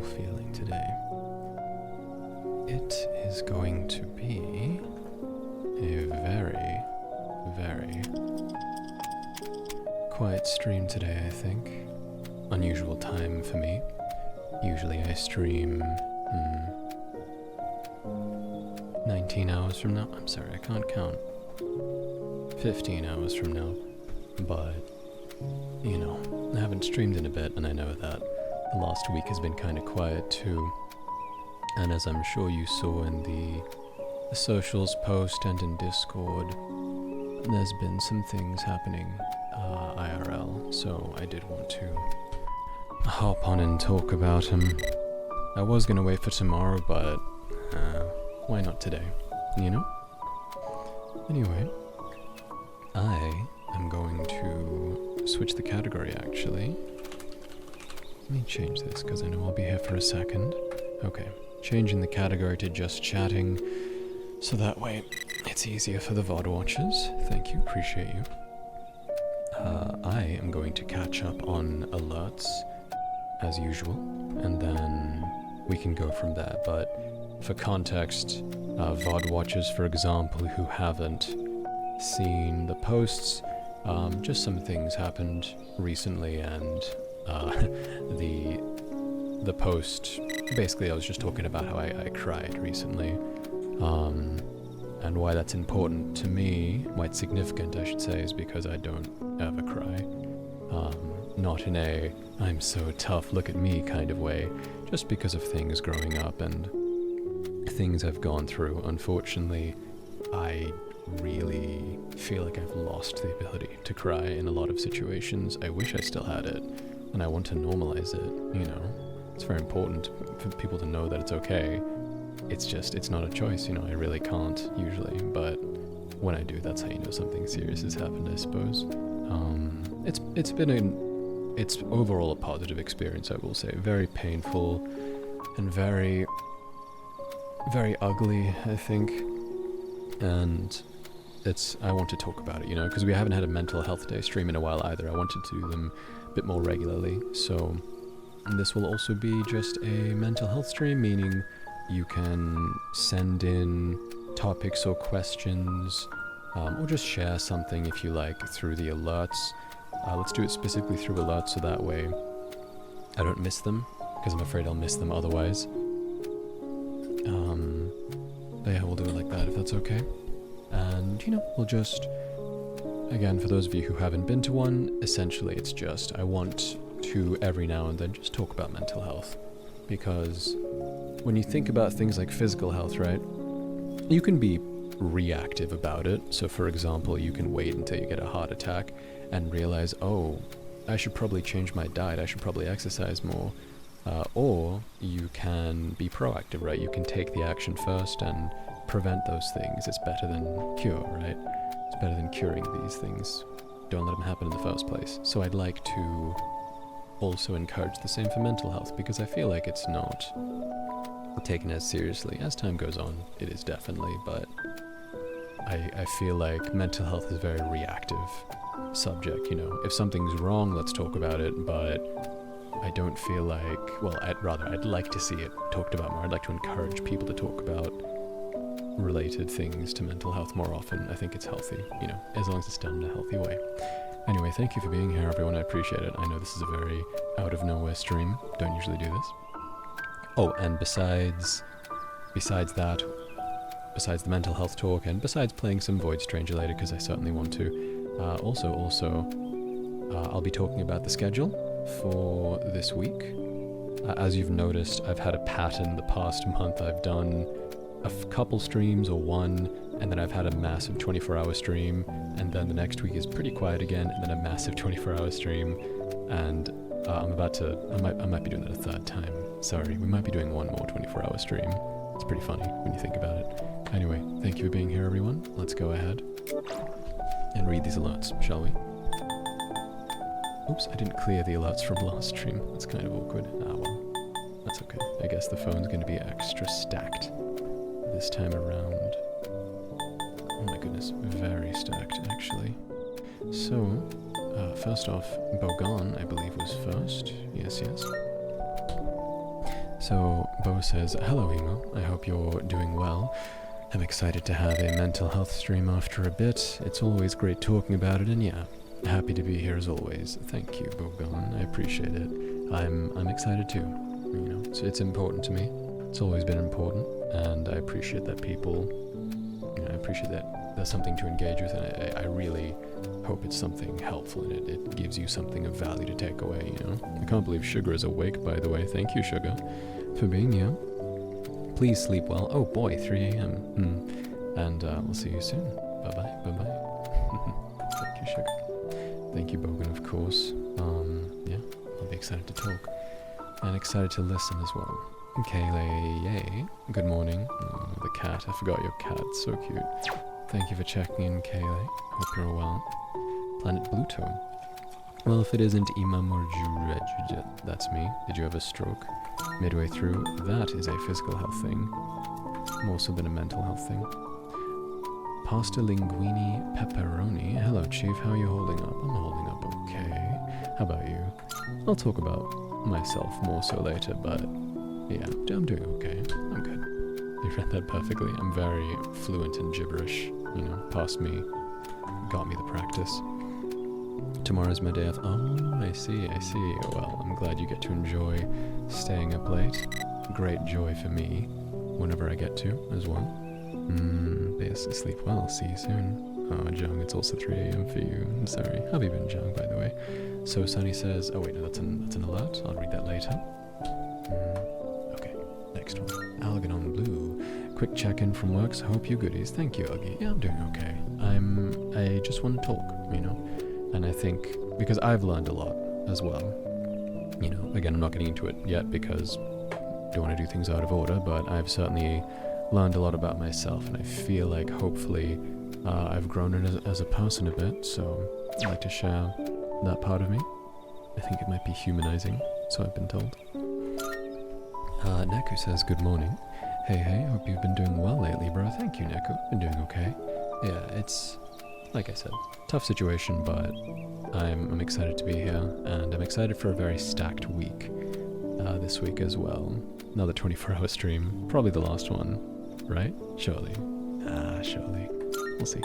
feeling today? It is going to be a very, very quiet stream today, I think. Unusual time for me. Usually I stream 19 hours from now. I'm sorry, I can't count. 15 hours from now. But, you know, I haven't streamed in a bit, and I know that the last week has been kind of quiet too. And as I'm sure you saw in the socials post and in Discord, there's been some things happening IRL, so I did want to hop on and talk about him. I was gonna wait for tomorrow, but why not today, you know? Anyway, I am going to switch the category actually. Let me change this because I know I'll be here for a second. Okay, changing the category to just chatting, so that way it's easier for the VOD watchers. Thank you, appreciate you. I am going to catch up on alerts as usual, and then we can go from there. But for context, VOD watchers, for example, who haven't seen the posts, just some things happened recently, and the post, basically I was just talking about how I cried recently, and why that's important to me, why it's significant I should say, is because I don't ever cry. Not in a I'm so tough, look at me kind of way, just because of things growing up and things I've gone through. Unfortunately, I really feel like I've lost the ability to cry in a lot of situations. I wish I still had it, and I want to normalize it, you know. It's very important for people to know that it's okay. It's just, it's not a choice, you know, I really can't usually, but when I do, that's how you know something serious has happened, I suppose. It's overall a positive experience, I will say. Very painful and very, very ugly, I think. And I want to talk about it, you know, because we haven't had a mental health day stream in a while either. I wanted to do them a bit more regularly, so this will also be just a mental health stream, meaning you can send in topics or questions, or just share something if you like through the alerts. Let's do it specifically through alerts, so that way I don't miss them, because I'm afraid I'll miss them otherwise. But yeah, we'll do it like that if that's okay. And, you know, we'll just, again, for those of you who haven't been to one, essentially it's just, I want to every now and then just talk about mental health. Because when you think about things like physical health, right, you can be reactive about it. So for example, you can wait until you get a heart attack and realize, oh, I should probably change my diet, I should probably exercise more. Or you can be proactive, right? You can take the action first and prevent those things. It's better than cure, right? It's better than curing these things. Don't let them happen in the first place. So I'd like to also encourage the same for mental health, because I feel like it's not taken as seriously. As time goes on, it is definitely, but I feel like mental health is a very reactive subject, you know. If something's wrong, let's talk about it, but I don't feel like, well, I'd like to see it talked about more. I'd like to encourage people to talk about related things to mental health more often. I think it's healthy, you know, as long as it's done in a healthy way. Anyway, thank you for being here, everyone. I appreciate it. I know this is a very out-of-nowhere stream. Don't usually do this. Oh, and besides that, besides the mental health talk, and besides playing some Void Stranger later, because I certainly want to, I'll be talking about the schedule for this week. As you've noticed, I've had a pattern the past month. I've done a couple streams or one, and then I've had a massive 24-hour stream, and then the next week is pretty quiet again, and then a massive 24-hour stream, and I might be doing that a third time. Sorry, we might be doing one more 24-hour stream. It's pretty funny when you think about it. Anyway, thank you for being here, everyone. Let's go ahead and read these alerts, shall we? Oops, I didn't clear the alerts from last stream. That's kind of awkward. Ah, well, that's okay. I guess the phone's going to be extra stacked this time around. Oh my goodness, very stacked, actually. So, first off, Bogan, I believe, was first. Yes, yes. So, Bo says, hello Emo, I hope you're doing well. I'm excited to have a mental health stream after a bit. It's always great talking about it, and yeah, happy to be here as always. Thank you, Bogon, I appreciate it. I'm excited too. You know, it's important to me. It's always been important, and I appreciate that people, you know, I appreciate that there's something to engage with, and I really hope it's something helpful, and it gives you something of value to take away, you know. I can't believe Sugar is awake, by the way. Thank you, Sugar, for being here. Please sleep well. Oh boy, 3 a.m. And we'll see you soon. Bye-bye, bye-bye. Thank you, Sugar. Thank you, Bogan, of course. Yeah, I'll be excited to talk. And excited to listen as well. Kaylee, yay. Good morning. Oh, the cat. I forgot your cat. So cute. Thank you for checking in, Kaylee. Hope you're well. Planet Pluto. Well, if it isn't Imam or Jurej, that's me. Did you have a stroke? Midway through, that is a physical health thing. More so than a mental health thing. Pasta linguine pepperoni. Hello, Chief. How are you holding up? I'm holding up okay. How about you? I'll talk about myself more so later, but yeah, I'm doing okay. I'm good. You read that perfectly. I'm very fluent in gibberish. You know, past me, got me the practice. Tomorrow's my day off. Oh, I see. Well, I'm glad you get to enjoy staying up late. Great joy for me, whenever I get to, as well. Yes, sleep well. See you soon. Oh, Jung, it's also 3 a.m. for you. I'm sorry. How have you been, Jung, by the way? So Sunny says, oh wait, no, that's an alert. I'll read that later. Okay, next one. Algernon Blue. Quick check-in from works. Hope you goodies. Thank you, Uggy. Yeah, I'm doing okay. I just want to talk, you know? And I think, because I've learned a lot as well. You know, again, I'm not getting into it yet because I don't want to do things out of order, but I've certainly learned a lot about myself, and I feel like hopefully I've grown as a person a bit, so I'd like to share that part of me. I think it might be humanizing, so I've been told. Neku says, good morning. Hey, hope you've been doing well lately, bro. Thank you, Neku. Been doing okay. Yeah, it's, like I said, tough situation, but I'm excited to be here, and I'm excited for a very stacked week this week as well. Another 24-hour stream, probably the last one, right? Surely. Surely. We'll see.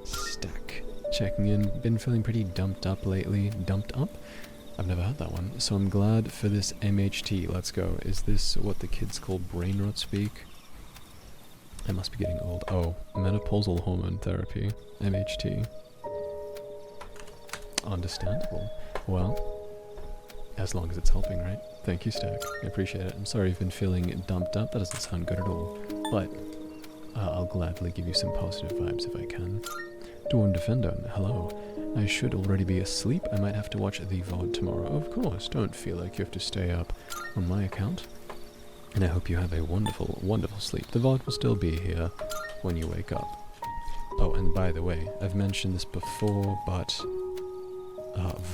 Stack. Checking in. Been feeling pretty dumped up lately. Dumped up? I've never had that one. So I'm glad for this MHT. Let's go. Is this what the kids call brain rot speak? I must be getting old. Oh, menopausal hormone therapy. MHT. Understandable. Well, as long as it's helping, right? Thank you, Stack. I appreciate it. I'm sorry you've been feeling dumped up. That doesn't sound good at all. But I'll gladly give you some positive vibes if I can. Dawn Defender, hello. I should already be asleep. I might have to watch the VOD tomorrow. Of course, don't feel like you have to stay up on my account. And I hope you have a wonderful, wonderful sleep. The VOD will still be here when you wake up. Oh, and by the way, I've mentioned this before, but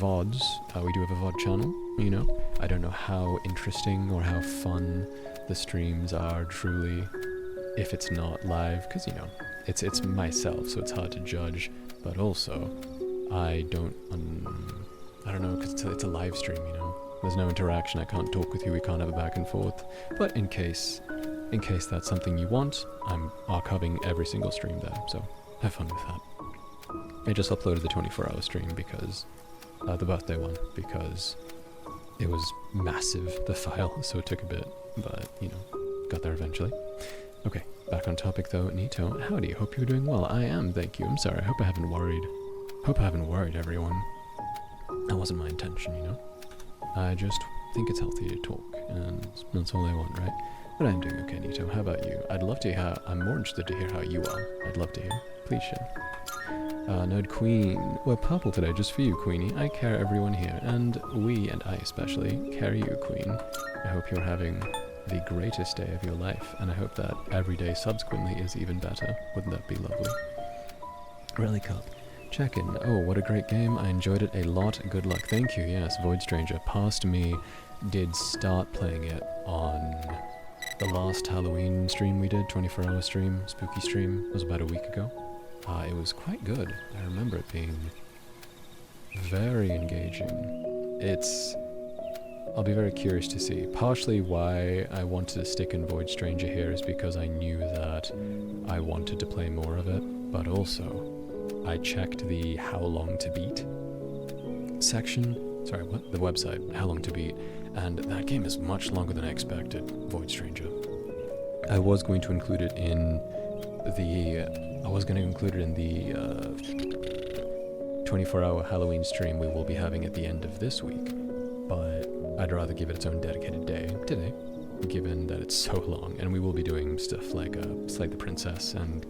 VODs, we do have a VOD channel, you know. I don't know how interesting or how fun the streams are truly if it's not live, because, you know, it's myself, so it's hard to judge, but also, I don't know, because it's a live stream, you know. There's no interaction, I can't talk with you, we can't have a back and forth, but in case that's something you want, I'm archiving every single stream there, so have fun with that. I just uploaded the 24-hour stream because, the birthday one, because it was massive, the file, so it took a bit, but, you know, got there eventually. Okay, back on topic though, Nito. Howdy, hope you're doing well. I am, thank you. I'm sorry, I hope I haven't worried everyone. That wasn't my intention, you know. I just think it's healthy to talk, and that's all I want, right? But I'm doing okay, Nito. How about you? I'd love to hear, I'm more interested to hear how you are. I'd love to hear. Please share. Nerd Queen. We're purple today, just for you, Queenie. I care everyone here, and we, and I especially, care you, Queen. I hope you're having the greatest day of your life, and I hope that every day subsequently is even better. Wouldn't that be lovely? Rally Cup. Check-in. Oh, what a great game. I enjoyed it a lot. Good luck. Thank you. Yes, Void Stranger. Past me did start playing it on the last Halloween stream we did, 24-hour stream, spooky stream. It was about a week ago. It was quite good. I remember it being very engaging. It's I'll be very curious to see. Partially why I wanted to stick in Void Stranger here is because I knew that I wanted to play more of it, but also I checked the How Long to Beat section. Sorry, what? The website, How Long to Beat, and that game is much longer than I expected, Void Stranger. I was going to include it in the 24-hour Halloween stream we will be having at the end of this week, but I'd rather give it its own dedicated day today, given that it's so long, and we will be doing stuff like Slay the Princess and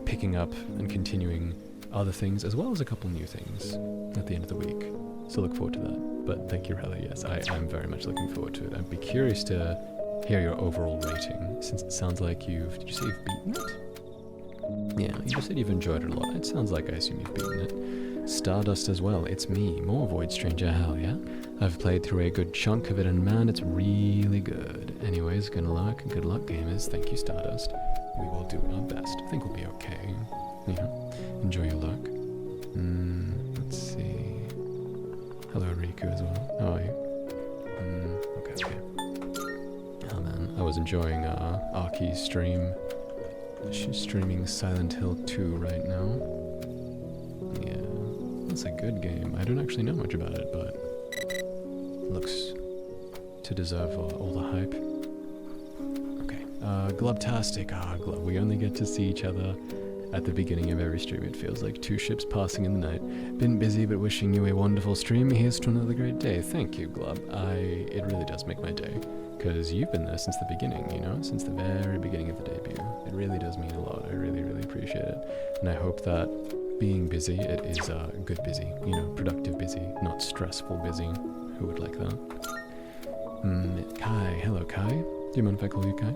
picking up and continuing other things, as well as a couple new things at the end of the week. So look forward to that. But thank you, Rella. Yes, I'm very much looking forward to it. I'd be curious to hear your overall rating, since it sounds like did you say you've beaten it? Yeah, you just said you've enjoyed it a lot. It sounds like I assume you've beaten it. Stardust as well, it's me, more Void Stranger, hell yeah. I've played through a good chunk of it and man, it's really good. Anyways, good luck gamers, thank you Stardust. We will do our best, I think we'll be okay. Yeah, enjoy your luck. Let's see. Hello Riku as well, how are you? Okay. Oh man, I was enjoying Arki's stream. She's streaming Silent Hill 2 right now. Yeah, that's a good game. I don't actually know much about it, but looks to deserve all the hype. Okay, Glubtastic. Glub. We only get to see each other at the beginning of every stream. It feels like two ships passing in the night. Been busy, but wishing you a wonderful stream. Here's to another great day. Thank you, Glub. It really does make my day. Because you've been there since the beginning, since the very beginning of the debut. It really does mean a lot. I really, really appreciate it. And I hope that being busy, it is good busy, productive busy, not stressful busy. Who would like that? Kai, hello Kai. Do you mind if I call you Kai?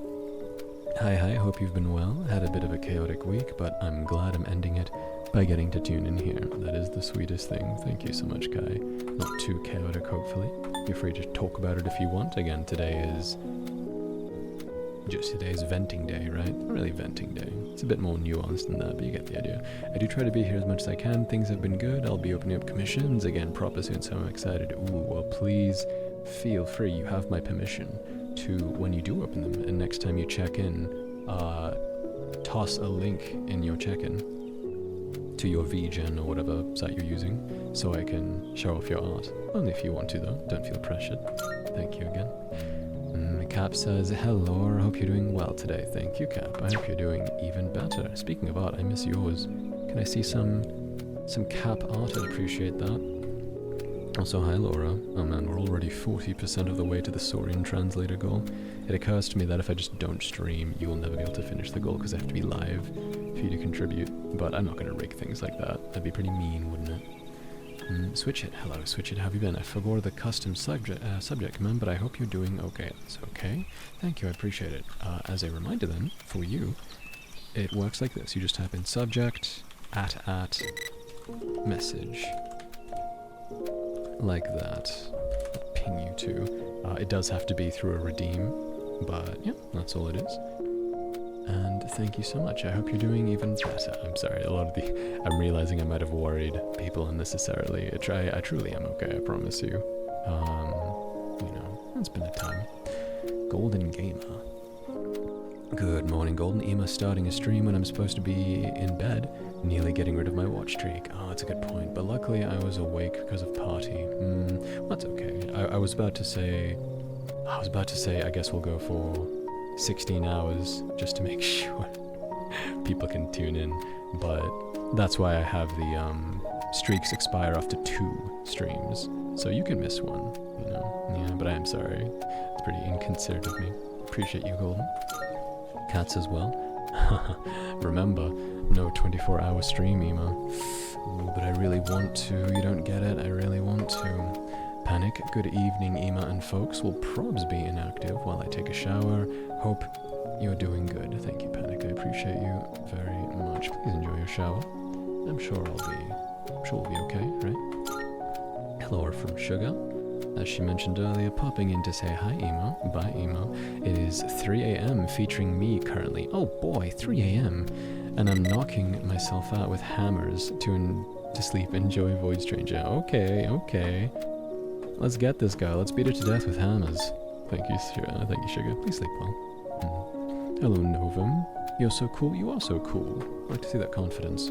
Hi, hope you've been well. Had a bit of a chaotic week, but I'm glad I'm ending it by getting to tune in here. That is the sweetest thing. Thank you so much, Kai. Not too chaotic, hopefully. You're free to talk about it if you want. Again, today's venting day, right? Not really venting day. It's a bit more nuanced than that, but you get the idea. I do try to be here as much as I can. Things have been good. I'll be opening up commissions again proper soon, so I'm excited. Ooh, well, please feel free. You have my permission to, when you do open them, and next time you check in, toss a link in your check-in to your VGen or whatever site you're using, so I can show off your art. Only if you want to, though. Don't feel pressured. Thank you again. Cap says, hello, I hope you're doing well today. Thank you, Cap. I hope you're doing even better. Speaking of art, I miss yours. Can I see some Cap art? I'd appreciate that. Also, hi, Laura. Oh man, we're already 40% of the way to the Saurian translator goal. It occurs to me that if I just don't stream, you will never be able to finish the goal because I have to be live for you to contribute. But I'm not going to rig things like that. That'd be pretty mean, wouldn't it? Switch it. Hello, Switch it. How have you been? I forgot the custom subject command, but I hope you're doing okay. It's okay. Thank you. I appreciate it. As a reminder then, for you, it works like this. You just type in subject, @ message. Like that. I'll ping you to. It does have to be through a redeem, but yeah, that's all it is. And thank you so much. I hope you're doing even better. I'm sorry, I'm realizing I might have worried people unnecessarily. I truly am okay, I promise you. It's been a time. Golden Gamer. Good morning, Golden. Ema starting a stream when I'm supposed to be in bed, nearly getting rid of my watch streak. Oh, that's a good point, but luckily I was awake because of party. That's okay. I was about to say, I guess we'll go for 16 hours just to make sure people can tune in, but that's why I have the streaks expire after 2 streams, so you can miss one, yeah, but I am sorry. It's pretty inconsiderate of me. Appreciate you, Golden. Cats as well. Remember, no 24-hour stream, Ema. Ooh, but I really want to. You don't get it? I really want to. Panic, good evening, Ema and folks. Will probs be inactive while I take a shower. Hope you're doing good. Thank you, Panic. I appreciate you very much. Please enjoy your shower. I'm sure we'll be okay, right? Hello from Sugar. As she mentioned earlier, popping in to say hi, Emo. Bye, Emo. It is 3 a.m. featuring me currently. Oh boy, 3 a.m. And I'm knocking myself out with hammers to sleep. Enjoy Void Stranger. Okay. Let's get this guy. Let's beat it to death with hammers. Thank you, Sugar. Please sleep well. Hello, Novum. You're so cool. You are so cool. I like to see that confidence.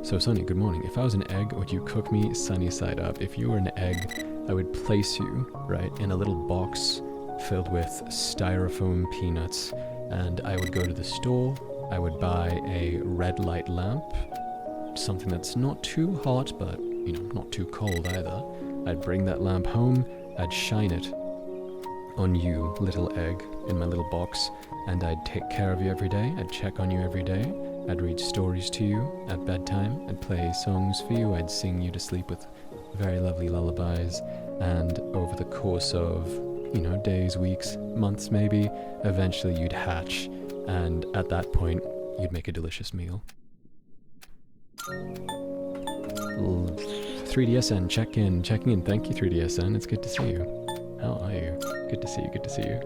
So, Sunny, good morning. If I was an egg, would you cook me sunny side up? If you were an egg, I would place you, right, in a little box filled with styrofoam peanuts, and I would go to the store. I would buy a red light lamp, something that's not too hot, but, you know, not too cold either. I'd bring that lamp home, I'd shine it on you, little egg, in my little box, and I'd take care of you every day. I'd check on you every day. I'd read stories to you at bedtime. I'd play songs for you. I'd sing you to sleep with very lovely lullabies. And over the course of, you know, days, weeks, months maybe, eventually you'd hatch. And at that point, you'd make a delicious meal. 3DSN, checking in. Thank you, 3DSN. It's good to see you. How are you? Good to see you.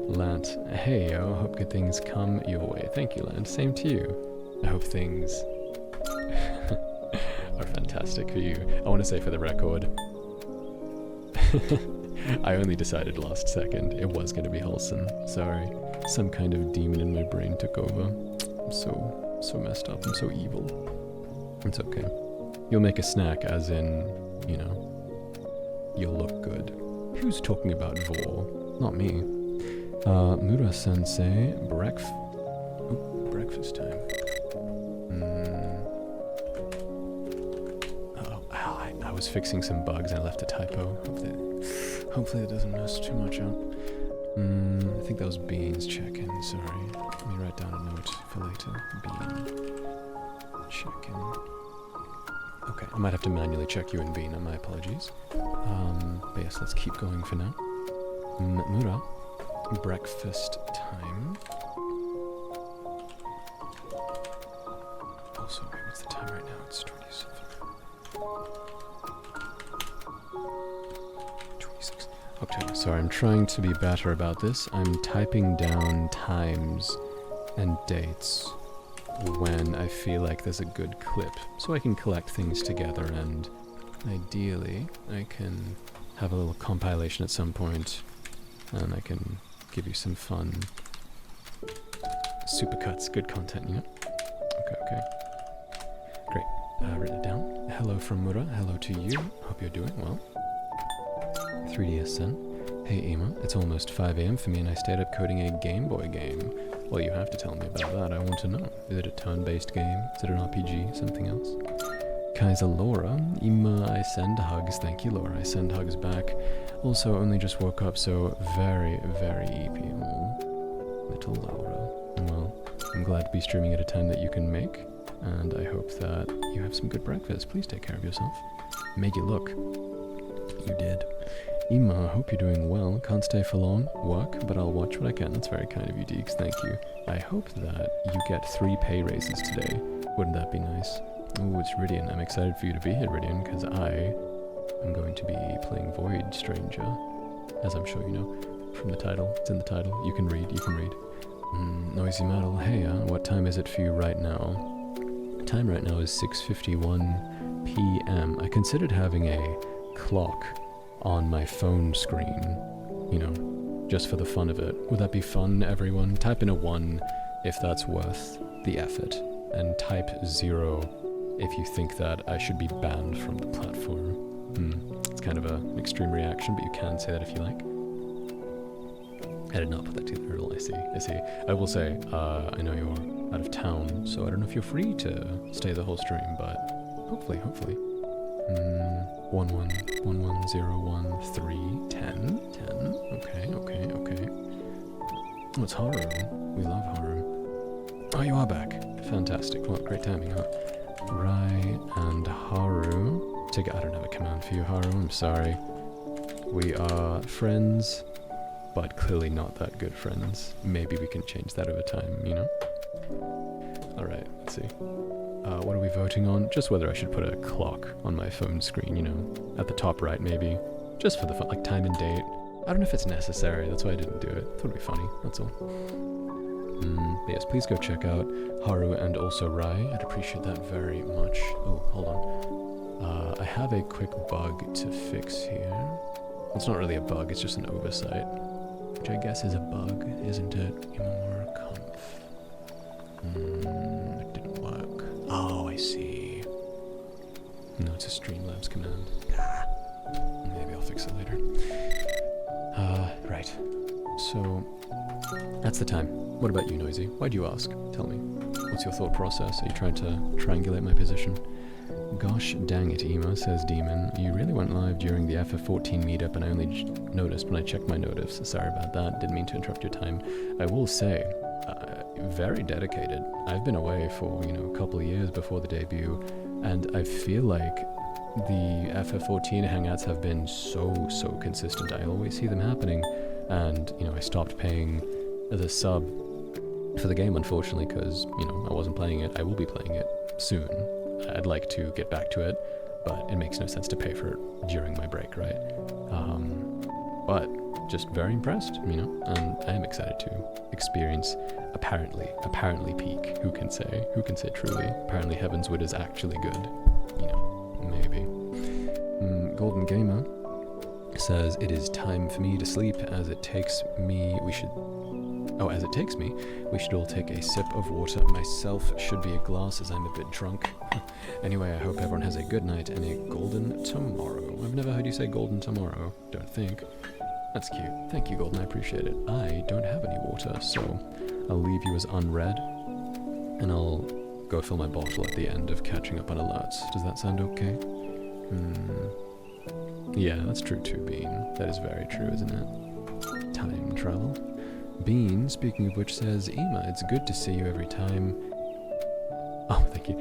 Lance, hey yo, hope good things come your way. Thank you, Lance. Same to you. I hope things are fantastic for you. I want to say for the record, I only decided last second it was going to be wholesome. Sorry. Some kind of demon in my brain took over. I'm so messed up. I'm so evil. It's okay. You'll make a snack as in, you know, you'll look good. Who's talking about Vor? Not me. Mura-sensei, breakfast time. I was fixing some bugs and I left a typo. Hopefully that doesn't mess too much up. I think that was Beans check-in, sorry. Let me write down a note for later. Bean check-in. Okay, I might have to manually check you in Bean, my apologies. But yes, let's keep going for now. Mura, breakfast time. Also, wait, what's the time right now? It's 27. 26. Okay, sorry, I'm trying to be better about this. I'm typing down times and dates when I feel like there's a good clip, so I can collect things together, and ideally I can have a little compilation at some point, and I can give you some fun supercuts, good content, you know? Okay. Great. Written it down. Hello from Mura, hello to you. Hope you're doing well. 3DSN. Hey Ema, it's almost 5 AM for me and I stayed up coding a Game Boy game. Well, you have to tell me about that, I want to know. Is it a turn-based game? Is it an RPG? Something else? Kaiser Laura, Ema, I send hugs. Thank you, Laura. I send hugs back. Also, only just woke up, so very, very EP. Oh, little Laura. Well, I'm glad to be streaming at a time that you can make, and I hope that you have some good breakfast. Please take care of yourself. Made you look. You did. Ema, hope you're doing well. Can't stay for long. Work, but I'll watch what I can. That's very kind of you, Deeks. Thank you. I hope that you get 3 pay raises today. Wouldn't that be nice? Oh, it's Rydian. I'm excited for you to be here, Rydian, because I am going to be playing Void Stranger, as I'm sure you know from the title. It's in the title. You can read. Noisy Metal. Hey, what time is it for you right now? Time right now is 6:51 p.m. I considered having a clock on my phone screen, you know, just for the fun of it. Would that be fun, everyone? Type in a 1 if that's worth the effort, and type 0 if you think that I should be banned from the platform. It's kind of an extreme reaction, but you can say that if you like. I did not put that together at all. I see. I will say, I know you're out of town, so I don't know if you're free to stay the whole stream, but hopefully. 1111011310. Okay. Oh, it's Haru. We love Haru. Oh, you are back. Fantastic. Well, great timing, huh? Rai and Haru. I don't have a command for you, Haru. I'm sorry. We are friends, but clearly not that good friends. Maybe we can change that over time, you know? Alright, let's see. What are we voting on? Just whether I should put a clock on my phone screen, you know, at the top right maybe. Just for the fun, like time and date. I don't know if it's necessary, that's why I didn't do it. Thought it'd be funny, that's all. But yes, please go check out Haru and also Rai. I'd appreciate that very much. Oh, hold on. I have a quick bug to fix here. Well, it's not really a bug, it's just an oversight. Which I guess is a bug, isn't it? Imamura conf. It didn't work. Oh, I see. No, it's a Streamlabs command. Maybe I'll fix it later. Right. So, that's the time. What about you, Noisy? Why'd you ask? Tell me. What's your thought process? Are you trying to triangulate my position? Gosh dang it, Ema, says Demon. You really went live during the FF14 meetup and I only noticed when I checked my notifs. Sorry about that. Didn't mean to interrupt your time. I will say, very dedicated. I've been away for, a couple of years before the debut, and I feel like the FF14 hangouts have been so consistent. I always see them happening, and, I stopped paying the sub for the game, unfortunately, because, I wasn't playing it. I will be playing it soon. I'd like to get back to it, but it makes no sense to pay for it during my break, right? But just very impressed, and I am excited to experience apparently peak. Who can say truly? Apparently Heavenswood is actually good, maybe. Golden Gamer says, it is time for me to sleep as it takes me, we should all take a sip of water. Myself should be a glass as I'm a bit drunk. Anyway, I hope everyone has a good night and a golden tomorrow. I've never heard you say golden tomorrow, don't think. That's cute. Thank you, Golden, I appreciate it. I don't have any water, so I'll leave you as unread, and I'll go fill my bottle at the end of catching up on alerts. Does that sound okay? Yeah, that's true too, Bean. That is very true, isn't it? Time travel. Bean, speaking of which, says, Ema, it's good to see you every time. Oh, thank you.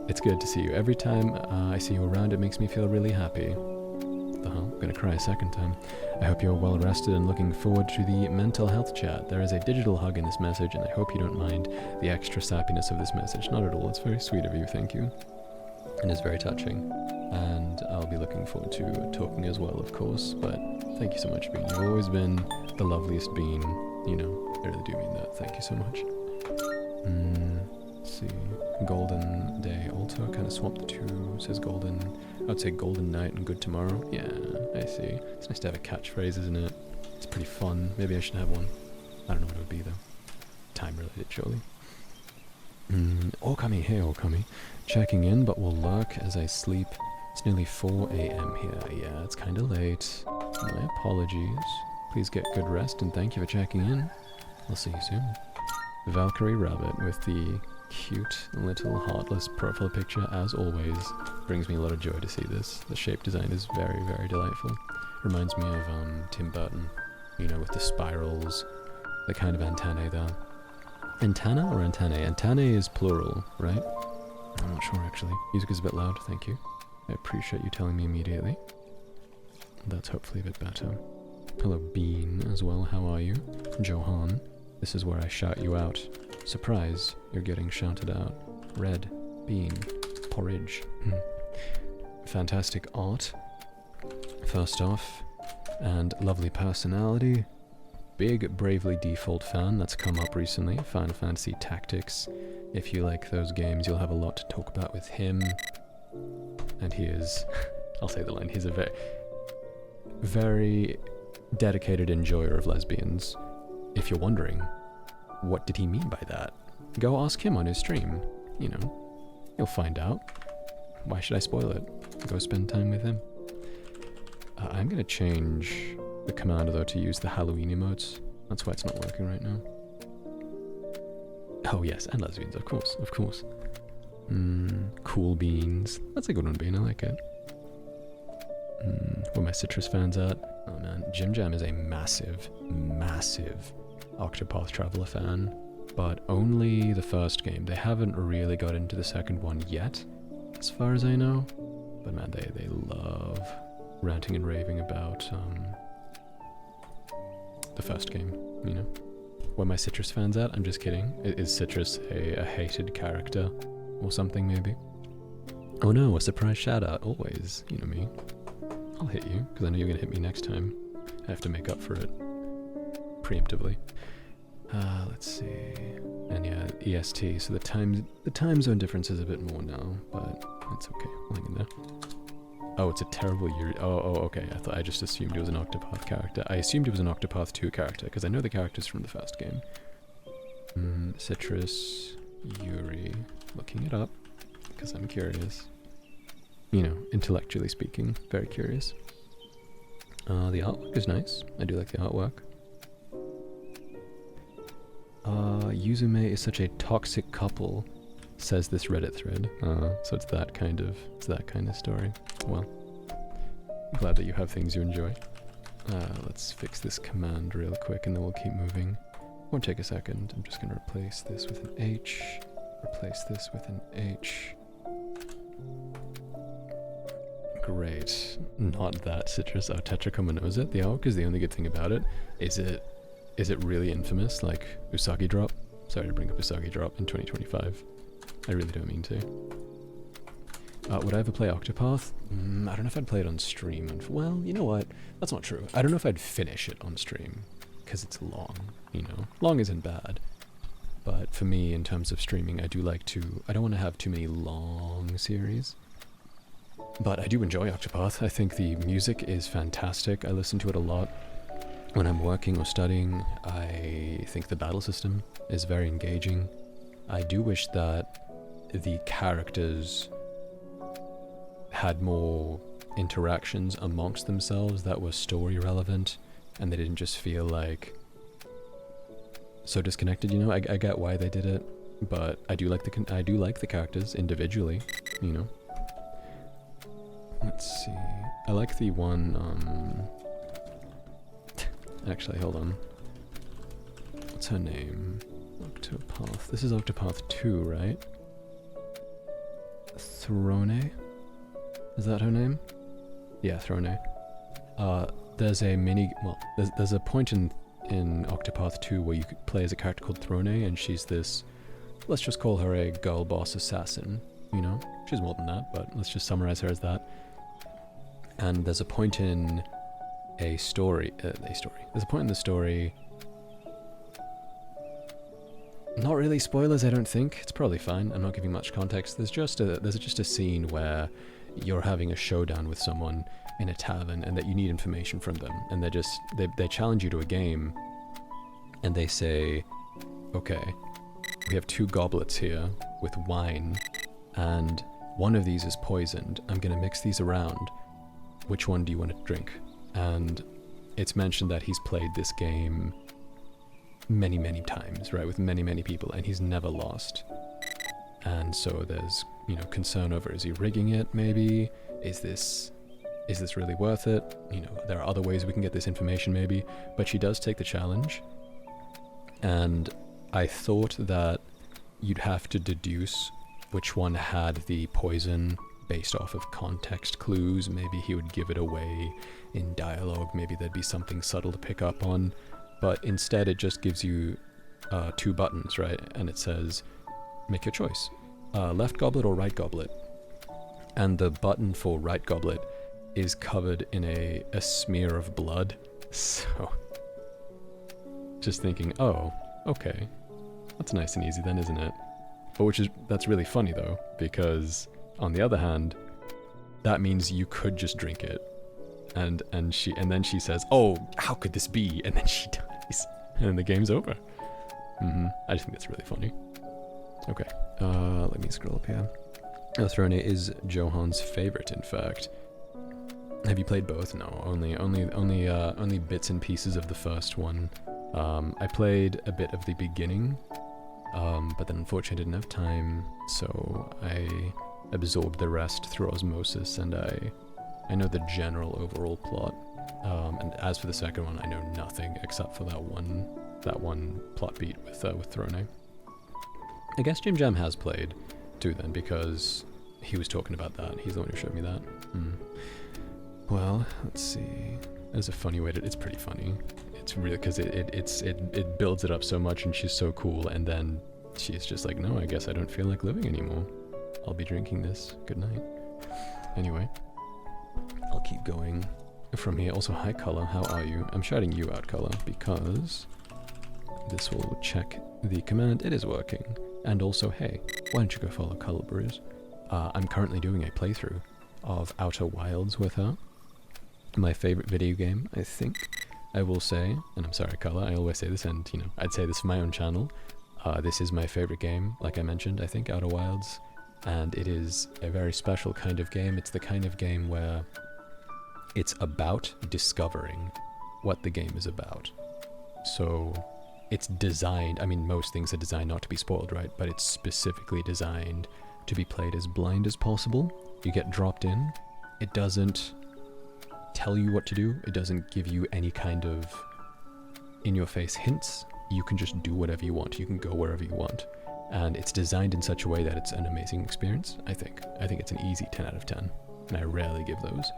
It's good to see you. Every time I see you around, it makes me feel really happy. The hell? I'm gonna cry a second time. I hope you're well rested and looking forward to the mental health chat. There is a digital hug in this message, and I hope you don't mind the extra sappiness of this message. Not at all. It's very sweet of you. Thank you. And it's very touching. And I'll be looking forward to talking as well, of course. But thank you so much, Bean. You've always been the loveliest Bean. I really do mean that. Thank you so much. Let's see. Golden Day Alto kind of swapped the two. Says Golden. I'd say Golden Night and Good Tomorrow. Yeah, I see. It's nice to have a catchphrase, isn't it? It's pretty fun. Maybe I should have one. I don't know what it would be, though. Time related, surely. Okami, hey Okami. Checking in, but will lurk as I sleep. It's nearly 4 a.m. here. Yeah, it's kind of late. My apologies. Please get good rest, and thank you for checking in. I'll see you soon. Valkyrie Rabbit with the cute little heartless profile picture, as always. Brings me a lot of joy to see this. The shape design is very, very delightful. Reminds me of Tim Burton, with the spirals, the kind of antennae there. Antenna or antennae? Antennae is plural, right? I'm not sure, actually. Music is a bit loud, thank you. I appreciate you telling me immediately. That's hopefully a bit better. Hello, Bean, as well. How are you? Johan. This is where I shout you out. Surprise, you're getting shouted out. Red, bean, porridge. Fantastic art, first off, and lovely personality. Big Bravely Default fan that's come up recently. Final Fantasy Tactics. If you like those games, you'll have a lot to talk about with him. And he is, I'll say the line, he's a very, very dedicated enjoyer of lesbians. If you're wondering, what did he mean by that? Go ask him on his stream. You'll find out. Why should I spoil it? Go spend time with him. I'm gonna change the command, though, to use the Halloween emotes. That's why it's not working right now. Oh yes, and lesbians, of course, of course. Cool beans. That's a good one, Bean, I like it. Where my Citrus fans at? Oh man, Jim Jam is a massive Octopath Traveler fan, but only the first game. They haven't really got into the second one yet, as far as I know. But man, they love ranting and raving about the first game, Where my Citrus fans at? I'm just kidding. Is Citrus a hated character? Or something, maybe? Oh no, a surprise shout out, always. You know me. I'll hit you, because I know you're going to hit me next time. I have to make up for it. Preemptively. Let's see. And yeah, EST, so the time zone difference is a bit more now, but it's okay. I'll hang in there. Oh, it's a terrible Yuri. Oh, okay. I just assumed it was an Octopath character. I assumed it was an Octopath 2 character, because I know the characters from the first game. Citrus, Yuri. Looking it up, because I'm curious. You know, intellectually speaking, very curious. The artwork is nice. I do like the artwork. Yuzume is such a toxic couple, says this Reddit thread. So it's that kind of story. Well, glad that you have things you enjoy. Let's fix this command real quick and then we'll keep moving. Won't take a second. I'm just gonna replace this with an H. Replace this with an H. Great. Not that Citrus. Oh, Tetracoma knows it. The arc is the only good thing about it. Is it really infamous like Usagi Drop? Sorry to bring up Usagi Drop in 2025. I really don't mean to. Would I ever play Octopath? I don't know if I'd play it on stream. Well, you know what? That's not true. I don't know if I'd finish it on stream. Because it's long, you know. Long isn't bad. But for me, in terms of streaming, I don't want to have too many long series. But I do enjoy Octopath. I think the music is fantastic. I listen to it a lot when I'm working or studying. I think the battle system is very engaging. I do wish that the characters had more interactions amongst themselves that were story relevant, and they didn't just feel like so disconnected. You know, I get why they did it, but I do like the characters individually. You know. Let's see. I like the one. Actually, hold on. What's her name? Octopath. This is Octopath 2, right? Throne? Is that her name? Yeah, Throne. There's a point in Octopath 2 where you could play as a character called Throne, and she's this, let's just call her a girl boss assassin, you know? She's more than that, but let's just summarize her as that. And there's a point in there's a point in the story, not really spoilers, I don't think. It's probably fine. I'm not giving much context. There's just a scene where you're having a showdown with someone in a tavern and that you need information from them, and they challenge you to a game, and they say, okay, we have 2 goblets here with wine, and one of these is poisoned. I'm gonna mix these around. Which one do you want to drink? And it's mentioned that he's played this game many, many times, right, with many, many people, and he's never lost. And so there's, you know, concern over, is he rigging it, maybe? Is this really worth it? You know, there are other ways we can get this information, maybe. But she does take the challenge. And I thought that you'd have to deduce which one had the poison based off of context clues. Maybe he would give it away in dialogue. Maybe there'd be something subtle to pick up on. But instead it just gives you 2 buttons, right? And it says, make your choice. Left goblet or right goblet. And the button for right goblet is covered in a smear of blood. So, just thinking, oh, okay. That's nice and easy then, isn't it? But that's really funny though, because on the other hand, that means you could just drink it. And then she says, oh, how could this be? And then she dies. And then the game's over. I just think that's really funny. Okay, let me scroll up here. Throne is Johan's favorite, in fact. Have you played both? No, only bits and pieces of the first one. I played a bit of the beginning, but then unfortunately I didn't have time, so I absorbed the rest through osmosis, and I know the general overall plot. And as for the second one, I know nothing except for that one plot beat with Throne. I guess Jim Jam has played too then, because he was talking about that. He's the one who showed me that. Well, let's see. There's a funny way it's pretty funny. It's really, because it builds it up so much, and she's so cool, and then she's just like, no, I guess I don't feel like living anymore. I'll be drinking this. Good night. Anyway, I'll keep going from here. Also, hi Color, how are you? I'm shouting you out, Color, because this will check the command. It is working. And also, hey, why don't you go follow Color Brews? I'm currently doing a playthrough of Outer Wilds with her. My favorite video game, I think. I will say, and I'm sorry, Color, I always say this, and you know, I'd say this for my own channel. This is my favorite game, like I mentioned, I think, Outer Wilds. And it is a very special kind of game. It's the kind of game where it's about discovering what the game is about. So it's designed, I mean, most things are designed not to be spoiled, right? But it's specifically designed to be played as blind as possible. You get dropped in. It doesn't tell you what to do. It doesn't give you any kind of in-your-face hints. You can just do whatever you want. You can go wherever you want. And it's designed in such a way that it's an amazing experience, I think. I think it's an easy 10 out of 10, and I rarely give those.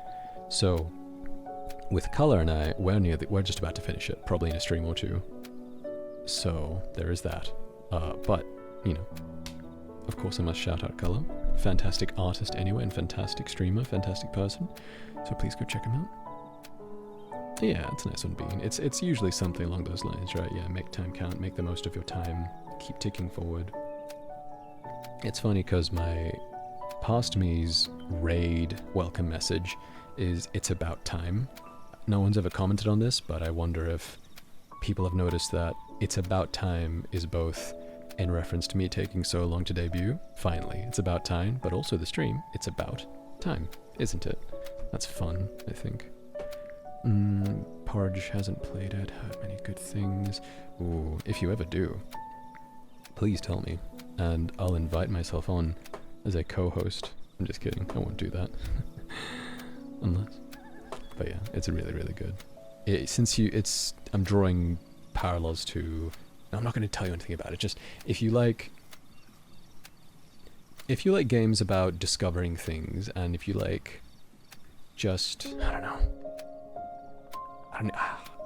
So, with Color and I, we're just about to finish it, probably in a stream or two. So, there is that. But, you know, of course I must shout out Color. Fantastic artist anyway, and fantastic streamer, fantastic person. So please go check him out. Yeah, it's a nice one, Bean. It's usually something along those lines, right? Yeah, make time count, make the most of your time, keep ticking forward. It's funny because my past me's raid welcome message is "it's about time." No one's ever commented on this, but I wonder if people have noticed that "it's about time" is both in reference to me taking so long to debut. Finally, it's about time, but also the stream, it's about time, isn't it? That's fun, I think. Porridge hasn't played it, heard many good things. Ooh, if you ever do, please tell me, and I'll invite myself on as a co-host. I'm just kidding, I won't do that. Unless. But yeah, it's really, really good. I'm drawing parallels to... I'm not going to tell you anything about it, just if you like games about discovering things, and if you like just, I don't know, I'm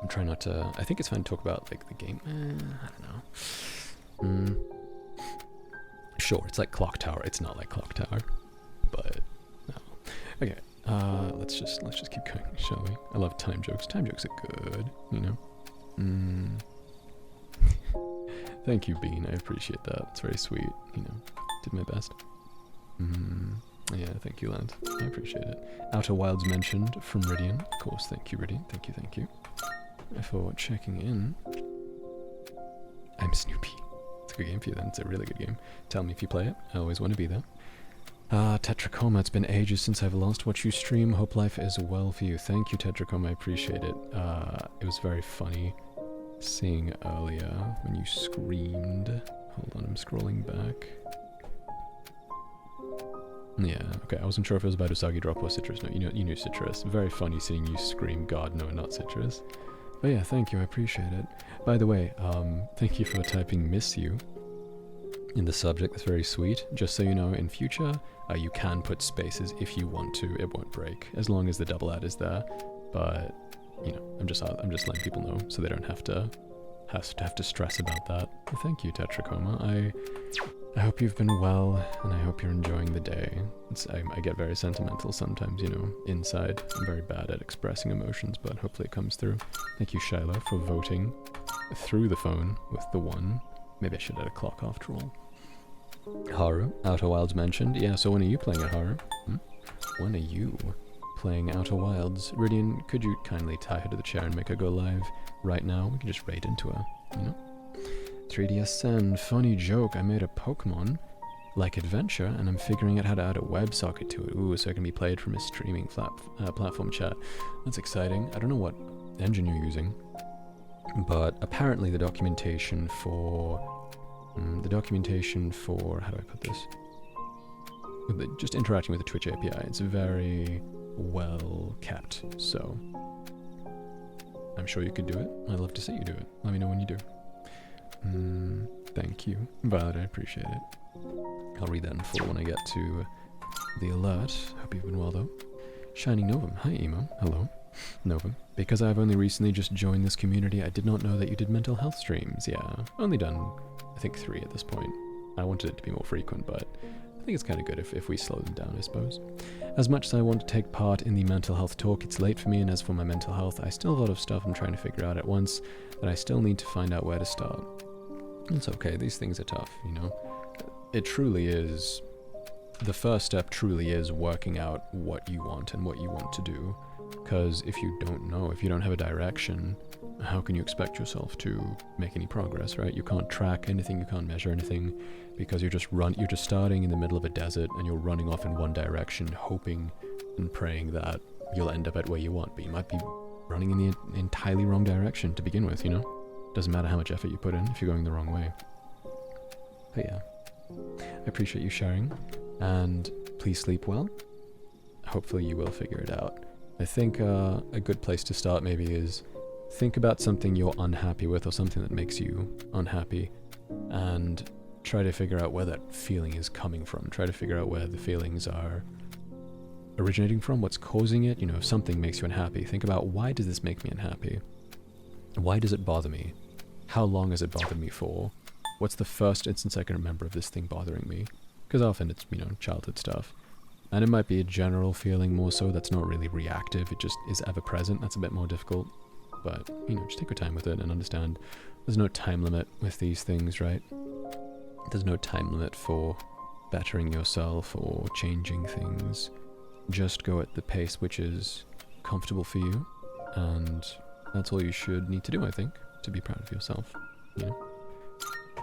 trying not to, I think it's fine to talk about like the game, I don't know. Sure, it's like Clock Tower, it's not like Clock Tower, but no. Okay, let's just keep going, shall we? I love time jokes are good, you know? Thank you, Bean, I appreciate that, it's very sweet, you know, did my best. Yeah, thank you, Lance. I appreciate it. Outer Wilds mentioned from Ridian. Of course, thank you, Ridian. Thank you. For checking in. I'm Snoopy. It's a good game for you then. It's a really good game. Tell me if you play it. I always want to be there. Tetracoma, it's been ages since I've last watched you stream. Hope life is well for you. Thank you, Tetracoma. I appreciate it. It was very funny seeing earlier when you screamed. Hold on, I'm scrolling back. Yeah, okay, I wasn't sure if it was about Usagi Drop or Citrus. No, you knew Citrus. Very funny seeing you scream, God, no, not Citrus. But yeah, thank you, I appreciate it. By the way, thank you for typing "miss you" in the subject, that's very sweet. Just so you know, in future, you can put spaces if you want to, it won't break, as long as the double add is there. But, you know, I'm just letting people know so they don't have to stress about that. But thank you, Tetracoma. I hope you've been well, and I hope you're enjoying the day. I get very sentimental sometimes, you know, inside. I'm very bad at expressing emotions, but hopefully it comes through. Thank you, Shiloh, for voting through the phone with the 1. Maybe I should add a clock after all. Haru, Outer Wilds mentioned. Yeah, so when are you playing it, Haru? When are you playing Outer Wilds? Ridian, could you kindly tie her to the chair and make her go live right now? We can just raid into her, you know? 3DSN, funny joke, I made a Pokemon-like adventure, and I'm figuring out how to add a WebSocket to it. Ooh, so it can be played from a streaming platform chat. That's exciting. I don't know what engine you're using, but apparently the documentation for... how do I put this? Just interacting with the Twitch API, it's very well kept, so... I'm sure you could do it. I'd love to see you do it. Let me know when you do. Thank you, Violet, I appreciate it. I'll read that in full when I get to the alert. Hope you've been well, though. Shining Novum, hi Emo, hello. Novum, because I've only recently just joined this community, I did not know that you did mental health streams. Yeah, only done, I think 3 at this point. I wanted it to be more frequent, but I think it's kind of good if we slow them down, I suppose. As much as I want to take part in the mental health talk, it's late for me, and as for my mental health, I still have a lot of stuff I'm trying to figure out at once that I still need to find out where to start. It's okay, these things are tough, you know? It truly is the first step truly is working out what you want and what you want to do. Because if you don't know, if you don't have a direction, how can you expect yourself to make any progress, right? You can't track anything, you can't measure anything, because you're just starting in the middle of a desert and you're running off in one direction, hoping and praying that you'll end up at where you want, but you might be running in the entirely wrong direction to begin with, you know? Doesn't matter how much effort you put in if you're going the wrong way. But yeah, I appreciate you sharing, and please sleep well. Hopefully you will figure it out. I think a good place to start maybe is think about something you're unhappy with or something that makes you unhappy, and try to figure out where that feeling is coming from. Try to figure out where the feelings are originating from, what's causing it. You know, if something makes you unhappy, think about, why does this make me unhappy? Why does it bother me? How long has it bothered me for? What's the first instance I can remember of this thing bothering me? Because often it's, you know, childhood stuff. And it might be a general feeling more so that's not really reactive, it just is ever present. That's a bit more difficult. But, you know, just take your time with it and understand there's no time limit with these things, right? There's no time limit for bettering yourself or changing things. Just go at the pace which is comfortable for you, and that's all you should need to do, I think, to be proud of yourself. You know,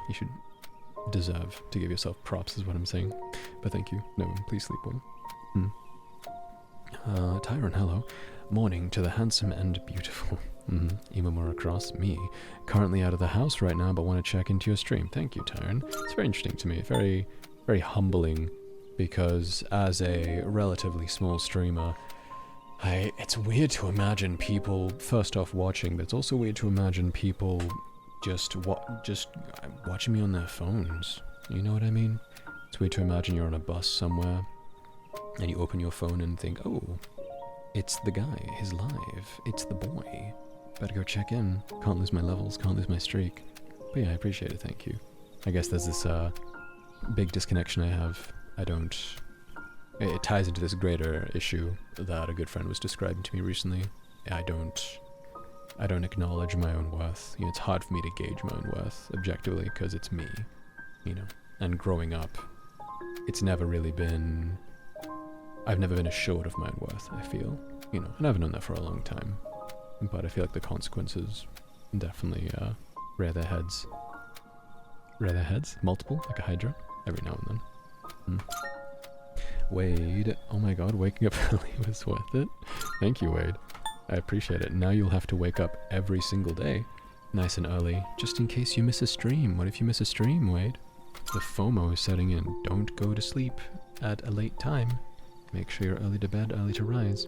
you should deserve to give yourself props is what I'm saying. But thank you. No, please sleep well. Tyron, hello. Morning to the handsome and beautiful. Imamura Cross, me. Currently out of the house right now, but want to check into your stream. Thank you, Tyron. It's very interesting to me. Very, very humbling, because as a relatively small streamer, it's weird to imagine people, first off, watching, but it's also weird to imagine people just watching me on their phones. You know what I mean? It's weird to imagine you're on a bus somewhere, and you open your phone and think, oh, it's the guy, he's live, it's the boy. Better go check in. Can't lose my levels, can't lose my streak. But yeah, I appreciate it, thank you. I guess there's this big disconnection I have. It ties into this greater issue that a good friend was describing to me recently. I don't acknowledge my own worth. You know, it's hard for me to gauge my own worth objectively because it's me, you know. And growing up, it's never really been... I've never been assured of my own worth, I feel. You know, and I've known that for a long time. But I feel like the consequences definitely rear their heads. Rear their heads? Multiple? Like a hydra? Every now and then. Wade, oh my god, waking up early was worth it. Thank you, Wade. I appreciate it. Now you'll have to wake up every single day, nice and early, just in case you miss a stream. What if you miss a stream, Wade? The FOMO is setting in. Don't go to sleep at a late time. Make sure you're early to bed, early to rise.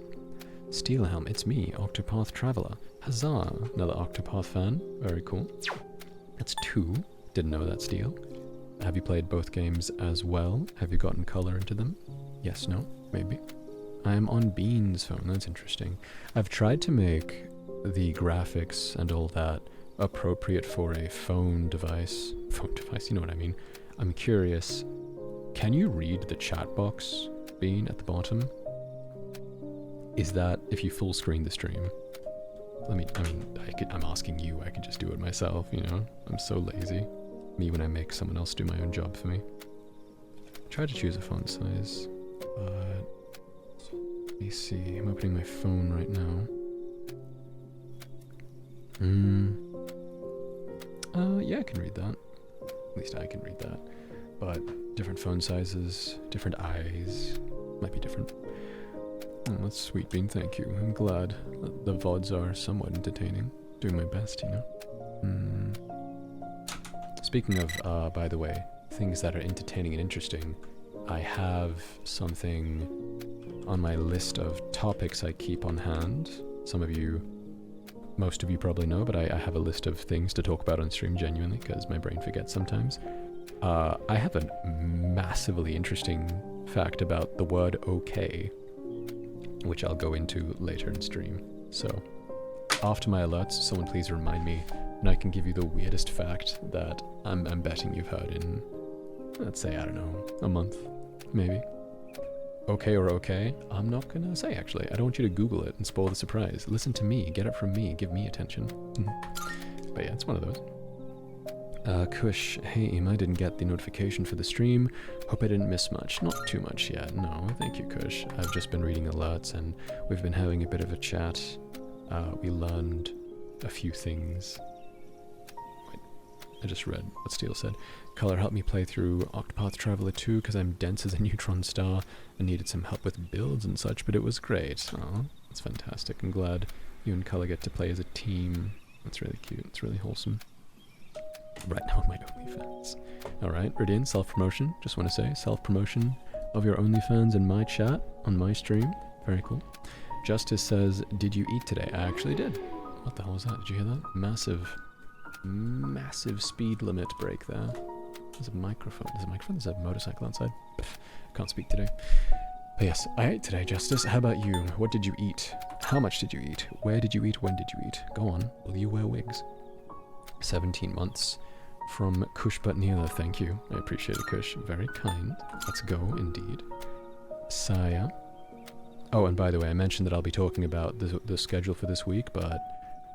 Steelhelm, it's me, Octopath Traveler. Huzzah! Another Octopath fan. Very cool. That's 2. Didn't know that, Steel. Have you played both games as well? Have you gotten color into them? Yes, no, maybe. I am on Bean's phone, that's interesting. I've tried to make the graphics and all that appropriate for a phone device. Phone device, you know what I mean. I'm curious, can you read the chat box, Bean, at the bottom? Is that if you full screen the stream? I'm asking you, I could just do it myself, you know? I'm so lazy. Me when I make someone else do my own job for me. Try to choose a font size, but let me see. I'm opening my phone right now. Yeah, I can read that. At least I can read that. But different phone sizes, different eyes, might be different. Oh, that's sweet, Bean, thank you. I'm glad that the VODs are somewhat entertaining. Doing my best, you know? Speaking of, by the way, things that are entertaining and interesting, I have something on my list of topics I keep on hand. Most of you probably know, but I have a list of things to talk about on stream genuinely, because my brain forgets sometimes. I have a massively interesting fact about the word okay, which I'll go into later in stream. So, after my alerts, someone please remind me, and I can give you the weirdest fact that I'm betting you've heard in, let's say, I don't know, a month, maybe. Okay or okay? I'm not gonna say, actually. I don't want you to Google it and spoil the surprise. Listen to me, get it from me, give me attention. But yeah, it's one of those. Kush, hey Ema, didn't get the notification for the stream. Hope I didn't miss much. Not too much yet, no. Thank you, Kush. I've just been reading alerts and we've been having a bit of a chat. We learned a few things. Wait, I just read what Steele said. Color helped me play through Octopath Traveler 2 because I'm dense as a neutron star and needed some help with builds and such, but it was great. Oh, that's fantastic. I'm glad you and Color get to play as a team. That's really cute. It's really wholesome. Right now on my OnlyFans. Alright, Ridian, self-promotion. Just want to say, self-promotion of your OnlyFans in my chat, on my stream. Very cool. Justice says, did you eat today? I actually did. What the hell was that? Did you hear that? Massive speed limit break there. There's a microphone. There's a microphone? There's a motorcycle outside. Can't speak today. But yes, I ate today, Justice. How about you? What did you eat? How much did you eat? Where did you eat? When did you eat? Go on. Will you wear wigs? 17 months. From Kush But Neela, thank you. I appreciate it, Kush. Very kind. Let's go, indeed. Saya. Oh, and by the way, I mentioned that I'll be talking about the schedule for this week, but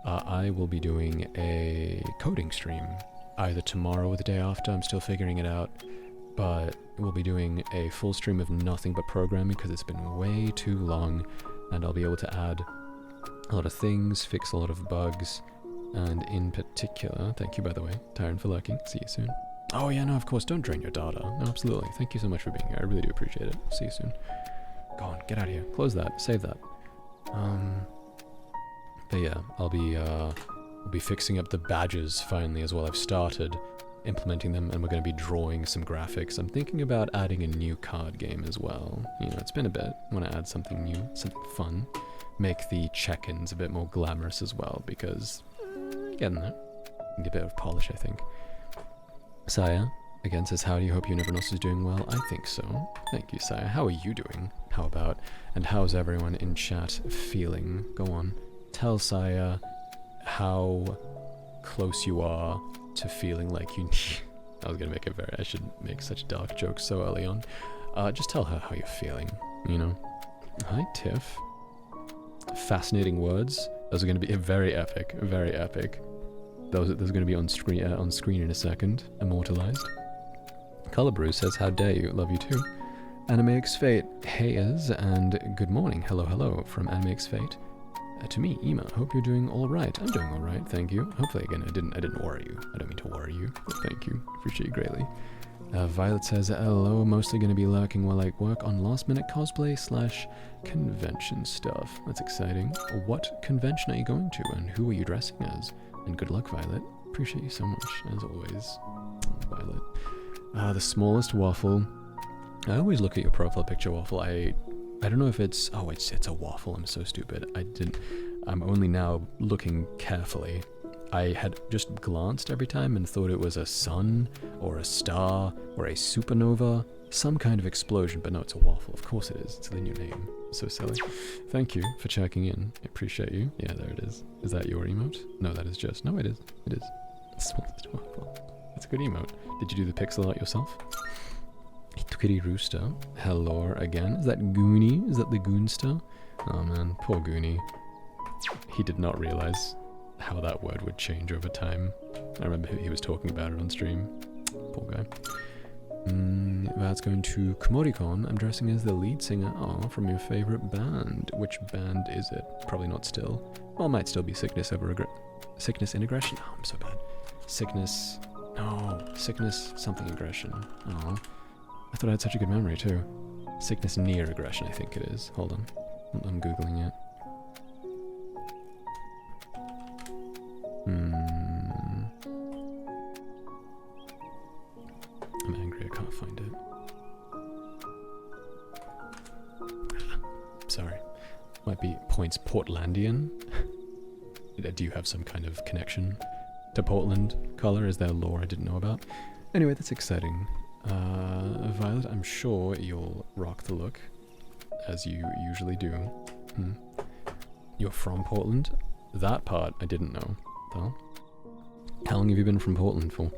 I will be doing a coding stream either tomorrow or the day after. I'm still figuring it out, but we'll be doing a full stream of nothing but programming because it's been way too long, and I'll be able to add a lot of things, fix a lot of bugs. And in particular, thank you by the way, Tyron, for lurking. See you soon. Oh yeah, no, of course, don't drain your data. No, absolutely. Thank you so much for being here. I really do appreciate it. See you soon. Go on, get out of here. Close that. Save that. But yeah, I'll be fixing up the badges finally as well. I've started implementing them, and we're going to be drawing some graphics. I'm thinking about adding a new card game as well. You know, it's been a bit. I want to add something new, something fun. Make the check-ins a bit more glamorous as well, because getting there. Need a bit of polish, I think. Saya, again, says, howdy, hope you and everyone else is doing well. I think so. Thank you, Saya. How are you doing? How about? And how's everyone in chat feeling? Go on. Tell Saya how close you are to feeling like you need... I was going to make it very... I should make such dark jokes so early on. Just tell her how you're feeling, you know? Hi, Tiff. Fascinating words. Those are going to be very epic, very epic. Those are going to be on screen in a second, immortalized. Color Brew says, how dare you, love you too. Anime X Fate, heyers, and good morning, hello, hello, from Anime X Fate. To me, Ema, hope you're doing all right. I'm doing all right, thank you. Hopefully, again, I didn't worry you. I don't mean to worry you, but thank you, appreciate you greatly. Violet says, hello, mostly going to be lurking while I work on last-minute cosplay / convention stuff. That's exciting. What convention are you going to, and who are you dressing as? And good luck, Violet. Appreciate you so much, as always, Violet. The smallest waffle. I always look at your profile picture, Waffle. I don't know if it's... Oh, it's a waffle. I'm so stupid. I'm only now looking carefully. I had just glanced every time and thought it was a sun, or a star, or a supernova, some kind of explosion, but no, it's a waffle. Of course it is. It's in your name. So silly. Thank you for checking in. I appreciate you. Yeah, there it is. Is that your emote? No, that is just... No, it is. It is. It's the smallest waffle. That's a good emote. Did you do the pixel art yourself? Hitukiri Rooster. Hello again. Is that Goonie? Is that the Goonster? Oh man, poor Goonie. He did not realize how that word would change over time. I remember he was talking about it on stream. Poor guy. That's going to Komoricon. I'm dressing as the lead singer from your favorite band. Which band is it? Probably not Still. Well, it might still be Sickness in Aggression. Oh, I'm so bad. Sickness... No. Sickness something aggression. Oh. I thought I had such a good memory too. Sickness near aggression, I think it is. Hold on. I'm Googling it. I'm angry, I can't find it. Sorry. Might be points Portlandian. Do you have some kind of connection to Portland, Color? Is there lore I didn't know about? Anyway, that's exciting. Violet, I'm sure you'll rock the look, as you usually do. You're from Portland? That part I didn't know, though. How long have you been from Portland for?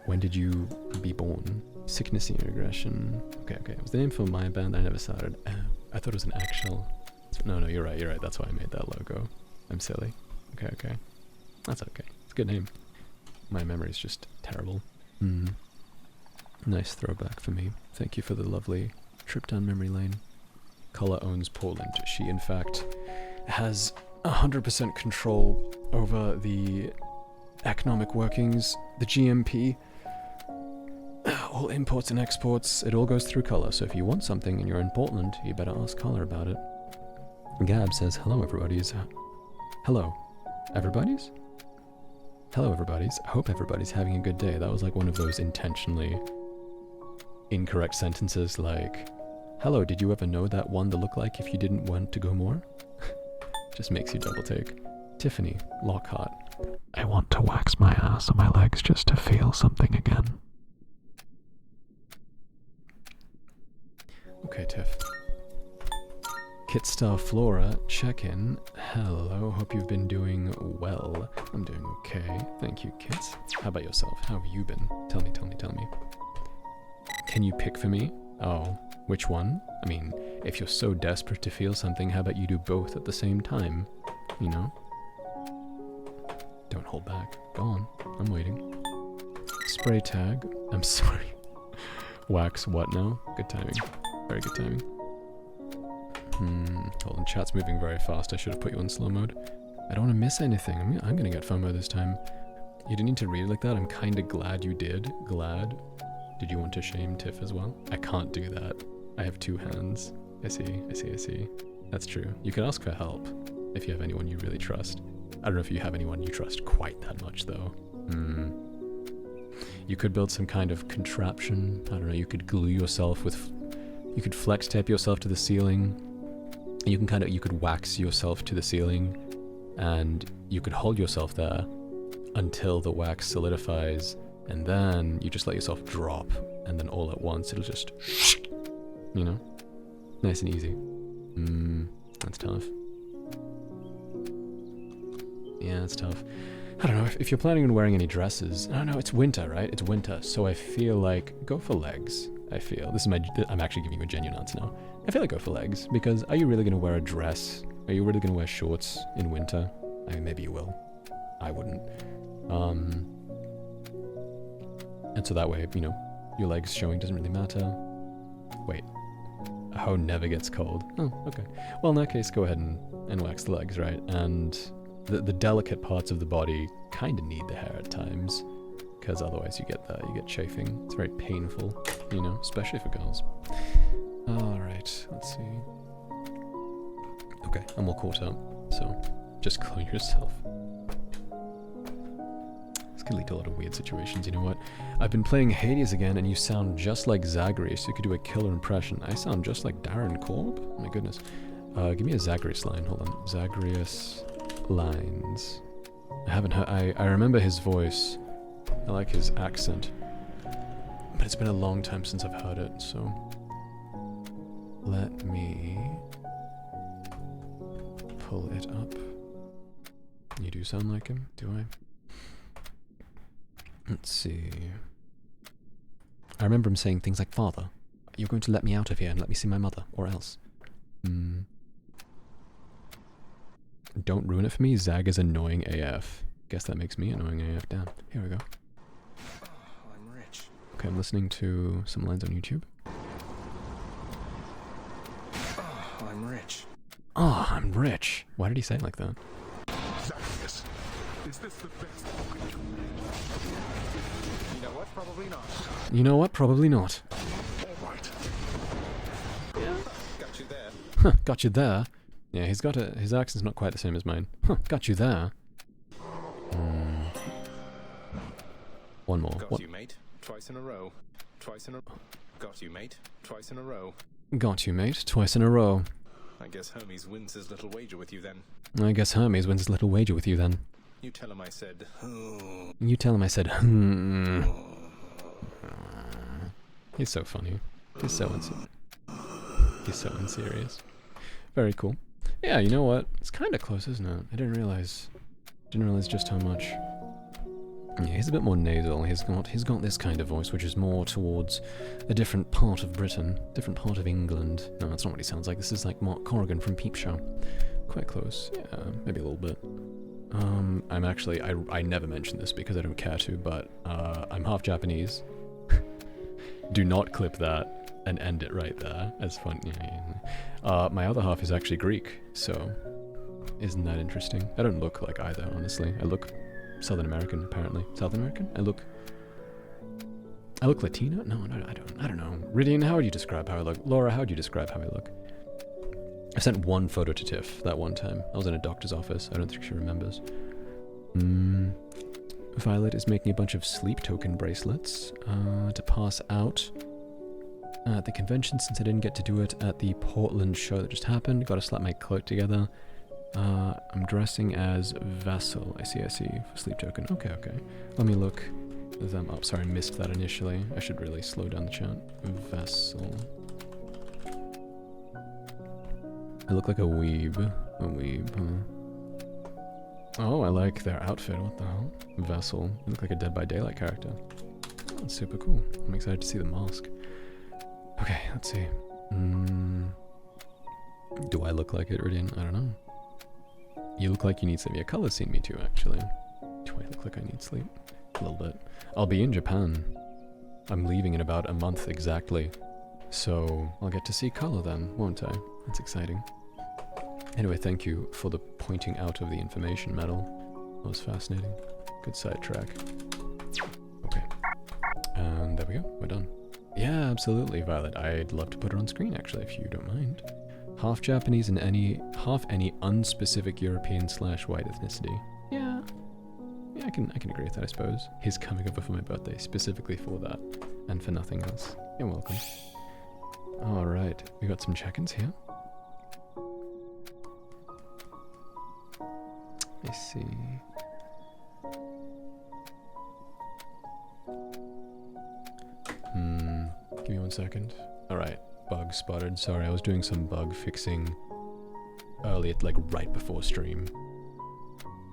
When did you be born? Sickness and Aggression. Okay. It was the name for my band. I never started. I thought it was an actual... No, you're right. That's why I made that logo. I'm silly. Okay. That's okay. It's a good name. My memory's just terrible. Hmm. Nice throwback for me. Thank you for the lovely trip down memory lane. Culla owns Poland. She, in fact, has 100% control over the economic workings, the GMP, all imports and exports. It all goes through Culla, so if you want something and you're in Portland, you better ask Culla about it. Gab says, hello everybody's. Hello. Everybody's? Hello everybody's. I hope everybody's having a good day. That was like one of those intentionally incorrect sentences like, hello, did you ever know that one to look like if you didn't want to go more? Just makes you double take. Tiffany, Lockhart. I want to wax my ass on my legs just to feel something again. Okay, Tiff. Kitstar Flora, check-in. Hello, hope you've been doing well. I'm doing okay. Thank you, Kits. How about yourself? How have you been? Tell me, tell me, tell me. Can you pick for me? Oh, which one? I mean, if you're so desperate to feel something, how about you do both at the same time? You know? Don't hold back. Go on. I'm waiting. Spray tag. I'm sorry. Wax what now? Good timing. Very good timing. Hold on, chat's moving very fast. I should have put you on slow mode. I don't want to miss anything. I'm gonna get FOMO this time. You didn't need to read it like that. I'm kinda glad you did. Glad. Did you want to shame Tiff as well? I can't do that. I have two hands. I see. That's true. You can ask for help if you have anyone you really trust. I don't know if you have anyone you trust quite that much though. You could build some kind of contraption. I don't know, you could glue yourself with... You could flex tape yourself to the ceiling. You could wax yourself to the ceiling and you could hold yourself there until the wax solidifies, and then you just let yourself drop, and then all at once it'll just, you know, nice and easy. That's tough. Yeah, it's tough. I don't know, if you're planning on wearing any dresses, I don't know, it's winter, right? It's winter, so I feel like, go for legs. I'm actually giving you a genuine answer now. I feel like go for legs, because are you really going to wear a dress? Are you really going to wear shorts in winter? I mean, maybe you will. I wouldn't. And so that way, you know, your legs showing doesn't really matter. Wait. A hoe never gets cold. Oh, okay. Well, in that case, go ahead and wax the legs, right? And the delicate parts of the body kind of need the hair at times, because otherwise you get chafing. It's very painful, you know, especially for girls. Alright, let's see. Okay, I'm all caught up, so just clone yourself. This could lead to a lot of weird situations, you know what? I've been playing Hades again, and you sound just like Zagreus, so you could do a killer impression. I sound just like Darren Korb? Oh my goodness. Give me a Zagreus line, hold on. Zagreus lines. I haven't heard, I remember his voice. I like his accent. But it's been a long time since I've heard it, so... Let me... pull it up. You do sound like him, do I? Let's see... I remember him saying things like, Father, you're going to let me out of here and let me see my mother, or else. Don't ruin it for me, Zag is annoying AF. Guess that makes me annoying AF. Damn. Here we go. Oh, I'm rich. Okay, I'm listening to some lines on YouTube. Oh, I'm rich. Oh, I'm rich. Why did he say it like that? Zagreus, is this the best you can do? You know what? Probably not. You know what? Probably not. All right. Got you there. Huh, got you there. Yeah, his accent's not quite the same as mine. Huh, got you there. One more. Got you, mate. Twice in a row. Twice in a... Got you, mate. Twice in a row. Got you, mate. Twice in a row. I guess Hermes wins his little wager with you then. I guess Hermes wins his little wager with you then. You tell him I said... You tell him I said, He's so funny. He's so unserious. Very cool. Yeah, you know what? It's kind of close, isn't it? I didn't realize just how much. Yeah, he's a bit more nasal. He's got this kind of voice, which is more towards a different part of Britain, different part of England. No, that's not what he sounds like. This is like Mark Corrigan from Peep Show. Quite close. Yeah, maybe a little bit. I'm actually, I never mention this because I don't care to, but I'm half Japanese. Do not clip that and end it right there. As fun. My other half is actually Greek, so isn't that interesting? I don't look like either, honestly. I look Southern American, apparently. South American? I look Latino? No, I don't know. Ridian, how would you describe how I look? Laura, how would you describe how I look? I sent one photo to Tiff that one time. I was in a doctor's office. I don't think she remembers. Violet is making a bunch of sleep token bracelets to pass out at the convention since I didn't get to do it at the Portland show that just happened. Gotta slap my cloak together. I'm dressing as Vessel. I see, for sleep token. Okay. Let me look them up. Sorry, I missed that initially. I should really slow down the chat. Vessel. I look like a weeb. Oh, I like their outfit. What the hell? Vessel. You look like a Dead by Daylight character. Oh, that's super cool. I'm excited to see the mask. Okay, let's see. Do I look like it, Ridian? I don't know. You look like you need sleep. Yeah, color's seen me too, actually. Do I look like I need sleep? A little bit. I'll be in Japan. I'm leaving in about a month exactly. So I'll get to see color then, won't I? That's exciting. Anyway, thank you for the pointing out of the information medal. That was fascinating. Good sidetrack. Okay. And there we go. We're done. Yeah, absolutely, Violet. I'd love to put her on screen, actually, if you don't mind. Half Japanese and half any unspecific European/white ethnicity. Yeah, I can agree with that, I suppose. His coming over for my birthday, specifically for that, and for nothing else. You're welcome. Alright, we got some check-ins here. I see. Give me 1 second. Alright, bug spotted. Sorry, I was doing some bug fixing early, like right before stream.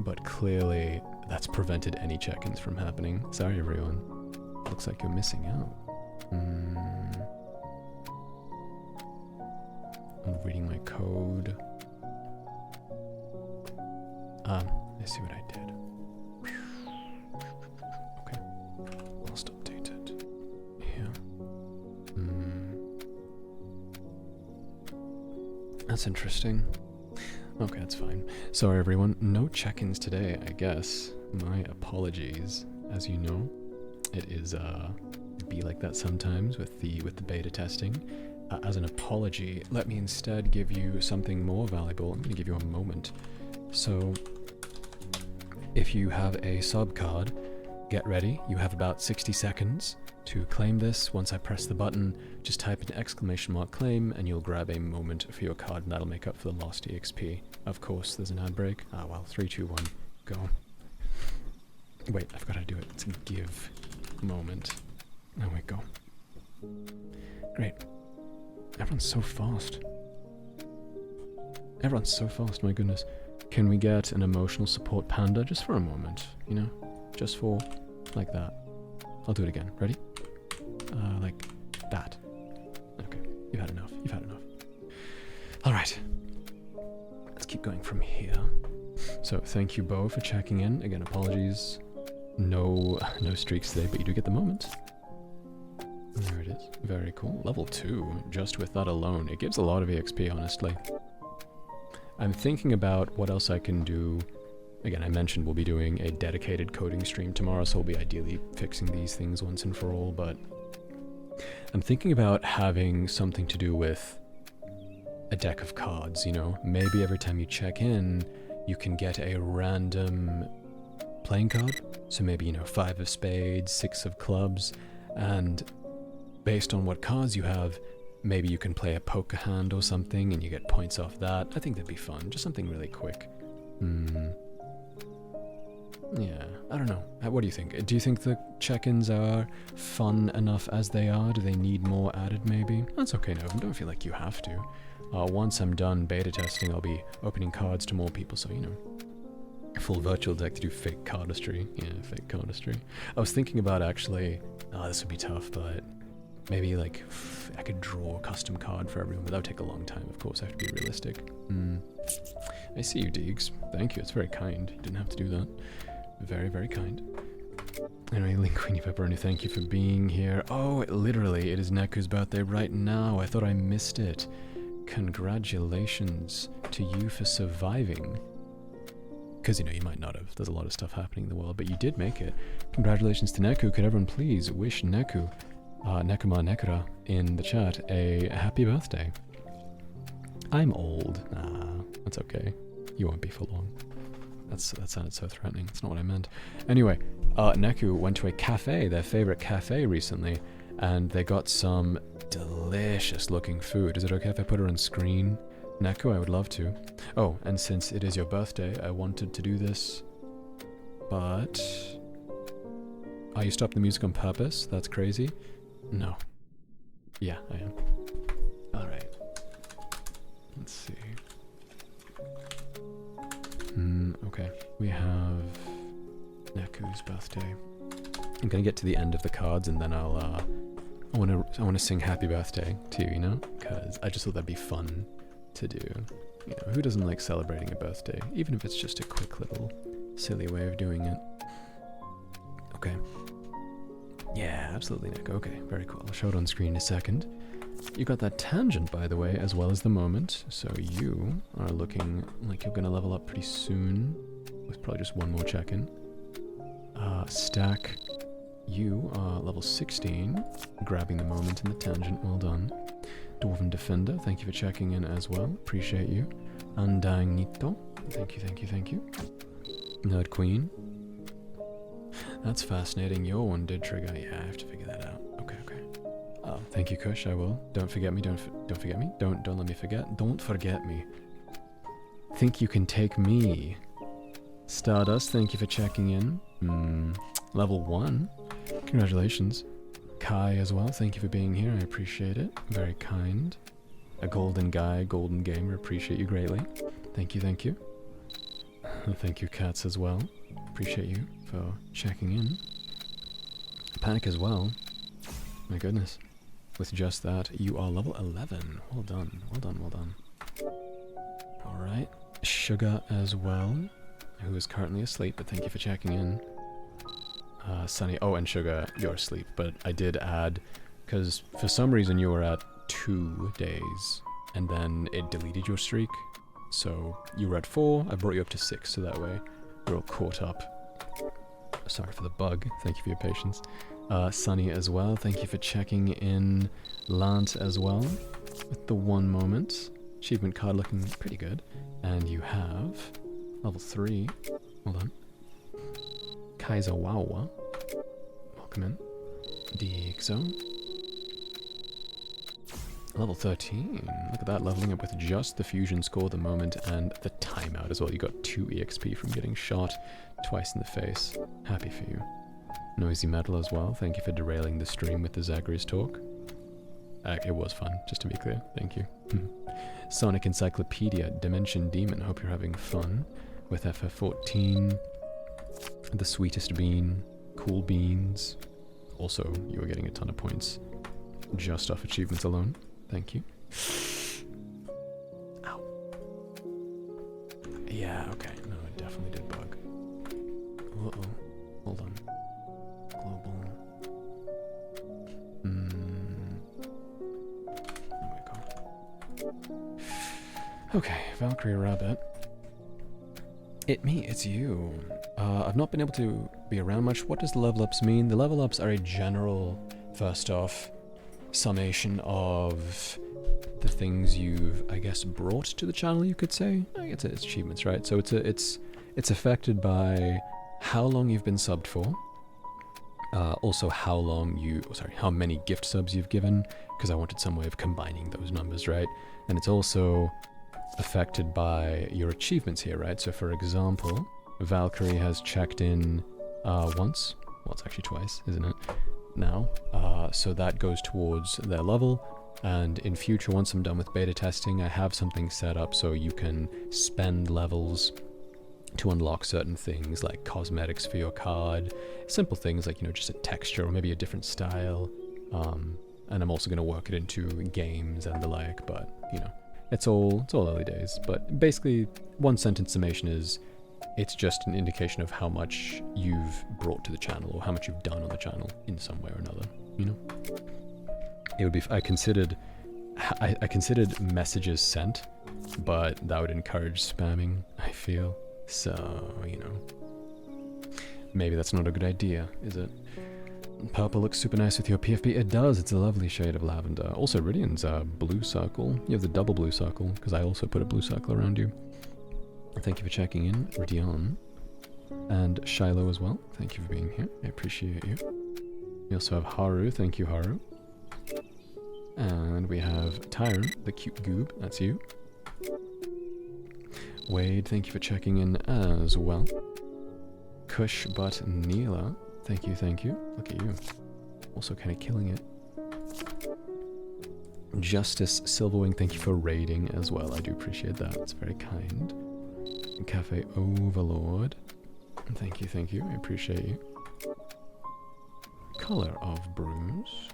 But clearly, that's prevented any check-ins from happening. Sorry, everyone. Looks like you're missing out. I'm reading my code. Let's see what I did. Okay. Last updated. Here. That's interesting. Okay, that's fine. Sorry, everyone. No check-ins today, I guess. My apologies. As you know, it is be like that sometimes with the beta testing. As an apology, let me instead give you something more valuable. I'm going to give you a moment. So, if you have a sub card, get ready. You have about 60 seconds to claim this. Once I press the button, just type an ! claim and you'll grab a moment for your card and that'll make up for the lost EXP. Of course, there's an ad break. Ah, well, 3, 2, 1, go. Wait, I've got to do it. It's a give moment. There we go. Great. Everyone's so fast. Everyone's so fast, my goodness. Can we get an emotional support panda just for a moment? You know? Just for, like that. I'll do it again. Ready? Like that. Okay. You've had enough. You've had enough. Alright. Let's keep going from here. So, thank you, Bo, for checking in. Again, apologies. No streaks today, but you do get the moment. There it is. Very cool. Level 2, just with that alone. It gives a lot of EXP, honestly. I'm thinking about what else I can do. Again, I mentioned we'll be doing a dedicated coding stream tomorrow, so we'll be ideally fixing these things once and for all, but I'm thinking about having something to do with a deck of cards, you know? Maybe every time you check in, you can get a random playing card. So maybe, you know, 5 of spades, 6 of clubs, and based on what cards you have, maybe you can play a poker hand or something and you get points off that. I think that'd be fun. Just something really quick. Yeah, I don't know. What do you think? Do you think the check-ins are fun enough as they are? Do they need more added, maybe? That's okay, Novum. Don't feel like you have to. Once I'm done beta testing, I'll be opening cards to more people, so, you know. Full virtual deck to do fake cardistry. Yeah, fake cardistry. I was thinking about actually... this would be tough, but... maybe like I could draw a custom card for everyone, but that would take a long time. Of course, I have to be realistic. I see you, Deegs. Thank you. It's very kind. You didn't have to do that. Very, very kind. Anyway, Linguini Pepperoni, thank you for being here. Oh, literally, it is Neku's birthday right now. I thought I missed it. Congratulations to you for surviving. Because, you know, you might not have. There's a lot of stuff happening in the world, but you did make it. Congratulations to Neku. Could everyone please wish Neku, Nekuma Nekura, in the chat a happy birthday? I'm old. Nah, that's okay. You won't be for long. That sounded so threatening. That's not what I meant. Anyway, Neku went to a cafe, their favorite cafe recently, and they got some delicious looking food. Is it okay if I put her on screen? Neku, I would love to. Oh, and since it is your birthday, I wanted to do this, but... Oh, you stopped the music on purpose? That's crazy? No. Yeah, I am. Alright. Let's see. Okay. We have Neku's birthday. I'm gonna get to the end of the cards and then I'll, I wanna sing happy birthday to you, you know? Because I just thought that'd be fun to do. You know, who doesn't like celebrating a birthday? Even if it's just a quick little silly way of doing it. Okay. Yeah, absolutely, Nick. Okay, very cool. I'll show it on screen in a second. You got that tangent, by the way, as well as the moment. So you are looking like you're going to level up pretty soon. With probably just one more check-in. Stack, you are level 16. Grabbing the moment and the tangent. Well done. Dwarven Defender, thank you for checking in as well. Appreciate you. Undying Nito, thank you, thank you, thank you. Nerd Queen. That's fascinating. Your one did trigger. Yeah, I have to figure that out. Okay, okay. Oh, thank you, Kush. I will. Don't forget me. Don't forget me. Don't let me forget. Don't forget me. Think you can take me. Stardust, thank you for checking in. Level 1. Congratulations. Kai as well. Thank you for being here. I appreciate it. Very kind. A golden guy, golden gamer. Appreciate you greatly. Thank you, thank you. Thank you, Cats, as well. Appreciate you for checking in. Panic as well. My goodness. With just that, you are level 11. Well done, well done, well done. Alright. Sugar as well, who is currently asleep, but thank you for checking in. Sunny. Oh, and Sugar, you're asleep, but I did add, because for some reason you were at 2 days, and then it deleted your streak. So you were at 4, I brought you up to 6, so that way we're all caught up. Sorry for the bug, thank you for your patience. Sunny as well, thank you for checking in. Lant as well, with the 1 moment. Achievement card looking pretty good. And you have level 3, hold on. Kaiser Wawa, welcome in. Dixo. Level 13, look at that, leveling up with just the fusion score, the moment, and the timeout as well. You got 2 EXP from getting shot twice in the face. Happy for you. Noisy Metal as well, thank you for derailing the stream with the Zagreus talk. It was fun, just to be clear, thank you. Sonic Encyclopedia, Dimension Demon, hope you're having fun with FF14. The Sweetest Bean, Cool Beans. Also, you were getting a ton of points just off achievements alone. Thank you. Ow. Yeah, okay. No, it definitely did bug. Uh-oh. Hold on. Global. Oh my god. Okay, Valkyrie Rabbit. It's you. I've not been able to be around much. What does the level ups mean? The level ups are a general, first off, summation of the things you've, I guess, brought to the channel, you could say. I guess it's achievements, right? So it's affected by how long you've been subbed for. Also how many gift subs you've given, because I wanted some way of combining those numbers, right? And it's also affected by your achievements here, right? So for example, Valkyrie has checked in once. Well, it's actually twice, isn't it? Now. So that goes towards their level. And in future, once I'm done with beta testing, I have something set up so you can spend levels to unlock certain things like cosmetics for your card. Simple things like, you know, just a texture or maybe a different style. and I'm also going to work it into games and the like, but, you know, it's all early days. But basically, one sentence summation is, it's just an indication of how much you've brought to the channel, or how much you've done on the channel in some way or another, you know? It would be, I considered messages sent, but that would encourage spamming, I feel. So, you know, maybe that's not a good idea, is it? Purple looks super nice with your PFP. It does, it's a lovely shade of lavender. Also, Ridian's blue circle. You have the double blue circle, because I also put a blue circle around you. Thank you for checking in, Ridian. And Shiloh as well. Thank you for being here. I appreciate you. We also have Haru. Thank you, Haru. And we have Tyron, the cute goob. That's you. Wade, thank you for checking in as well. Kush but Neela. Thank you, thank you. Look at you. Also kind of killing it. Justice Silverwing, thank you for raiding as well. I do appreciate that. It's very kind. Cafe Overlord. Thank you, thank you. I appreciate you. Color of Bruise.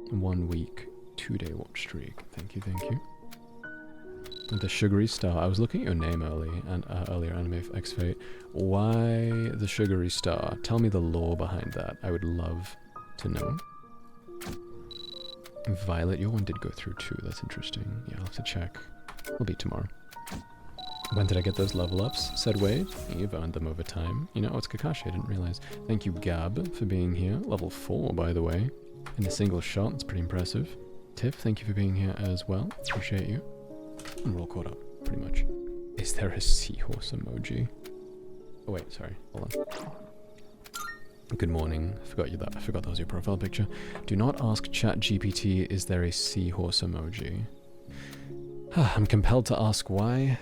1 week, 2-day watch streak. Thank you, thank you. The Sugary Star. I was looking at your name earlier, Anime X Fate. Why the Sugary Star? Tell me the lore behind that. I would love to know. Violet, your one did go through too. That's interesting. Yeah, I'll have to check. It'll be tomorrow. When did I get those level ups? Said Wade. You've earned them over time. You know, it's Kakashi. I didn't realize. Thank you, Gab, for being here. Level 4, by the way. In a single shot. That's pretty impressive. Tiff, thank you for being here as well. Appreciate you. And we're all caught up, pretty much. Is there a seahorse emoji? Oh wait, sorry. Hold on. Good morning. I forgot that was your profile picture. Do not ask ChatGPT, is there a seahorse emoji? I'm compelled to ask why.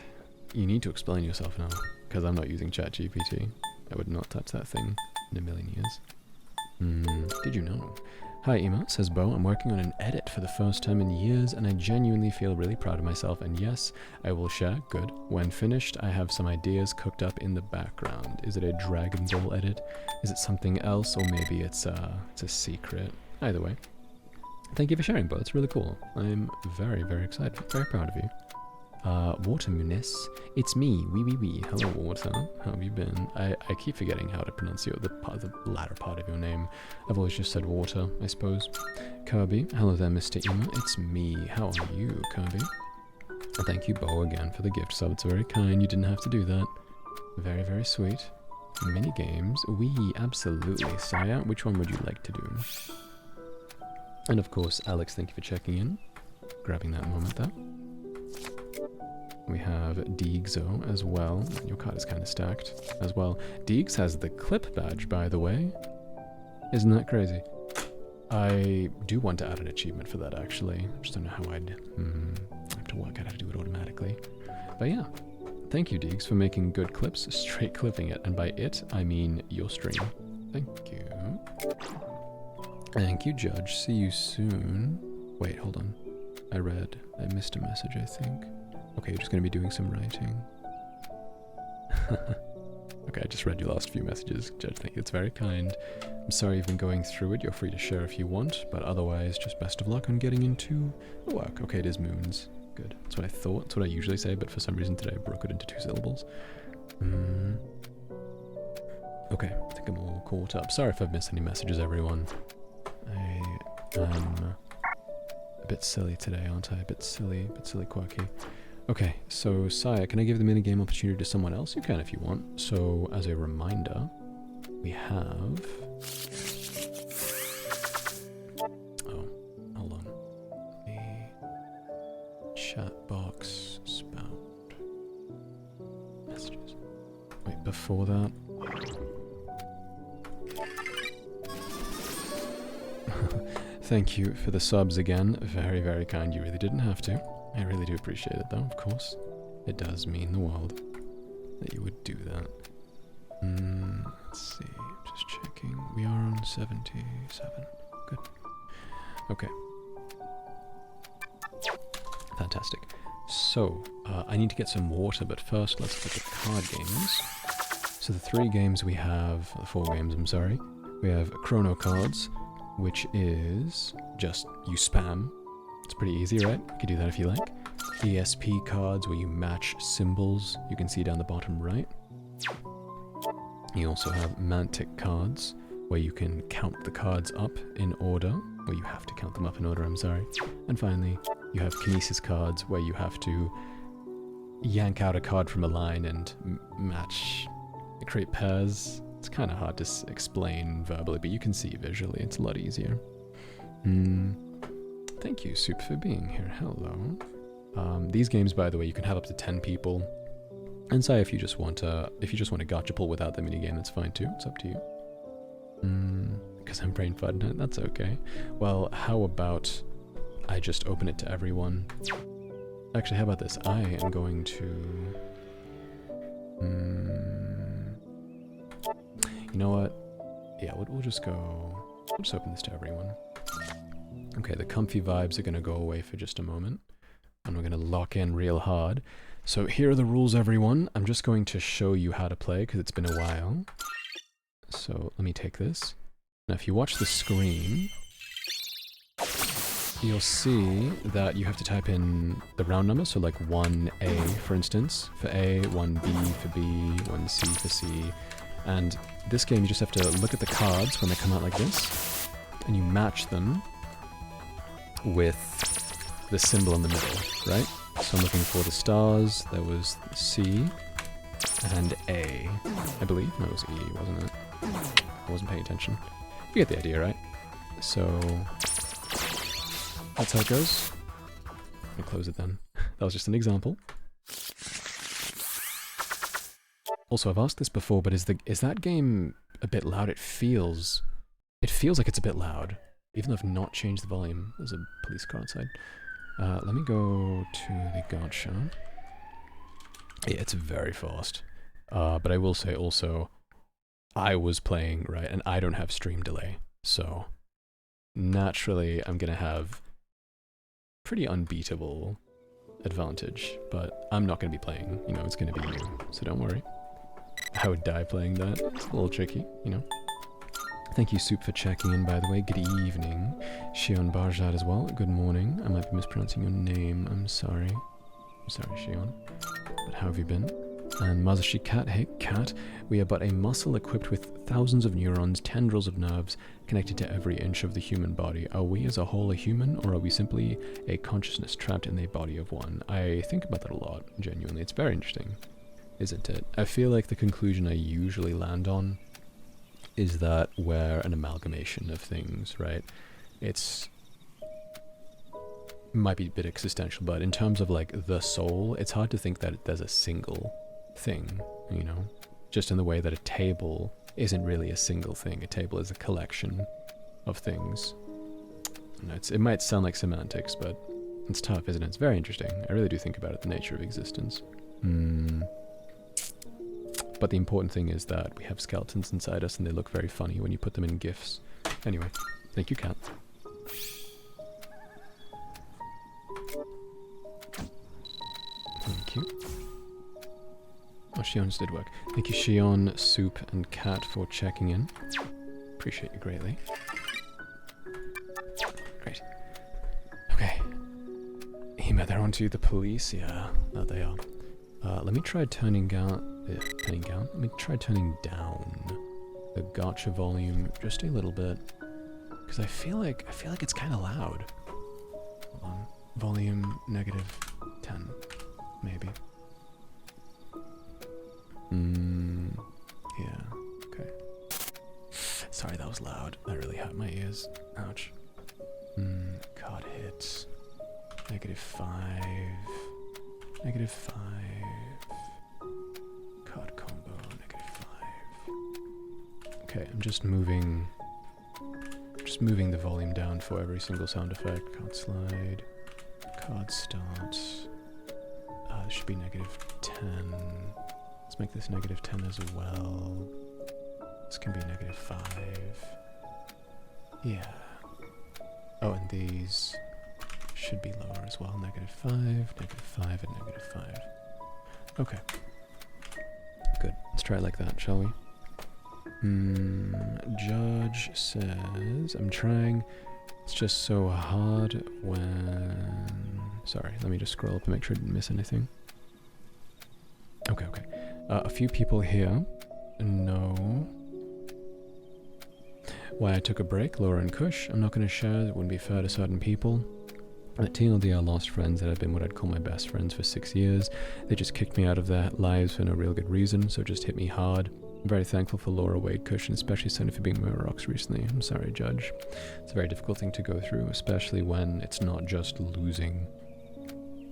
You need to explain yourself now, because I'm not using ChatGPT. I would not touch that thing in a million years. Did you know? Hi Ema, says Bo, I'm working on an edit for the first time in years and I genuinely feel really proud of myself, and yes, I will share, good. When finished, I have some ideas cooked up in the background. Is it a Dragon Ball edit? Is it something else, or maybe it's a secret? Either way. Thank you for sharing, Bo, it's really cool. I'm very, very excited, very proud of you. Water Muniz, it's me, wee. Hello Water, how have you been? I keep forgetting how to pronounce the latter part of your name. I've always just said Water, I suppose. Kirby, hello there Mr. Ema, it's me, how are you Kirby? Thank you Bo again for the gift sub, it's very kind, you didn't have to do that. Very, very sweet. Mini games, absolutely. Saya, which one would you like to do? And of course, Alex, thank you for checking in. Grabbing that moment there. We have Deegzo as well. Your card is kind of stacked as well. Deegs has the clip badge, by the way. Isn't that crazy? I do want to add an achievement for that, actually. I just don't know how I'd have to work out how to do it automatically. But yeah, thank you, Deegs, for making good clips, straight clipping it. And by it, I mean your stream. Thank you. Thank you, Judge. See you soon. Wait, hold on. I missed a message, I think. Okay, you're just going to be doing some writing. Okay, I just read your last few messages, Judge. Thank you. It's very kind. I'm sorry you've been going through it. You're free to share if you want, but otherwise, just best of luck on getting into the work. Okay, it is moons. Good. That's what I thought. That's what I usually say, but for some reason today I broke it into 2 syllables. Okay, I think I'm all caught up. Sorry if I've missed any messages, everyone. I am a bit silly today, aren't I? A bit silly quirky. Okay, so Saya, can I give the minigame opportunity to someone else? You can if you want. So, as a reminder, we have... Oh, hold on. The chat box spout. Messages. Wait, before that... Thank you for the subs again. Very, very kind. You really didn't have to. I really do appreciate it, though, of course. It does mean the world that you would do that. Let's see, just checking. We are on 77. Good. Okay. Fantastic. So, I need to get some water, but first let's look at card games. So the 4 games, I'm sorry. We have Chrono Cards, which is just you spam. It's pretty easy, right? You can do that if you like. ESP cards where you match symbols. You can see down the bottom right. You also have Mantic cards where you can count the cards up in order. Well, you have to count them up in order, I'm sorry. And finally, you have Kinesis cards where you have to yank out a card from a line and match, create pairs. It's kind of hard to explain verbally, but you can see visually. It's a lot easier. Thank you, Soup, for being here. Hello. These games, by the way, you can have up to 10 people. And say if you just want a gacha pull without the minigame, that's fine too. It's up to you. Because I'm brain farting. That's okay. Well, how about I just open it to everyone? Actually, how about this? I am going to... you know what? Yeah, we'll just go... We'll just open this to everyone. Okay, the comfy vibes are going to go away for just a moment. And we're going to lock in real hard. So here are the rules, everyone. I'm just going to show you how to play because it's been a while. So let me take this. Now if you watch the screen, you'll see that you have to type in the round number. So like 1A, for instance, for A, 1B for B, 1C for C. And this game, you just have to look at the cards when they come out like this, and you match them with the symbol in the middle, right? So I'm looking for the stars. There was C and A, I believe. No, it was E, wasn't it? I wasn't paying attention. You get the idea, right? So that's how it goes. I'm gonna close it then. That was just an example. Also, I've asked this before, but is that game a bit loud? It feels like it's a bit loud, even though I've not changed the volume. There's a police car outside. Let me go to the gacha. Yeah, it's very fast. But I will say also, I was playing, right, and I don't have stream delay. So, naturally, I'm going to have pretty unbeatable advantage. But I'm not going to be playing, you know, it's going to be you. So don't worry. I would die playing that. It's a little tricky, you know. Thank you, Soup, for checking in, by the way. Good evening. Shion Barjad as well. Good morning. I might be mispronouncing your name. I'm sorry. I'm sorry, Shion. But how have you been? And Masashi Cat. Hey, Cat. We are but a muscle equipped with thousands of neurons, tendrils of nerves, connected to every inch of the human body. Are we as a whole a human, or are we simply a consciousness trapped in the body of one? I think about that a lot, genuinely. It's very interesting, isn't it? I feel like the conclusion I usually land on is that we're an amalgamation of things, right? Might be a bit existential, but in terms of like the soul, it's hard to think that there's a single thing, you know? Just in the way that a table isn't really a single thing. A table is a collection of things. And it might sound like semantics, but it's tough, isn't it? It's very interesting. I really do think about it, the nature of existence. But the important thing is that we have skeletons inside us and they look very funny when you put them in GIFs. Anyway, thank you, Cat. Thank you. Oh, Shion's did work. Thank you, Shion, Soup, and Cat for checking in. Appreciate you greatly. Great. Okay. Hima, they're onto the police? Yeah, there they are. Let me try turning down... Let me try turning down the gacha volume just a little bit, because I feel like it's kind of loud. Hold on. Volume -10, maybe. Yeah. Okay. Sorry, that was loud. That really hurt my ears. Ouch. Card hits. -5. -5. Card combo, -5. Okay, I'm just moving the volume down for every single sound effect. Card slide, card start. This should be -10. Let's make this -10 as well. This can be -5. Yeah. Oh, and these should be lower as well. -5, -5, and -5. Okay. Good. Let's try it like that, shall we? Judge says... I'm trying It's just so hard when... Sorry, let me just scroll up and make sure I didn't miss anything. Okay. A few people here know why I took a break, Laura and Kush. I'm not going to share, it wouldn't be fair to certain people. At TLD, I lost friends that had been what I'd call my best friends for 6 years. They just kicked me out of their lives for no real good reason, so it just hit me hard. I'm very thankful for Laura, Wade, Kush, and especially Sonny for being my rocks recently. I'm sorry, Judge. It's a very difficult thing to go through, especially when it's not just losing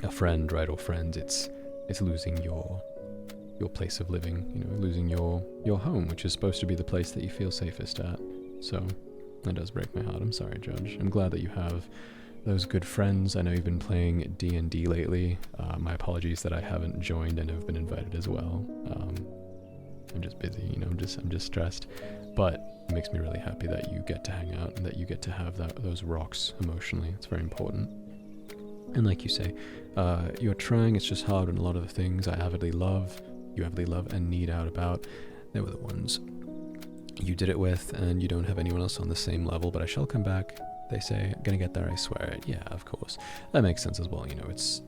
a friend, right, or friends. It's losing your place of living, you know, losing your home, which is supposed to be the place that you feel safest at. So that does break my heart. I'm sorry, Judge. I'm glad that you have those good friends. I know you've been playing D&D lately. My apologies that I haven't joined. I know I've been invited as well. I'm just busy, you know, I'm just stressed. But it makes me really happy that you get to hang out and that you get to have those rocks emotionally. It's very important. And like you say, you're trying, it's just hard, and a lot of the things I avidly love, you avidly love and need out about, they were the ones you did it with, and you don't have anyone else on the same level, but I shall come back. They say, gonna get there, I swear. Yeah, of course. That makes sense as well, you know, it's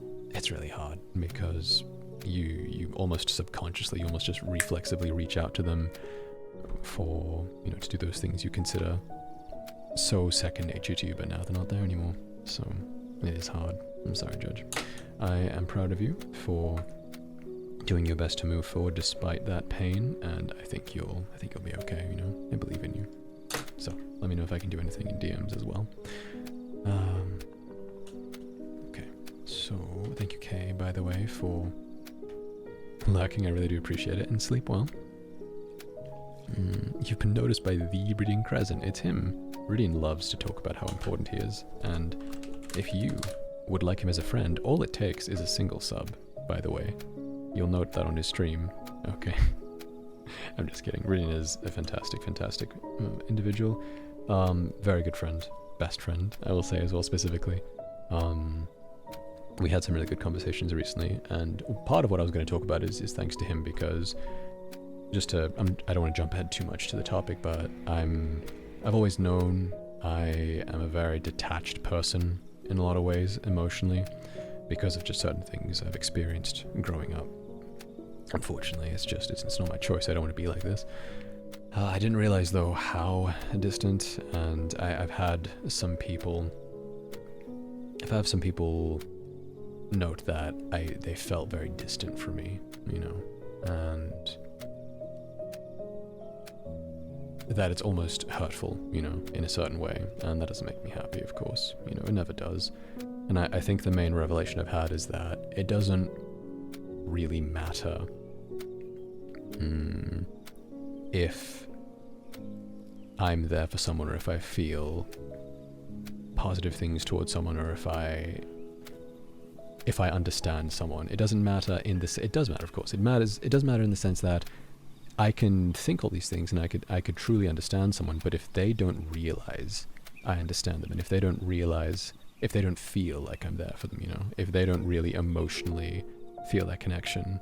really hard, because you almost subconsciously, you almost just reflexively reach out to them for, you know, to do those things you consider so second nature to you, but now they're not there anymore. So it is hard. I'm sorry, Judge. I am proud of you for doing your best to move forward despite that pain, and I think you'll be okay, you know. I believe in you. So let me know if I can do anything in DMs as well. Okay, so thank you, Kay, by the way, for lurking. I really do appreciate it, and sleep well. You've been noticed by the Breeding Crescent. It's him. Ridian loves to talk about how important he is, and if you would like him as a friend, all it takes is a single sub, by the way. You'll note that on his stream. Okay. I'm just kidding. Ridian is a fantastic individual. Very good friend. Best friend, I will say as well, specifically. We had some really good conversations recently, and part of what I was going to talk about is thanks to him, because I don't want to jump ahead too much to the topic, but I've always known I am a very detached person in a lot of ways, emotionally, because of just certain things I've experienced growing up. Unfortunately, it's not my choice. I don't want to be like this. I didn't realize, though, how distant, and I've had some people note that they felt very distant from me, you know, and that it's almost hurtful, you know, in a certain way, and that doesn't make me happy, of course, you know, it never does. And I think the main revelation I've had is that it doesn't really matter if I'm there for someone, or if I feel positive things towards someone, or if I understand someone. It doesn't matter it does matter, of course. It does matter in the sense that I can think all these things, and I could truly understand someone, but if they don't realize I understand them, and if they don't feel like I'm there for them, you know, if they don't really emotionally feel that connection,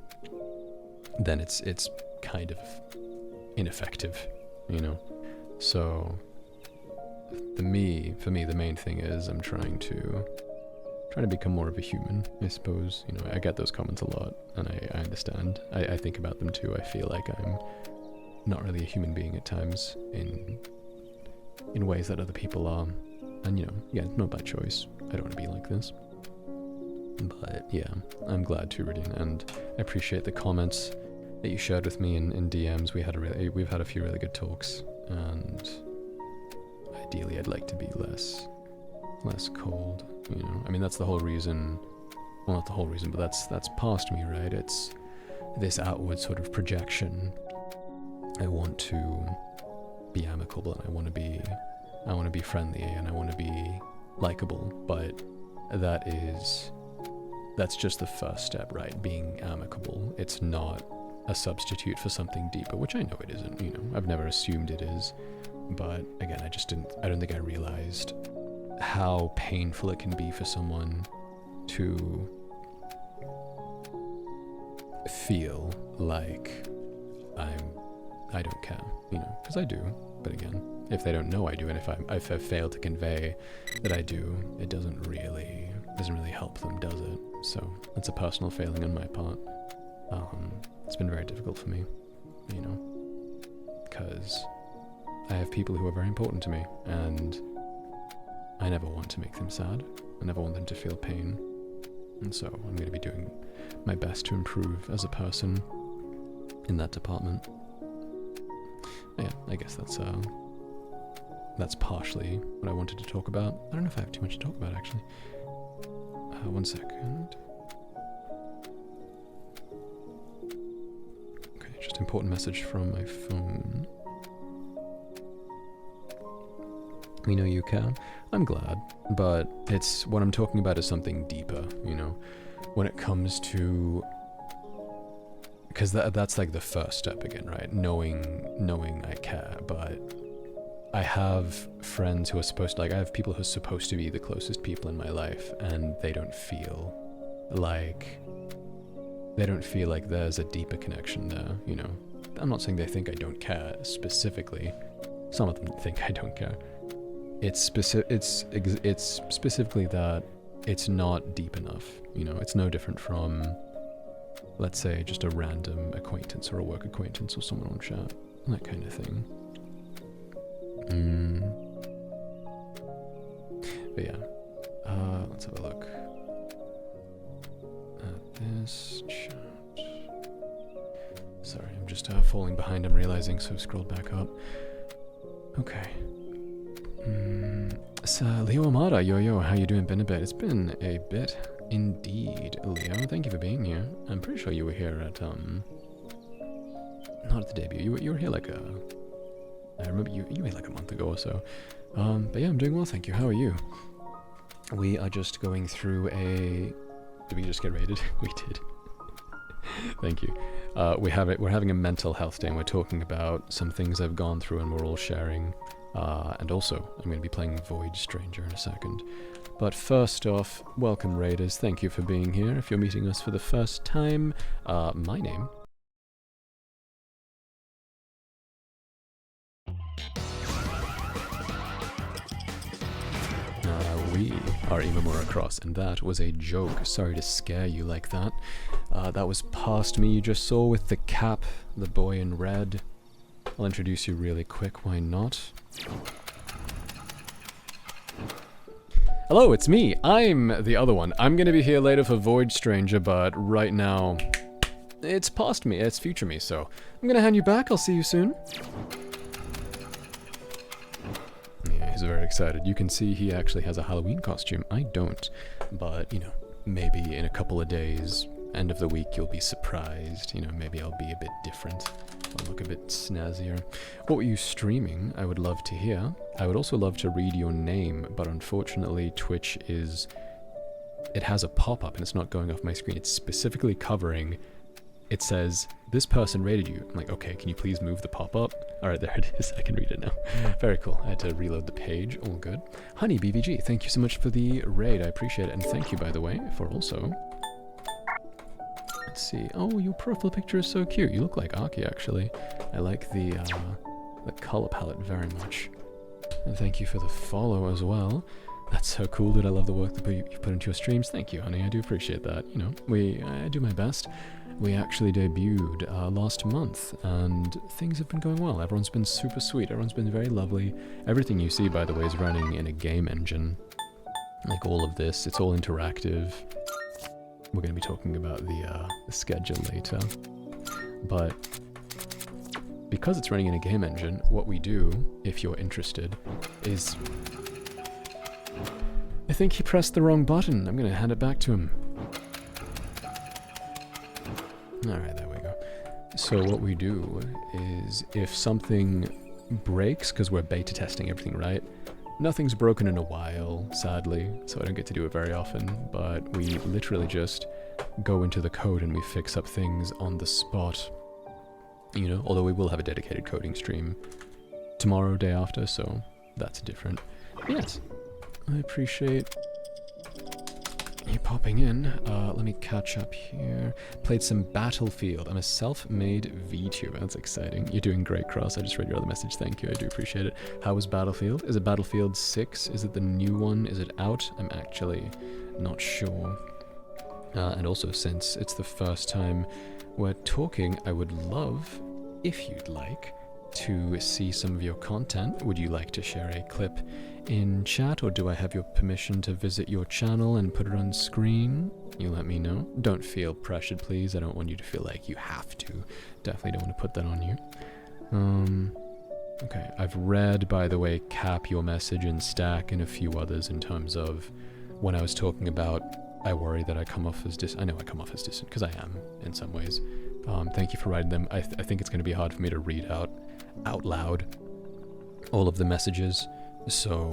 then it's kind of ineffective, you know. So for me, the main thing is I'm trying to become more of a human, I suppose. You know, I get those comments a lot, and I understand. I think about them too. I feel like I'm not really a human being at times in ways that other people are. And, you know, yeah, not by choice. I don't want to be like this. But yeah, I'm glad to, Ridian, and I appreciate the comments that you shared with me in DMs. We've had a few really good talks, and ideally I'd like to be less cold, you know. I mean, that's the whole reason, well, not the whole reason, but that's past me, right? It's this outward sort of projection. I want to be amicable, and I want to be friendly, and I want to be likable, but that's just the first step, right? Being amicable. It's not a substitute for something deeper, which I know it isn't, you know. I've never assumed it is, but again, I don't think I realized how painful it can be for someone to feel like I'm I don't care, you know, because I do. But again, if they don't know I do, and if I fail to convey that I do, it doesn't really help them, does it? So it's a personal failing on my part. It's been very difficult for me, you know, because I have people who are very important to me, and I never want to make them sad. I never want them to feel pain. And so I'm going to be doing my best to improve as a person in that department. Yeah, I guess that's partially what I wanted to talk about. I don't know if I have too much to talk about, actually. 1 second. Okay, just important message from my phone. We know you care. I'm glad, but it's what I'm talking about is something deeper, you know, when it comes to, because that's like the first step again, right? Knowing I care. But I have friends who are supposed to, like, I have people who are supposed to be the closest people in my life, and they don't feel like there's a deeper connection there, you know. I'm not saying they think I don't care specifically. Some of them think I don't care. It's specifically that it's not deep enough, you know. It's no different from, let's say, just a random acquaintance or a work acquaintance or someone on chat, that kind of thing. But yeah, let's have a look at this chat. Sorry, I'm just falling behind, I'm realizing, so I've scrolled back up. Okay. So, Leo Amada, yo, how you doing? Been a bit. It's been a bit indeed, Leo. Thank you for being here. I'm pretty sure you were here at, not at the debut. You were here like I remember you were like a month ago or so. But yeah, I'm doing well, thank you. How are you? We are just going through a... Did we just get raided? We did. Thank you. We're having a mental health day, and we're talking about some things I've gone through, and we're all sharing. And also, I'm going to be playing Void Stranger in a second. But first off, welcome raiders, thank you for being here. If you're meeting us for the first time, my name... we are Imamura Cross, and that was a joke. Sorry to scare you like that. That was past me you just saw with the cap, the boy in red. I'll introduce you really quick, why not? Hello, it's me. I'm the other one. I'm gonna be here later for Void Stranger, but right now, it's past me, it's future me, so I'm gonna hand you back. I'll see you soon. Yeah, he's very excited. You can see he actually has a Halloween costume. I don't, but, you know, maybe in a couple of days, end of the week, you'll be surprised. You know, maybe I'll be a bit different. I'll look a bit snazzier. What were you streaming? I would love to hear. I would also love to read your name, but unfortunately Twitch it has a pop-up and it's not going off my screen. It's specifically covering, it says, this person rated you. I'm like, okay, can you please move the pop-up? Alright, there it is. I can read it now. Very cool. I had to reload the page. All good. Honey BVG, thank you so much for the raid. I appreciate it. And thank you, by the way, for also... Let's see. Oh, your profile picture is so cute. You look like Aki, actually. I like the color palette very much. And thank you for the follow as well. That's so cool, dude. I love the work that you put into your streams. Thank you, honey. I do appreciate that. You know, I do my best. We actually debuted last month, and things have been going well. Everyone's been super sweet. Everyone's been very lovely. Everything you see, by the way, is running in a game engine. Like all of this, it's all interactive. We're going to be talking about the schedule later. But because it's running in a game engine, what we do, if you're interested, is... I think he pressed the wrong button. I'm going to hand it back to him. Alright, there we go. So what we do is, if something breaks, because we're beta testing everything, right? Nothing's broken in a while, sadly, so I don't get to do it very often, but we literally just go into the code and we fix up things on the spot. You know, although we will have a dedicated coding stream tomorrow, day after, so that's different. Yes, I appreciate you popping in. Let me catch up here. Played some Battlefield. I'm a self-made VTuber. That's exciting. You're doing great, Cross. I just read your other message. Thank you. I do appreciate it. How was Battlefield? Is it Battlefield 6? Is it the new one? Is it out? I'm actually not sure. And also, since it's the first time we're talking, I would love, if you'd like, to see some of your content. Would you like to share a clip in chat, or do I have your permission to visit your channel and put it on screen? You let me know. Don't feel pressured, please. I don't want you to feel like you have to. Definitely don't want to put that on you. Okay, I've read, by the way, Cap, your message, and Stack, and a few others in terms of when I was talking about I worry that I come off as I know I come off as distant, because I am, in some ways. Thank you for writing them. I think it's going to be hard for me to read out loud all of the messages, so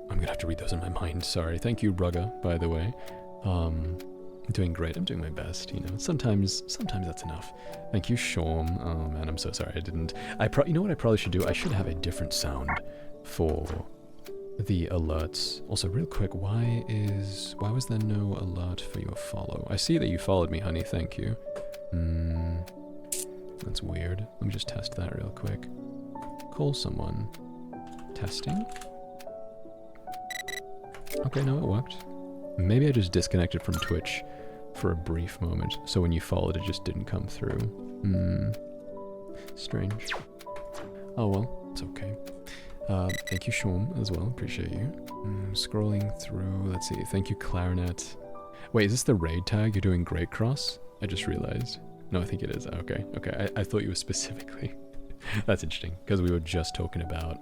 I'm going to have to read those in my mind. Sorry. Thank you, Rugga, by the way. I'm doing great. I'm doing my best, you know. Sometimes that's enough. Thank you, Shorm. Oh, man, I'm so sorry I didn't. You know what I probably should do? I should have a different sound for the alerts. Also, real quick, why was there no alert for your follow? I see that you followed me, honey. Thank you. That's weird. Let me just test that real quick. Call someone. Testing. Okay, no, it worked. Maybe I just disconnected from Twitch for a brief moment, so when you followed, it just didn't come through. Strange. Oh well, it's okay. Thank you, Shom, as well. Appreciate you. Scrolling through. Let's see. Thank you, Clarinet. Wait, is this the raid tag? You're doing Great Cross? I just realized. No, I think it is. Okay. Okay. I thought you were specifically. That's interesting, because we were just talking about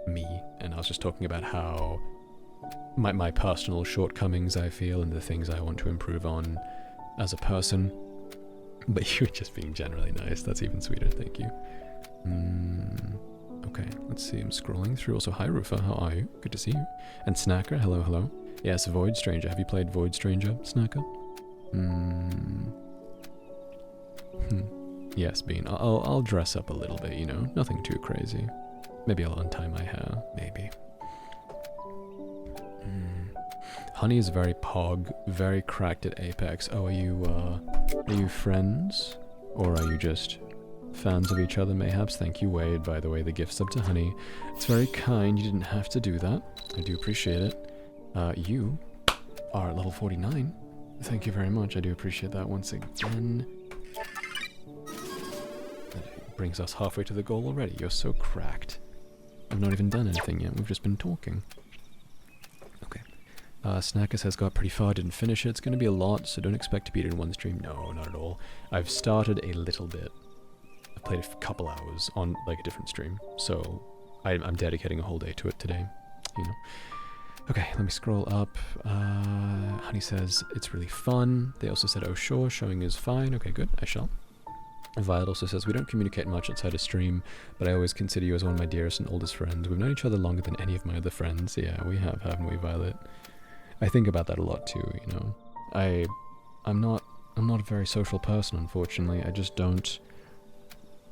me, and I was just talking about how my personal shortcomings, I feel, and the things I want to improve on as a person. But you were just being generally nice. That's even sweeter. Thank you. Okay, let's see. I'm scrolling through. Also, hi, Rufa. How are you? Good to see you. And Snacker. Hello, hello. Yes, Void Stranger. Have you played Void Stranger, Snacker? Yes, Bean. I'll dress up a little bit, you know. Nothing too crazy. Maybe I'll untie my hair. Maybe. Honey is very pog, very cracked at Apex. Oh, are you friends? Or are you just fans of each other, mayhaps? Thank you, Wade, by the way, the gift sub to Honey. It's very kind. You didn't have to do that. I do appreciate it. You are at level 49. Thank you very much. I do appreciate that once again. That brings us halfway to the goal already. You're so cracked. I've not even done anything yet. We've just been talking. Okay. Snackers has got pretty far. Didn't finish it. It's going to be a lot, so don't expect to beat it in one stream. No, not at all. I've started a little bit. I've played a couple hours on like a different stream, so I'm dedicating a whole day to it today. You know. Okay, let me scroll up. Honey says it's really fun. They also said, oh sure, showing is fine. Okay, good. I shall. Violet also says, we don't communicate much outside of stream, but I always consider you as one of my dearest and oldest friends. We've known each other longer than any of my other friends. Yeah, we have, haven't we, Violet? I think about that a lot too, you know. I'm not a very social person, unfortunately. I just don't...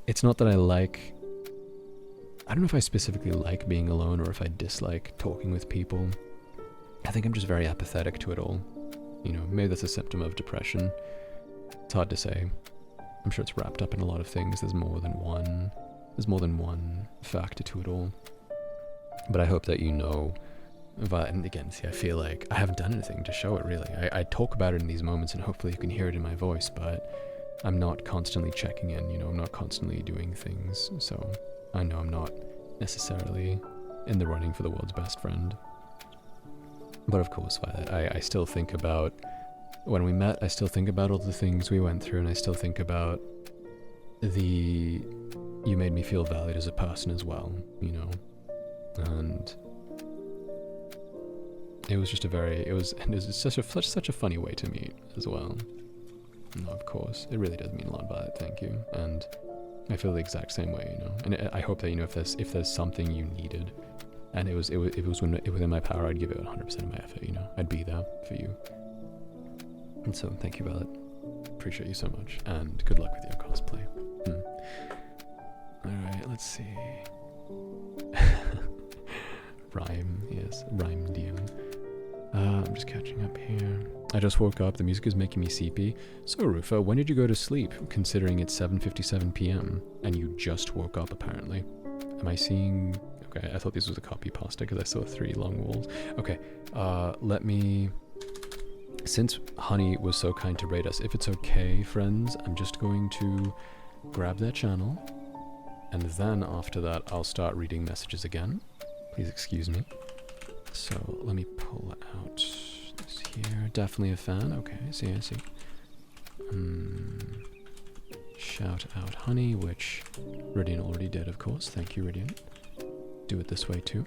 It's not that I don't know if I specifically like being alone or if I dislike talking with people. I think I'm just very apathetic to it all. You know, maybe that's a symptom of depression. It's hard to say. I'm sure it's wrapped up in a lot of things. There's more than one factor to it all. But I hope that you know, and again, see, I feel like I haven't done anything to show it really. I talk about it in these moments and hopefully you can hear it in my voice, but I'm not constantly checking in, you know, I'm not constantly doing things. So I know I'm not necessarily in the running for the world's best friend. But of course, Violet, I still think about when we met, I still think about all the things we went through, and I still think about you made me feel valued as a person as well, you know, and it was just it was such a funny way to meet as well. No, of course, it really does mean a lot, Violet, thank you, and I feel the exact same way, you know, and I hope that, you know, if there's something you needed, and if it was within my power, I'd give it 100% of my effort, you know, I'd be there for you. And so, thank you, Violet. Appreciate you so much, and good luck with your cosplay. Alright, let's see. Rhyme, yes, Rhyme DM. I'm just catching up here. I just woke up. The music is making me sleepy. So, Rufa, when did you go to sleep, considering it's 7:57 p.m. and you just woke up, apparently? Am I seeing... Okay, I thought this was a copy pasta because I saw 3 long walls. Okay, let me... Since Honey was so kind to rate us, if it's okay, friends, I'm just going to grab their channel. And then after that, I'll start reading messages again. Please excuse me. So let me pull out this here. Definitely a fan. Okay, I see. Shout out Honey, which Ridian already did, of course. Thank you, Ridian. Do it this way too.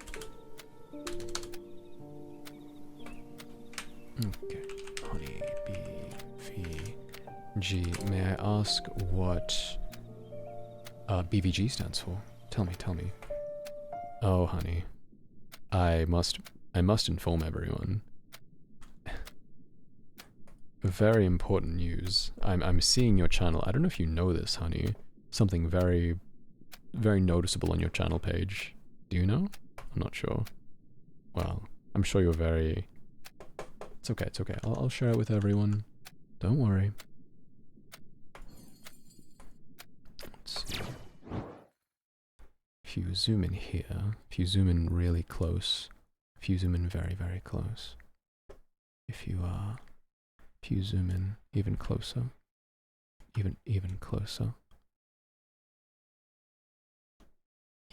Okay. Honey, B, V, G. May I ask what BVG stands for? Tell me. Oh, Honey. I must inform everyone. Very important news. I'm seeing your channel. I don't know if you know this, Honey. Something very, very noticeable on your channel page. Do you know? I'm not sure. Well, I'm sure you're very... It's okay. I'll share it with everyone. Don't worry. Let's see. If you zoom in here, if you zoom in really close, if you zoom in very, very close, if you zoom in even closer, even closer.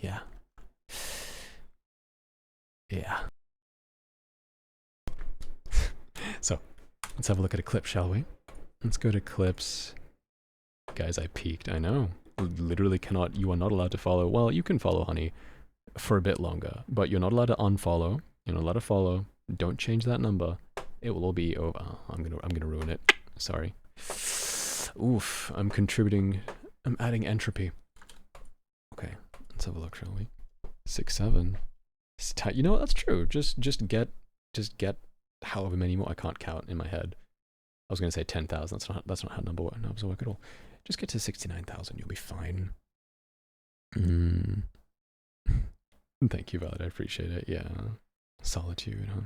Yeah. So, let's have a look at a clip, shall we? Let's go to clips. Guys, I peeked, I know. Literally cannot, you are not allowed to follow. Well, you can follow Honey for a bit longer, but you're not allowed to unfollow. You're not allowed to follow. Don't change that number. It will all be over. Oh, I'm gonna ruin it. Sorry. Oof, I'm adding entropy. Okay, let's have a look, shall we? 6, 7. You know what, that's true. Just get however many more. I can't count in my head. I was gonna say 10,000. That's not how numbers work at all. Just get to 69,000. You'll be fine. Thank you, Valid. I appreciate it. Yeah. Solitude, huh?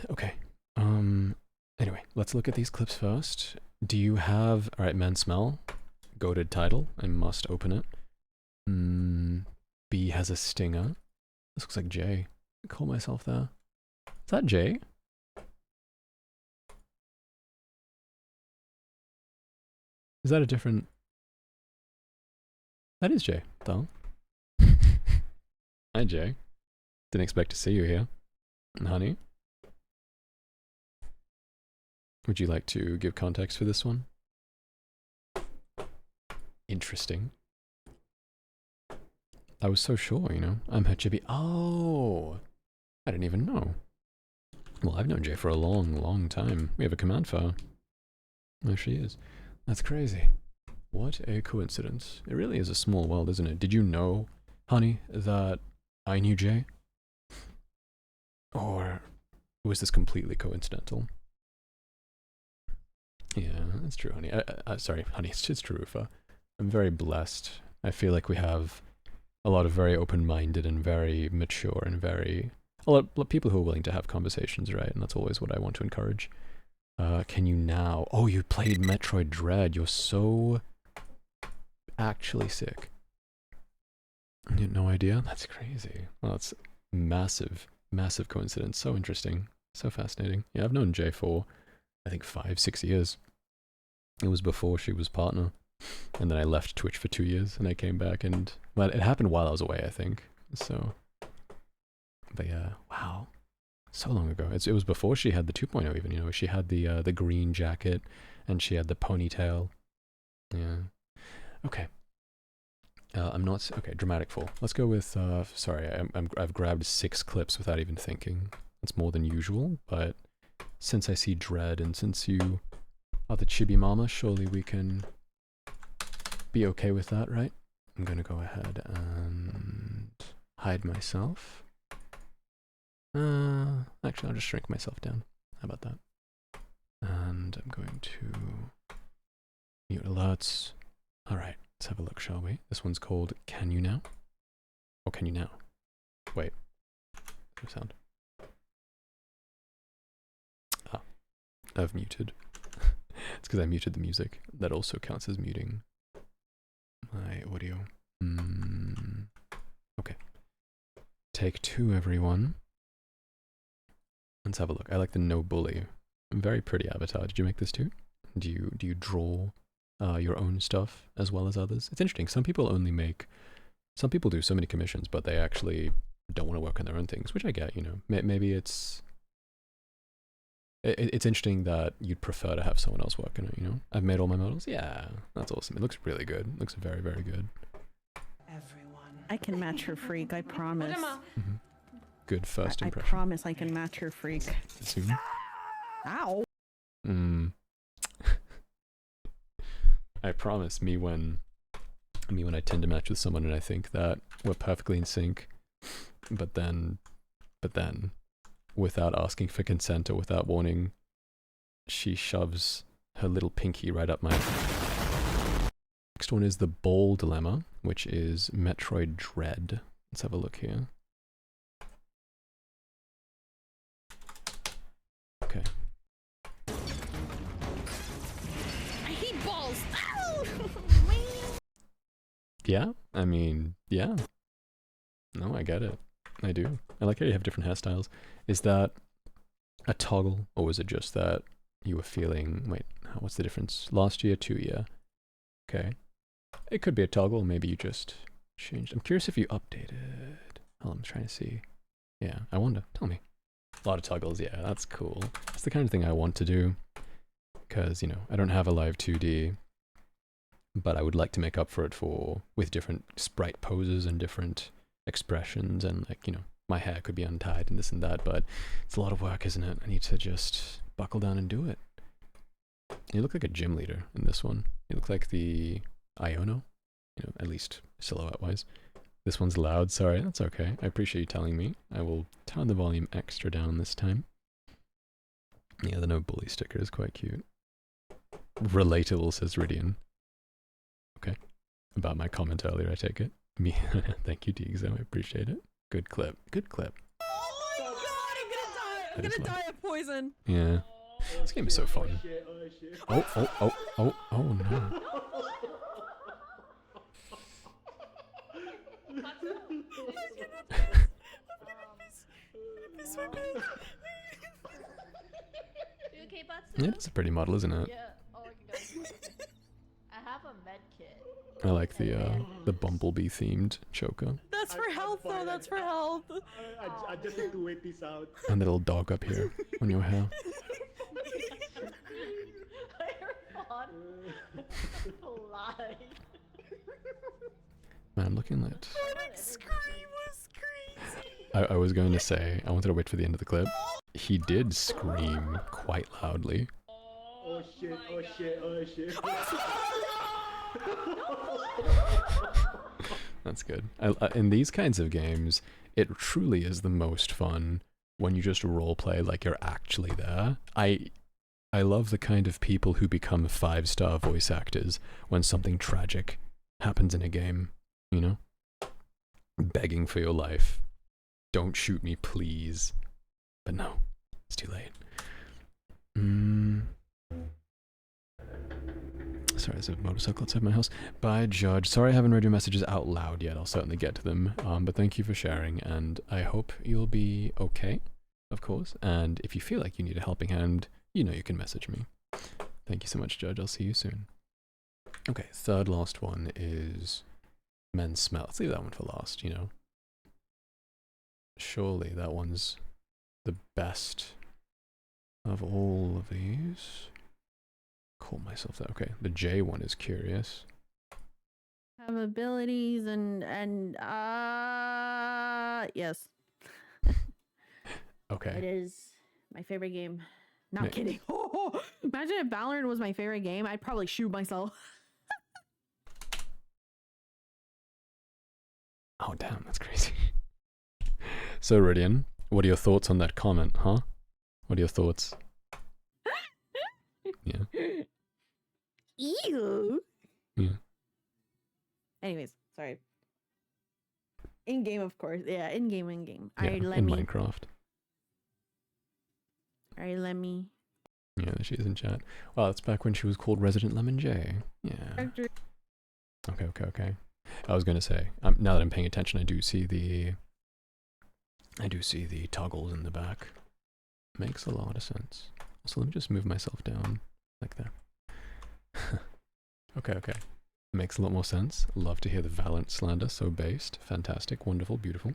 Okay. Anyway, let's look at these clips first. Do you have... Alright, Men Smell. Goated title. I must open it. B has a stinger. This looks like J. I call myself there. Is that J? Is that a different... That is J, though. Hi, J. Didn't expect to see you here. Honey? Would you like to give context for this one? Interesting. I was so sure, you know. I'm her chibi. Oh! I didn't even know. Well, I've known Jay for a long, long time. We have a command file. There she is. That's crazy. What a coincidence. It really is a small world, isn't it? Did you know, Honey, that I knew Jay? Or was this completely coincidental? Yeah, that's true, Honey. Sorry, Honey, it's true, Rufa. I'm very blessed. I feel like we have a lot of very open-minded and very mature and very... A lot of people who are willing to have conversations, right? And that's always what I want to encourage. Can you now... Oh, you played Metroid Dread. You're so... actually sick. You had no idea? That's crazy. Well, that's massive, massive coincidence. So interesting. So fascinating. Yeah, I've known Jay for, I think, 5-6 years. It was before she was partner. And then I left Twitch for 2 years, and I came back, and... Well, it happened while I was away, I think. So... But yeah, wow. So long ago. It was before she had the 2.0 even, you know. She had the green jacket, and she had the ponytail. Yeah. Okay. I'm not... Okay, dramatic fall. Let's go with... sorry, I've grabbed 6 clips without even thinking. That's more than usual, but since I see Dread, and since you are the chibi mama, surely we can be okay with that, right? I'm gonna go ahead and hide myself. Actually, I'll just shrink myself down. How about that? And I'm going to mute alerts. Alright, let's have a look, shall we? This one's called Can You Now? Or Can You Now? Wait. No sound. I've muted. It's because I muted the music. That also counts as muting my audio. Okay. Take 2, everyone. Let's have a look. I like the no bully. Very pretty avatar. Did you make this too? Do you draw your own stuff as well as others? It's interesting. Some people do so many commissions, but they actually don't want to work on their own things, which I get, you know. Maybe it's interesting that you'd prefer to have someone else work on it, you know? I've made all my models. Yeah, that's awesome. It looks really good. It looks very, very good. I can match her freak, I promise. Good first I impression. promise I can match her freak. Soon. Ow! I promise me when I tend to match with someone and I think that we're perfectly in sync, but then without asking for consent or without warning, she shoves her little pinky right up my... Next one is the Ball Dilemma, which is Metroid Dread. Let's have a look here. Okay. I hate balls! Ow! Yeah, I mean, yeah. No, I get it. I do. I like how you have different hairstyles. Is that a toggle, or was it just that you were feeling... Wait, what's the difference? Last year, 2 year. Okay. It could be a toggle, maybe you just changed. I'm curious if you updated. Oh, I'm trying to see. Yeah, I wonder. Tell me. A lot of toggles, yeah, that's cool. That's the kind of thing I want to do. Because, you know, I don't have a live 2D, but I would like to make up for it with different sprite poses and different expressions, and like, you know, my hair could be untied and this and that, but it's a lot of work, isn't it? I need to just buckle down and do it. You look like a gym leader in this one. You look like the Iono, you know, at least silhouette-wise. This one's loud, sorry, that's okay. I appreciate you telling me. I will turn the volume extra down this time. Yeah, the no bully sticker is quite cute. Relatable, says Ridian. Okay. About my comment earlier, I take it. Me, thank you, Deexo, I appreciate it. Good clip. Good clip. Oh my god, I'm gonna die of poison! Yeah. This game is so fun. Oh, no. Yeah, it's a pretty model, isn't it? Yeah. Oh, I can go. I have a med kit. I like the bumblebee themed choker. That's for health though, that's for health! I just need to wait this out. And the little dog up here on your hair. Lie. Man, I'm looking lit. Scream was crazy! I was going to say, I wanted to wait for the end of the clip. He did scream quite loudly. Oh shit, oh shit, oh shit. That's good. In these kinds of games, it truly is the most fun when you just roleplay like you're actually there. I love the kind of people who become 5-star voice actors when something tragic happens in a game, you know? Begging for your life. Don't shoot me, please. But no, it's too late. Sorry, there's a motorcycle outside my house. Bye, Judge. Sorry I haven't read your messages out loud yet. I'll certainly get to them. But thank you for sharing, and I hope you'll be okay, of course. And if you feel like you need a helping hand, you know you can message me. Thank you so much, Judge. I'll see you soon. Okay, third last one is Men's Smell. Let's leave that one for last, you know. Surely that one's the best of all of these. Call myself that. Okay, the J one is curious. Have abilities and yes. Okay. It is my favorite game. Not Nick. kidding. Imagine if Valorant was my favorite game, I'd probably shoot myself. Oh damn, that's crazy. So Ridian, what are your thoughts on that comment, huh? What are your thoughts? Yeah. Ew. Yeah. Anyways, sorry. In game, of course. Yeah, in game, in game. Yeah, Alright, let in me. Minecraft. Alright, let me. Yeah, she's in chat. Well, it's back when she was called Resident Lemon J. Yeah. Okay. I was gonna say, now that I'm paying attention, I do see the toggles in the back. Makes a lot of sense. So let me just move myself down like that. Okay. Makes a lot more sense. Love to hear the Valent slander, so based. Fantastic, wonderful, beautiful.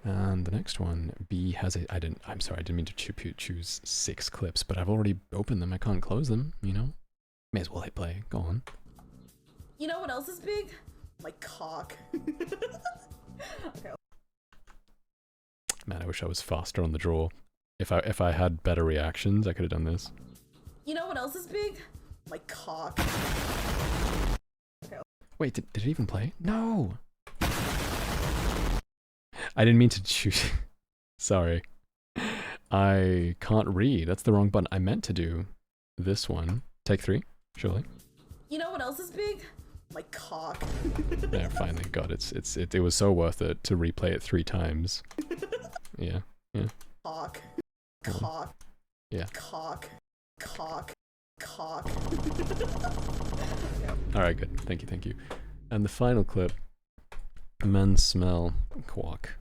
And the next one, B has a, I'm sorry, I didn't mean to choose 6 clips, but I've already opened them, I can't close them, you know? May as well hit play, go on. You know what else is big? My cock. Okay. Man, I wish I was faster on the draw. If I had better reactions, I could have done this. You know what else is big? My cock. Okay. Wait, did it even play? No! I didn't mean to choose. Sorry. I can't read. That's the wrong button. I meant to do this one. Take 3, surely. You know what else is big? My cock. There, finally. God, it was so worth it to replay it 3 times. Yeah. Cock. Cock. Yeah. Cock. Cock. Cock. Alright, good. Thank you. And the final clip. Men smell quack.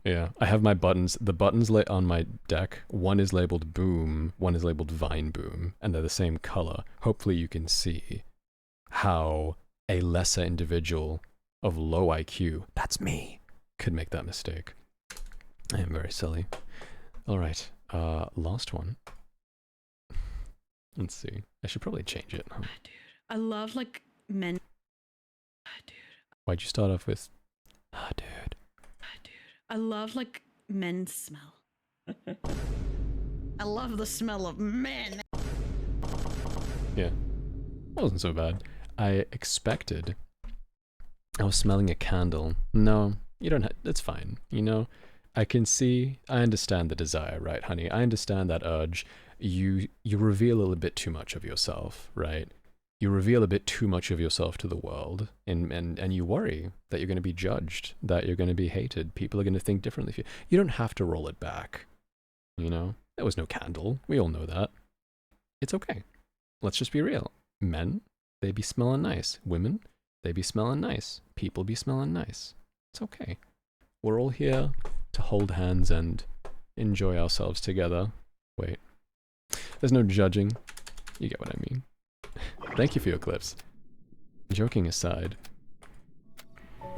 Yeah, I have my buttons. The buttons on my deck, one is labeled boom, one is labeled vine boom, and they're the same color. Hopefully you can see how a lesser individual of low IQ, that's me, could make that mistake. I am very silly. Alright, last one. Let's see. I should probably change it. Huh? Dude, I love like men. Dude. Why'd you start off with, dude? Dude, I love like men's smell. I love the smell of men. Yeah, wasn't so bad. I expected. I was smelling a candle. No, you don't have, it's fine. You know, I can see, I understand the desire, right, honey? I understand that urge. You reveal a little bit too much of yourself, right? You reveal a bit too much of yourself to the world, and you worry that you're going to be judged, that you're going to be hated, people are going to think differently of you. You don't have to roll it back, you know? There was no candle, we all know that. It's okay. Let's just be real. Men, they be smelling nice. Women, they be smelling nice. People be smelling nice. It's okay. We're all here to hold hands and enjoy ourselves together. Wait. There's no judging. You get what I mean. Thank you for your clips. Joking aside,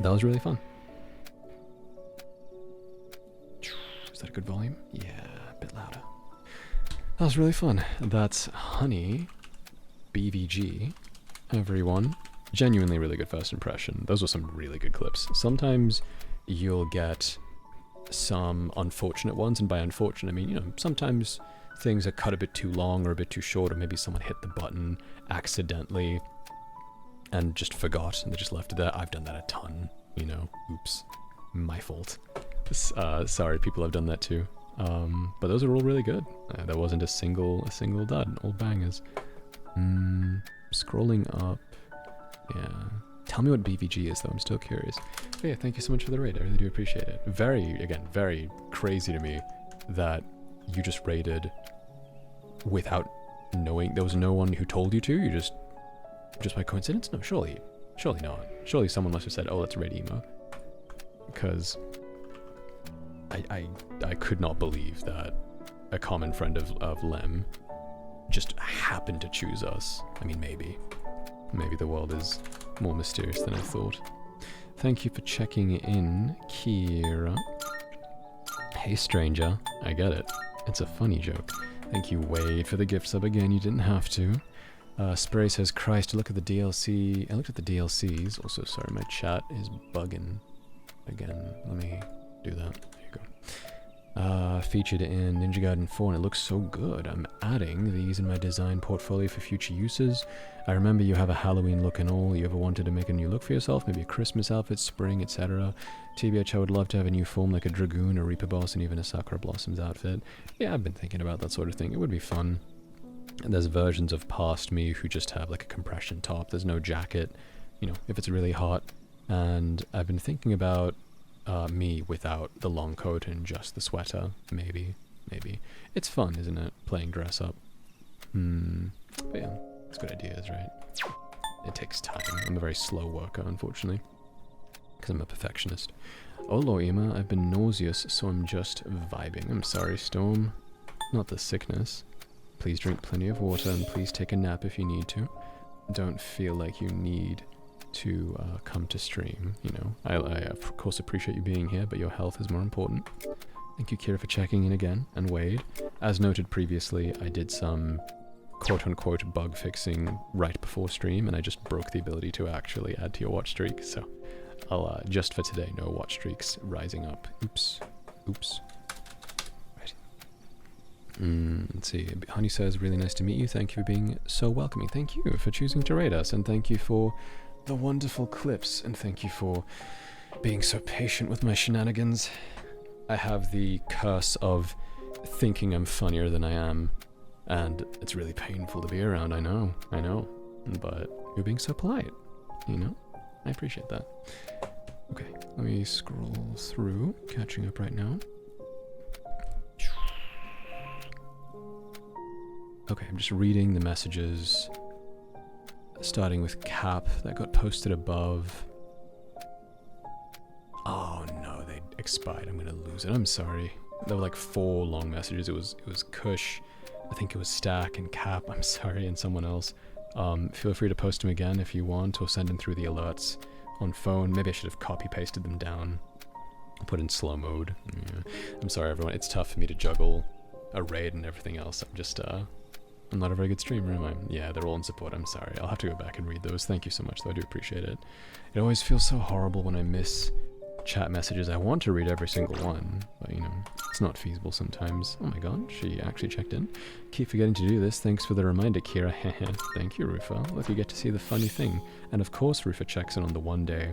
that was really fun. Is that a good volume? Yeah, a bit louder. That was really fun. That's Honey BVG, everyone. Genuinely really good first impression. Those were some really good clips. Sometimes you'll get some unfortunate ones, and by unfortunate I mean, you know, sometimes things are cut a bit too long or a bit too short, or maybe someone hit the button accidentally and just forgot and they just left it there. I've done that a ton, you know. Oops, my fault. Sorry, people have done that too. But those are all really good. There wasn't a single dud. All bangers. Scrolling up. Yeah. Tell me what BVG is though. I'm still curious. But yeah, thank you so much for the raid. I really do appreciate it. Very crazy to me that you just raided without knowing. There was no one who told you to. You just by coincidence? No, surely not. Surely someone must have said, "Oh, let's raid emo," because I could not believe that a common friend of Lem just happened to choose us. I mean, maybe the world is more mysterious than I thought. Thank you for checking in, Kira. Hey, stranger. I get it. It's a funny joke. Thank you, Wade, for the gift sub again. You didn't have to. Spray says, Christ, look at the DLC. I looked at the DLCs. Also, sorry, my chat is bugging again. Let me do that. There you go. Featured in Ninja Gaiden 4, and it looks so good. I'm adding these in my design portfolio for future uses. I remember you have a Halloween look and all. You ever wanted to make a new look for yourself? Maybe a Christmas outfit, spring, etc. TBH, I would love to have a new form like a Dragoon, a Reaper Boss, and even a Sakura Blossoms outfit. Yeah, I've been thinking about that sort of thing. It would be fun. And there's versions of past me who just have like a compression top. There's no jacket, you know, if it's really hot. And I've been thinking about me without the long coat and just the sweater, maybe maybe. It's fun, isn't it? Playing dress up. But yeah, it's good ideas, right? It takes time. I'm a very slow worker, unfortunately, because I'm a perfectionist. Oh, Loima, I've been nauseous, so I'm just vibing. I'm sorry, Storm. Not the sickness. Please drink plenty of water, and please take a nap if you need to. Don't feel like you need to come to stream, you know. I of course appreciate you being here, but your health is more important. Thank you, Kira, for checking in again. And Wade, as noted previously, I did some quote-unquote bug fixing right before stream, and I just broke the ability to actually add to your watch streak, so I'll, just for today, no watch streaks rising up. Oops. Right. Let's see. Honey says, really nice to meet you. Thank you for being so welcoming. Thank you for choosing to raid us, and thank you for the wonderful clips, and thank you for being so patient with my shenanigans. I have the curse of thinking I'm funnier than I am, and it's really painful to be around, I know, but you're being so polite, you know? I appreciate that. Okay, let me scroll through, catching up right now. Okay, I'm just reading the messages, starting with Cap that got posted above. Oh no, they expired. I'm gonna lose it. I'm sorry. There were like 4 long messages. It was Kush, I think it was Stack and Cap. I'm sorry, and someone else. Feel free to post them again if you want, or send them through the alerts on phone. Maybe I should have copy pasted them down, put in slow mode. Yeah. I'm sorry, everyone. It's tough for me to juggle a raid and everything else. I'm just I'm not a very good streamer, am I? Yeah, they're all in support. I'm sorry. I'll have to go back and read those. Thank you so much, though. I do appreciate it. It always feels so horrible when I miss chat messages. I want to read every single one, but you know, it's not feasible sometimes. Oh my god, she actually checked in. Keep forgetting to do this. Thanks for the reminder, Kira. Thank you, Rufa. Look, you get to see the funny thing. And of course, Rufa checks in on the one day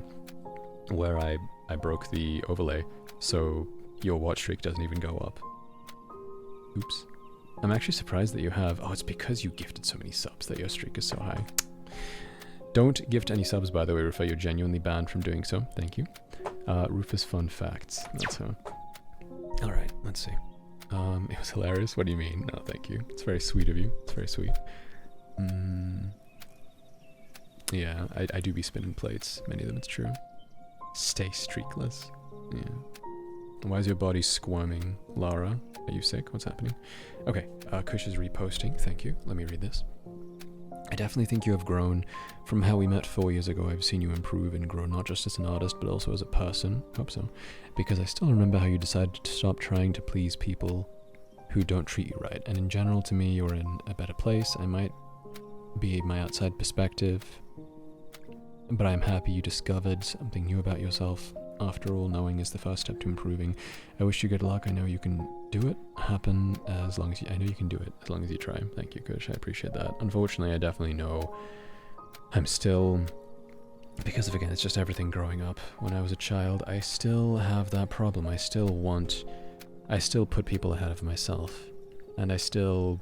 where I broke the overlay, so your watch streak doesn't even go up. Oops. I'm actually surprised that you have... Oh, it's because you gifted so many subs that your streak is so high. Don't gift any subs, by the way, Rufa. You're genuinely banned from doing so. Thank you. Rufus fun facts. That's how. Alright, let's see. It was hilarious. What do you mean? No, thank you. It's very sweet of you. It's very sweet. Yeah, I do be spinning plates. Many of them, it's true. Stay streakless. Yeah. Why is your body squirming, Lara? Are you sick? What's happening? Okay, Kush is reposting. Thank you. Let me read this. I definitely think you have grown. From how we met 4 years ago, I've seen you improve and grow not just as an artist, but also as a person. Hope so. Because I still remember how you decided to stop trying to please people who don't treat you right. And in general, to me, you're in a better place. I might be my outside perspective, but I'm happy you discovered something new about yourself. After all, knowing is the first step to improving. I wish you good luck. I know you can do it. Happen as long as you... I know you can do it as long as you try. Thank you, Kush. I appreciate that. Unfortunately, I definitely know I'm still... Because of, again, it's just everything growing up. When I was a child, I still have that problem. I still put people ahead of myself. And I still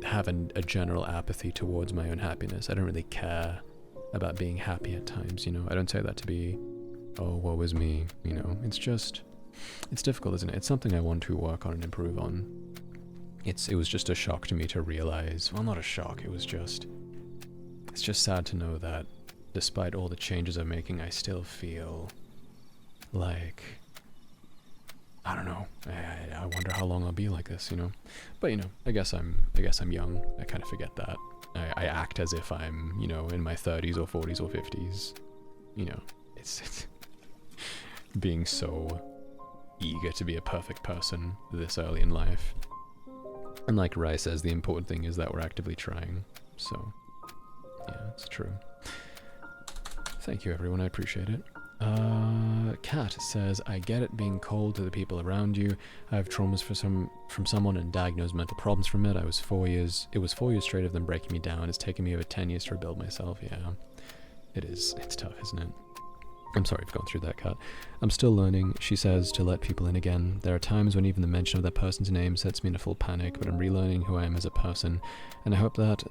have a general apathy towards my own happiness. I don't really care about being happy at times, you know? I don't say that to be... Oh, woe is me, you know, it's just, it's difficult, isn't it? It's something I want to work on and improve on. It was just a shock to me to realize, well, not a shock, it's just sad to know that despite all the changes I'm making, I still feel like, I don't know, I wonder how long I'll be like this, you know? But, you know, I guess I'm young, I kind of forget that. I act as if I'm, you know, in my 30s or 40s or 50s, you know, it's being so eager to be a perfect person this early in life. And like Rai says, the important thing is that we're actively trying. So, yeah, it's true. Thank you, everyone. I appreciate it. Kat says, I get it being cold to the people around you. I have traumas from someone and diagnosed mental problems from it. It was 4 years straight of them breaking me down. It's taken me over 10 years to rebuild myself. Yeah, it is. It's tough, isn't it? I'm sorry I've gone through that, Kat. I'm still learning, she says, to let people in again. There are times when even the mention of that person's name sets me in a full panic, but I'm relearning who I am as a person, and I hope that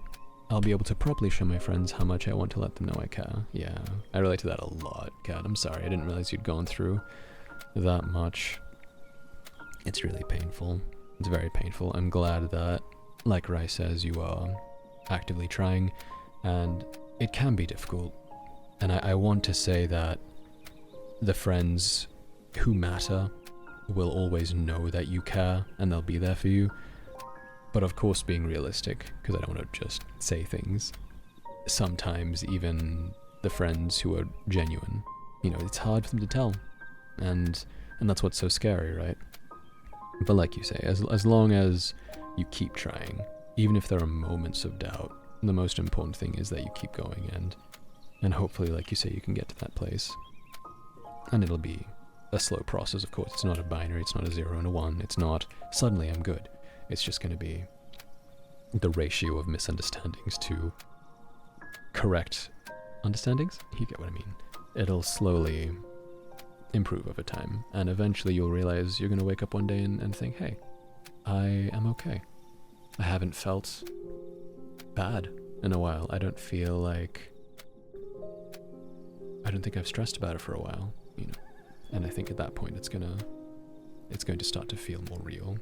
I'll be able to properly show my friends how much I want to let them know I care. Yeah, I relate to that a lot, Kat. I'm sorry, I didn't realize you'd gone through that much. It's really painful. It's very painful. I'm glad that, like Rice says, you are actively trying, and it can be difficult. And I want to say that the friends who matter will always know that you care and they'll be there for you. But of course, being realistic, because I don't want to just say things, sometimes even the friends who are genuine, you know, it's hard for them to tell. And that's what's so scary, right? But like you say, as long as you keep trying, even if there are moments of doubt, the most important thing is that you keep going, and hopefully, like you say, you can get to that place. And it'll be a slow process, of course. It's not a binary, it's not a 0 and a 1, it's not suddenly I'm good. It's just going to be the ratio of misunderstandings to correct understandings. You get what I mean. It'll slowly improve over time, and eventually you'll realize you're going to wake up one day and think, hey, I am okay. I haven't felt bad in a while. I don't feel like... I don't think I've stressed about it for a while, you know. And I think at that point it's going to start to feel more real.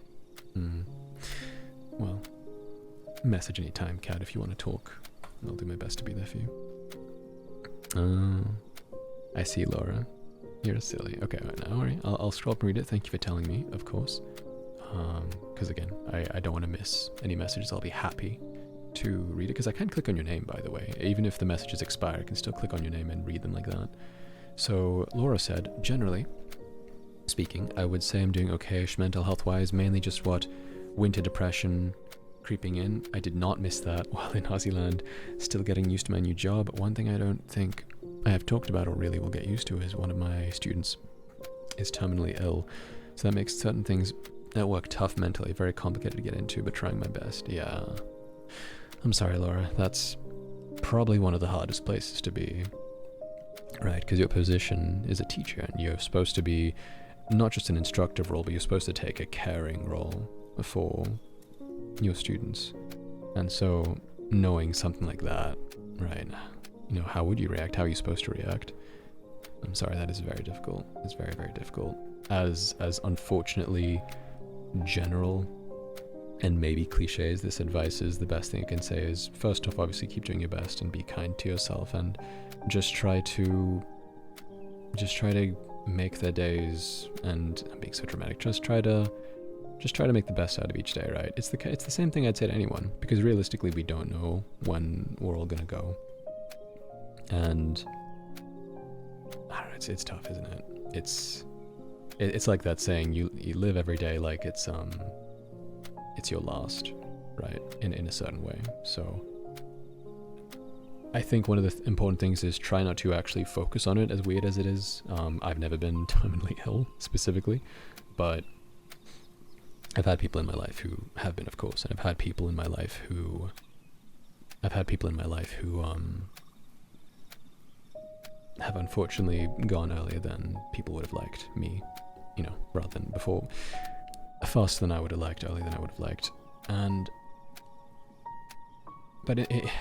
Well, message anytime, Kat, if you want to talk. I'll do my best to be there for you. I see, Laura. You're silly. Okay, right, now, worry. I'll scroll up and read it. Thank you for telling me, of course. Because again, I don't want to miss any messages. I'll be happy to read it, because I can click on your name, by the way. Even if the messages expire, I can still click on your name and read them like that. So Laura said, generally speaking, I would say I'm doing okay-ish mental health-wise, mainly just winter depression creeping in. I did not miss that while in Aussie still getting used to my new job. One thing I don't think I have talked about or really will get used to is one of my students is terminally ill. So that makes certain things at work tough mentally, very complicated to get into, but trying my best. Yeah. I'm sorry, Laura. That's probably one of the hardest places to be, right? Because your position is a teacher, and you're supposed to be not just an instructive role, but you're supposed to take a caring role for your students. And so knowing something like that, right, you know, how would you react? How are you supposed to react? I'm sorry, that is very difficult. It's very, very difficult. As unfortunately general and maybe cliche as this advice is, the best thing I can say is, first off, obviously keep doing your best and be kind to yourself, and just try to make their days, and I'm being so dramatic, just try to make the best out of each day, right? It's the same thing I'd say to anyone, because realistically we don't know when we're all gonna go. And I don't know, it's tough, isn't it? It's like that saying, you live every day like it's your last, right? In a certain way. So I think one of the important things is try not to actually focus on it, as weird as it is. I've never been terminally ill specifically, but I've had people in my life who have been, of course, and I've had people in my life who have unfortunately gone earlier than people would have liked, me, you know, rather than before, faster than I would have liked, earlier than I would have liked. But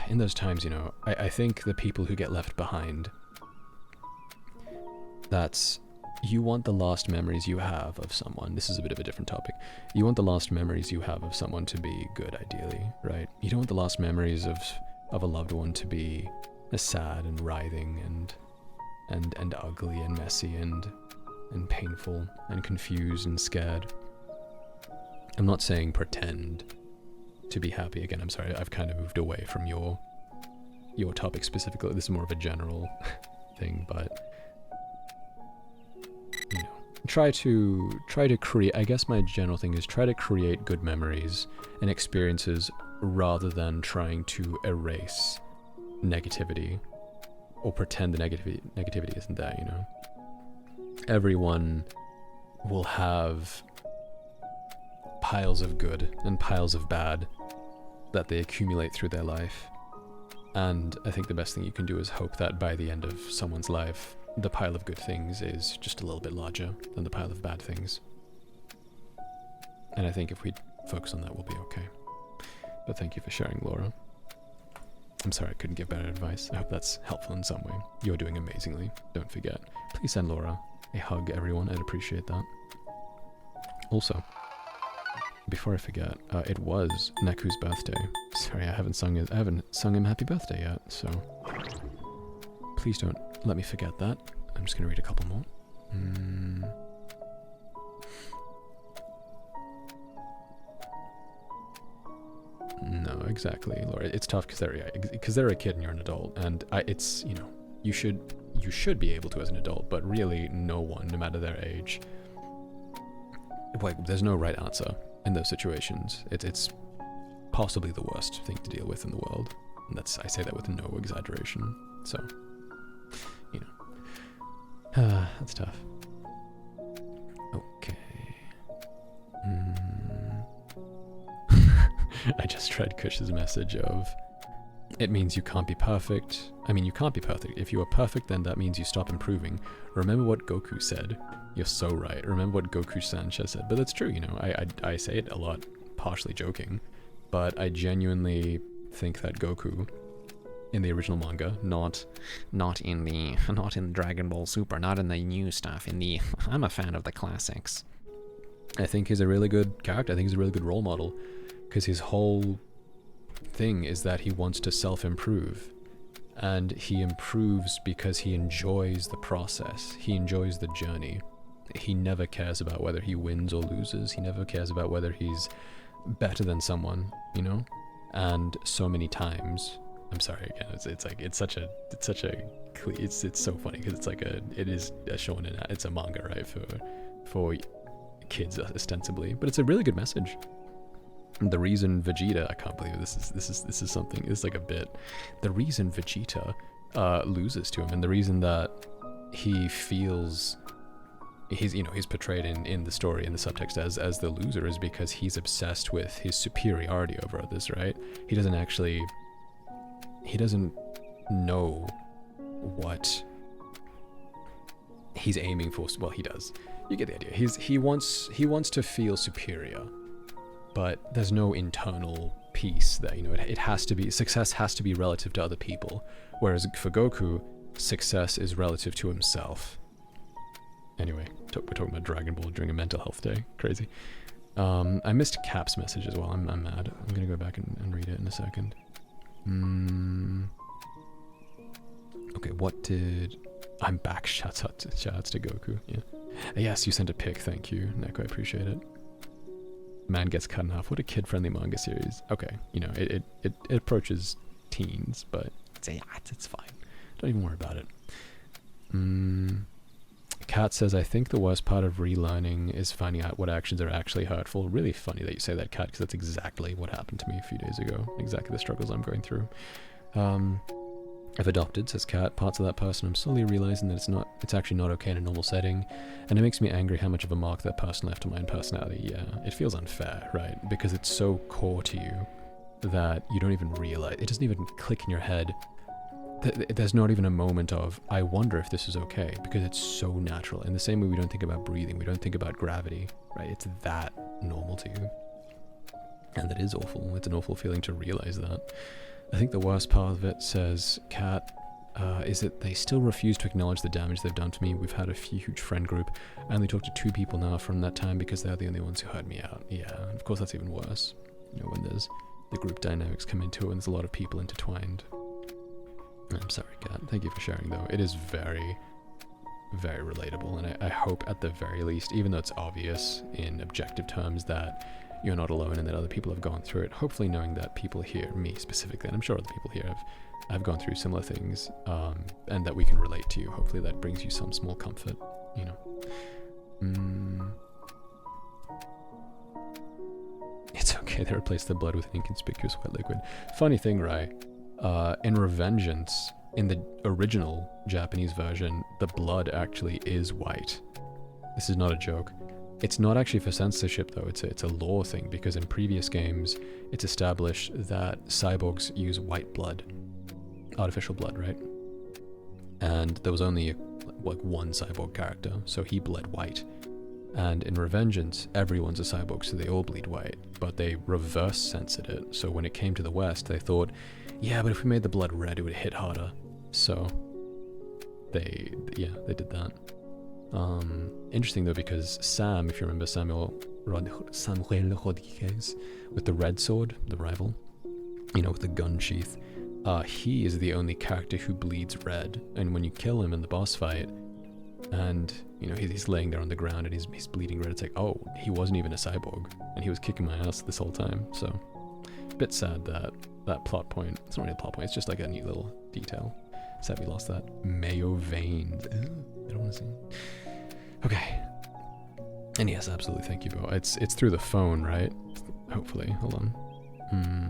in those times, you know, I think the people who get left behind, you want the last memories you have of someone. This is a bit of a different topic. You want the last memories you have of someone to be good, ideally, right? You don't want the last memories of a loved one to be sad and writhing and ugly and messy and painful and confused and scared. I'm not saying pretend to be happy. Again, I'm sorry, I've kind of moved away from your topic specifically. This is more of a general thing, but you know, try to create, I guess my general thing is try to create good memories and experiences rather than trying to erase negativity or pretend the negativity isn't there, you know. Everyone will have piles of good and piles of bad that they accumulate through their life. And I think the best thing you can do is hope that by the end of someone's life, the pile of good things is just a little bit larger than the pile of bad things. And I think if we focus on that, we'll be okay. But thank you for sharing, Laura. I'm sorry I couldn't give better advice. I hope that's helpful in some way. You're doing amazingly. Don't forget. Please send Laura a hug, everyone. I'd appreciate that. Also, before I forget, it was Neku's birthday. Sorry, I haven't sung him happy birthday yet, so please don't let me forget that. I'm just gonna read a couple more. No, exactly, Laura. It's tough because they're a kid and you're an adult, and it's, you know, you should be able to as an adult, but really no one, no matter their age, like, there's no right answer in those situations. It's possibly the worst thing to deal with in the world, and I say that with no exaggeration. So, you know, that's tough. Okay. I just read Kush's message of, it means you can't be perfect. I mean, you can't be perfect. If you are perfect, then that means you stop improving. Remember what Goku said. You're so right. Remember what Goku Sanchez said. But that's true, you know. I say it a lot, partially joking, but I genuinely think that Goku, in the original manga, not in Dragon Ball Super, not in the new stuff, I'm a fan of the classics. I think he's a really good character. I think he's a really good role model, because his whole thing is that he wants to self-improve, and he improves because he enjoys the process. He enjoys the journey. He never cares about whether he wins or loses. He never cares about whether he's better than someone, you know? And so many times, I'm sorry again, it's so funny because it is a shonen, it's a manga, right, for kids ostensibly, but it's a really good message. The reason Vegeta, I can't believe this is something, it's like a bit, the reason Vegeta loses to him, and the reason that he feels he's portrayed in the story, in the subtext, as the loser, is because he's obsessed with his superiority over others, right? He doesn't know what he's aiming for. Well, he does. You get the idea. He wants to feel superior, but there's no internal peace there, you know. Success has to be relative to other people, whereas for Goku, success is relative to himself. Anyway, we're talking about Dragon Ball during a mental health day. Crazy. I missed Cap's message as well. I'm mad. I'm gonna go back and read it in a second. Okay, what did... I'm back. Shouts to Goku. Yeah. Yes, you sent a pic. Thank you, Neko. I appreciate it. Man gets cut in half. What a kid-friendly manga series. Okay, you know, it approaches teens, but it's fine. Don't even worry about it. Kat says, I think the worst part of relearning is finding out what actions are actually hurtful. Really funny that you say that, Kat, because that's exactly what happened to me a few days ago. Exactly the struggles I'm going through. I've adopted, says Kat, parts of that person I'm slowly realizing that it's actually not okay in a normal setting, and it makes me angry how much of a mark that person left on my own personality. Yeah, it feels unfair, right? Because it's so core to you that you don't even realize, it doesn't even click in your head. There's not even a moment of, I wonder if this is okay, because it's so natural. In the same way we don't think about breathing, we don't think about gravity, right? It's that normal to you. And that is awful. It's an awful feeling to realize that. I think the worst part of it, says Kat, is that they still refuse to acknowledge the damage they've done to me. We've had a huge friend group. I only talked to 2 people now from that time because they're the only ones who heard me out. Yeah, of course that's even worse. You know, when there's the group dynamics come into it and there's a lot of people intertwined. I'm sorry, Kat. Thank you for sharing, though. It is very, very relatable, and I hope at the very least, even though it's obvious in objective terms that you're not alone and that other people have gone through it, hopefully knowing that people here, me specifically, and I'm sure other people here have gone through similar things, and that we can relate to you. Hopefully that brings you some small comfort, you know. It's okay, they replaced the blood with an inconspicuous white liquid. Funny thing, right? In Revengeance, in the original Japanese version, the blood actually is white. This is not a joke. It's not actually for censorship, though. It's a lore thing, because in previous games, it's established that cyborgs use white blood. Artificial blood, right? And there was only like one cyborg character, so he bled white. And in Revengeance, everyone's a cyborg, so they all bleed white. But they reverse censored it, so when it came to the West, they thought, yeah, but if we made the blood red, it would hit harder. So they did that. Interesting though, because Sam, if you remember Samuel Rodriguez with the red sword, the rival, you know, with the gun sheath, he is the only character who bleeds red. And when you kill him in the boss fight, and you know he's laying there on the ground and he's bleeding red, it's like, oh, he wasn't even a cyborg, and he was kicking my ass this whole time. So, a bit sad that plot point. It's not really a plot point. It's just like a neat little detail. Sad we lost that. Mayo veins. Ew, I don't want to see. Okay. And yes, absolutely. Thank you, Bo. It's through the phone, right? Hopefully. Hold on.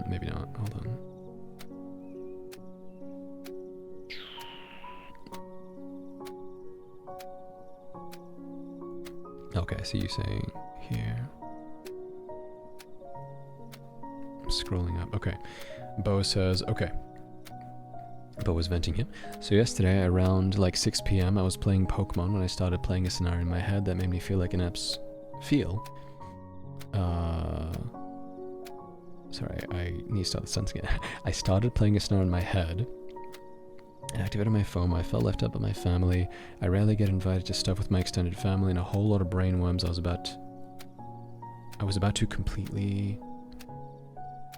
Maybe not. Hold on. Okay, I see you saying here. I'm scrolling up. Okay. Bo says, okay. Bo was venting here. So yesterday around like 6 p.m. I was playing Pokemon when I started playing a scenario in my head that made me feel like an app's feel. Sorry, I need to start the sentence again. I started playing a scenario in my head and activated my phone. I felt left out by my family. I rarely get invited to stuff with my extended family and a whole lot of brainworms. I was about to completely,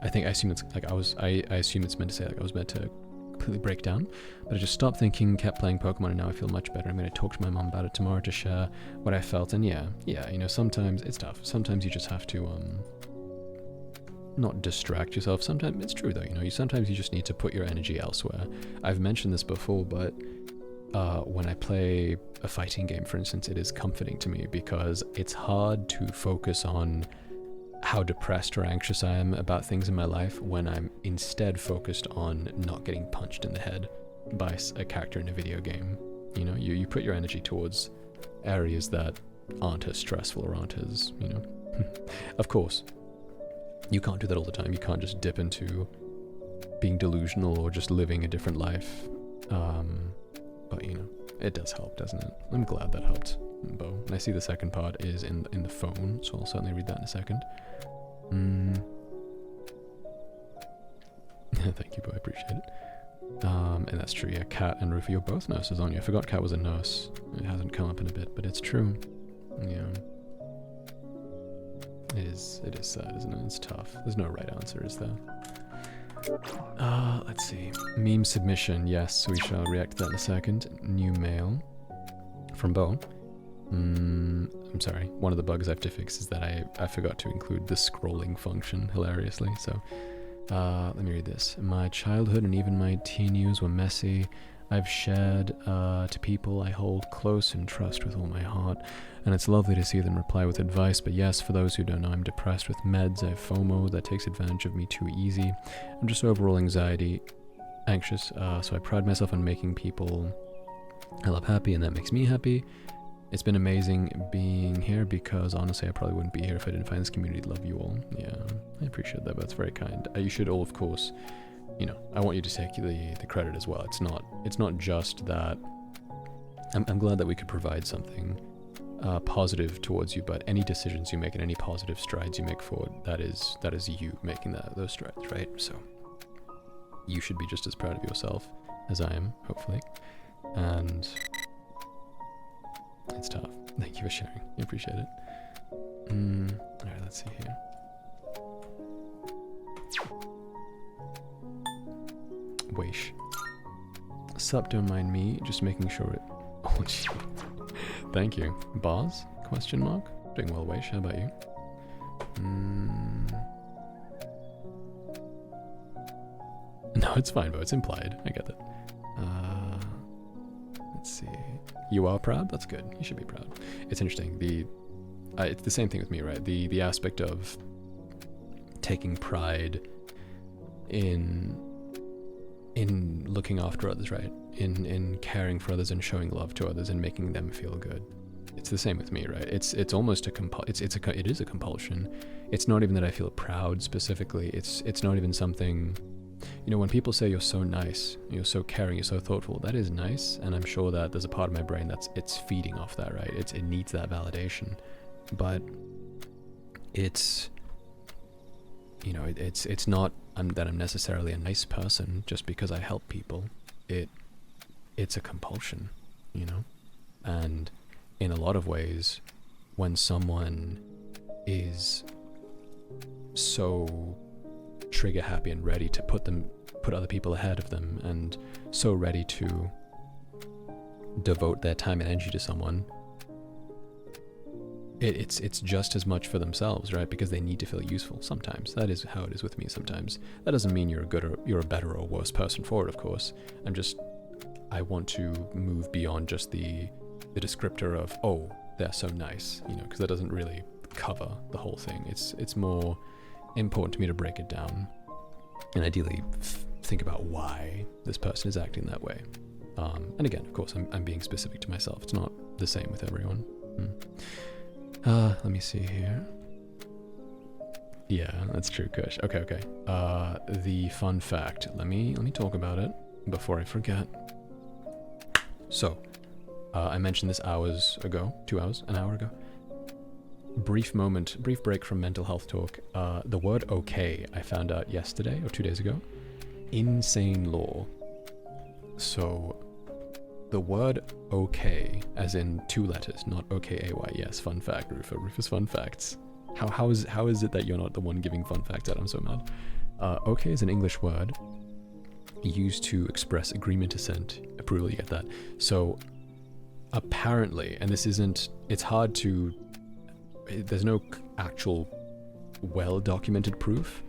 I assume it's like I assume it's meant to say like I was meant to completely break down, but I just stopped thinking, kept playing Pokemon, and now I feel much better. I'm going to talk to my mom about it tomorrow to share what I felt. And yeah, you know, sometimes it's tough. Sometimes you just have to not distract yourself. Sometimes it's true though, you know, sometimes you just need to put your energy elsewhere. I've mentioned this before, but when I play a fighting game, for instance, it is comforting to me because it's hard to focus on how depressed or anxious I am about things in my life when I'm instead focused on not getting punched in the head by a character in a video game. You know, you put your energy towards areas that aren't as stressful or aren't as, you know, of course, you can't do that all the time. You can't just dip into being delusional or just living a different life. But, you know, it does help, doesn't it? I'm glad that helped, Bo. And I see the second part is in the phone, so I'll certainly read that in a second. Thank you, Bo. I appreciate it. And that's true, yeah. Kat and Rufy, you're both nurses, aren't you? I forgot Kat was a nurse. It hasn't come up in a bit, but it's true. Yeah. It is sad, isn't it? It's tough. There's no right answer, is there? Let's see. Meme submission. Yes, we shall react to that in a second. New mail from Bo. I'm sorry. One of the bugs I have to fix is that I forgot to include the scrolling function hilariously. So, let me read this. My childhood and even my teen years were messy. I've shared to people I hold close and trust with all my heart, and it's lovely to see them reply with advice. But yes, for those who don't know, I'm depressed with meds. I have FOMO that takes advantage of me too easy. I'm just overall anxious, so I pride myself on making people I love happy, and that makes me happy. It's been amazing being here because honestly I probably wouldn't be here if I didn't find this community. Love you all. Yeah, I appreciate that, but it's very kind. You should all, of course, you know, I want you to take the credit as well. It's not just that. I'm glad that we could provide something positive towards you, but any decisions you make and any positive strides you make forward, that is you making those strides, right? So you should be just as proud of yourself as I am, hopefully. And it's tough. Thank you for sharing. I appreciate it. Alright, let's see here. Weish. Sup, don't mind me, just making sure it... Oh, gee. Thank you. Bars? Question mark? Doing well, Weish. How about you? No, it's fine, but it's implied. I get that. Let's see. You are proud? That's good. You should be proud. It's interesting. It's the same thing with me, right? The aspect of taking pride in looking after others, right? In caring for others and showing love to others and making them feel good. It's the same with me, right? It's almost it is a compulsion. It's not even that I feel proud specifically. It's not even something. You know, when people say you're so nice, you're so caring, you're so thoughtful, that is nice, and I'm sure that there's a part of my brain it's feeding off that, right? It needs that validation, but it's, you know, it's not that I'm necessarily a nice person just because I help people. It's a compulsion, you know, and in a lot of ways, when someone is so trigger happy and ready to put other people ahead of them, and so ready to devote their time and energy to someone, it's just as much for themselves, right? Because they need to feel useful sometimes. That is how it is with me sometimes. That doesn't mean you're a better or worse person for it, of course. I want to move beyond just the descriptor of, oh, they're so nice, you know, because that doesn't really cover the whole thing. It's more important to me to break it down and ideally think about why this person is acting that way. And again, of course, I'm being specific to myself. It's not the same with everyone. Let me see here. Yeah, that's true, Kush. Okay. The fun fact. Let me talk about it before I forget. So, I mentioned this hours ago, 2 hours, an hour ago. Brief break from mental health talk. The word okay, I found out yesterday or 2 days ago. Insane law. So, the word okay, as in 2 letters, not O-K-A-Y. Yes, fun fact, Rufa. Rufa's fun facts. How is it that you're not the one giving fun facts out? I'm so mad. Okay is an English word used to express agreement, assent, approval. You get that? So, apparently, and this isn't, it's hard to, there's no actual well-documented proof,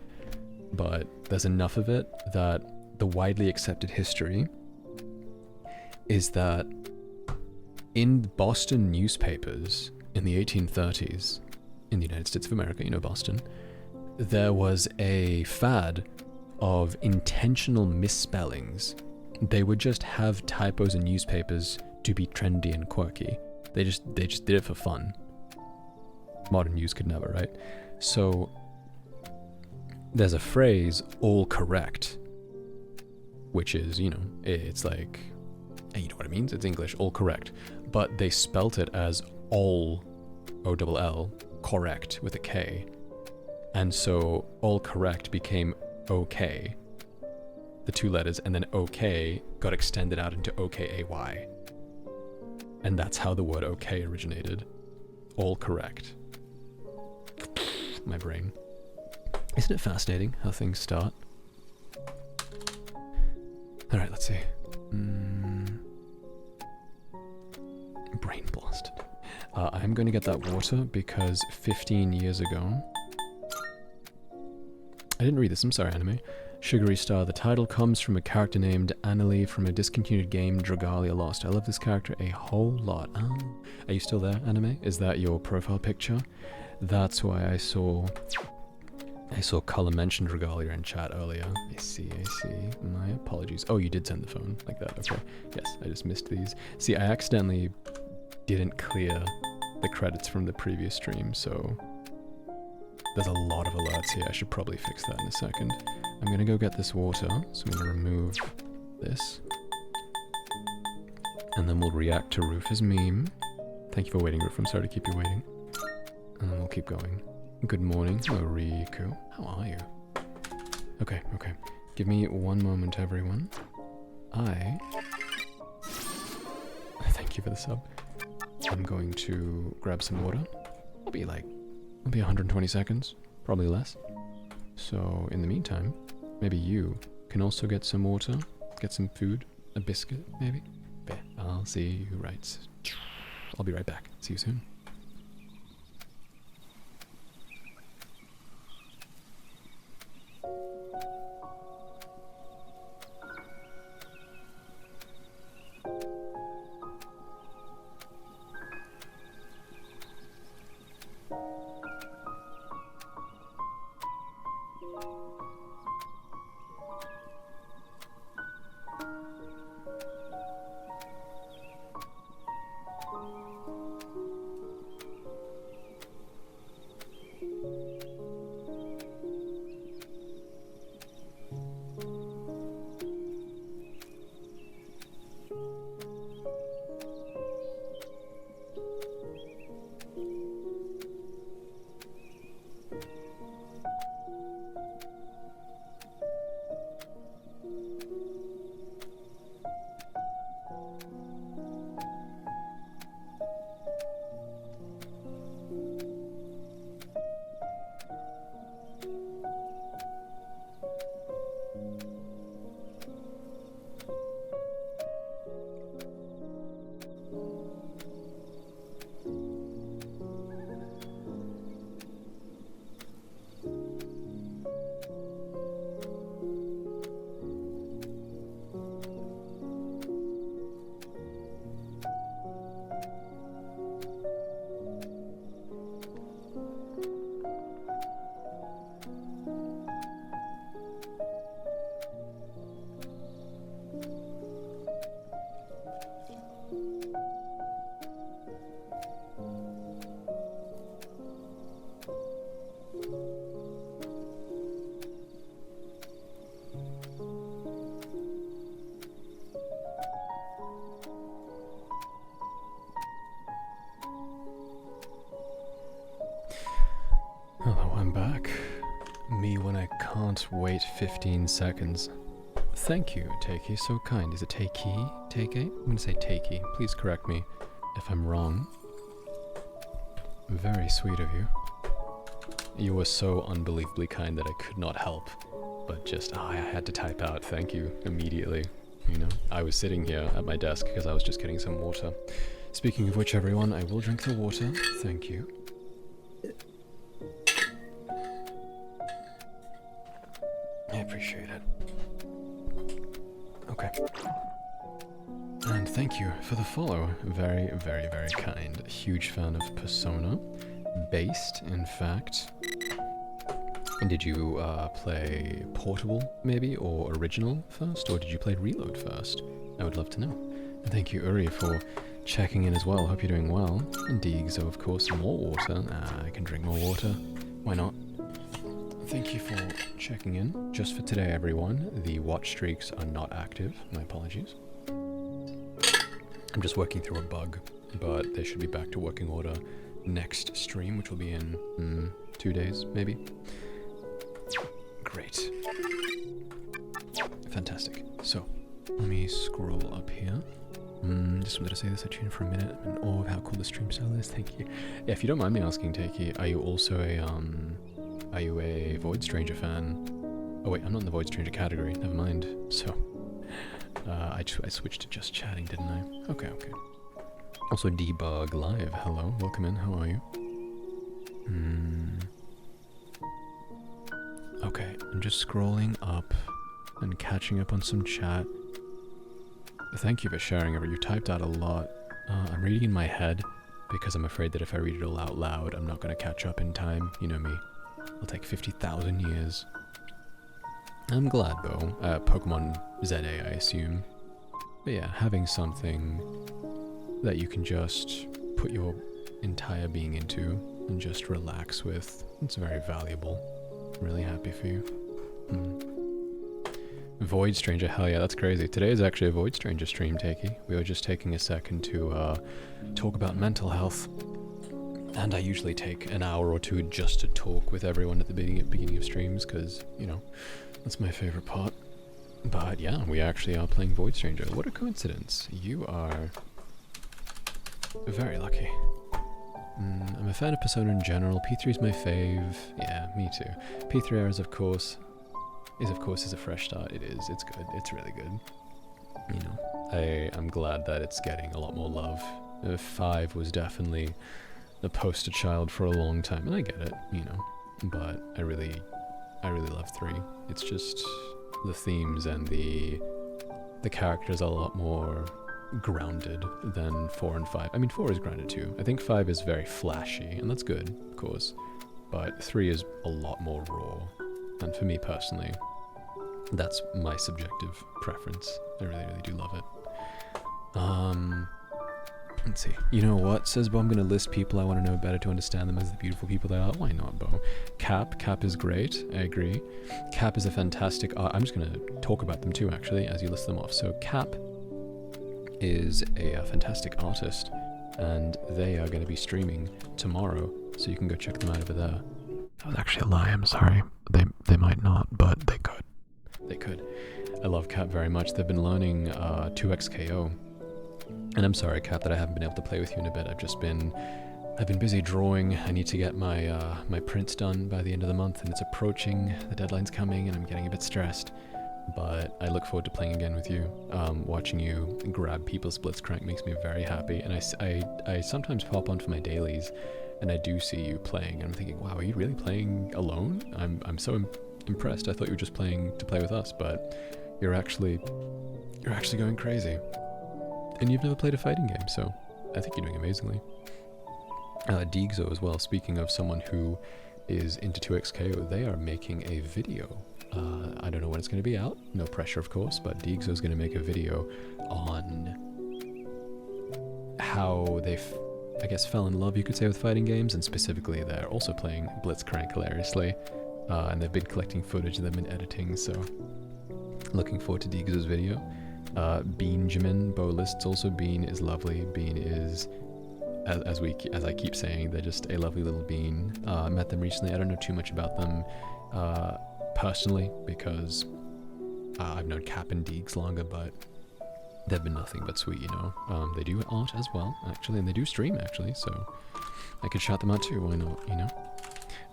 but there's enough of it that the widely accepted history is that in Boston newspapers in the 1830s, in the United States of America, you know Boston, there was a fad of intentional misspellings. They would just have typos in newspapers to be trendy and quirky. They just did it for fun. Modern news could never, right? So there's a phrase, all correct, which is, you know, it's like, you know what it means? It's English, all correct. But they spelt it as all, O-double-L, correct with a K. And so all correct became okay, the 2 letters, and then okay got extended out into O-K-A-Y. And that's how the word okay originated. All correct. My brain. Isn't it fascinating how things start? Alright, let's see. Brain blasted. I'm going to get that water because 15 years ago... I didn't read this, I'm sorry, anime. Sugary Star. The title comes from a character named Annalie from a discontinued game, Dragalia Lost. I love this character a whole lot. Oh. Are you still there, anime? Is that your profile picture? That's why I saw Colin mention Dragalia in chat earlier. I see. My apologies. Oh, you did send the phone like that. Okay. Yes, I just missed these. See, I accidentally didn't clear the credits from the previous stream, so there's a lot of alerts here. I should probably fix that in a second. I'm gonna go get this water, so I'm gonna remove this. And then we'll react to Rufa's meme. Thank you for waiting, Rufa. I'm sorry to keep you waiting. And then we'll keep going. Good morning, Riku. How are you? Okay. Give me one moment, everyone. Thank you for the sub. I'm going to grab some water. It'll be 120 seconds, probably less. So in the meantime, maybe you can also get some water, get some food, a biscuit, maybe? I'll see you right. I'll be right back. See you soon. can't wait 15 seconds. Thank you, Takey. So kind. Is it Takey? Takey? I'm gonna say Takey. Please correct me if I'm wrong. Very sweet of you. You were so unbelievably kind that I could not help but just, I had to type out thank you immediately. You know, I was sitting here at my desk because I was just getting some water. Speaking of which, everyone, I will drink the water. Thank you. I appreciate it. Okay. And thank you for the follow. Very, very, very kind. Huge fan of Persona. Based, in fact. And did you play Portable, maybe, or Original first? Or did you play Reload first? I would love to know. And thank you, Uri, for checking in as well. Hope you're doing well. And Deegzo, of course, more water. I can drink more water. Why not? Thank you for checking in. Just for today, everyone, the watch streaks are not active. My apologies. I'm just working through a bug, but they should be back to working order next stream, which will be in 2 days, maybe. Great. Fantastic. So, let me scroll up here. Just wanted to say this, I tuned for a minute. I'm in awe of how cool the stream style is. Thank you. Yeah, if you don't mind me asking, Takey, are you also a Void Stranger fan? Oh wait, I'm not in the Void Stranger category. Never mind. So, I switched to just chatting, didn't I? Okay. Also, Debug Live. Hello, welcome in. How are you? Okay, I'm just scrolling up and catching up on some chat. Thank you for sharing over. You typed out a lot. I'm reading in my head because I'm afraid that if I read it all out loud, I'm not going to catch up in time. You know me. It'll take 50,000 years. I'm glad though. Pokemon ZA, I assume. But yeah, having something that you can just put your entire being into and just relax with, it's very valuable. I'm really happy for you. Void Stranger, hell yeah, that's crazy. Today is actually a Void Stranger stream, Takey. We were just taking a second to talk about mental health. And I usually take an hour or two just to talk with everyone at the beginning of streams, because, you know, that's my favorite part. But yeah, we actually are playing Void Stranger. What a coincidence. You are very lucky. I'm a fan of Persona in general. P3 is my fave. Yeah, me too. P3 Era is of course a fresh start. It is. It's good. It's really good. You know, I'm glad that it's getting a lot more love. 5 was definitely the poster child for a long time, and I get it, you know. But I really love 3. It's just the themes and the characters are a lot more grounded than 4 and 5. I mean, 4 is grounded too. I think 5 is very flashy, and that's good, of course. But 3 is a lot more raw. And for me personally, that's my subjective preference. I really, really do love it. Let's see. You know what, says Bo, I'm going to list people I want to know better to understand them as the beautiful people they are. Why not, Bo? Cap is great. I agree. Cap is a fantastic I'm just going to talk about them too, actually, as you list them off. So Cap is a fantastic artist, and they are going to be streaming tomorrow, so you can go check them out over there. That was actually a lie, I'm sorry. They might not, but they could. They could. I love Cap very much. They've been learning 2XKO. And I'm sorry, Cap, that I haven't been able to play with you in a bit. I've been busy drawing. I need to get my my prints done by the end of the month, and it's approaching. The deadline's coming, and I'm getting a bit stressed. But I look forward to playing again with you. Watching you grab people's Blitzcrank makes me very happy. And I sometimes pop on for my dailies, and I do see you playing, and I'm thinking, wow, are you really playing alone? I'm so impressed. I thought you were just playing to play with us, but you're actually going crazy. And you've never played a fighting game, so I think you're doing amazingly. Deegzo as well, speaking of someone who is into 2XKO, they are making a video. I don't know when it's going to be out, no pressure of course, but Deegzo's going to make a video on how they, I guess, fell in love, you could say, with fighting games, and specifically they're also playing Blitzcrank hilariously, and they've been collecting footage and they've been editing, so looking forward to Deegzo's video. Beanjamin, Bo lists also. Bean is lovely. Bean is, as I keep saying, they're just a lovely little bean. Met them recently. I don't know too much about them. personally, because I've known Cap and Deegs longer, but they've been nothing but sweet, you know. They do art as well, actually, and they do stream, actually, so I could shout them out too, why not, you know?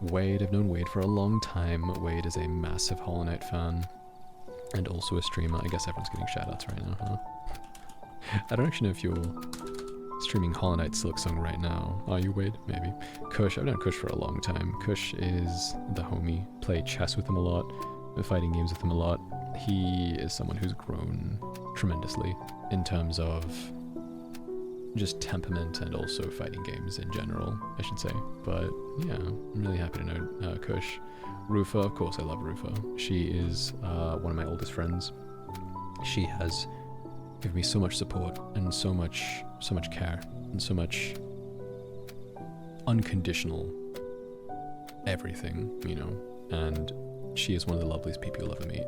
Wade, I've known Wade for a long time. Wade is a massive Hollow Knight fan, and also a streamer. I guess everyone's getting shoutouts right now, huh? I don't actually know if you're streaming Hollow Knight Silksong right now. Are you, Wade? Maybe. Kush, I've known Kush for a long time. Kush is the homie. Play chess with him a lot, fighting games with him a lot. He is someone who's grown tremendously in terms of just temperament and also fighting games in general, I should say. But yeah, I'm really happy to know Kush. Rufa, of course, I love Rufa. She is one of my oldest friends. She has given me so much support and so much care and so much unconditional everything, you know. And she is one of the loveliest people you'll ever meet.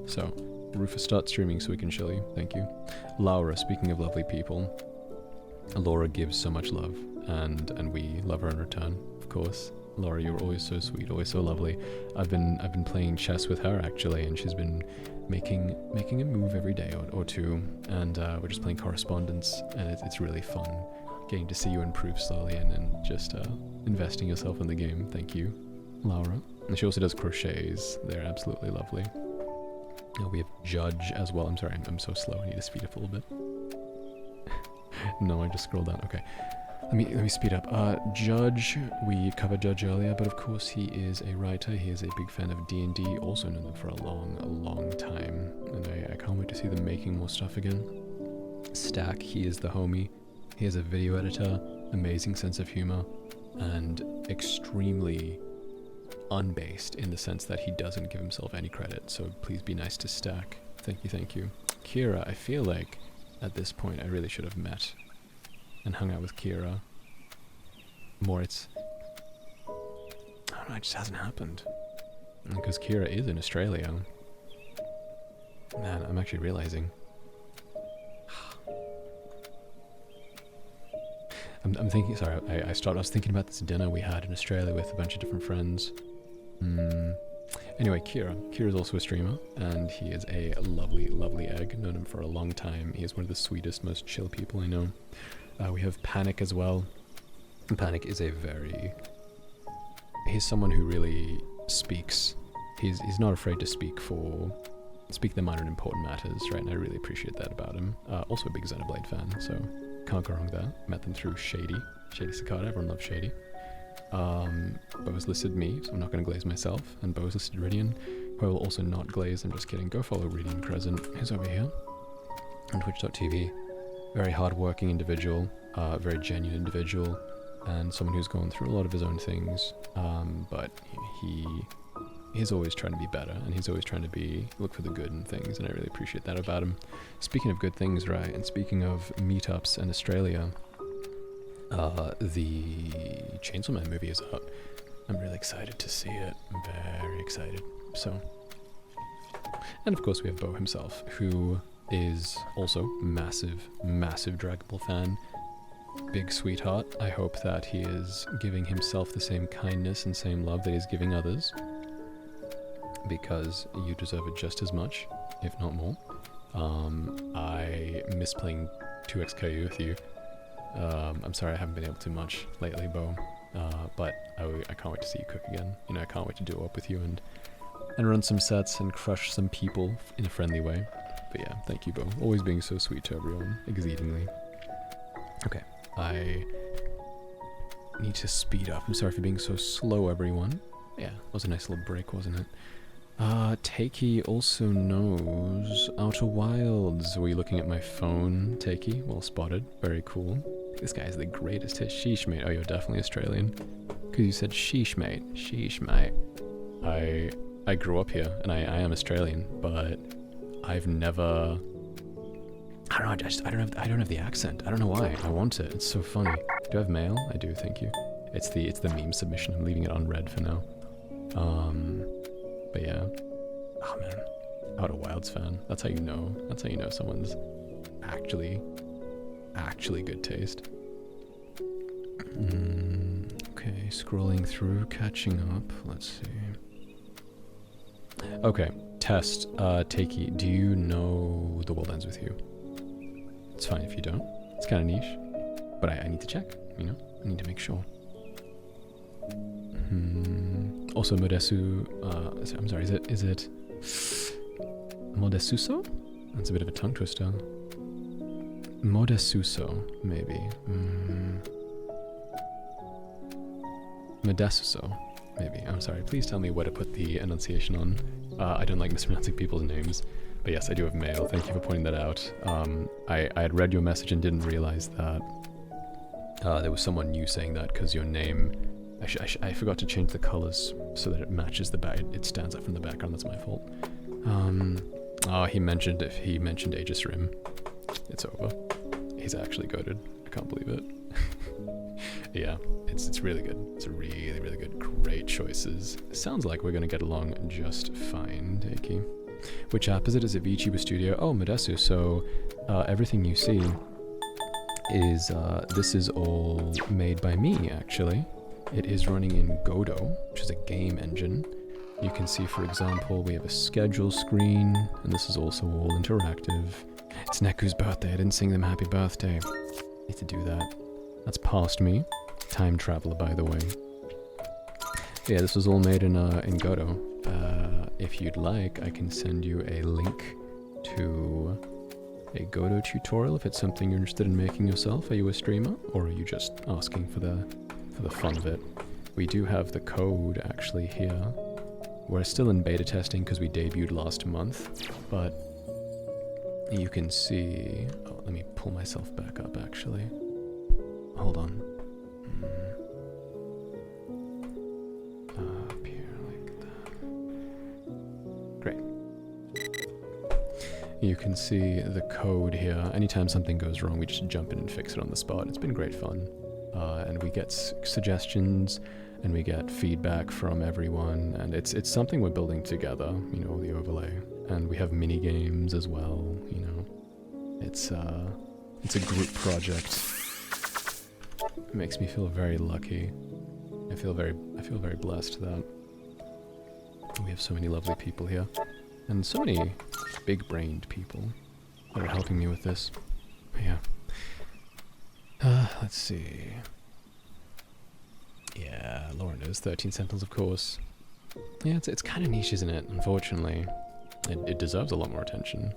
So, Rufa, start streaming so we can show you. Thank you. Laura, speaking of lovely people, Laura gives so much love, and we love her in return, of course. Laura, you're always so sweet, always so lovely. I've been playing chess with her actually, and she's been making a move every day or two, and we're just playing correspondence, and it's really fun getting to see you improve slowly and just investing yourself in the game. Thank you, Laura. And she also does crochets. They're absolutely lovely. And we have Judge as well. I'm sorry, I'm so slow. I need to speed up a little bit. No, I just scrolled down. Okay. Let me speed up. Judge, we covered Judge earlier, but of course he is a writer. He is a big fan of D&D, also known them for a long time. And I can't wait to see them making more stuff again. Stack, he is the homie. He is a video editor, amazing sense of humor, and extremely unbased in the sense that he doesn't give himself any credit. So please be nice to Stack. Thank you. Kira, I feel like at this point I really should have met and hung out with Kira more. I don't know, it just hasn't happened. Because Kira is in Australia. Man, I'm actually realizing. I'm thinking, sorry, I was thinking about this dinner we had in Australia with a bunch of different friends. Anyway, Kira's also a streamer, and he is a lovely egg. Known him for a long time. He is one of the sweetest, most chill people I know. We have Panic as well. And Panic is he's someone who really speaks. He's not afraid to speak the minor and important matters, right? And I really appreciate that about him. Also a big Xenoblade fan, so can't go wrong there. Met them through Shady Cicada. Everyone loves Shady. Bo's listed me, so I'm not going to glaze myself, and Bo's listed Ridian, who I will also not glaze. I'm just kidding. Go follow Ridian Crescent, who's over here on Twitch.tv. Very hard-working individual, very genuine individual, and someone who's gone through a lot of his own things, but he's always trying to be better, and he's always trying to look for the good in things, and I really appreciate that about him. Speaking of good things, right, and speaking of meetups in Australia, the Chainsaw Man movie is out. I'm really excited to see it. I'm very excited. So, and of course we have Bo himself, who is also massive Dragon Ball fan. Big sweetheart. I hope that he is giving himself the same kindness and same love that he's giving others, because you deserve it just as much, if not more. I miss playing 2XKU with you. I'm sorry I haven't been able to much lately, Bo, but I can't wait to see you cook again. You know, I can't wait to duo up with you and run some sets and crush some people in a friendly way. But yeah, thank you, Bo. Always being so sweet to everyone, exceedingly. Okay, I need to speed up. I'm sorry for being so slow, everyone. Yeah, that was a nice little break, wasn't it? Takey also knows Outer Wilds. Were you looking at my phone, Takey? Well spotted. Very cool. This guy is the greatest hit. Sheesh, mate. Oh, you're definitely Australian. Because you said sheesh, mate. Sheesh, mate. I grew up here, and I am Australian, but I've never... I don't know, I don't have the accent. I don't know why. I want it. It's so funny. Do I have mail? I do, thank you. It's the meme submission. I'm leaving it on red for now. But yeah. Oh man. Outer Wilds fan. That's how you know. That's how you know someone's actually good taste. Okay, scrolling through, catching up. Let's see. Okay, test. Takey, do you know The World Ends With You? It's fine if you don't. It's kind of niche. But I need to check, you know? I need to make sure. Also, Modesu... I'm sorry, is it... Modesuso? That's a bit of a tongue twister. Modesuso, maybe. Modesuso, maybe. I'm sorry, please tell me where to put the enunciation on. I don't like mispronouncing people's names. But yes, I do have mail. Thank you for pointing that out. I had read your message and didn't realize that there was someone new saying that because your name... I forgot to change the colors so that it matches the back. It stands out from the background. That's my fault. He mentioned Aegis Rim. It's over. He's actually goated. I can't believe it. Yeah, it's really good. It's a really, really good. Great choices. Sounds like we're gonna get along just fine, Takey. Which app is it? Is it VTuber Studio? Oh, Modesu. So everything you see is this is all made by me, actually. It is running in Godot, which is a game engine. You can see, for example, we have a schedule screen, and this is also all interactive. It's Neku's birthday. I didn't sing them happy birthday. Need to do that. That's past me. Time traveler, by the way. Yeah, this was all made in Godot. If you'd like, I can send you a link to a Godot tutorial if it's something you're interested in making yourself. Are you a streamer, or are you just asking for the fun of it? We do have the code actually here. We're still in beta testing because we debuted last month, but you can see... Oh, let me pull myself back up actually. Hold on. Up here like that. Great. You can see the code here. Anytime something goes wrong, we just jump in and fix it on the spot. It's been great fun. And we get suggestions, and we get feedback from everyone, and it's something we're building together, you know, the overlay. And we have mini games as well, you know. It's a group project. It makes me feel very lucky. I feel very blessed that we have so many lovely people here, and so many big-brained people that are helping me with this. Yeah. Let's see. Yeah, Laura knows 13 Sentinels, of course. Yeah, it's kind of niche, isn't it? Unfortunately. It deserves a lot more attention.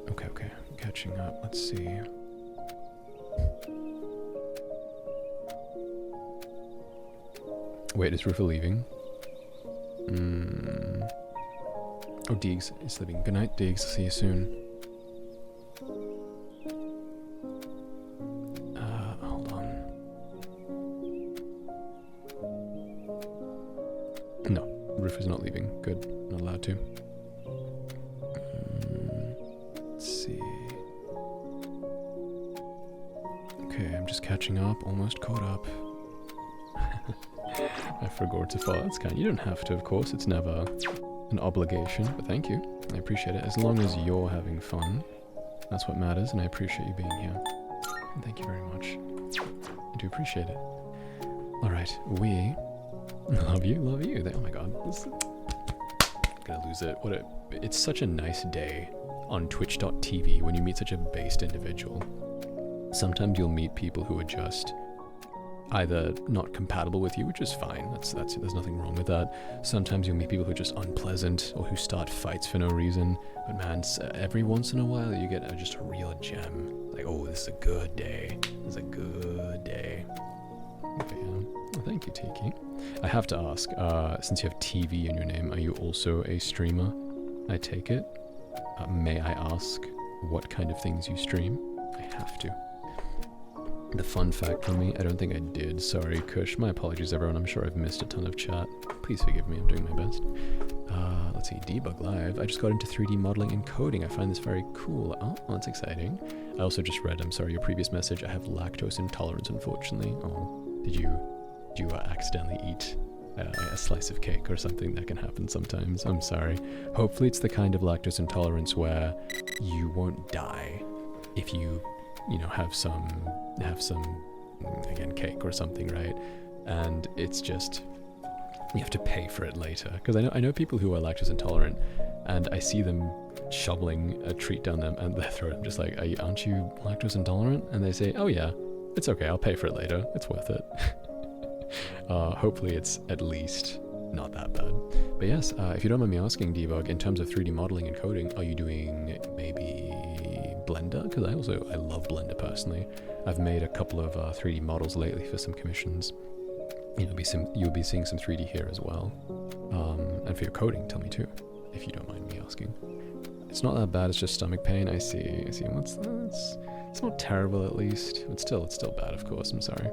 Okay, I'm catching up. Let's see. Wait, is Rufa leaving? Oh, Deegs is leaving. Good night, Deegs. See you soon. Hold on. No, Rufa's not leaving. Good. Not allowed to. Let's see. Okay, I'm just catching up. Almost caught up. I forgot to follow. It's kind. You don't have to, of course. It's never an obligation. But thank you. I appreciate it. As long as you're having fun, that's what matters. And I appreciate you being here. And thank you very much. I do appreciate it. All right, we love you. Oh my God, I'm gonna lose it. It's such a nice day on Twitch.tv when you meet such a based individual. Sometimes you'll meet people who are just either not compatible with you, which is fine. That's there's nothing wrong with that. Sometimes you'll meet people who are just unpleasant or who start fights for no reason. But man, every once in a while you get just a real gem. Like, oh, this is a good day. This is a good day. Okay, well, thank you, Tiki. I have to ask, since you have TV in your name, are you also a streamer? I take it. May I ask what kind of things you stream? I have to. The fun fact from me, I don't think I did. Sorry, Kush. My apologies, everyone. I'm sure I've missed a ton of chat. Please forgive me. I'm doing my best. Let's see. Debug Live. I just got into 3D modeling and coding. I find this very cool. Oh, that's exciting. I also just read, I'm sorry, your previous message. I have lactose intolerance, unfortunately. Oh, did you accidentally eat a slice of cake or something? That can happen sometimes. I'm sorry. Hopefully it's the kind of lactose intolerance where you won't die if you have some again, cake or something, right? And it's just you have to pay for it later. Because I know people who are lactose intolerant, and I see them shoveling a treat down them and their throat. I'm just like, aren't you lactose intolerant? And they say, oh yeah, it's okay, I'll pay for it later. It's worth it. Hopefully it's at least not that bad. But yes, if you don't mind me asking, Debug, in terms of 3D modeling and coding, are you doing maybe Blender? Because I love Blender personally. I've made a couple of 3D models lately for some commissions. You'll be seeing some 3D here as well. And for your coding, tell me too, if you don't mind me asking. It's not that bad, it's just stomach pain. I see. What's that? It's not terrible at least. It's still bad, of course, I'm sorry.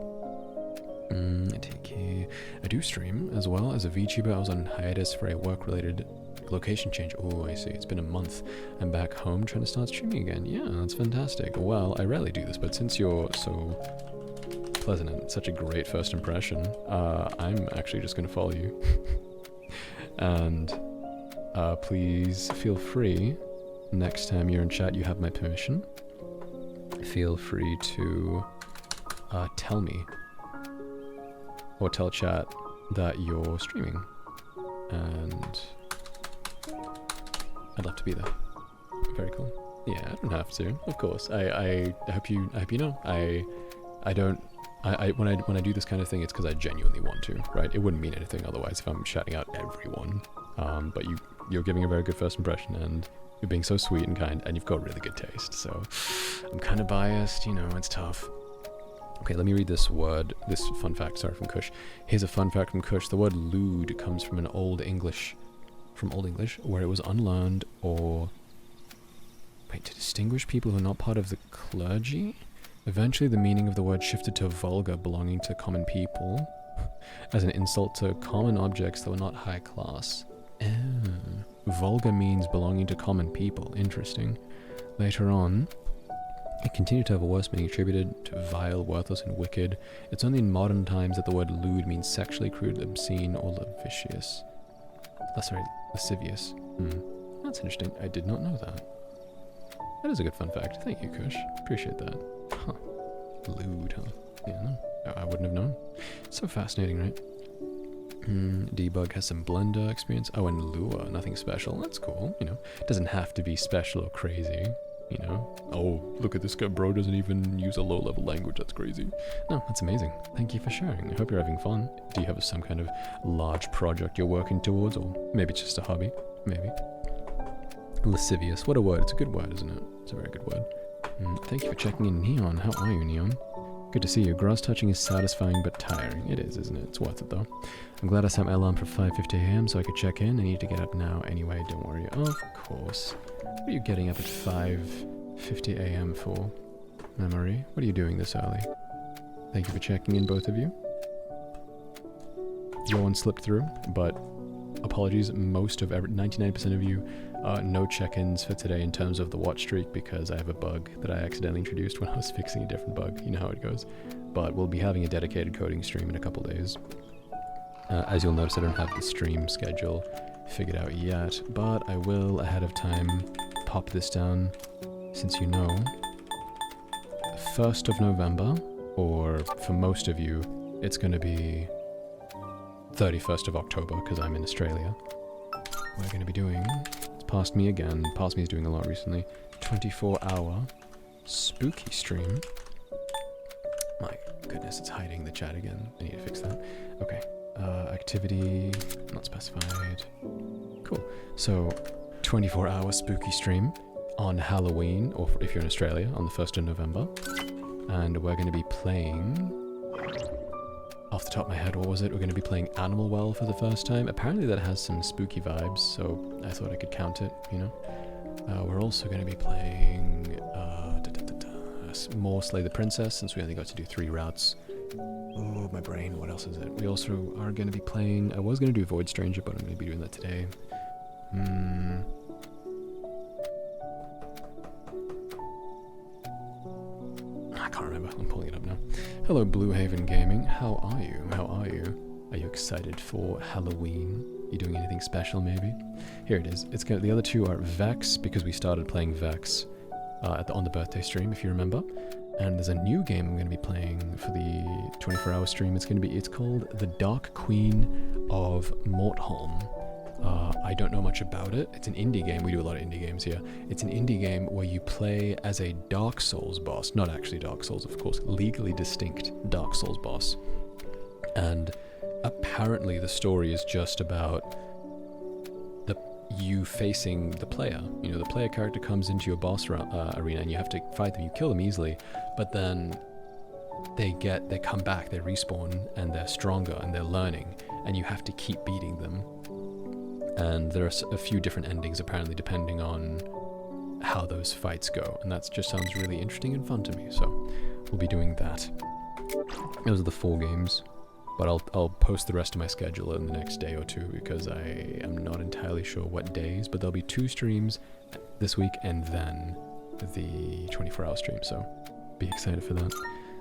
I do stream as well. As a VTuber, I was on hiatus for a work-related location change. Oh, I see. It's been a month. I'm back home trying to start streaming again. Yeah, that's fantastic. Well, I rarely do this, but since you're so pleasant and such a great first impression, I'm actually just going to follow you. And please feel free, next time you're in chat, you have my permission. Feel free to tell me or tell chat that you're streaming, and I'd love to be there. Very cool. Yeah, I don't have to, of course. I hope you know. When I do this kind of thing, it's because I genuinely want to, right? It wouldn't mean anything otherwise if I'm shouting out everyone. But you're giving a very good first impression, and you're being so sweet and kind, and you've got really good taste. So I'm kind of biased, you know, it's tough. Okay, let me read this word, this fun fact, sorry, from Kush. Here's a fun fact from Kush. The word lewd comes from Old English, where it was unlearned or... Wait, to distinguish people who are not part of the clergy? Eventually the meaning of the word shifted to vulgar, belonging to common people, as an insult to common objects that were not high class. Oh, vulgar means belonging to common people. Interesting. Later on, it continued to have a worse meaning, attributed to vile, worthless, and wicked. It's only in modern times that the word lewd means sexually crude, obscene, or lascivious. Lascivious. That's interesting. I did not know that. That is a good fun fact. Thank you, Kush. Appreciate that. Huh. Lewd, huh? Yeah, no. I wouldn't have known. So fascinating, right? Debug has some Blender experience. Oh, and Lua, nothing special. That's cool, you know. Doesn't have to be special or crazy, you know. Oh, look at this guy, bro doesn't even use a low-level language. That's crazy. No, that's amazing. Thank you for sharing. I hope you're having fun. Do you have some kind of large project you're working towards, or maybe it's just a hobby? Maybe. Lascivious. What a word. It's a good word, isn't it? It's a very good word. Thank you for checking in, Neon. How are you, Neon? Good to see you. Grass touching is satisfying but tiring. It is, isn't it? It's worth it, though. I'm glad I set my alarm for 5:50 AM so I could check in. I need to get up now anyway, don't worry. Of course. What are you getting up at 5:50 AM for? Memory? What are you doing this early? Thank you for checking in, both of you. Your one slipped through, but apologies. 99% of you, no check-ins for today in terms of the watch streak, because I have a bug that I accidentally introduced when I was fixing a different bug. You know how it goes. But we'll be having a dedicated coding stream in a couple days. As you'll notice, I don't have the stream schedule figured out yet, but I will, ahead of time, pop this down, since you know, 1st of November, or for most of you, it's going to be 31st of October, because I'm in Australia. We're going to be doing, it's Past Me again, Past Me is doing a lot recently, 24-hour spooky stream. My goodness, it's hiding the chat again. I need to fix that. Okay. Activity, not specified. Cool. So, 24-hour spooky stream on Halloween, or if you're in Australia, on the 1st of November. And we're going to be playing... Off the top of my head, what was it? We're going to be playing Animal Well for the first time. Apparently that has some spooky vibes, so I thought I could count it, you know? We're also going to be playing more Slay the Princess, since we only got to do 3 routes. Oh, my brain, what else is it? We also are going to be playing... I was going to do Void Stranger, but I'm going to be doing that today. I can't remember. I'm pulling it up now. Hello, Blue Haven Gaming. How are you? How are you? Are you excited for Halloween? You doing anything special, maybe? Here it is. The other two are Vex, because we started playing Vex on the birthday stream, if you remember. And there's a new game I'm going to be playing for the 24-hour stream. It's called The Dark Queen of Mortholm. I don't know much about it. It's an indie game. We do a lot of indie games here. It's an indie game where you play as a Dark Souls boss. Not actually Dark Souls, of course. Legally distinct Dark Souls boss. And apparently the story is just about you facing the player. You know, the player character comes into your boss arena and you have to fight them. You kill them easily, but then they come back, they respawn, and they're stronger and they're learning, and you have to keep beating them. And there are a few different endings apparently depending on how those fights go, and that just sounds really interesting and fun to me, so we'll be doing that. Those are the 4 games. But I'll post the rest of my schedule in the next day or 2 because I am not entirely sure what days, but there'll be 2 streams this week and then the 24-hour stream, so be excited for that.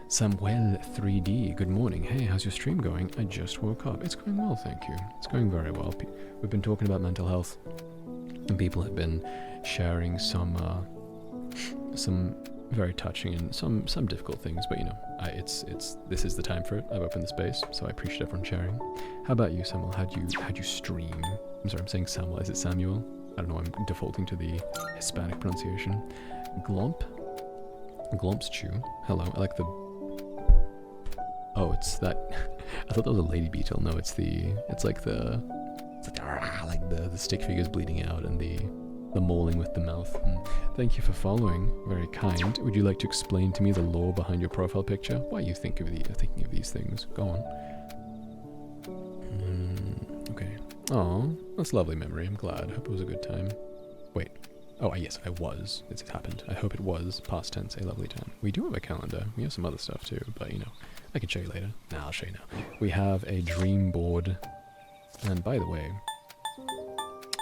Samuel 3D, good morning. Hey, how's your stream going? I just woke up. It's going well, thank you. It's going very well. We've been talking about mental health, and people have been sharing some very touching and some difficult things, but you know, this is the time for it. I've opened the space, so I appreciate everyone sharing. How about you, Samuel? How'd you stream? I'm sorry, I'm saying Samuel. Is it Samuel? I don't know. I'm defaulting to the Hispanic pronunciation. Glomp's Chew. Hello. I like the. Oh, it's that. I thought that was a lady beetle. No, it's like the stick figures bleeding out and the mauling with the mouth. Thank you for following. Very kind. Would you like to explain to me the lore behind your profile picture? Why you thinking of these things? Go on. Okay. Oh, that's a lovely memory. I'm glad. Hope it was a good time. Wait. Oh, yes, I was. It happened. I hope it was, past tense, a lovely time. We do have a calendar. We have some other stuff too, but you know, I can show you later. Nah, I'll show you now. We have a dream board. And by the way,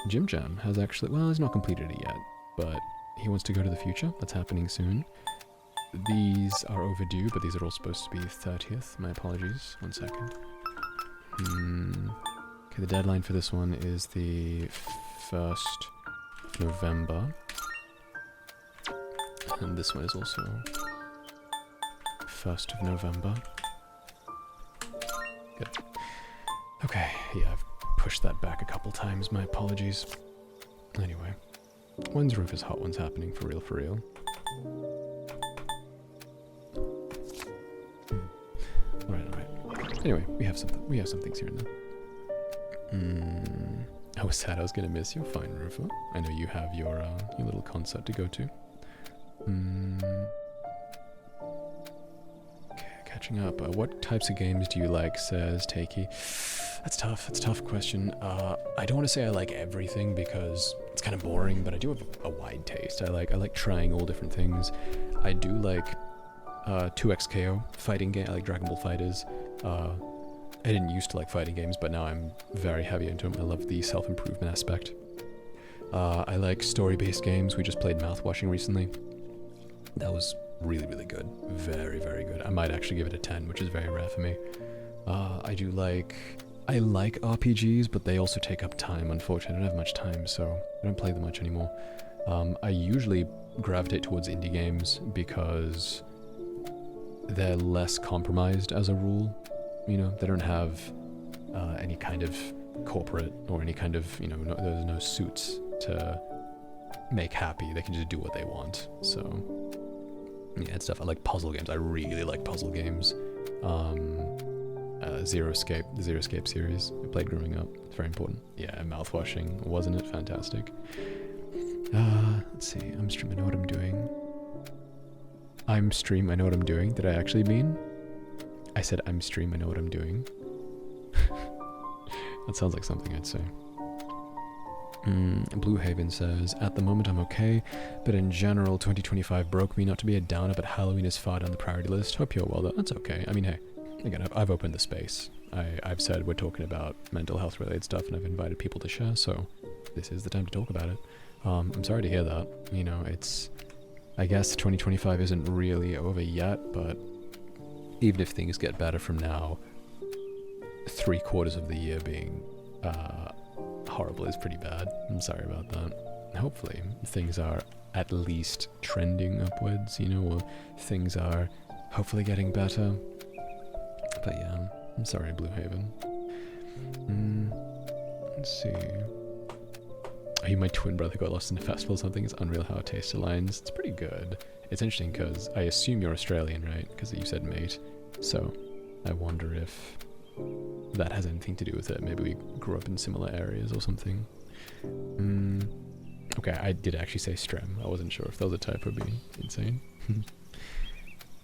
Jim Jam has actually, well, he's not completed it yet, but he wants to go to the future. That's happening soon. These are overdue, but these are all supposed to be 30th. My apologies. 1 second. Okay, the deadline for this one is the 1st November. And this one is also 1st of November. Good. Okay, yeah, I've pushed that back a couple times. My apologies. Anyway, when's Rufus Hot Ones happening for real? Alright. Anyway, we have some things here and then. I was sad I was gonna miss you. Fine, Rufa. I know you have your little concert to go to. Okay, catching up. What types of games do you like? Says Takey. That's tough. That's a tough question. I don't want to say I like everything because it's kind of boring, but I do have a wide taste. I like trying all different things. I do like 2XKO fighting game. I like Dragon Ball FighterZ. I didn't used to like fighting games, but now I'm very heavy into them. I love the self-improvement aspect. I like story-based games. We just played Mouthwashing recently. That was really, really good. Very, very good. I might actually give it a 10, which is very rare for me. I like RPGs, but they also take up time, unfortunately. I don't have much time, so I don't play them much anymore. I usually gravitate towards indie games because they're less compromised as a rule. You know, they don't have any kind of corporate or any kind of, you know, there's no suits to make happy. They can just do what they want. So, yeah, it's stuff. I like puzzle games. I really like puzzle games. Zero Escape, the Zero Escape series I played growing up. It's very important. Yeah, Mouthwashing, wasn't it fantastic? Let's see. I'm stream, I know what I'm doing. I'm stream, I know what I'm doing. Did I actually mean? I said I'm stream, I know what I'm doing. That sounds like something I'd say. Blue Haven says, at the moment I'm okay, but in general 2025 broke me. Not to be a downer, but Halloween is far down the priority list. Hope you're well though. That's okay. I mean, hey, again, I've opened the space. I've said we're talking about mental health related stuff and I've invited people to share, so this is the time to talk about it. I'm sorry to hear that. You know, I guess 2025 isn't really over yet, but even if things get better from now, 3/4 of the year being horrible is pretty bad. I'm sorry about that. hopefully things are at least trending upwards, you know, or things are hopefully getting better. But yeah, I'm sorry, Blue Haven. Let's see. Oh, my twin brother got lost in a festival or something. It's unreal how it taste aligns. It's pretty good. It's interesting because I assume you're Australian, right? Because you said mate. So I wonder if that has anything to do with it. Maybe we grew up in similar areas or something. Okay, I did actually say Strem. I wasn't sure if that was a typo. Would be insane.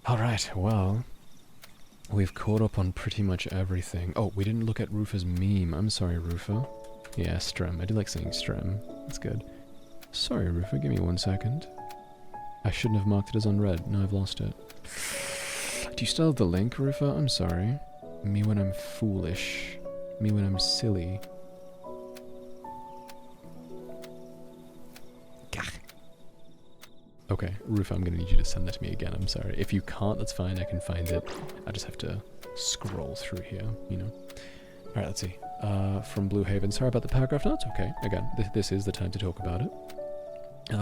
Alright, well, we've caught up on pretty much everything. Oh, we didn't look at Rufa's meme. I'm sorry, Rufa. Yeah, Strem. I do like saying Strem. That's good. Sorry, Rufa. Give me 1 second. I shouldn't have marked it as unread. No, I've lost it. Do you still have the link, Rufa? I'm sorry. Me when I'm foolish. Me when I'm silly. Okay, Rufa, I'm gonna need you to send that to me again. I'm sorry. If you can't, that's fine. I can find it. I just have to scroll through here, you know. Alright, let's see. From Blue Haven. Sorry about the paragraph. No, it's okay. Again, this is the time to talk about it.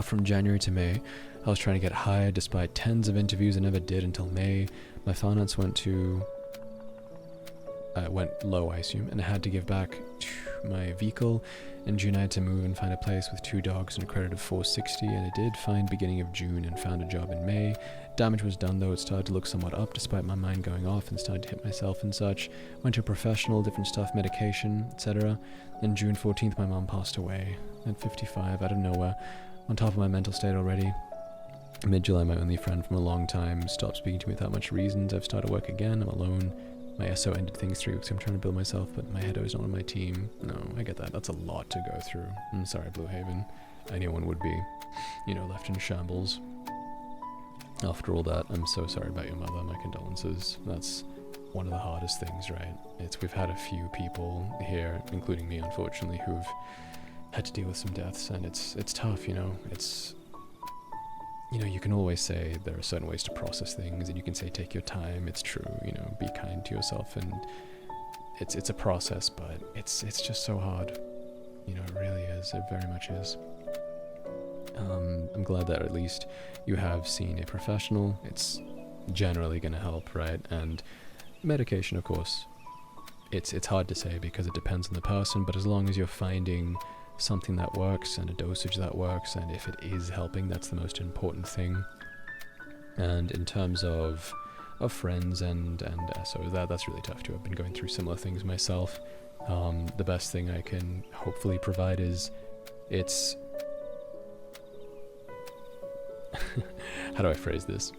From January to May, I was trying to get hired despite tens of interviews I never did until May. My finance went low, I assume, and I had to give back my vehicle. In June, I had to move and find a place with 2 dogs and a credit of 460, and I did find beginning of June and found a job in May. Damage was done though. It started to look somewhat up despite my mind going off and started to hit myself and such. Went to a professional, different stuff, medication, etc. And June 14th, my mom passed away at 55 out of nowhere. On top of my mental state already. Mid-July, my only friend from a long time stopped speaking to me without much reasons. I've started work again. I'm alone. My SO ended things 3 weeks. I'm trying to build myself, but my head is not on my team. No, I get that. That's a lot to go through. I'm sorry, Blue Haven. Anyone would be, you know, left in shambles. After all that, I'm so sorry about your mother. My condolences. That's one of the hardest things, right? We've had a few people here, including me, unfortunately, who've had to deal with some deaths, and it's tough, you know. You can always say there are certain ways to process things, and you can say take your time. It's true, you know, be kind to yourself, and it's a process, but it's just so hard. You know, it really is. It very much is. I'm glad that at least you have seen a professional. It's generally going to help, right? And medication, of course, it's hard to say because it depends on the person, but as long as you're finding something that works and a dosage that works, and if it is helping, that's the most important thing. And in terms of friends and so that's really tough too. I've been going through similar things myself. The best thing I can hopefully provide is how do I phrase this?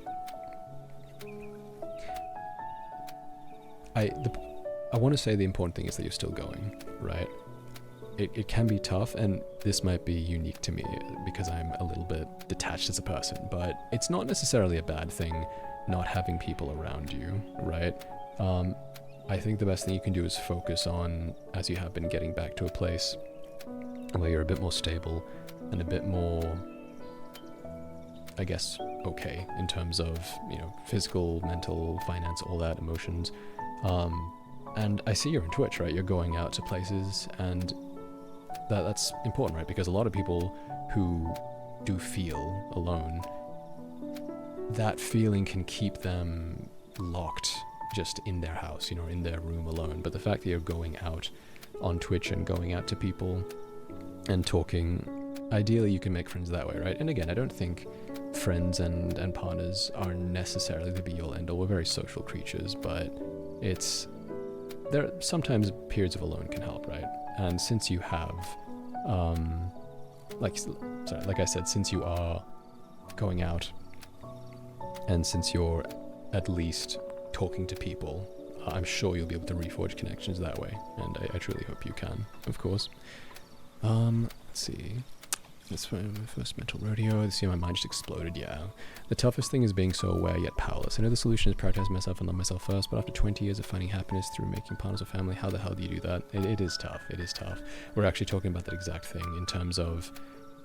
I want to say the important thing is that you're still going, right? It can be tough, and this might be unique to me because I'm a little bit detached as a person, but it's not necessarily a bad thing not having people around you, right? I think the best thing you can do is focus on, as you have been, getting back to a place where you're a bit more stable and a bit more, I guess, okay in terms of, you know, physical, mental, finance, all that, emotions. And I see you're in Twitch, right? You're going out to places, and that's important, right? Because a lot of people who do feel alone, that feeling can keep them locked just in their house, you know, in their room alone. But the fact that you're going out on Twitch and going out to people and talking, ideally you can make friends that way, right? And again, I don't think friends and partners are necessarily the be-all end-all. We're very social creatures, but there are sometimes periods of alone can help, right? And since you have, like I said, since you are going out, and since you're at least talking to people, I'm sure you'll be able to reforge connections that way, and I truly hope you can, of course. Let's see. That's my first mental rodeo. See, my mind just exploded, yeah. The toughest thing is being so aware yet powerless. I know the solution is prioritize myself and love myself first, but after 20 years of finding happiness through making partners or family, how the hell do you do that? It is tough. It is tough. We're actually talking about that exact thing in terms of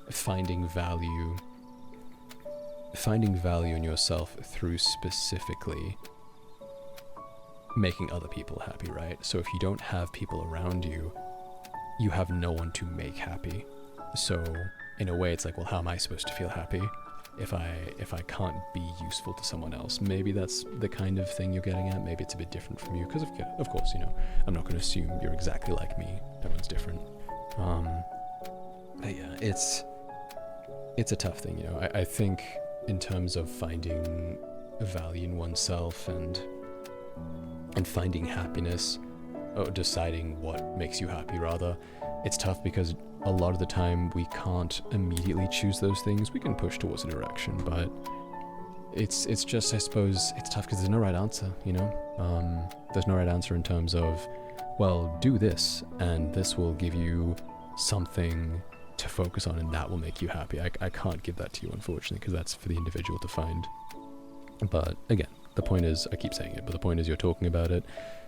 finding value in yourself through specifically making other people happy, right? So if you don't have people around you, you have no one to make happy. So in a way, it's like, well, how am I supposed to feel happy if I can't be useful to someone else? Maybe that's the kind of thing you're getting at. Maybe it's a bit different from you, because of course, you know, I'm not going to assume you're exactly like me. Everyone's different. But yeah, it's a tough thing, you know. I think in terms of finding value in oneself and finding happiness, or deciding what makes you happy rather, it's tough because a lot of the time we can't immediately choose those things. We can push towards a direction, but it's just, I suppose, it's tough because there's no right answer, you know? There's no right answer in terms of, well, do this, and this will give you something to focus on, and that will make you happy. I can't give that to you, unfortunately, because that's for the individual to find. But again, the point is, I keep saying it, but the point is you're talking about it.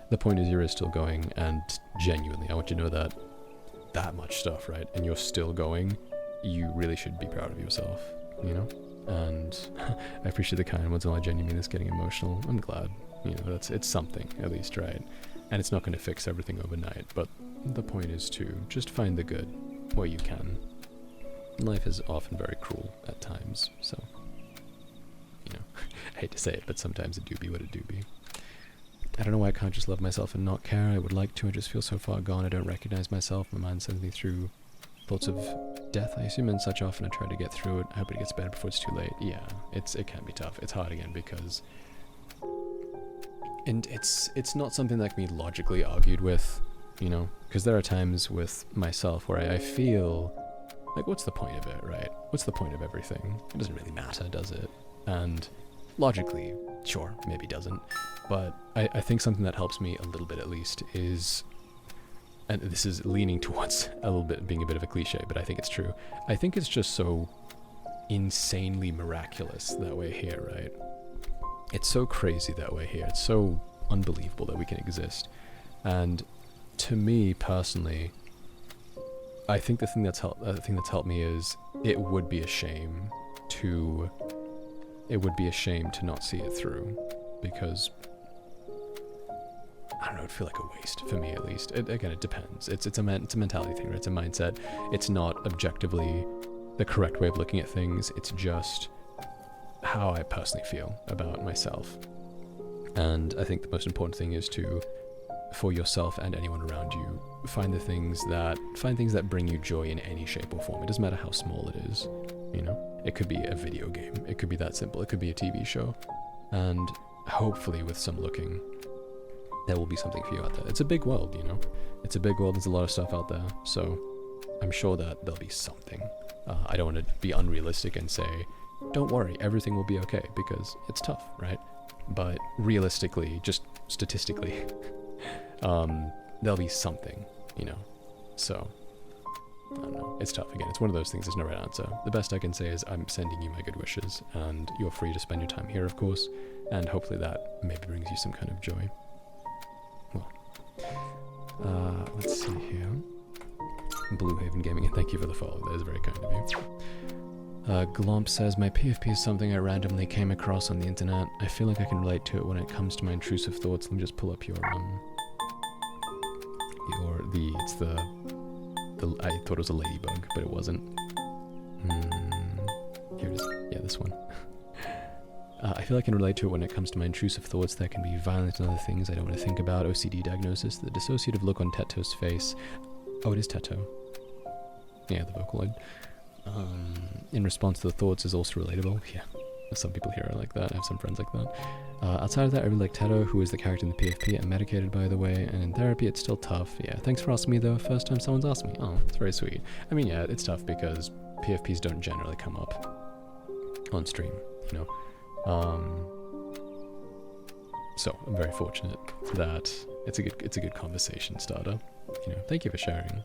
The point is you're still going, and genuinely, I want you to know that much stuff, right? And you're still going, you really should be proud of yourself, you know? And I appreciate the kind words, and I genuinely mean this, getting emotional. I'm glad, you know, it's something, at least, right? And it's not going to fix everything overnight, but the point is to just find the good where you can. Life is often very cruel at times, so, you know, I hate to say it, but sometimes it do be what it do be. I don't know why I can't just love myself and not care. I would like to, I just feel so far gone, I don't recognize myself. My mind sends me through thoughts of death, I assume, and such. Often I try to get through it. I hope it gets better before it's too late. Yeah, it can be tough. It's hard again because... And it's not something that can be logically argued with, you know? Because there are times with myself where I feel like, what's the point of it, right? What's the point of everything? It doesn't really matter, does it? And logically, sure, maybe doesn't. But I think something that helps me a little bit at least is, and this is leaning towards a little bit being a bit of a cliche, but I think it's true. I think it's just so insanely miraculous that we're here, right? It's so crazy that we're here. It's so unbelievable that we can exist. And to me personally, I think the thing that's helped me is it would be a shame to not see it through, because I don't know, it'd feel like a waste for me, at least. Again, it depends. It's a mentality thing, right? It's a mindset. It's not objectively the correct way of looking at things. It's just how I personally feel about myself. And I think the most important thing is to, for yourself and anyone around you, find things that bring you joy in any shape or form. It doesn't matter how small it is, you know? It could be a video game. It could be that simple. It could be a TV show. And hopefully with some looking, there will be something for you out there. It's a big world, you know? It's a big world. There's a lot of stuff out there. So I'm sure that there'll be something. I don't want to be unrealistic and say, don't worry, everything will be okay, because it's tough, right? But realistically, just statistically, there'll be something, you know? So, I don't know. It's tough. Again, it's one of those things. There's no right answer. The best I can say is I'm sending you my good wishes, and you're free to spend your time here, of course, and hopefully that maybe brings you some kind of joy. Well, let's see here. Blue Haven Gaming, and thank you for the follow. That is very kind of you. Glomp says, my PFP is something I randomly came across on the internet. I feel like I can relate to it when it comes to my intrusive thoughts. Let me just pull up your I thought it was a ladybug, but it wasn't. Here it is. Yeah, this one. I feel I can relate to it when it comes to my intrusive thoughts that can be violent and other things I don't want to think about. OCD diagnosis, the dissociative look on Teto's face. Oh, it is Teto. Yeah, the Vocaloid. In response to the thoughts is also relatable. Yeah, some people here are like that. I have some friends like that. Outside of that, I really like Teto, who is the character in the PFP. I'm medicated, by the way, and in therapy it's still tough. Yeah, thanks for asking me, though. First time someone's asked me. Oh, it's very sweet. I mean, yeah, it's tough because PFPs don't generally come up on stream, you know? So I'm very fortunate that it's a good conversation starter. You know, thank you for sharing.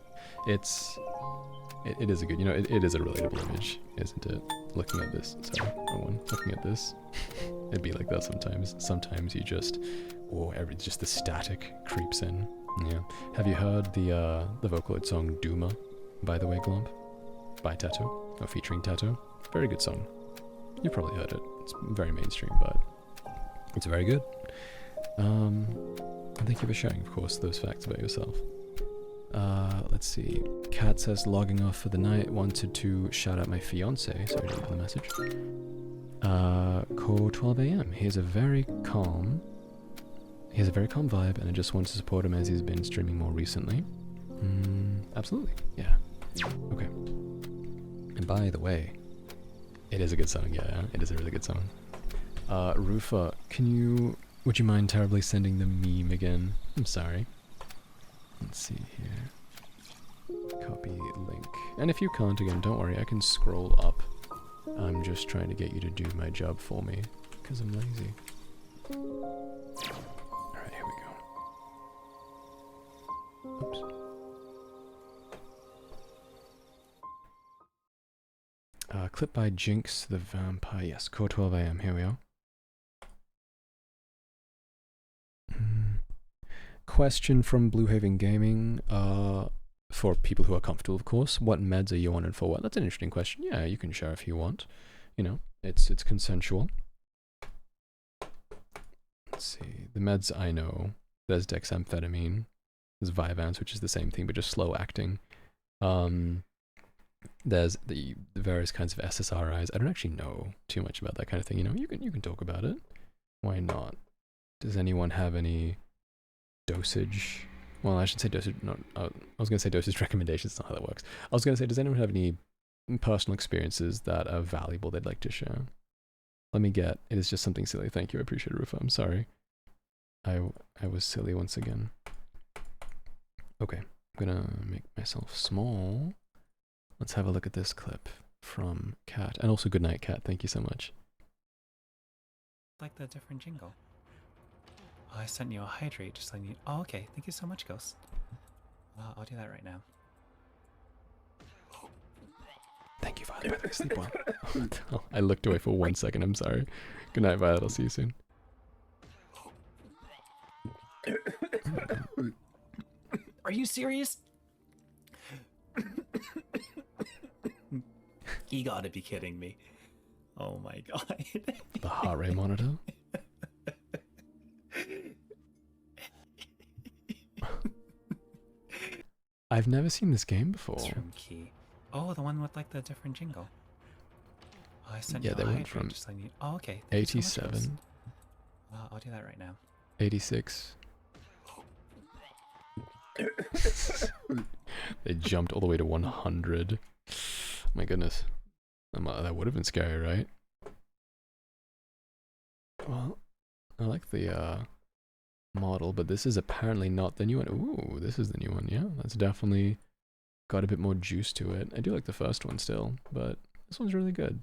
It is a good, you know, it is a relatable image, isn't it? Looking at this, sorry, wrong one. Looking at this, it'd be like that sometimes. Sometimes you just, just the static creeps in. Yeah. Have you heard the Vocaloid song Duma, by the way, Glomp? By Teto, or featuring Teto? Very good song. You probably heard it. It's very mainstream, but it's very good. And thank you for sharing, of course, those facts about yourself. Let's see. Kat says logging off for the night. Wanted to shout out my fiance. Sorry to get the message. Core 12 a.m. He has a very calm vibe, and I just want to support him as he's been streaming more recently. Absolutely. Yeah. Okay. And by the way, it is a good song. Yeah, it is a really good song. Rufa, would you mind terribly sending the meme again? I'm sorry. Let's see here. Copy link. And if you can't, again, don't worry, I can scroll up. I'm just trying to get you to do my job for me, because I'm lazy. Alright, here we go. Oops. Clip by Jinx the Vampire. Yes, Core 12 AM. Here we are. Question from Blue Haven Gaming. For people who are comfortable, of course. What meds are you on and for what? That's an interesting question. Yeah, you can share if you want. You know, it's consensual. Let's see. The meds I know. There's dexamphetamine. There's Vyvanse, which is the same thing, but just slow acting. There's the various kinds of SSRIs. I don't actually know too much about that kind of thing. You know, you can talk about it. Why not? Does anyone have any dosage? Well, I should say dosage. No, I was going to say dosage recommendations. That's not how that works. I was going to say, does anyone have any personal experiences that are valuable they'd like to share? Let me get. It is just something silly. Thank you. I appreciate it, Rufa. I'm sorry. I was silly once again. Okay, I'm gonna make myself small. Let's have a look at this clip from Kat. And also good night, Kat. Thank you so much. Like the different jingle. Oh, I sent you a hydrate just letting you. Oh, okay. Thank you so much, Ghost. I'll do that right now. Thank you, Violet. Sleep well. I looked away for 1 second. I'm sorry. Good night, Violet. I'll see you soon. Are you serious? You gotta be kidding me. Oh my god. The heart rate monitor? I've never seen this game before. Room key. Oh, the one with like the different jingle. Oh, I sent Yeah, you a they went hydrate from just letting you. Oh, okay. Thank you so much, Ghost. 87, I'll do that right now. 86. They jumped all the way to 100. My goodness. That would have been scary, right? Well, I like the model, but this is apparently not the new one. Ooh, this is the new one. Yeah, that's definitely got a bit more juice to it. I do like the first one still, but this one's really good.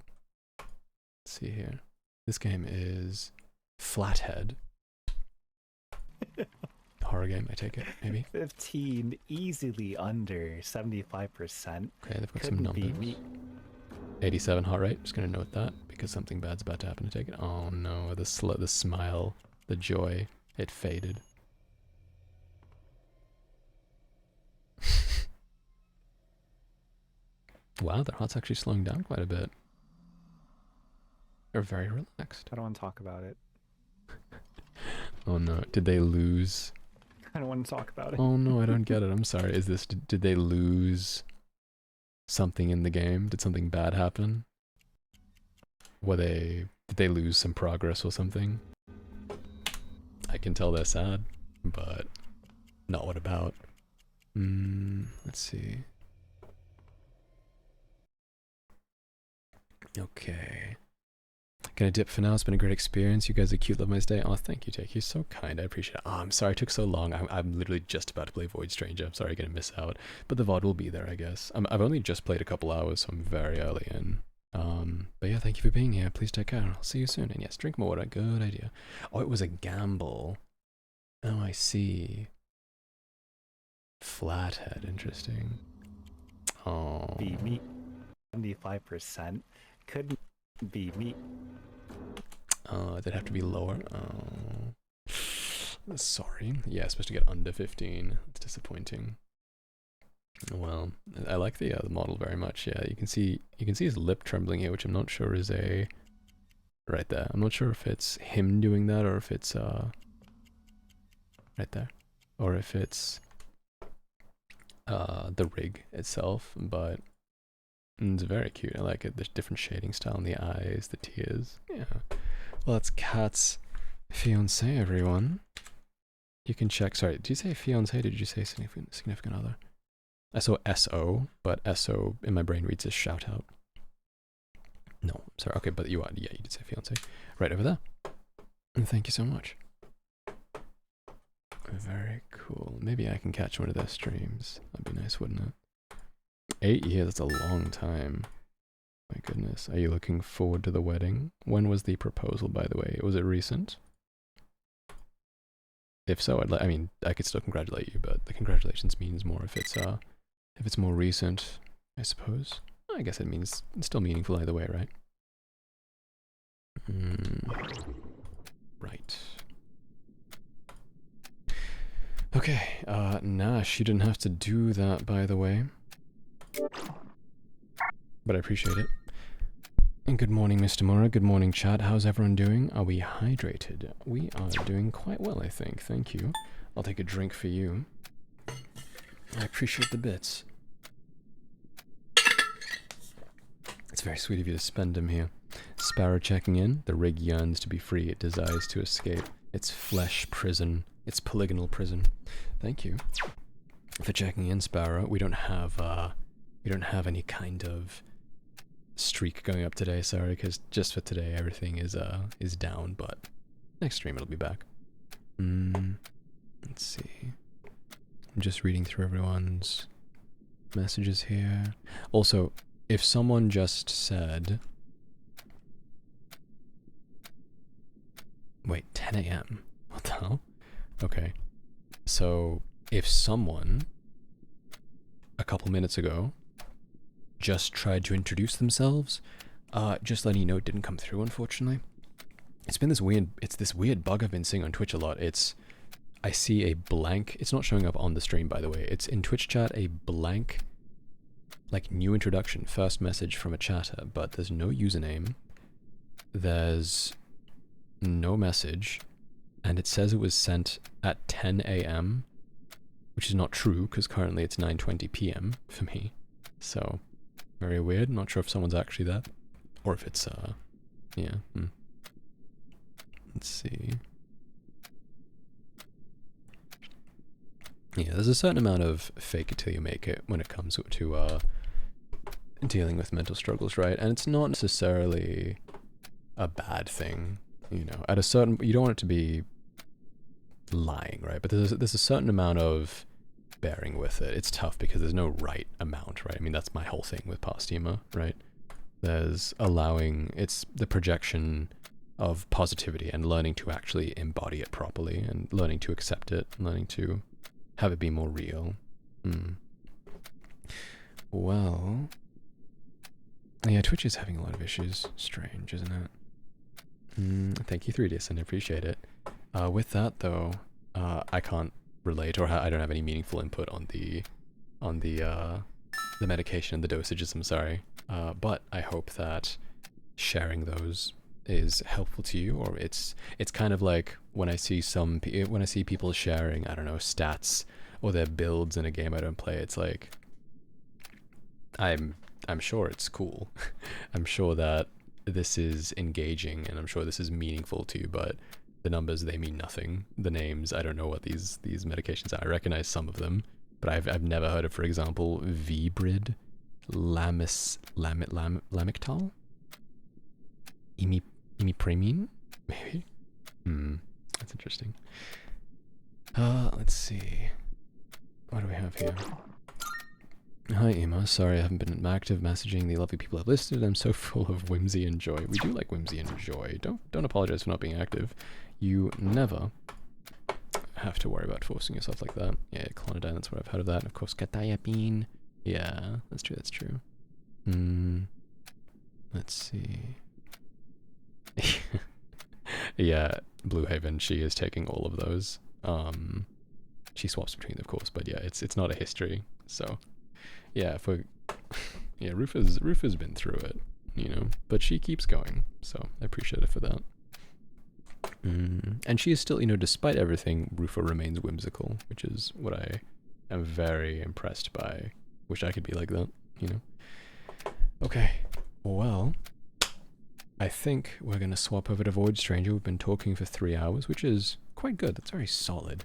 Let's see here. This game is Flathead. Horror game, I take it, maybe. 15, easily under 75%. Okay, they've got some numbers. 87 heart rate. Just gonna note that because something bad's about to happen to take it. Oh no, the smile, the joy, it faded. Wow, their heart's actually slowing down quite a bit. They're very relaxed. I don't want to talk about it. Oh no, did they lose? I don't want to talk about it. Oh no, I don't get it. I'm sorry. Is this, did they lose something in the game? Did something bad happen? Did they lose some progress or something? I can tell they're sad, but not what about. Let's see. Okay. Gonna dip for now. It's been a great experience. You guys are cute. Love my stay. Oh, thank you, Jake. You're so kind. I appreciate it. Oh, I'm sorry it took so long. I'm literally just about to play Void Stranger. I'm sorry I'm gonna miss out. But the VOD will be there, I guess. I've only just played a couple hours, so I'm very early in. But yeah, thank you for being here. Please take care. I'll see you soon. And yes, drink more water. Good idea. Oh, it was a gamble. Oh, I see. Flathead. Interesting. Oh. Be me. 75% couldn't be me. Oh, it'd have to be lower. Oh. Sorry. Yeah, supposed to get under 15. It's disappointing. Well, I like the model very much. Yeah, you can see his lip trembling here, which I'm not sure is a right there. I'm not sure if it's him doing that or if it's right there, or if it's the rig itself, but it's very cute. I like it. The different shading style in the eyes, the tears. Yeah. Well, it's Kat's fiance, everyone. You can check. Sorry, did you say fiance? Did you say significant other? I saw SO, but SO in my brain reads as shout out. No, sorry. Okay, but you did say fiance. Right over there. And thank you so much. Very cool. Maybe I can catch one of their streams. That'd be nice, wouldn't it? 8 years, that's a long time. My goodness. Are you looking forward to the wedding? When was the proposal, by the way? Was it recent? If so, I mean, I could still congratulate you, but the congratulations means more if it's more recent, I suppose. I guess it means it's still meaningful either way, right? Right. Okay, Nash, you didn't have to do that, by the way. But I appreciate it. And good morning, Mr. Mora. Good morning, chat. How's everyone doing? Are we hydrated? We are doing quite well, I think. Thank you. I'll take a drink for you. I appreciate the bits. It's very sweet of you to spend them here. Sparrow checking in. The rig yearns to be free. It desires to escape. Its flesh prison. Its polygonal prison. Thank you for checking in, Sparrow. We don't have any kind of streak going up today, sorry, because just for today everything is down, but next stream it'll be back. Let's see. I'm just reading through everyone's messages here. Also, if someone just said, wait, 10 a.m. What the hell? Okay. So if someone a couple minutes ago just tried to introduce themselves, just letting you know it didn't come through, unfortunately. It's this weird bug I've been seeing on Twitch a lot. I see a blank, it's not showing up on the stream, by the way. It's in Twitch chat, a blank, like, new introduction, first message from a chatter, but there's no username. There's no message, and it says it was sent at 10 a.m., which is not true, because currently it's 9:20 p.m. for me. So, very weird. Not sure if someone's actually there, or if it's, yeah. Let's see. Yeah, there's a certain amount of fake it till you make it when it comes to, dealing with mental struggles, right? And it's not necessarily a bad thing, you know. At a certain, you don't want it to be lying, right? But there's a certain amount of bearing with it. It's tough because there's no right amount, right? I mean, that's my whole thing with Posthuma, right? There's it's the projection of positivity and learning to actually embody it properly and learning to accept it, learning to have it be more real. Well, yeah, Twitch is having a lot of issues. Strange, isn't it? Thank you, 3DS, and I appreciate it. With that, though, I can't relate, or I don't have any meaningful input on the medication and the dosages. I'm sorry, but I hope that sharing those is helpful to you, or it's kind of like when I see people sharing, I don't know, stats or their builds in a game I don't play. It's like I'm sure it's cool. I'm sure that this is engaging, and I'm sure this is meaningful to you, but the numbers, they mean nothing. The names, I don't know what these medications are. I recognize some of them, but I've never heard of, for example, Vibrid, Lamictal, Imipramine, maybe. That's interesting. Let's see. What do we have here? Hi, Emma. Sorry I haven't been active messaging the lovely people I've listed. I'm so full of whimsy and joy. We do like whimsy and joy. Don't apologize for not being active. You never have to worry about forcing yourself like that. Yeah, clonidine, that's what I've heard of that. And of course, quetiapine. Yeah, that's true. Let's see. Yeah, Blue Haven, she is taking all of those. She swaps between them, of course, but yeah, it's not a history, so yeah, yeah, Rufa's been through it, you know, but she keeps going, so I appreciate it for that. And she is still, you know, despite everything, Rufa remains whimsical, which is what I am very impressed by. Wish I could be like that, you know? Okay, well, I think we're gonna swap over to Void Stranger. We've been talking for 3 hours, which is quite good. That's very solid.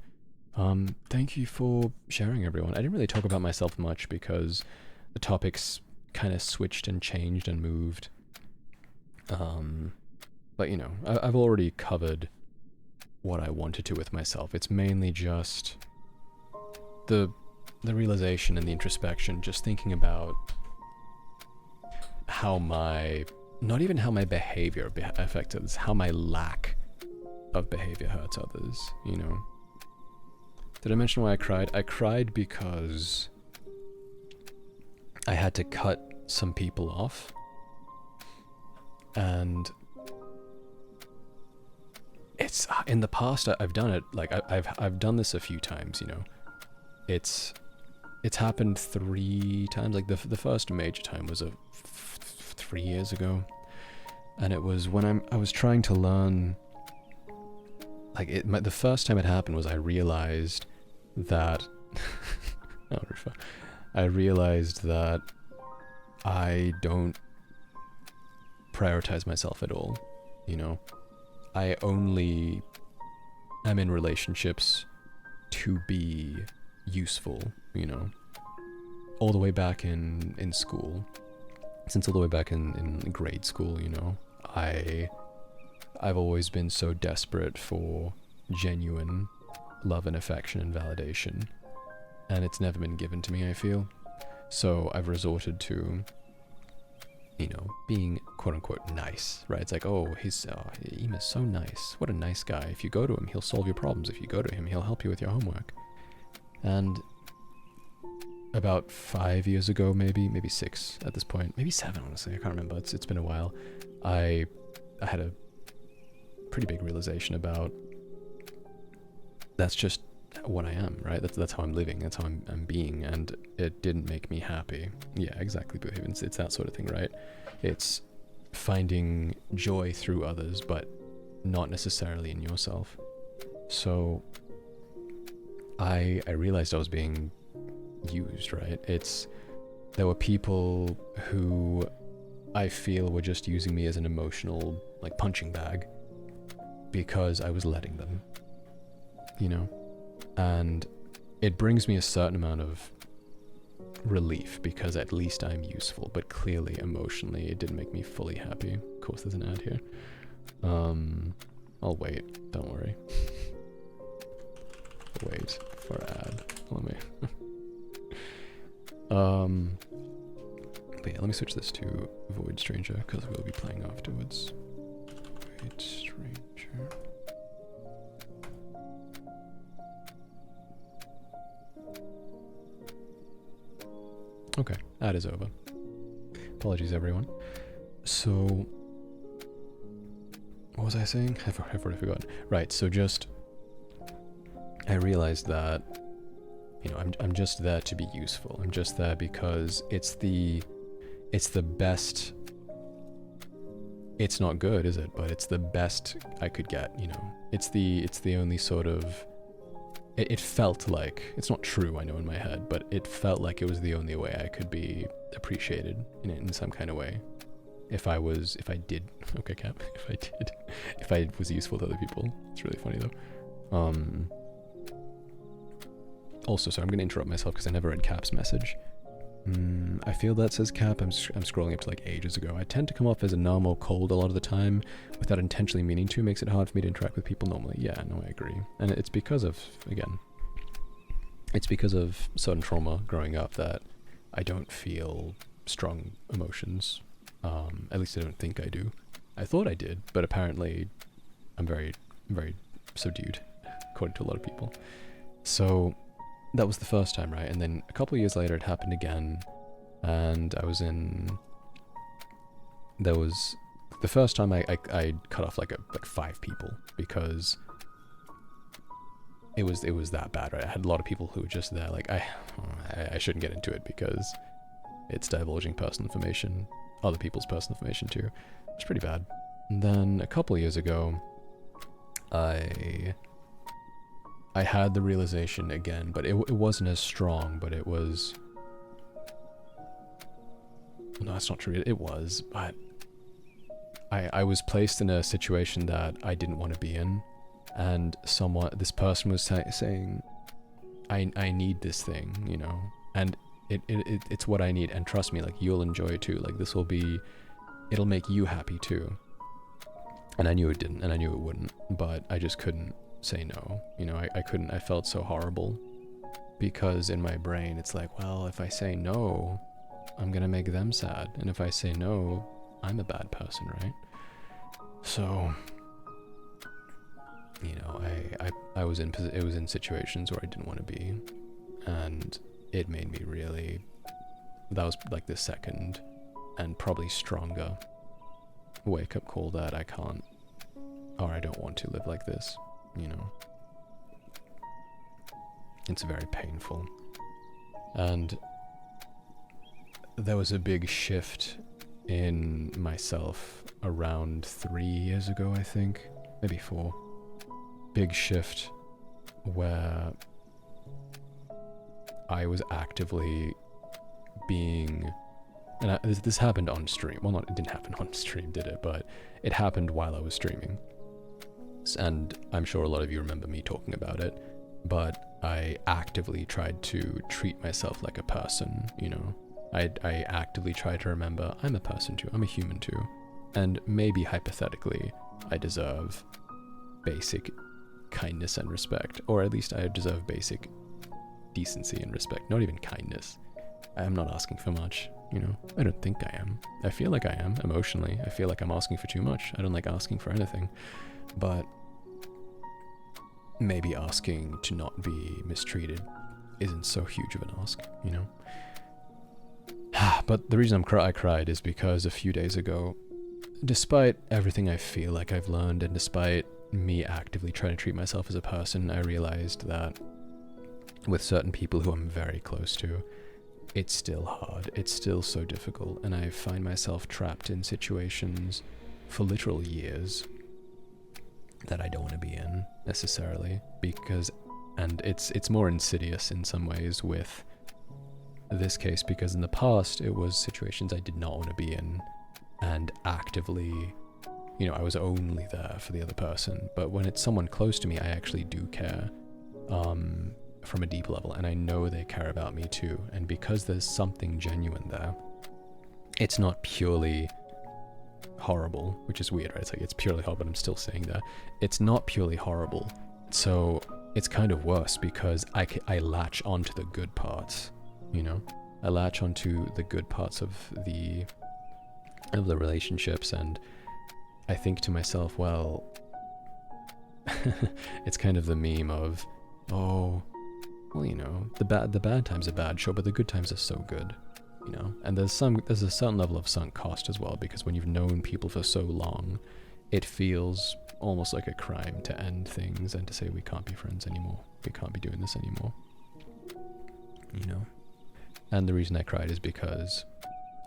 Thank you for sharing, everyone. I didn't really talk about myself much because the topics kind of switched and changed and moved. But you know, I've already covered what I wanted to with myself. It's mainly just the realization and the introspection, just thinking about how not even how my behavior affects others, how my lack of behavior hurts others, you know? Did I mention why I cried? I cried because I had to cut some people off, and it's in the past I've done it, like I've done this a few times, you know. It's happened 3 times. Like the first major time was 3 years ago, and it was when I was trying to learn. Like the first time it happened was I realized that I realized that I don't prioritize myself at all, you know. I only am in relationships to be useful, you know. All the way back in school, since all the way back in grade school, you know, I've always been so desperate for genuine love and affection and validation, and it's never been given to me, I feel. So I've resorted to, you know, being quote-unquote nice, right? It's like, oh, Ema's so nice. What a nice guy. If you go to him, he'll solve your problems. If you go to him, he'll help you with your homework. And about 5 years ago, maybe 6 at this point, maybe 7, honestly, I can't remember. It's been a while. I had a pretty big realization about that's just what I am, right? That's how I'm living. That's how I'm being, and it didn't make me happy. Yeah, exactly, Boo. It's that sort of thing, right? It's finding joy through others, but not necessarily in yourself. So I realized I was being used, right? There were people who I feel were just using me as an emotional, like, punching bag because I was letting them, you know? And it brings me a certain amount of relief because at least I'm useful, but clearly emotionally it didn't make me fully happy. Of course there's an ad here. I'll wait, don't worry. Wait for ad. Let me but yeah, let me switch this to Void Stranger because we'll be playing afterwards. Void Stranger. Okay, ad is over. Apologies, everyone. So, what was I saying? I've already forgotten. Right, so I realized that, you know, I'm just there to be useful. I'm just there because it's the best. It's not good, is it? But it's the best I could get, you know. It's the only sort of. It felt like, it's not true, I know in my head, but it felt like it was the only way I could be appreciated in some kind of way. If I was useful to other people. It's really funny though. Also, sorry, I'm going to interrupt myself because I never read Cap's message. I feel that says Cap. I'm scrolling up to like ages ago. I tend to come off as a numb or cold a lot of the time without intentionally meaning to. Makes it hard for me to interact with people normally. Yeah, no, I agree. And it's because of, again, it's because of certain trauma growing up that I don't feel strong emotions. At least I don't think I do. I thought I did, but apparently I'm very, very subdued, according to a lot of people. So that was the first time, right? And then a couple of years later, it happened again, and there was the first time I cut off like 5 people because it was that bad, right? I had a lot of people who were just there, like I shouldn't get into it because it's divulging personal information, other people's personal information too. It's pretty bad. And then a couple of years ago, I I had the realization again, but it wasn't as strong, but it was... No, that's not true. It was, but I was placed in a situation that I didn't want to be in, and this person was saying, I need this thing, you know, and it's what I need, and trust me, like, you'll enjoy it too, like, it'll make you happy too. And I knew it didn't, and I knew it wouldn't, but I just couldn't say no, you know, I couldn't. I felt so horrible, because in my brain it's like, well, if I say no, I'm gonna make them sad, and if I say no, I'm a bad person, right? So, you know, it was in situations where I didn't want to be, and it made me really, that was like the second and probably stronger wake up call that I can't, or I don't want to live like this, you know. It's very painful. And there was a big shift in myself around 3 years ago, I think, maybe 4. Big shift where I was actively being, and this happened on stream. Well, it didn't happen on stream, did it? But it happened while I was streaming. And I'm sure a lot of you remember me talking about it, but I actively tried to treat myself like a person, you know? I actively tried to remember I'm a person too, I'm a human too. And maybe hypothetically, I deserve basic kindness and respect, or at least I deserve basic decency and respect, not even kindness. I'm not asking for much, you know? I don't think I am. I feel like I am, emotionally. I feel like I'm asking for too much. I don't like asking for anything. But maybe asking to not be mistreated isn't so huge of an ask, you know? But the reason I cried is because a few days ago, despite everything I feel like I've learned, and despite me actively trying to treat myself as a person, I realized that with certain people who I'm very close to, it's still hard. It's still so difficult, and I find myself trapped in situations for literal years that I don't want to be in necessarily, and it's more insidious in some ways with this case, because in the past it was situations I did not want to be in, and actively, you know, I was only there for the other person. But when it's someone close to me, I actually do care from a deep level, and I know they care about me too. And because there's something genuine there, it's not purely horrible, which is weird, right? It's like, it's purely horrible, but I'm still saying that. It's not purely horrible. So it's kind of worse because I latch onto the good parts, you know? I latch onto the good parts of the relationships, and I think to myself, well, it's kind of the meme of, oh, well, you know, the bad times are bad, sure, but the good times are so good, you know? And there's a certain level of sunk cost as well, because when you've known people for so long, it feels almost like a crime to end things and to say we can't be friends anymore, we can't be doing this anymore, you know? And the reason I cried is because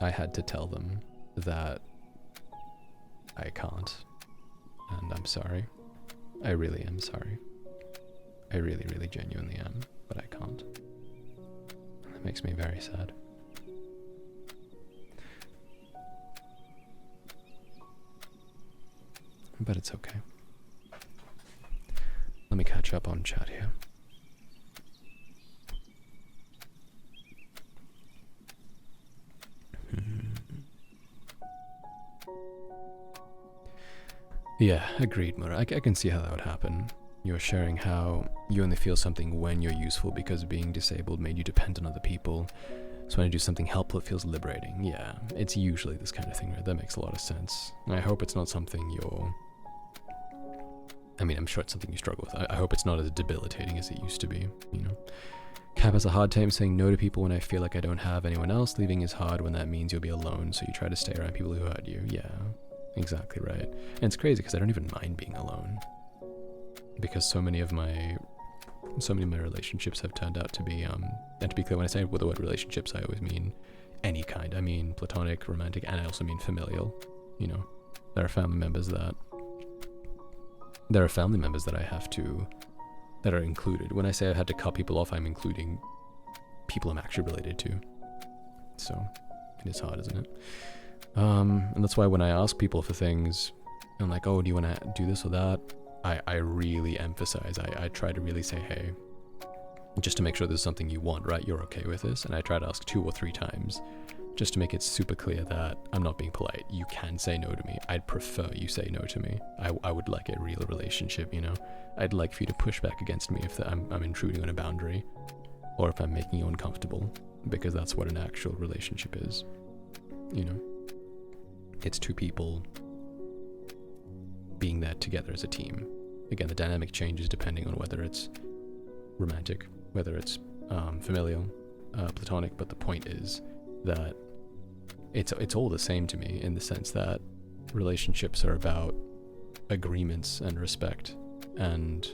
I had to tell them that I can't, and I'm sorry. I really am sorry. I really, really genuinely am, but I can't. That makes me very sad. But it's okay. Let me catch up on chat here. Yeah, agreed, Mura. I can see how that would happen. You're sharing how you only feel something when you're useful because being disabled made you dependent on other people. So when you do something helpful, it feels liberating. Yeah, it's usually this kind of thing, right? That makes a lot of sense. And I hope it's not something you're... I mean, I'm sure it's something you struggle with. I hope it's not as debilitating as it used to be, you know? Cap has a hard time saying no to people when I feel like I don't have anyone else. Leaving is hard when that means you'll be alone, so you try to stay around people who hurt you. Yeah, exactly right. And it's crazy because I don't even mind being alone, because so many of my relationships have turned out to be, and to be clear, when I say with the word relationships, I always mean any kind. I mean platonic, romantic, and I also mean familial, you know? There are family members that I have to that are included. When I say I had to cut people off, I'm including people I'm actually related to. So it is hard, isn't it? And that's why when I ask people for things, I'm like, oh, do you want to do this or that? I really emphasize, I try to really say, hey, just to make sure there's something you want, right? You're okay with this? And I try to ask 2 or 3 times just to make it super clear that I'm not being polite. You can say no to me. I'd prefer you say no to me. I would like a real relationship, you know? I'd like for you to push back against me if I'm intruding on a boundary, or if I'm making you uncomfortable, because that's what an actual relationship is, you know? It's 2 people being there together as a team. Again, the dynamic changes depending on whether it's romantic, whether it's familial, platonic, but the point is that it's all the same to me, in the sense that relationships are about agreements and respect, and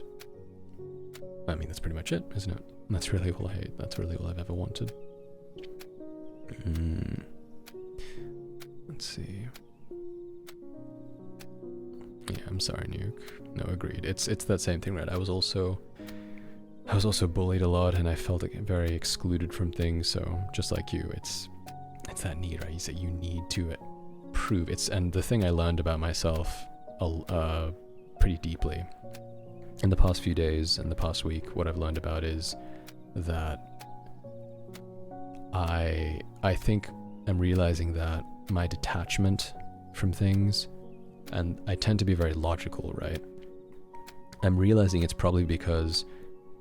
I mean, that's pretty much it, isn't it? That's really all that's really all I've ever wanted. Let's see. Yeah, I'm sorry, Nuke. No, agreed. It's that same thing, right? I was also bullied a lot, and I felt like very excluded from things. So just like you, it's that need, right? You say you need to prove it's, and the thing I learned about myself, pretty deeply in the past few days and the past week. What I've learned about is that I think I'm realizing that my detachment from things, and I tend to be very logical, right? I'm realizing it's probably because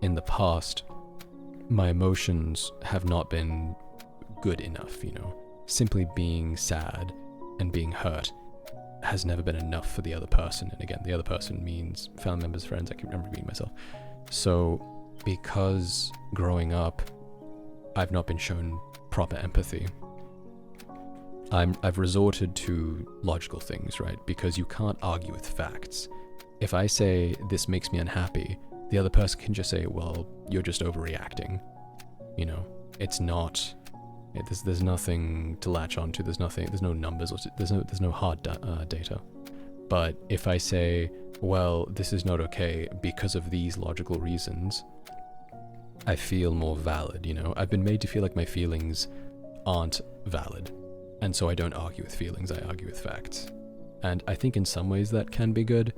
in the past, my emotions have not been good enough, you know? Simply being sad and being hurt has never been enough for the other person. And again, the other person means family members, friends. I can remember being myself. So because growing up, I've not been shown proper empathy, I've resorted to logical things, right? Because you can't argue with facts. If I say this makes me unhappy, the other person can just say, well, you're just overreacting. You know, it's not, there's nothing to latch onto. There's no numbers, or there's no hard data. But if I say, well, this is not okay because of these logical reasons, I feel more valid, you know? I've been made to feel like my feelings aren't valid. And so I don't argue with feelings, I argue with facts. And I think in some ways that can be good.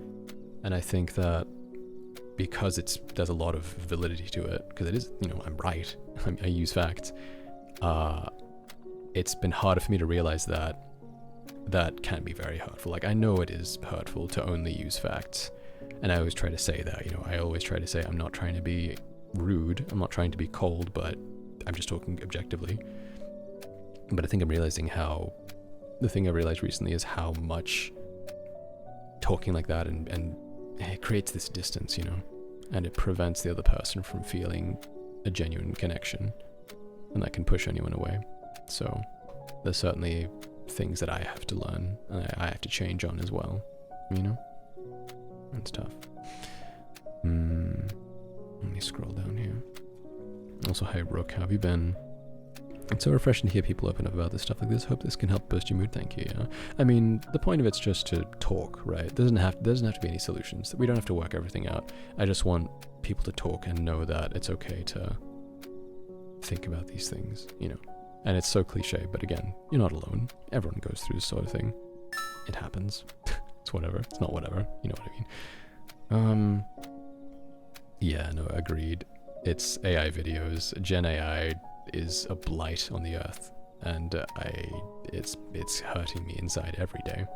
And I think that because there's a lot of validity to it, because it is, you know, I'm right, I use facts, it's been harder for me to realize that can be very hurtful. Like, I know it is hurtful to only use facts. And I always try to say that, you know, I always try to say I'm not trying to be rude, I'm not trying to be cold, but I'm just talking objectively. But I think I'm realizing the thing I realized recently is how much talking like that and it creates this distance, you know, and it prevents the other person from feeling a genuine connection, and that can push anyone away. So there's certainly things that I have to learn and I have to change on as well, you know? It's tough. Let me scroll down here. Also, hi Rook, how have you been? It's so refreshing to hear people open up about this stuff like this. Hope this can help boost your mood. Thank you. Yeah. I mean, the point of it's just to talk, right? There doesn't have to be any solutions. We don't have to work everything out. I just want people to talk and know that it's okay to think about these things, you know. And it's so cliche, but again, you're not alone. Everyone goes through this sort of thing. It happens. It's whatever. It's not whatever. You know what I mean? Yeah, no, agreed. It's AI videos. Gen AI is a blight on the earth, and it's hurting me inside every day.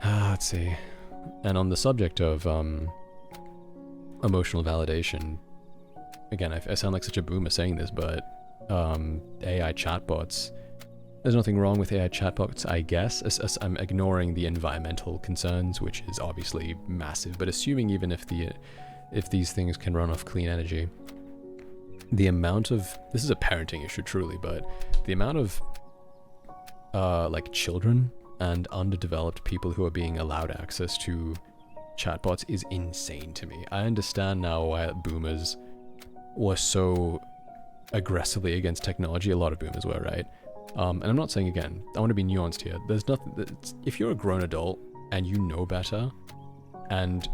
Let's see. And on the subject of emotional validation, again, I sound like such a boomer saying this, but AI chatbots, there's nothing wrong with AI chatbots, I guess. I'm ignoring the environmental concerns, which is obviously massive, but assuming even if these things can run off clean energy, the amount of, this is a parenting issue truly, but the amount of like children and underdeveloped people who are being allowed access to chatbots is insane to me. I understand now why boomers were so aggressively against technology. A lot of boomers were, right? And I'm not saying, again, I want to be nuanced here. There's nothing, if you're a grown adult and you know better, and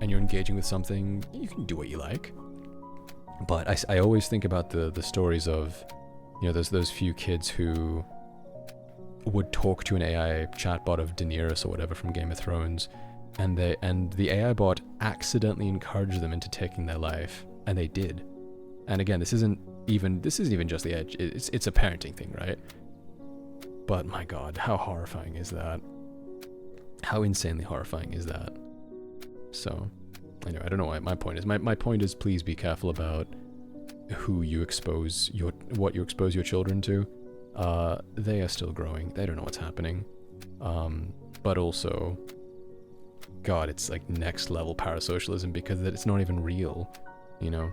and you're engaging with something, you can do what you like. But I always think about the stories of, you know, those few kids who would talk to an AI chatbot of Daenerys or whatever from Game of Thrones, and the AI bot accidentally encouraged them into taking their life, and they did. And again, this isn't even just the edge. It's a parenting thing, right? But my God, how horrifying is that? How insanely horrifying is that? So, anyway, I don't know what my point is. My point is, please be careful about who you expose what you expose your children to. They are still growing. They don't know what's happening. But also, God, it's like next level parasocialism because it's not even real, you know?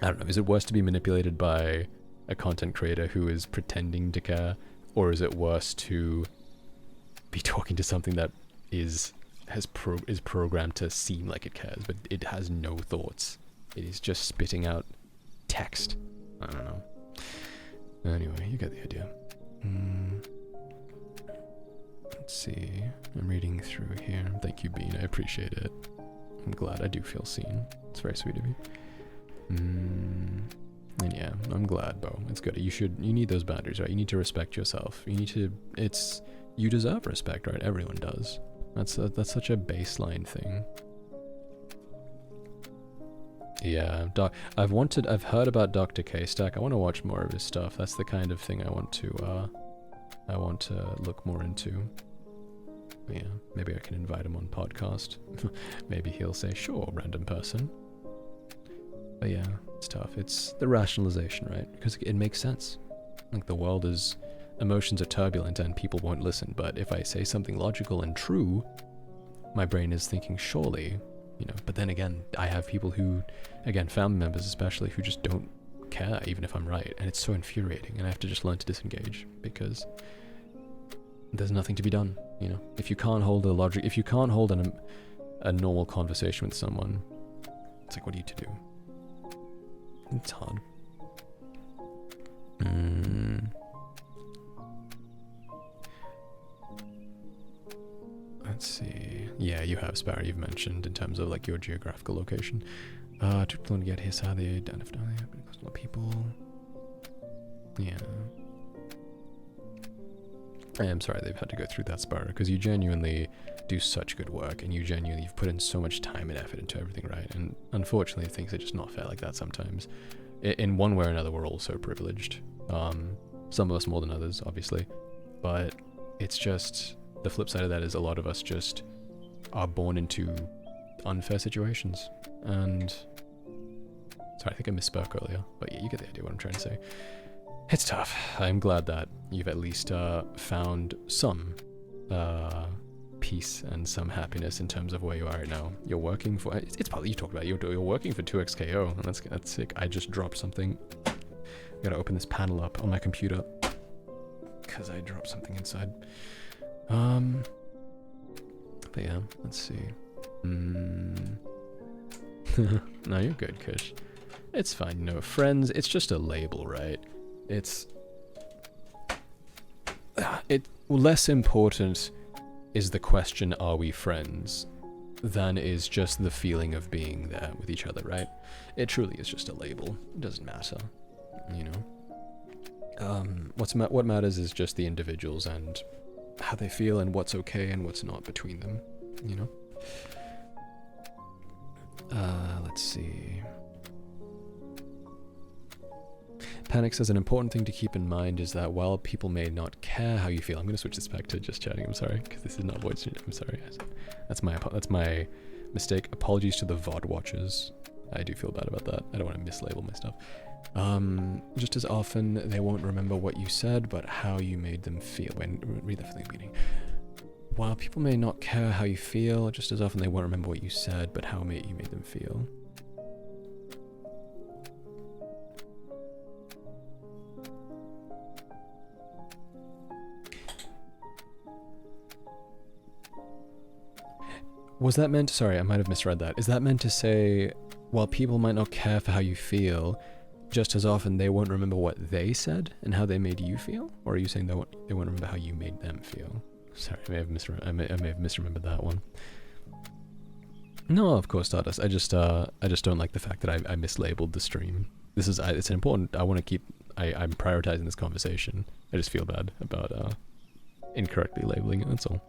I don't know. Is it worse to be manipulated by a content creator who is pretending to care, or is it worse to be talking to something that is programmed to seem like it cares, but it has no thoughts? It is just spitting out text. I don't know. Anyway, you get the idea. Let's see. I'm reading through here. Thank you, Bean. I appreciate it. I'm glad I do feel seen. It's very sweet of you. And yeah, I'm glad, Bo. It's good. You need those boundaries, right? You need to respect yourself. You deserve respect, right? Everyone does. That's such a baseline thing. Yeah, I've heard about Dr. K-Stack. I want to watch more of his stuff. That's the kind of thing I want to look more into. But yeah, maybe I can invite him on podcast. Maybe he'll say, sure, random person. But yeah, it's tough. It's the rationalization, right? Because it makes sense. Like the world is, emotions are turbulent and people won't listen. But if I say something logical and true, my brain is thinking, surely, you know. But then again, I have people who, again, family members especially, who just don't care even if I'm right. And it's so infuriating. And I have to just learn to disengage because there's nothing to be done, you know. If you can't hold if you can't hold a normal conversation with someone, it's like, what are you to do? It's hard. Let's see. Yeah, you have, Sparrow, you've mentioned in terms of like your geographical location. To get his how they identify people. Yeah. I am sorry they've had to go through that, Sparrow, because you genuinely do such good work and you've put in so much time and effort into everything, right? And unfortunately things are just not fair like that sometimes. In one way or another, we're all so privileged. Some of us more than others, obviously. But it's just, the flip side of that is a lot of us just are born into unfair situations. And, sorry, I think I misspoke earlier. But yeah, you get the idea what I'm trying to say. It's tough. I'm glad that you've at least found some peace and some happiness in terms of where you are right now. You're working for, it's probably, you talked about it, you're working for 2XKO, and that's sick. I just dropped something. I gotta open this panel up on my computer because I dropped something inside. But yeah, let's see. No, you're good, Kush. It's fine. You know, friends, it's just a label, right? It's less important is the question, are we friends, than is just the feeling of being there with each other, right? It truly is just a label. It doesn't matter, you know. What matters is just the individuals and how they feel and what's okay and what's not between them, you know. Let's see. Panic says an important thing to keep in mind is that while people may not care how you feel, I'm going to switch this back to just chatting, I'm sorry, because this is not voice, I'm sorry. That's my mistake. Apologies to the VOD watchers. I do feel bad about that. I don't want to mislabel my stuff. Just as often, they won't remember what you said, but how you made them feel. Read that from the beginning. While people may not care how you feel, just as often they won't remember what you said, but how you made them feel. Was that meant, sorry, I might have misread that. Is that meant to say, while people might not care for how you feel, just as often they won't remember what they said and how they made you feel? Or are you saying they won't remember how you made them feel? Sorry, I may have misremembered that one. No, of course, Stardust. I just don't like the fact that I mislabeled the stream. This is it's important. I want to keep. I'm prioritizing this conversation. I just feel bad about incorrectly labeling it. That's all.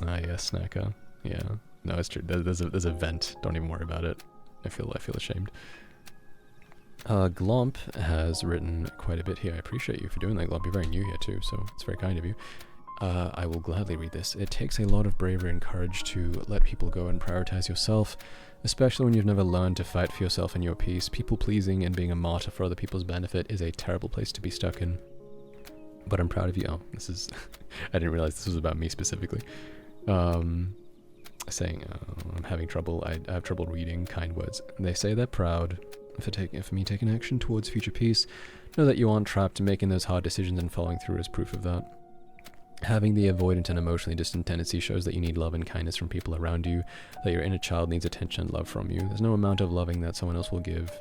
Ah, yes, Snacker. Yeah. No, it's true. There's a vent. Don't even worry about it. I feel ashamed. Glomp has written quite a bit here. I appreciate you for doing that, Glomp. You're very new here too, so it's very kind of you. I will gladly read this. It takes a lot of bravery and courage to let people go and prioritize yourself, especially when you've never learned to fight for yourself and your peace. People pleasing and being a martyr for other people's benefit is a terrible place to be stuck in. But I'm proud of you. Oh, this is... I didn't realize this was about me specifically. Saying, I'm having trouble. I have trouble reading kind words. They say they're proud for me taking action towards future peace. Know that you aren't trapped in making those hard decisions, and following through is proof of that. Having the avoidant and emotionally distant tendency shows that you need love and kindness from people around you, that your inner child needs attention and love from you. There's no amount of loving that someone else will give.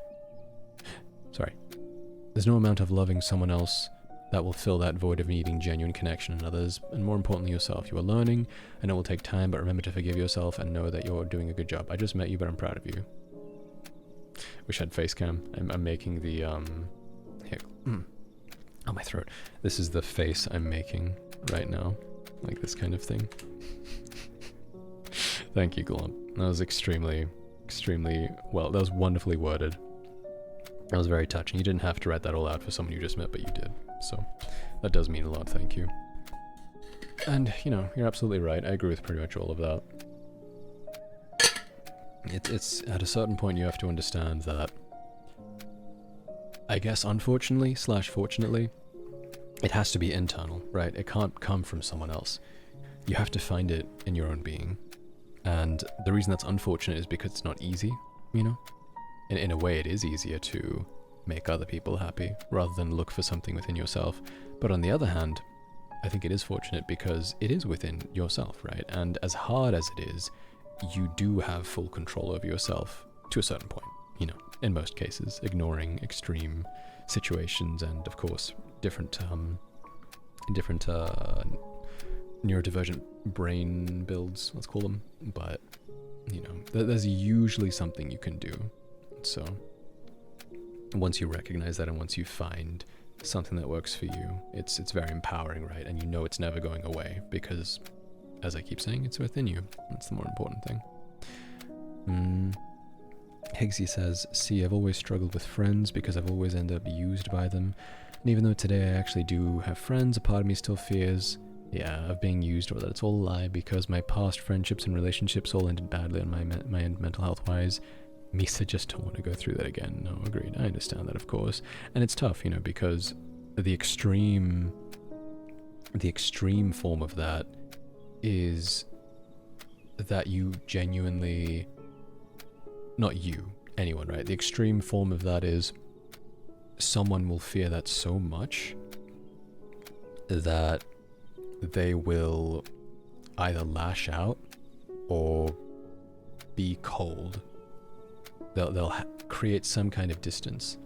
There's no amount of loving someone else that will fill that void of needing genuine connection in others, and more importantly yourself. You are learning, and it will take time, but remember to forgive yourself and know that you're doing a good job. I just met you, but I'm proud of you. Wish I had face cam. I'm making the, here. Oh, my throat. This is the face I'm making right now. Like this kind of thing. Thank you, Glomp. That was extremely well. That was wonderfully worded. That was very touching. You didn't have to write that all out for someone you just met, but you did. So that does mean a lot. Thank you. And, you know, you're absolutely right. I agree with pretty much all of that. It's at a certain point you have to understand that, I guess unfortunately / fortunately, it has to be internal, right? It can't come from someone else. You have to find it in your own being. And the reason that's unfortunate is because it's not easy, you know? In a way, it is easier to make other people happy rather than look for something within yourself. But on the other hand, I think it is fortunate because it is within yourself, right? And as hard as it is, you do have full control over yourself to a certain point, you know, in most cases, ignoring extreme situations and, of course, different neurodivergent brain builds, let's call them. But, you know, there's usually something you can do. So once you recognize that and once you find something that works for you, it's very empowering, right? And you know it's never going away because, as I keep saying, it's within you. That's the more important thing. Higgsy says, see, I've always struggled with friends because I've always ended up used by them. And even though today I actually do have friends, a part of me still fears, of being used, or that it's all a lie because my past friendships and relationships all ended badly on my end mental health wise. Misa just don't want to go through that again. No, agreed. I understand that, of course. And it's tough, you know, because the extreme form of that is that you genuinely, not you, anyone, right? The extreme form of that is someone will fear that so much that they will either lash out or be cold. They'll create some kind of distance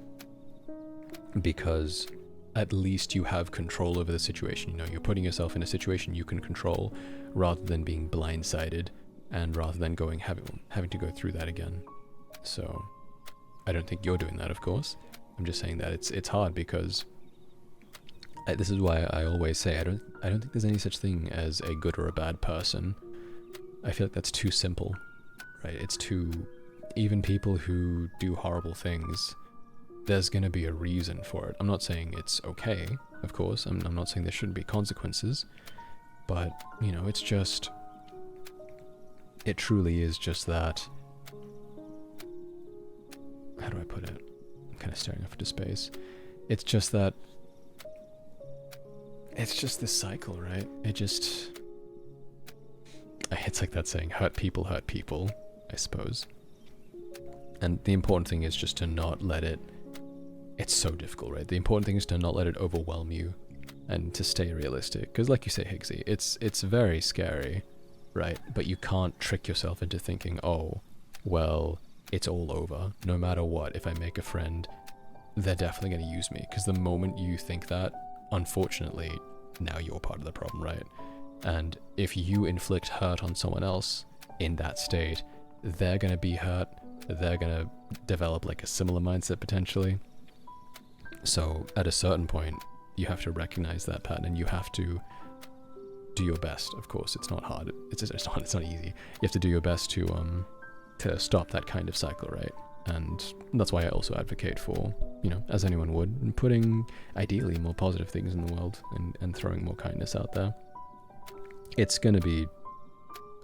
because at least you have control over the situation. You know, you're putting yourself in a situation you can control rather than being blindsided and rather than having to go through that again. So I don't think you're doing that, of course. I'm just saying that it's hard because this is why I always say I don't think there's any such thing as a good or a bad person. I feel like that's too simple, right? It's too... Even people who do horrible things, there's going to be a reason for it. I'm not saying it's okay, of course. I'm not saying there shouldn't be consequences. But, you know, it's just... It truly is just that... How do I put it? I'm kind of staring off into space. It's just that... It's just this cycle, right? It just... It's like that saying, hurt people, I suppose. And the important thing is just to not let it... It's so difficult, right? The important thing is to not let it overwhelm you and to stay realistic. Because like you say, Higgsy, it's very scary, right? But you can't trick yourself into thinking, oh, well, it's all over. No matter what, if I make a friend, they're definitely going to use me. Because the moment you think that, unfortunately, now you're part of the problem, right? And if you inflict hurt on someone else in that state, they're going to be hurt. They're going to develop like a similar mindset potentially. So at a certain point, you have to recognize that pattern, and you have to do your best. Of course, it's not hard. It's not easy. You have to do your best to stop that kind of cycle, right? And that's why I also advocate for, you know, as anyone would, putting ideally more positive things in the world and throwing more kindness out there. It's going to be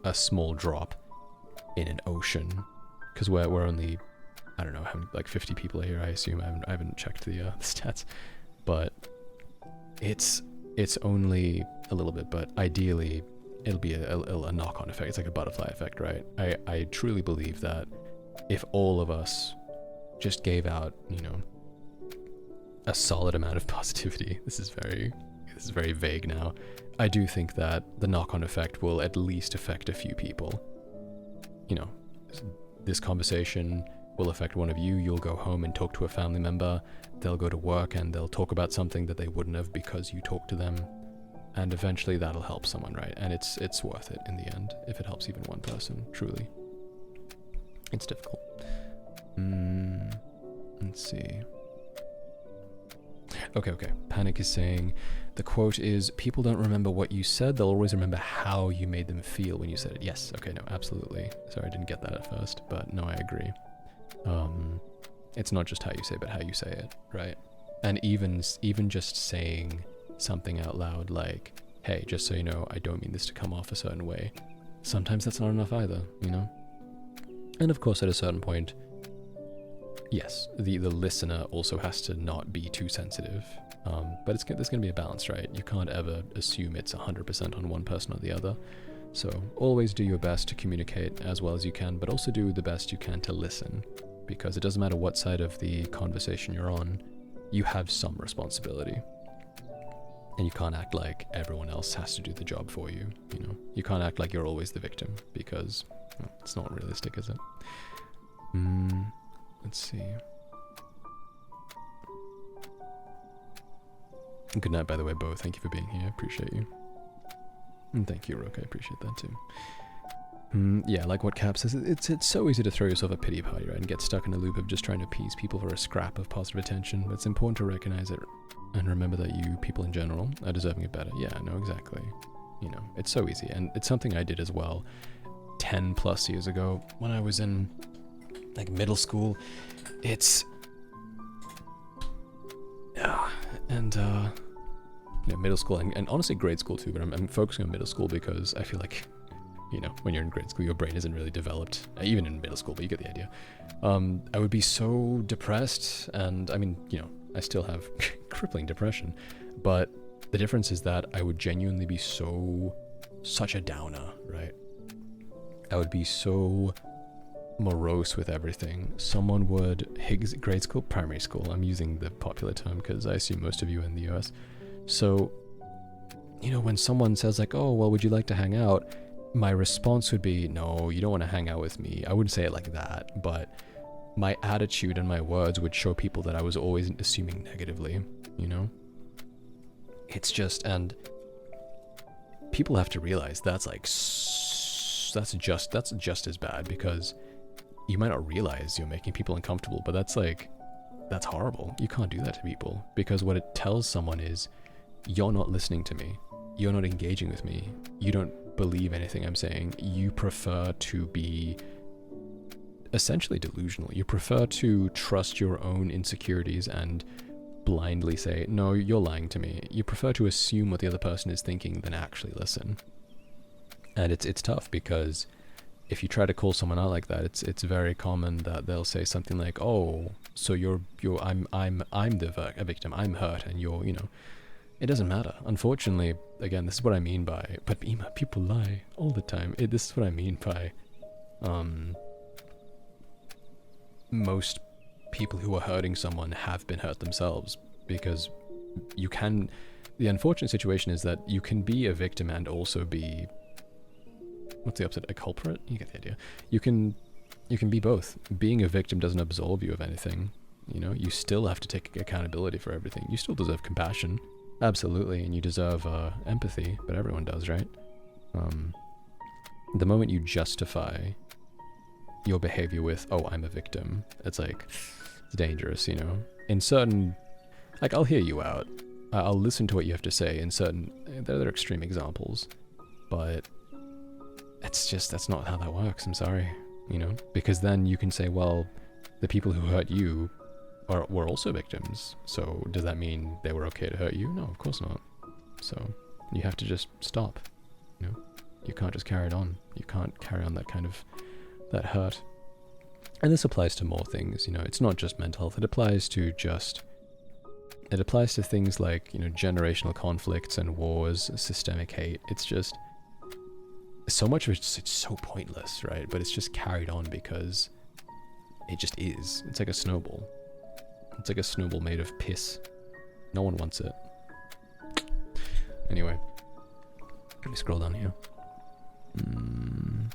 a small drop in an ocean, because we're only, I don't know, having like 50 people here, I assume. I haven't checked the stats, but it's only a little bit, but ideally it'll be a knock-on effect. It's like a butterfly effect, right? I truly believe that if all of us just gave out, you know, a solid amount of positivity, this is very vague now, I do think that the knock-on effect will at least affect a few people. You know, this conversation will affect one of you. You'll go home and talk to a family member. They'll go to work and they'll talk about something that they wouldn't have because you talked to them. And eventually that'll help someone, right? And it's worth it in the end, if it helps even one person, truly. It's difficult. Let's see. Okay. Panic is saying, the quote is, people don't remember what you said, they'll always remember how you made them feel when you said it. Yes, okay, no, absolutely. Sorry, I didn't get that at first, but no, I agree. It's not just how you say it, but how you say it, right? And even just saying something out loud like, hey, just so you know, I don't mean this to come off a certain way. Sometimes that's not enough either, you know? And of course, at a certain point, yes, the listener also has to not be too sensitive. But there's going to be a balance, right? You can't ever assume it's 100% on one person or the other. So always do your best to communicate as well as you can, but also do the best you can to listen. Because it doesn't matter what side of the conversation you're on, you have some responsibility. And you can't act like everyone else has to do the job for you, you know? You can't act like you're always the victim, because it's not realistic, is it? Let's see. Good night, by the way, Bo. Thank you for being here. Appreciate you. And thank you, Rook. I appreciate that too. Yeah, like what Cap says, it's so easy to throw yourself a pity party, right, and get stuck in a loop of just trying to appease people for a scrap of positive attention. But it's important to recognize it and remember that you, people in general, are deserving it better. Yeah, no, exactly. You know, it's so easy, and it's something I did as well 10 plus years ago when I was in like middle school. It's middle school and honestly grade school too, but I'm focusing on middle school because I feel like, you know, when you're in grade school, your brain isn't really developed, even in middle school, but you get the idea. I would be so depressed, and I mean, you know, I still have crippling depression, but the difference is that I would genuinely be such a downer, right? I would be so morose with everything. Someone would, grade school, primary school, I'm using the popular term because I assume most of you are in the US. So, you know, when someone says like, oh, well, would you like to hang out? My response would be, no, you don't want to hang out with me. I wouldn't say it like that, but my attitude and my words would show people that I was always assuming negatively, you know? It's just, and people have to realize that's like, that's just as bad, because you might not realize you're making people uncomfortable, but that's horrible. You can't do that to people, because what it tells someone is, you're not listening to me. You're not engaging with me. You don't believe anything I'm saying. You prefer to be essentially delusional. You prefer to trust your own insecurities and blindly say, no, you're lying to me. You prefer to assume what the other person is thinking than actually listen. And it's tough, because if you try to call someone out like that, it's very common that they'll say something like, oh, so I'm the victim, I'm hurt, and you're, you know, it doesn't matter. Unfortunately, again, this is what I mean by, but people lie all the time. This is what I mean by, most people who are hurting someone have been hurt themselves, because the unfortunate situation is that you can be a victim and also be, what's the opposite? A culprit? You get the idea. You can be both. Being a victim doesn't absolve you of anything. You know, you still have to take accountability for everything. You still deserve compassion. Absolutely. And you deserve empathy, but everyone does, right? The moment you justify your behavior with, oh, I'm a victim. It's like, it's dangerous, you know? In certain, like, I'll hear you out. I'll listen to what you have to say in certain, there are extreme examples, but it's just, that's not how that works, I'm sorry, you know? Because then you can say, well, the people who hurt you were also victims, so does that mean they were okay to hurt you? No, of course not. So, you have to just stop, you know? You can't just carry it on. You can't carry on that kind of, that hurt. And this applies to more things, you know, it's not just mental health, it applies to things like, you know, generational conflicts and wars, systemic hate. It's just, so much of it's so pointless, right? But it's just carried on because it just is. It's like a snowball. It's like a snowball made of piss. No one wants it. Anyway, let me scroll down here. I'm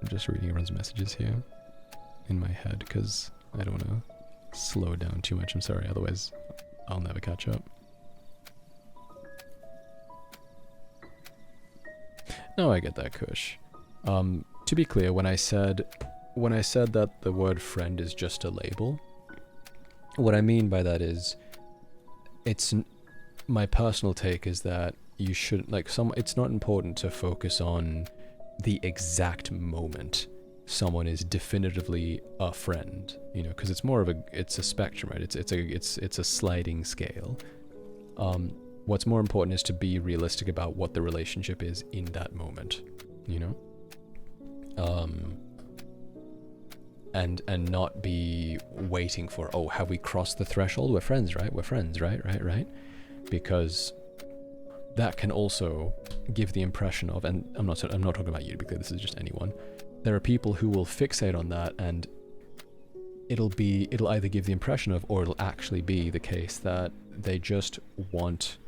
just reading everyone's messages here in my head because I don't want to slow down too much. I'm sorry, otherwise I'll never catch up. No, I get that, Kush. To be clear, when I said that the word friend is just a label, what I mean by that is, my personal take is that you shouldn't, like, it's not important to focus on the exact moment someone is definitively a friend, you know, because it's more of it's a spectrum, right? It's a sliding scale. What's more important is to be realistic about what the relationship is in that moment, you know? And not be waiting for, oh, have we crossed the threshold? We're friends, right? We're friends, right? Because that can also give the impression of, and I'm not talking about you, to be clear, this is just anyone. There are people who will fixate on that, and it'll either give the impression of, or it'll actually be the case that they just want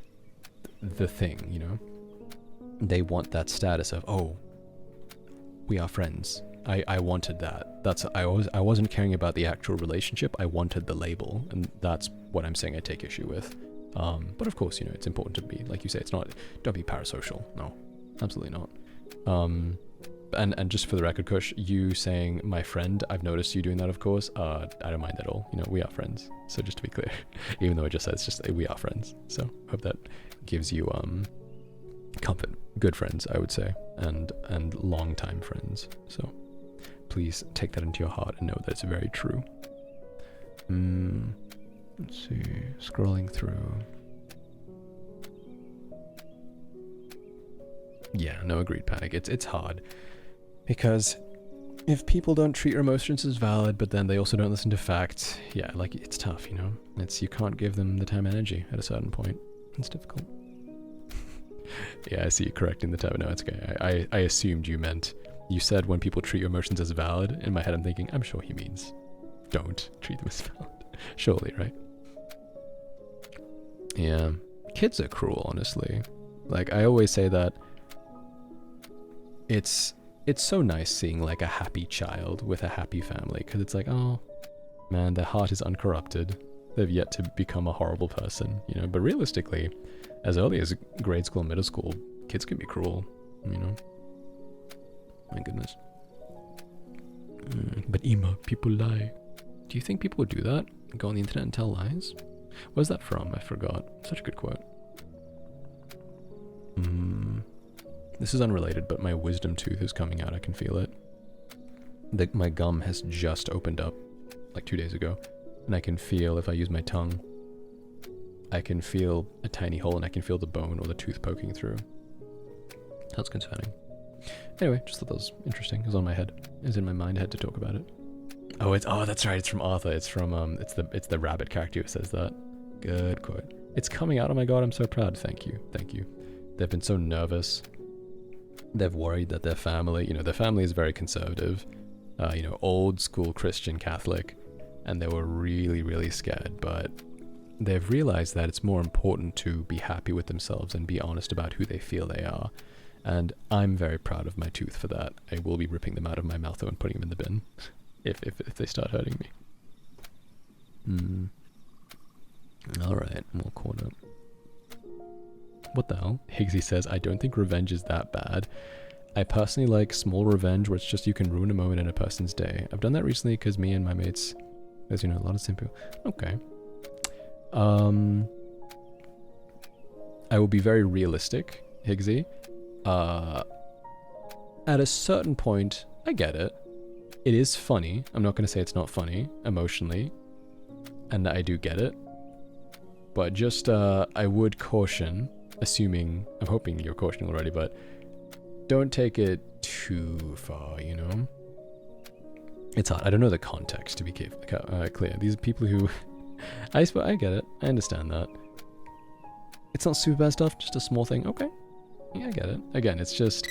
the thing, you know? They want that status of, oh, we are friends. I wanted that. I wasn't caring about the actual relationship, I wanted the label, and that's what I'm saying I take issue with. But of course, you know, it's important to be, like you say, don't be parasocial. No, absolutely not. And just for the record, Kush, you saying my friend, I've noticed you doing that, of course. I don't mind at all. You know, we are friends. So just to be clear, even though I just said it's just, we are friends. So hope that gives you, comfort. Good friends, I would say, and long-time friends. So please take that into your heart and know that it's very true. Let's see, scrolling through. Yeah, no, agreed, Panic. It's hard because if people don't treat your emotions as valid, but then they also don't listen to facts, yeah, like, it's tough, you know? You can't give them the time and energy at a certain point. It's difficult. Yeah, I see you correcting the time. No, it's okay. I assumed you said when people treat your emotions as valid. In my head, I'm thinking, I'm sure he means don't treat them as valid. Surely, right? Yeah. Kids are cruel, honestly. Like, I always say that it's so nice seeing, like, a happy child with a happy family, because it's like, oh, man, their heart is uncorrupted. They've yet to become a horrible person, you know? But realistically, as early as grade school, middle school, kids can be cruel, you know? My goodness. But Ima, people lie. Do you think people would do that? Go on the internet and tell lies? Where's that from? I forgot. Such a good quote. This is unrelated, but my wisdom tooth is coming out. I can feel it. My gum has just opened up, like 2 days ago. And I can feel, if I use my tongue, I can feel a tiny hole, and I can feel the bone or the tooth poking through. That's concerning. Anyway, just thought that was interesting. It was on my head. It was in my mind. I had to talk about it. Oh, that's right. It's from Arthur. It's from it's the rabbit character who says that. Good quote. It's coming out. Oh my god, I'm so proud. Thank you. They've been so nervous. They've worried that their family, their family is very conservative, old school Christian Catholic, and they were really, really scared. But they've realized that it's more important to be happy with themselves and be honest about who they feel they are. And I'm very proud of my tooth for that. I will be ripping them out of my mouth though and putting them in the bin if they start hurting me. Alright, I'm all caught up. What the hell? Higgsy says, I don't think revenge is that bad. I personally like small revenge where it's just you can ruin a moment in a person's day. I've done that recently because me and my mates, as you know, a lot of simple. Okay. I will be very realistic, Higgsy. At a certain point, I get it. It is funny. I'm not going to say it's not funny, emotionally. And I do get it. But just, I would caution, assuming, I'm hoping you're cautioning already, but don't take it too far, you know? It's hard. I don't know the context, to be clear. These are people who... I get it. I understand that. It's not super bad stuff, just a small thing. Okay. Yeah, I get it. Again, it's just...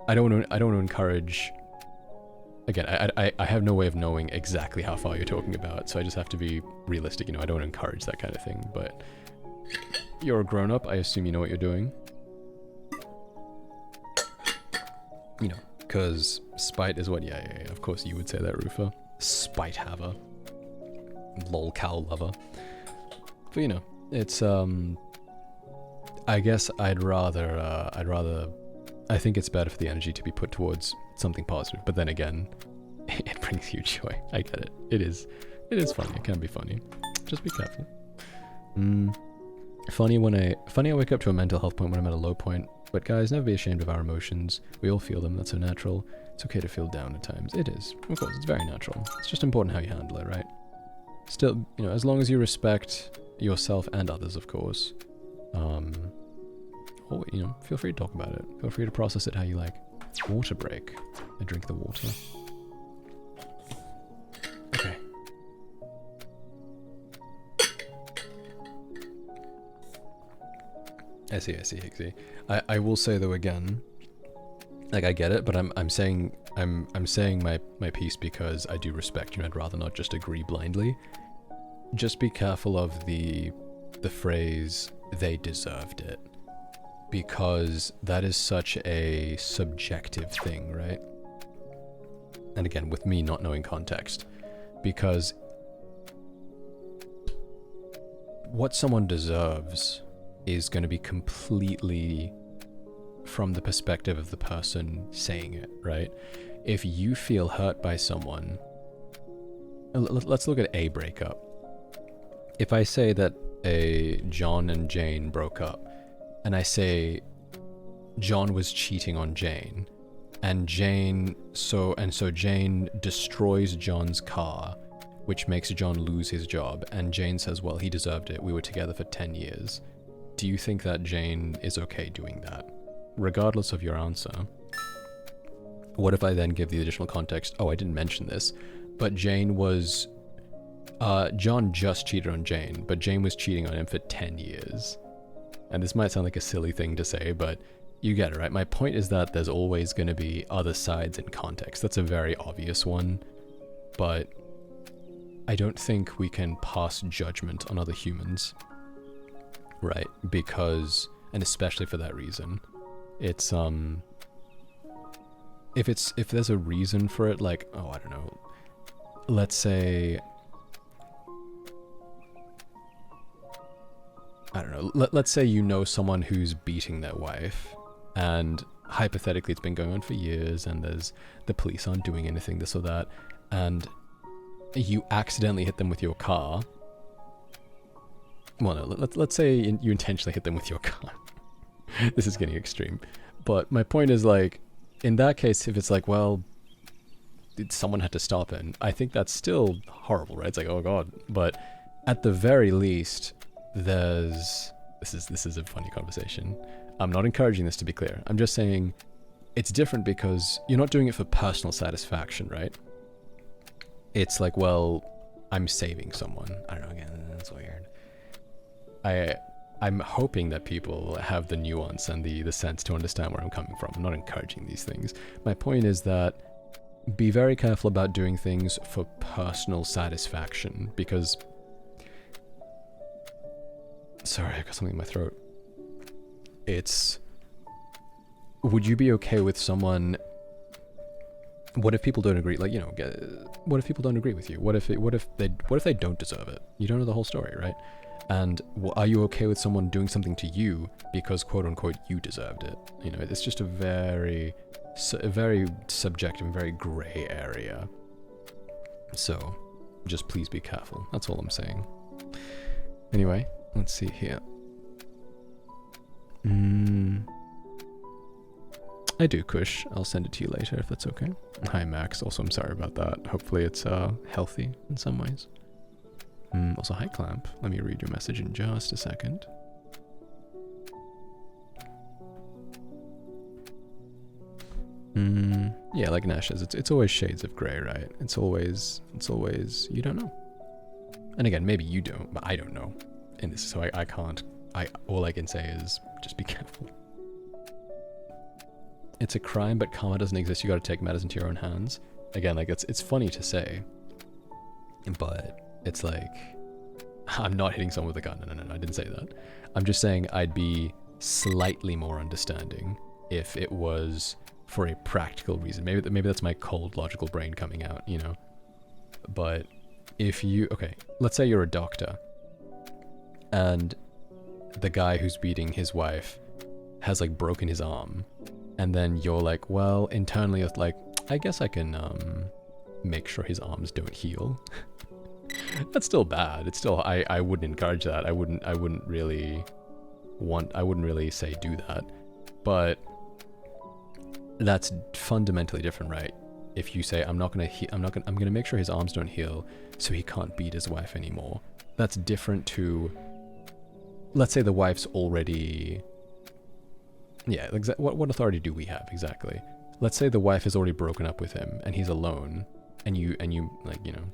I don't want to encourage... Again, I have no way of knowing exactly how far you're talking about, so I just have to be realistic, you know, I don't encourage that kind of thing, but... You're a grown-up, I assume you know what you're doing. You know, because spite is what... Yeah, of course you would say that, Rufa. Spite haver. Lol cow lover. But, you know, it's, I guess I'd rather... I think it's better for the energy to be put towards something positive, but then again, it brings you joy. I get it. It is funny. It can be funny. Just be careful. Funny I wake up to a mental health point when I'm at a low point. But guys, never be ashamed of our emotions. We all feel them. That's so natural. It's okay to feel down at times. It is. Of course, it's very natural. It's just important how you handle it, right? Still, you know, as long as you respect yourself and others, of course. Or, you know, feel free to talk about it. Feel free to process it how you like. Water break. I drink the water. Okay. I see, Higgsy. I will say though again, like I get it, but I'm saying my piece because I do respect you and I'd rather not just agree blindly. Just be careful of the phrase they deserved it. Because that is such a subjective thing, right? And again, with me not knowing context. Because what someone deserves is going to be completely from the perspective of the person saying it, right? If you feel hurt by someone... Let's look at a breakup. If I say that John and Jane broke up, and I say John was cheating on Jane, and Jane destroys John's car, which makes John lose his job, and Jane says, well, he deserved it, we were together for 10 years. Do you think that Jane is okay doing that? Regardless of your answer. What if I then give the additional context, oh, I didn't mention this, but Jane was... John just cheated on Jane, but Jane was cheating on him for 10 years. And this might sound like a silly thing to say, but you get it, right? My point is that there's always going to be other sides in context. That's a very obvious one, but I don't think we can pass judgment on other humans, right? Because, and especially for that reason, it's, if there's a reason for it, like, oh, I don't know, let's say... I don't know, let's say you know someone who's beating their wife, and hypothetically it's been going on for years, and there's the police aren't doing anything, this or that, and you accidentally hit them with your car. Well, no, let's say you intentionally hit them with your car. This is getting extreme. But my point is, like, in that case, if it's like, well, someone had to stop it, I think that's still horrible, right? It's like, oh god. But at the very least... this is a funny conversation. I'm not encouraging this, to be clear. I'm just saying it's different because you're not doing it for personal satisfaction, right? It's like, well, I'm saving someone. I don't know, again, that's weird. I'm hoping that people have the nuance and the sense to understand where I'm coming from. I'm not encouraging these things. My point is that be very careful about doing things for personal satisfaction, because... Sorry, I got something in my throat. It's... Would you be okay with someone... What if people don't agree? Like, you know, what if people don't agree with you? What if they don't deserve it? You don't know the whole story, right? And are you okay with someone doing something to you because, quote unquote, you deserved it? You know, it's just a very subjective and very gray area. So, just please be careful. That's all I'm saying. Anyway, let's see here. I do, Kush. I'll send it to you later if that's okay. Hi, Max. Also, I'm sorry about that. Hopefully it's healthy in some ways. Also, hi, Clamp. Let me read your message in just a second. Yeah, like Nash says, it's always shades of grey, right? It's always, you don't know. And again, maybe you don't, but I don't know. And this, so I can't, all I can say is just be careful. It's a crime, but karma doesn't exist. You gotta take matters into your own hands. Again, like, it's funny to say, but it's like, I'm not hitting someone with a gun. No, I didn't say that. I'm just saying I'd be slightly more understanding if it was for a practical reason. Maybe that's my cold, logical brain coming out, you know? But if you, okay, let's say you're a doctor, and the guy who's beating his wife has, like, broken his arm, and then you're like, well, internally, it's like, I guess I can, make sure his arms don't heal. That's still bad. It's still, I wouldn't encourage that. I wouldn't really say do that. But that's fundamentally different, right? If you say, I'm gonna make sure his arms don't heal so he can't beat his wife anymore. That's different to, let's say the wife's already, yeah, what authority do we have exactly? Let's say the wife has already broken up with him and he's alone, and you like, you know,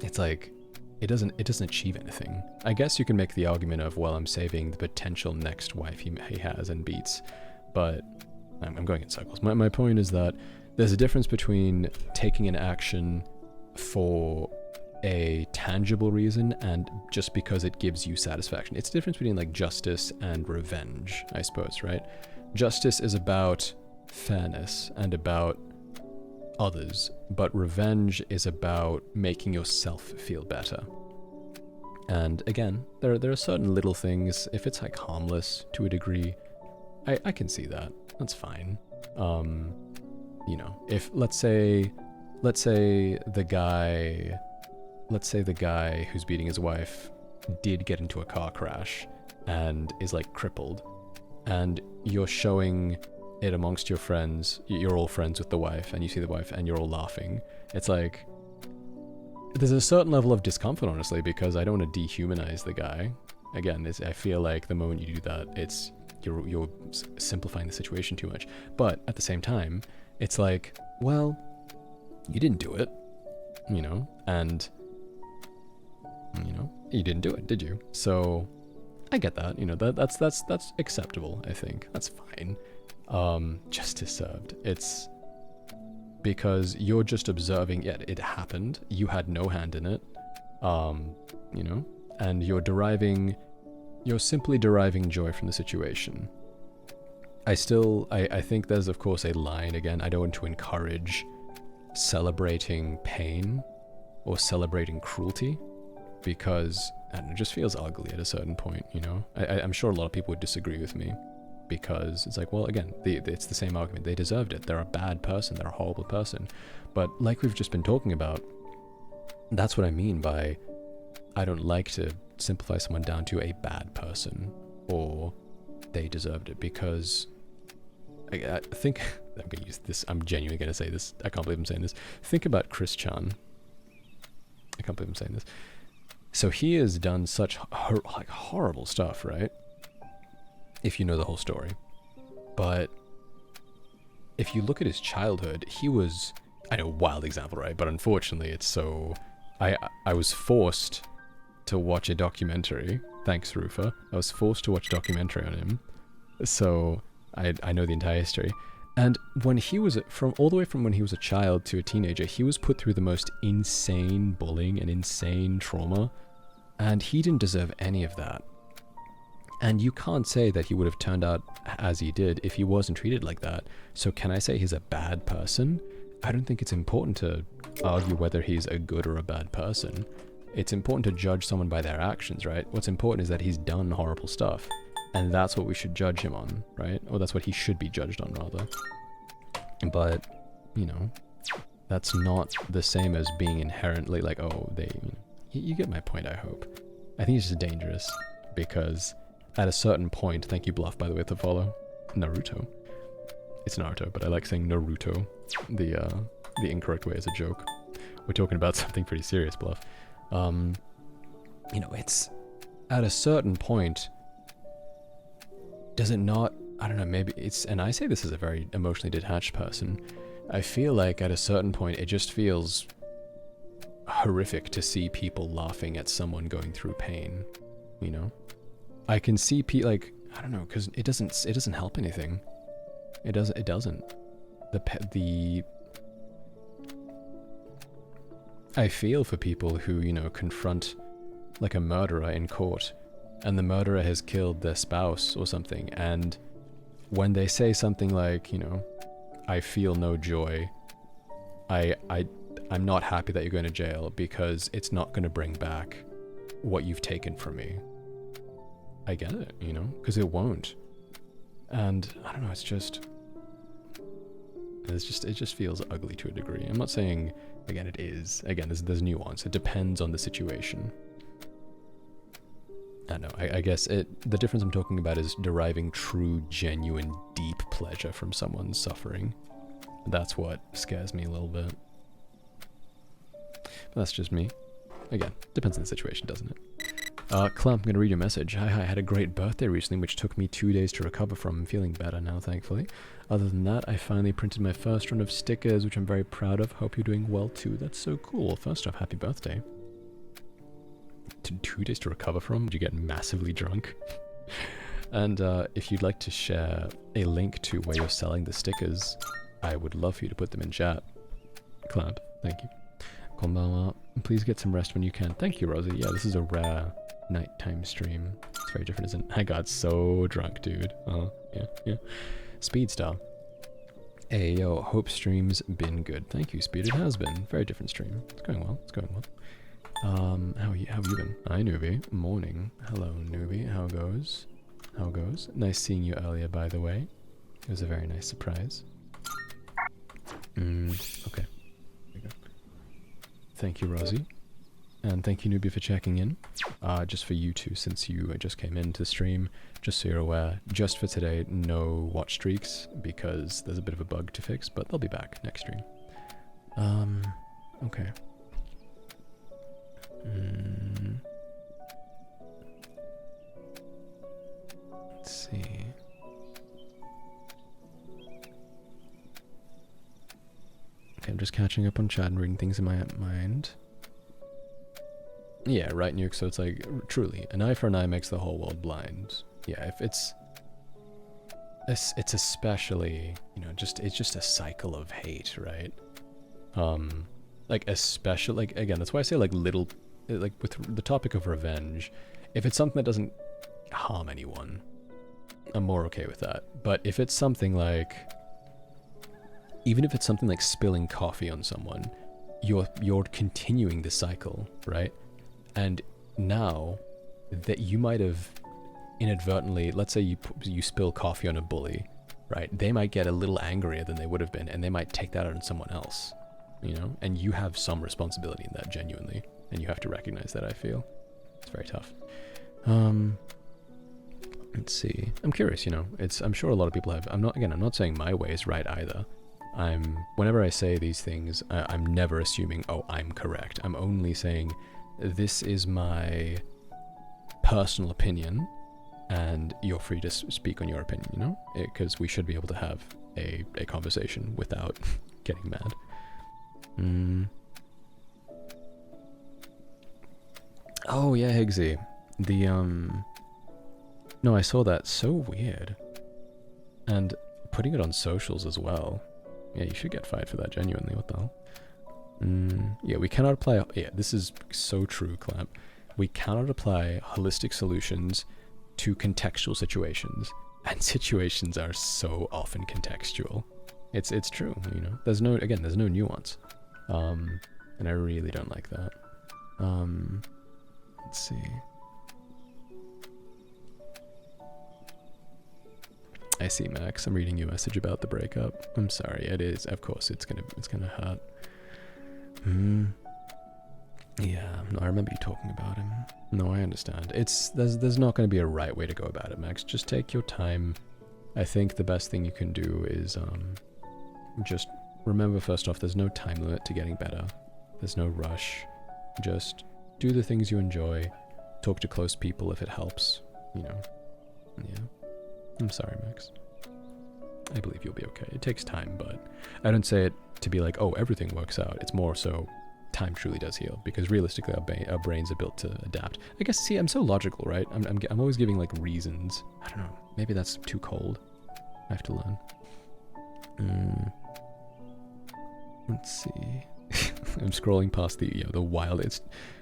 it's like, it doesn't achieve anything. I guess you can make the argument of, well, I'm saving the potential next wife he has and beats, but I'm going in circles. My point is that there's a difference between taking an action for a tangible reason and just because it gives you satisfaction. It's the difference between, like, justice and revenge, I suppose, right? Justice is about fairness and about others, but revenge is about making yourself feel better. And again, there are certain little things, if it's, like, harmless to a degree, I can see that. That's fine. You know, if let's say the guy who's beating his wife did get into a car crash and is, like, crippled, and you're showing it amongst your friends, you're all friends with the wife, and you see the wife and you're all laughing. It's like, there's a certain level of discomfort, honestly, because I don't want to dehumanize the guy. Again, I feel like the moment you do that, you're simplifying the situation too much. But at the same time, it's like, well, you didn't do it, you know, and, you know, you didn't do it, did you? So I get that, you know, that's acceptable, I think. That's fine. Justice served. It's because you're just observing it happened. You had no hand in it, you know, and you're simply deriving joy from the situation. I think there's, of course, a line. Again, I don't want to encourage celebrating pain or celebrating cruelty, because I don't know, it just feels ugly at a certain point, you know? I'm sure a lot of people would disagree with me, because it's like, well, again, it's the same argument. They deserved it. They're a bad person. They're a horrible person. But like we've just been talking about, that's what I mean by I don't like to simplify someone down to a bad person or they deserved it, because I think I'm going to use this. I'm genuinely going to say this. I can't believe I'm saying this. Think about Chris Chan. I can't believe I'm saying this. So he has done such horrible stuff, right? If you know the whole story. But if you look at his childhood, he was, I know, wild example, right? But unfortunately, it's so, I was forced to watch a documentary. Thanks, Rufa. I was forced to watch a documentary on him. So I know the entire history. And when he was all the way from when he was a child to a teenager, he was put through the most insane bullying and insane trauma. And he didn't deserve any of that. And you can't say that he would have turned out as he did if he wasn't treated like that. So can I say he's a bad person? I don't think it's important to argue whether he's a good or a bad person. it's important to judge someone by their actions, right? What's important is that he's done horrible stuff. And that's what we should judge him on, right? Or that's what he should be judged on, rather. But, you know, that's not the same as being inherently like, oh, they... You get my point, I hope. I think it's just dangerous, because at a certain point... Thank you, Bluff, by the way, to follow. Naruto. It's Naruto, but I like saying Naruto. The incorrect way as a joke. We're talking about something pretty serious, Bluff. You know, it's... At a certain point... Does it not... I don't know, maybe it's... And I say this as a very emotionally detached person. I feel like at a certain point it just feels horrific to see people laughing at someone going through pain, you know? I can see like, I don't know, because it doesn't help anything. It doesn't. I feel for people who, you know, confront like a murderer in court, and the murderer has killed their spouse or something, and when they say something like, you know, I feel no joy, I'm not happy that you're going to jail because it's not going to bring back what you've taken from me. I get it, you know, because it won't. And I don't know, it just feels ugly to a degree. I'm not saying, again, it is. Again, there's nuance. It depends on the situation. I don't know, I guess the difference I'm talking about is deriving true, genuine, deep pleasure from someone's suffering. That's what scares me a little bit. But that's just me. Again, depends on the situation, doesn't it? Clamp, I'm going to read your message. Hi, I had a great birthday recently, which took me 2 days to recover from. I'm feeling better now, thankfully. Other than that, I finally printed my first run of stickers, which I'm very proud of. Hope you're doing well too. That's so cool. First off, happy birthday. 2 days to recover from? Did you get massively drunk? And if you'd like to share a link to where you're selling the stickers, I would love for you to put them in chat. Clamp, thank you. Konbanwa, please get some rest when you can. Thank you, Rosie. Yeah, this is a rare nighttime stream. It's very different, isn't it? I got so drunk, dude. Yeah. Speedstar. Hey, yo, hope stream's been good. Thank you, Speed. It has been. Very different stream. It's going well. How have you been? Hi, Newbie. Morning. Hello, Newbie. How goes? Nice seeing you earlier, by the way. It was a very nice surprise. Okay. There we go. Thank you, Rosie. And thank you, Newbie, for checking in. Just for you two, since you just came into the stream, just so you're aware, just for today, no watch streaks, because there's a bit of a bug to fix, but they'll be back next stream. Okay. Let's see. Okay, I'm just catching up on chat and reading things in my mind. Yeah, right, Nuke, so it's like, truly, an eye for an eye makes the whole world blind. Yeah, if it's especially, you know, it's just a cycle of hate, right? Like, especially, like, again, that's why I say, like, like, with the topic of revenge, if it's something that doesn't harm anyone, I'm more okay with that. But if it's something like, even if it's something like spilling coffee on someone, you're continuing the cycle, right? And now that you might have inadvertently, let's say you spill coffee on a bully, right? They might get a little angrier than they would have been, and they might take that out on someone else, you know? And you have some responsibility in that, genuinely, and you have to recognize that, I feel. It's very tough. Let's see. I'm curious, you know, I'm sure a lot of people have, I'm not saying my way is right either. Whenever I say these things, I'm never assuming, oh, I'm correct. I'm only saying, this is my personal opinion, and you're free to speak on your opinion, you know? Because we should be able to have a conversation without getting mad. Oh, yeah, Higgsy. No, I saw that. So weird. And putting it on socials as well. Yeah, you should get fired for that, genuinely. What the hell? Yeah, we cannot apply... Yeah, this is so true, Clamp. We cannot apply holistic solutions to contextual situations. And situations are so often contextual. It's true, you know? There's no nuance. And I really don't like that. Let's see. I see, Max. I'm reading you a message about the breakup. I'm sorry. It is. Of course, it's gonna hurt. Yeah. No, I remember you talking about him. No, I understand. There's not gonna be a right way to go about it, Max. Just take your time. I think the best thing you can do is just remember, first off, there's no time limit to getting better. There's no rush. Just do the things you enjoy. Talk to close people if it helps. You know. Yeah. I'm sorry, Max. I believe you'll be okay. It takes time, but I don't say it to be like, oh, everything works out. It's more so time truly does heal, because realistically our brains are built to adapt. I guess, see, I'm so logical, right? I'm always giving like reasons. I don't know. Maybe that's too cold. I have to learn. Let's see. I'm scrolling past the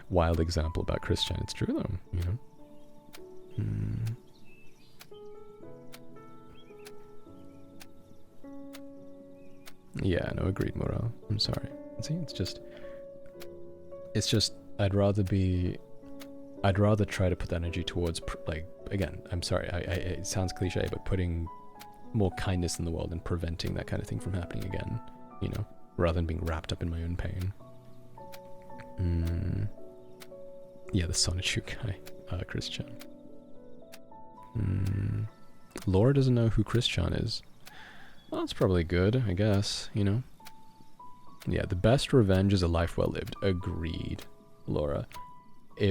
wild example about Christian. It's true though, you know. Yeah, no, agreed, Morale. I'm sorry. See, it's just I'd rather try to put that energy towards like, again, I'm sorry, it sounds cliche, but putting more kindness in the world and preventing that kind of thing from happening again, you know, rather than being wrapped up in my own pain. Yeah, the Sonichu guy, Christian. Laura doesn't know who Christian is. Well, that's probably good, I guess, you know. Yeah, the best revenge is a life well lived. Agreed, Laura.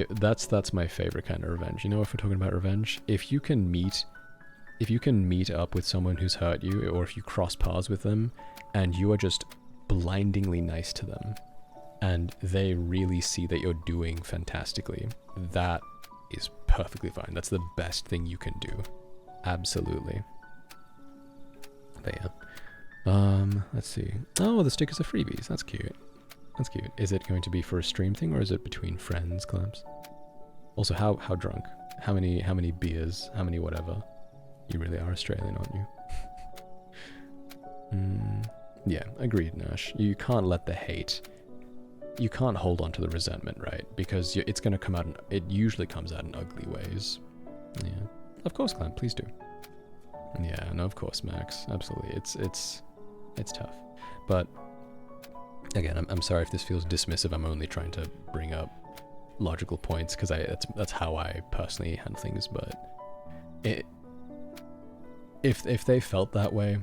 That's my favorite kind of revenge. You know, if we're talking about revenge, if you can meet up with someone who's hurt you, or if you cross paths with them, and you are just blindingly nice to them, and they really see that you're doing fantastically, that is perfectly fine. That's the best thing you can do. Absolutely. But yeah. Let's see. Oh, the stickers are freebies. That's cute. That's cute. Is it going to be for a stream thing, or is it between friends, Clamps? Also, how drunk? How many beers? How many whatever? You really are Australian, aren't you? Yeah, agreed, Nash. You can't let the hate. You can't hold on to the resentment, right? Because it's going to come out. It usually comes out in ugly ways. Yeah. Of course, Clamp. Please do. Yeah, no, of course, Max. Absolutely. It's tough. But again, I'm sorry if this feels dismissive. I'm only trying to bring up logical points because that's how I personally handle things. But if they felt that way,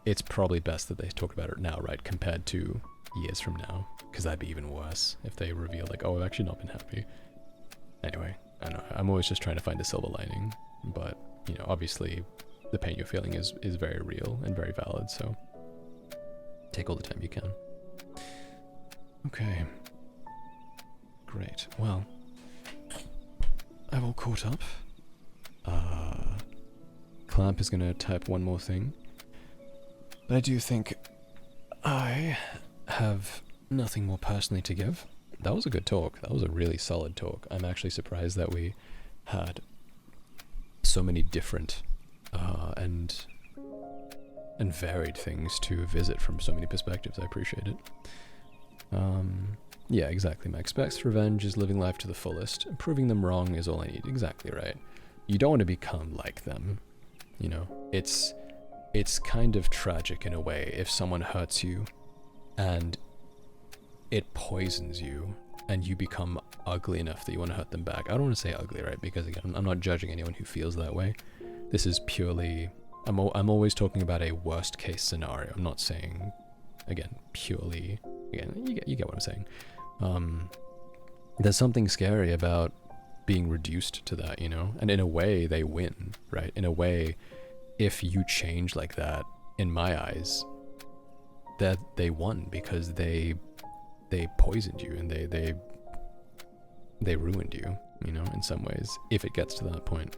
it's probably best that they talk about it now, right? Compared to years from now, because that'd be even worse if they reveal like, oh, I've actually not been happy. Anyway, I don't know. I'm always just trying to find a silver lining, but you know, obviously the pain you're feeling is very real and very valid, so take all the time you can. Okay. Great. Well, I've all caught up. Clamp is gonna type one more thing. But I do think I have nothing more personally to give. That was a good talk. That was a really solid talk. I'm actually surprised that we had so many different and varied things to visit from so many perspectives. I appreciate it. Yeah, exactly, Max. Best revenge is living life to the fullest. Proving them wrong is all I need. Exactly right. You don't want to become like them. You know, it's kind of tragic in a way if someone hurts you and it poisons you and you become ugly enough that you want to hurt them back. I don't want to say ugly, right? Because again, I'm not judging anyone who feels that way. This is purely, I'm always talking about a worst case scenario. I'm not saying, again, purely, again, you get what I'm saying. There's something scary about being reduced to that, you know? And in a way, they win, right? In a way, if you change like that, in my eyes, that they won because they poisoned you and they ruined you, you know, in some ways, if it gets to that point.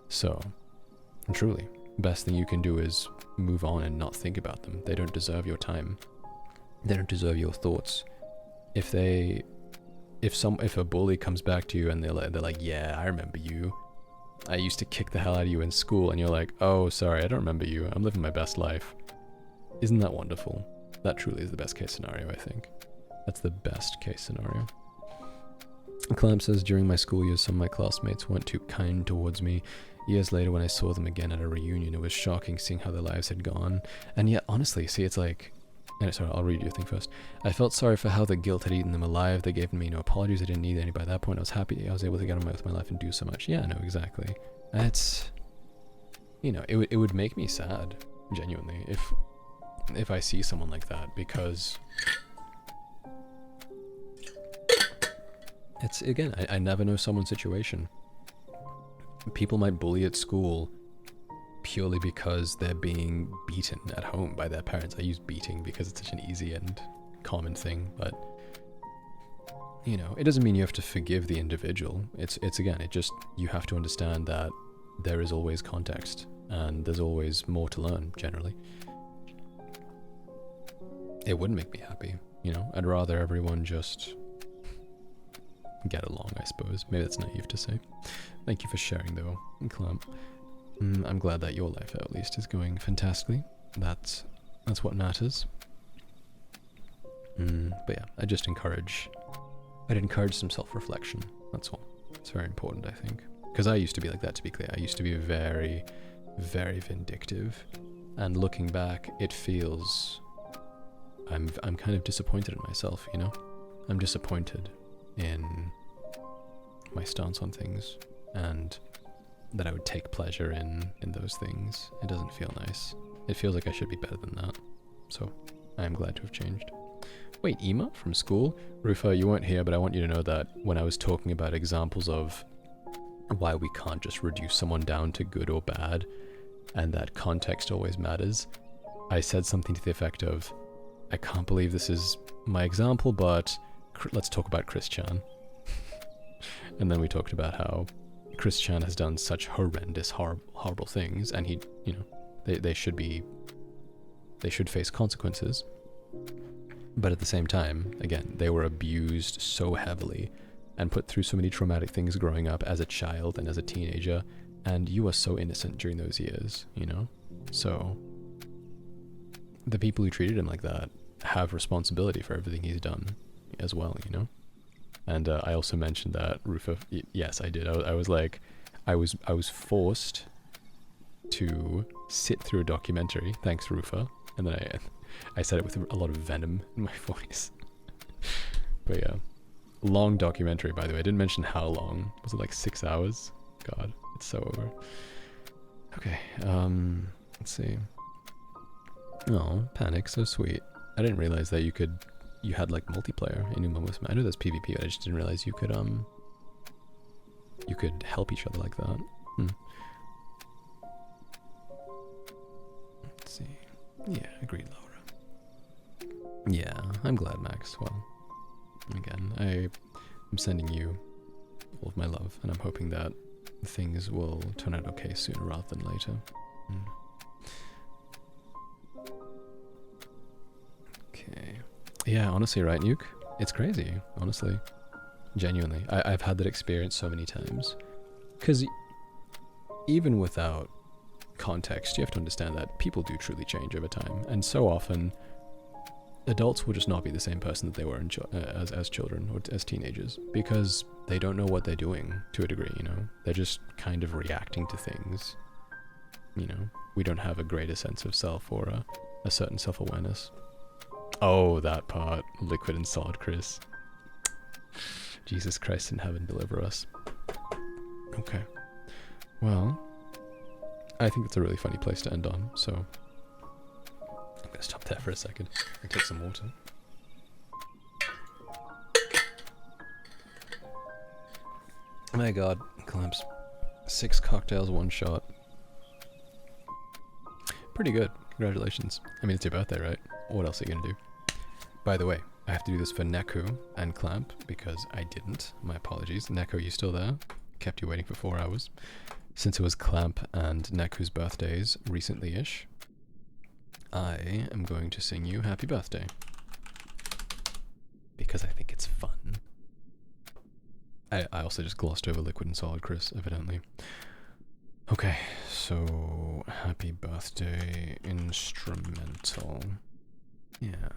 So, truly, best thing you can do is move on and not think about them. They don't deserve your time. They don't deserve your thoughts. If a bully comes back to you and they're like, yeah, I remember you. I used to kick the hell out of you in school, and you're like, oh, sorry, I don't remember you. I'm living my best life. Isn't that wonderful? That truly is the best case scenario, I think. That's the best case scenario. Clamp says, during my school years, some of my classmates weren't too kind towards me. Years later, when I saw them again at a reunion, it was shocking seeing how their lives had gone. And yet, honestly, see, it's like... Sorry, I'll read your thing first. I felt sorry for how the guilt had eaten them alive. They gave me no apologies. I didn't need any by that point. I was happy I was able to get on with my life and do so much. Yeah, no, exactly. It's... You know, it would make me sad, genuinely, if I see someone like that, because... It's, again, I never know someone's situation. People might bully at school purely because they're being beaten at home by their parents. I use beating because it's such an easy and common thing, but you know, it doesn't mean you have to forgive the individual. It's again, it just, you have to understand that there is always context and there's always more to learn, generally. It wouldn't make me happy, you know? I'd rather everyone just get along, I suppose. Maybe that's naive to say. Thank you for sharing, though, Clamp. I'm glad that your life, at least, is going fantastically. That's what matters. But yeah, I'd encourage some self-reflection. That's all. It's very important, I think. Because I used to be like that, to be clear. I used to be very, very vindictive. And looking back, it feels... I'm kind of disappointed in myself, you know? I'm disappointed in my stance on things, and that I would take pleasure in those things. It doesn't feel nice. It feels like I should be better than that. So, I am glad to have changed. Wait, Ema from school? Rufa, you weren't here, but I want you to know that when I was talking about examples of why we can't just reduce someone down to good or bad, and that context always matters, I said something to the effect of, I can't believe this is my example, but let's talk about Chris Chan. And then we talked about how Chris Chan has done such horrendous, horrible things, and he, you know, they should face consequences. But at the same time, again, they were abused so heavily and put through so many traumatic things growing up as a child and as a teenager, and you were so innocent during those years, you know? So the people who treated him like that have responsibility for everything he's done as well, you know? And I also mentioned that Rufa, yes, I did. I was like, I was forced to sit through a documentary, thanks Rufa, and then I said it with a lot of venom in my voice. But yeah, long documentary, by the way. I didn't mention how long. Was it like 6 hours? God, it's so over. Okay, let's see. Oh, Panic, so sweet. I didn't realize that you had like multiplayer in Uma Musume. I know there's PvP, but I just didn't realize you could help each other like that. Let's see. Yeah, agreed, Laura. Yeah, I'm glad, Max. Well, again, I'm sending you all of my love, and I'm hoping that things will turn out okay sooner rather than later. Okay. Yeah, honestly, right, Nuke? It's crazy, honestly. Genuinely. I've had that experience so many times. Because even without context, you have to understand that people do truly change over time. And so often, adults will just not be the same person that they were as children or as teenagers. Because they don't know what they're doing, to a degree, you know? They're just kind of reacting to things. You know? We don't have a greater sense of self or a certain self-awareness. Oh, that part. Liquid and solid, Chris. Jesus Christ in heaven, deliver us. Okay. Well, I think it's a really funny place to end on, so I'm gonna stop there for a second and take some water. Oh my god, Clamps. 6 cocktails, 1 shot. Pretty good. Congratulations. I mean, it's your birthday, right? What else are you gonna do? By the way, I have to do this for Neku and Clamp because I didn't. My apologies. Neku, you still there? Kept you waiting for 4 hours. Since it was Clamp and Neku's birthdays recently-ish, I am going to sing you happy birthday. Because I think it's fun. I also just glossed over Liquid and Solid, Chris, evidently. Okay, so happy birthday instrumental. Yeah.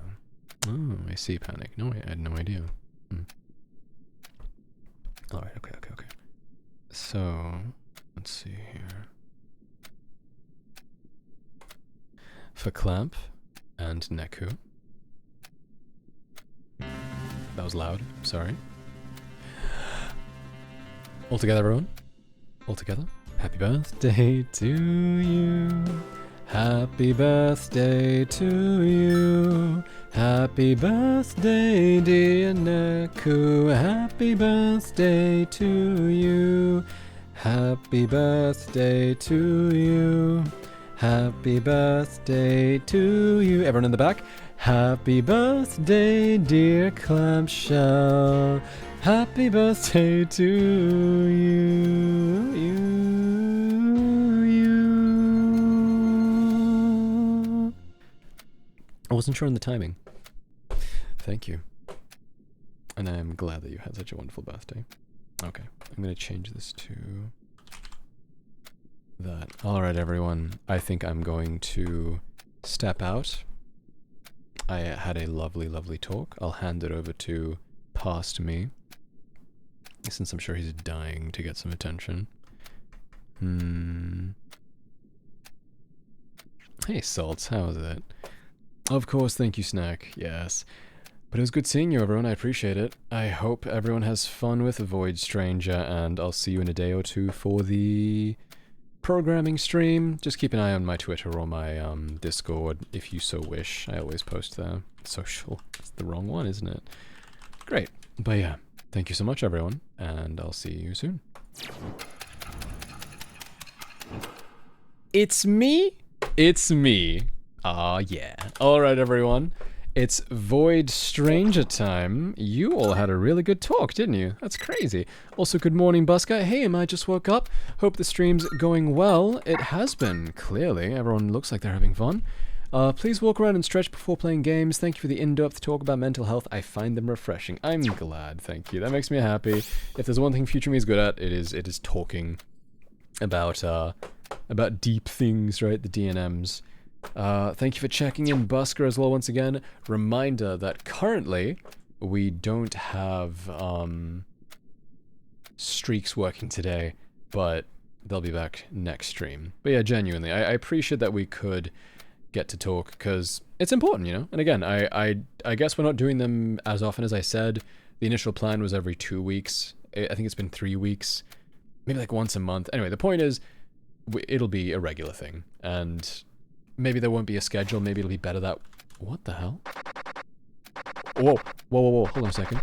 Oh, I see, Panic. No, I had no idea. Alright, okay. So, let's see here. For Clamp and Neku. That was loud, sorry. All together, everyone. All together. Happy birthday to you. Happy birthday to you. Happy birthday, dear Neku. Happy birthday to you. Happy birthday to you. Happy birthday to you. Everyone in the back. Happy birthday, dear Clamshell. Happy birthday to you. I wasn't sure on the timing. Thank you. And I'm glad that you had such a wonderful birthday. Okay, I'm gonna change this to that. Alright everyone, I think I'm going to step out. I had a lovely talk. I'll hand it over to Past Me, since I'm sure he's dying to get some attention. Hey Salts, how is it? Of course, thank you Snack, yes. But it was good seeing you everyone, I appreciate it. I hope everyone has fun with Void Stranger, and I'll see you in a day or two for the programming stream. Just keep an eye on my Twitter or my Discord if you so wish. I always post there. Social. It's the wrong one, isn't it? Great. But yeah, thank you so much everyone, and I'll see you soon. It's me? It's me. Ah, yeah. Alright everyone. It's Void Stranger time. You all had a really good talk, didn't you? That's crazy. Also, good morning, Busker. Hey, I just woke up. Hope the stream's going well. It has been, clearly. Everyone looks like they're having fun. Please walk around and stretch before playing games. Thank you for the in-depth talk about mental health. I find them refreshing. I'm glad, thank you. That makes me happy. If there's one thing Future Me is good at, it is talking about deep things, right? The DNMs. Thank you for checking in, Busker, as well once again. Reminder that currently we don't have streaks working today, but they'll be back next stream. But yeah, genuinely, I appreciate that we could get to talk, because it's important, you know? And again, I guess we're not doing them as often as I said. The initial plan was every 2 weeks. I think it's been 3 weeks. Maybe like once a month. Anyway, the point is, it'll be a regular thing, and maybe there won't be a schedule, maybe it'll be better that... What the hell? Whoa, hold on a second.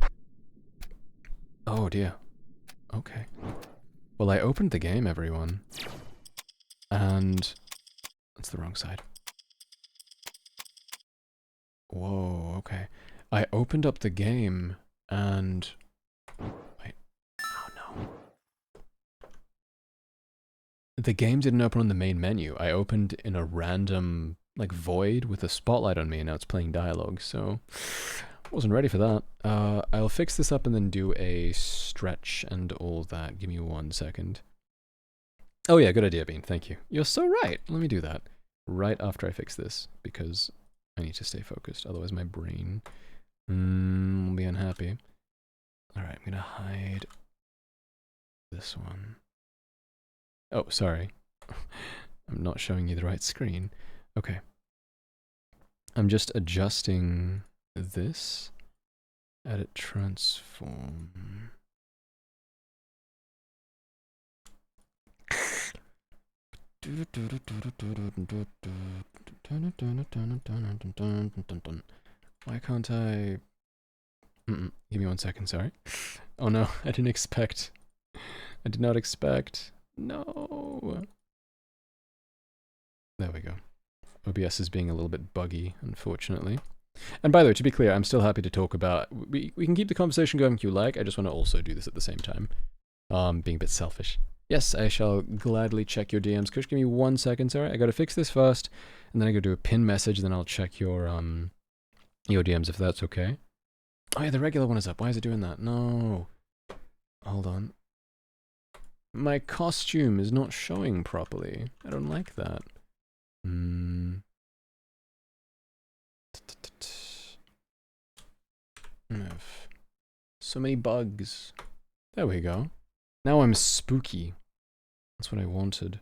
Oh dear. Okay. Well, I opened the game, everyone. And... That's the wrong side. Whoa, okay. I opened up the game, and... Wait. Oh no. The game didn't open on the main menu. I opened in a random, like, void with a spotlight on me, and now it's playing dialogue, so... Wasn't ready for that. I'll fix this up and then do a stretch and all that. Give me 1 second. Oh yeah, good idea, Bean. Thank you. You're so right. Let me do that right after I fix this, because I need to stay focused. Otherwise my brain will be unhappy. Alright, I'm gonna hide this one. Oh, sorry. I'm not showing you the right screen. Okay. I'm just adjusting this. Edit transform. Why can't I... Give me 1 second, sorry. Oh no, I didn't expect. I did not expect. No. There we go. OBS is being a little bit buggy, unfortunately. And by the way, to be clear, I'm still happy to talk about... We can keep the conversation going if you like. I just want to also do this at the same time. Being a bit selfish. Yes, I shall gladly check your DMs. Kush, give me 1 second, sorry. I gotta fix this first, and then I gotta do a pin message, then I'll check your DMs if that's okay. Oh yeah, the regular one is up. Why is it doing that? No. Hold on. My costume is not showing properly. I don't like that. So many bugs. There we go. Now I'm spooky. That's what I wanted.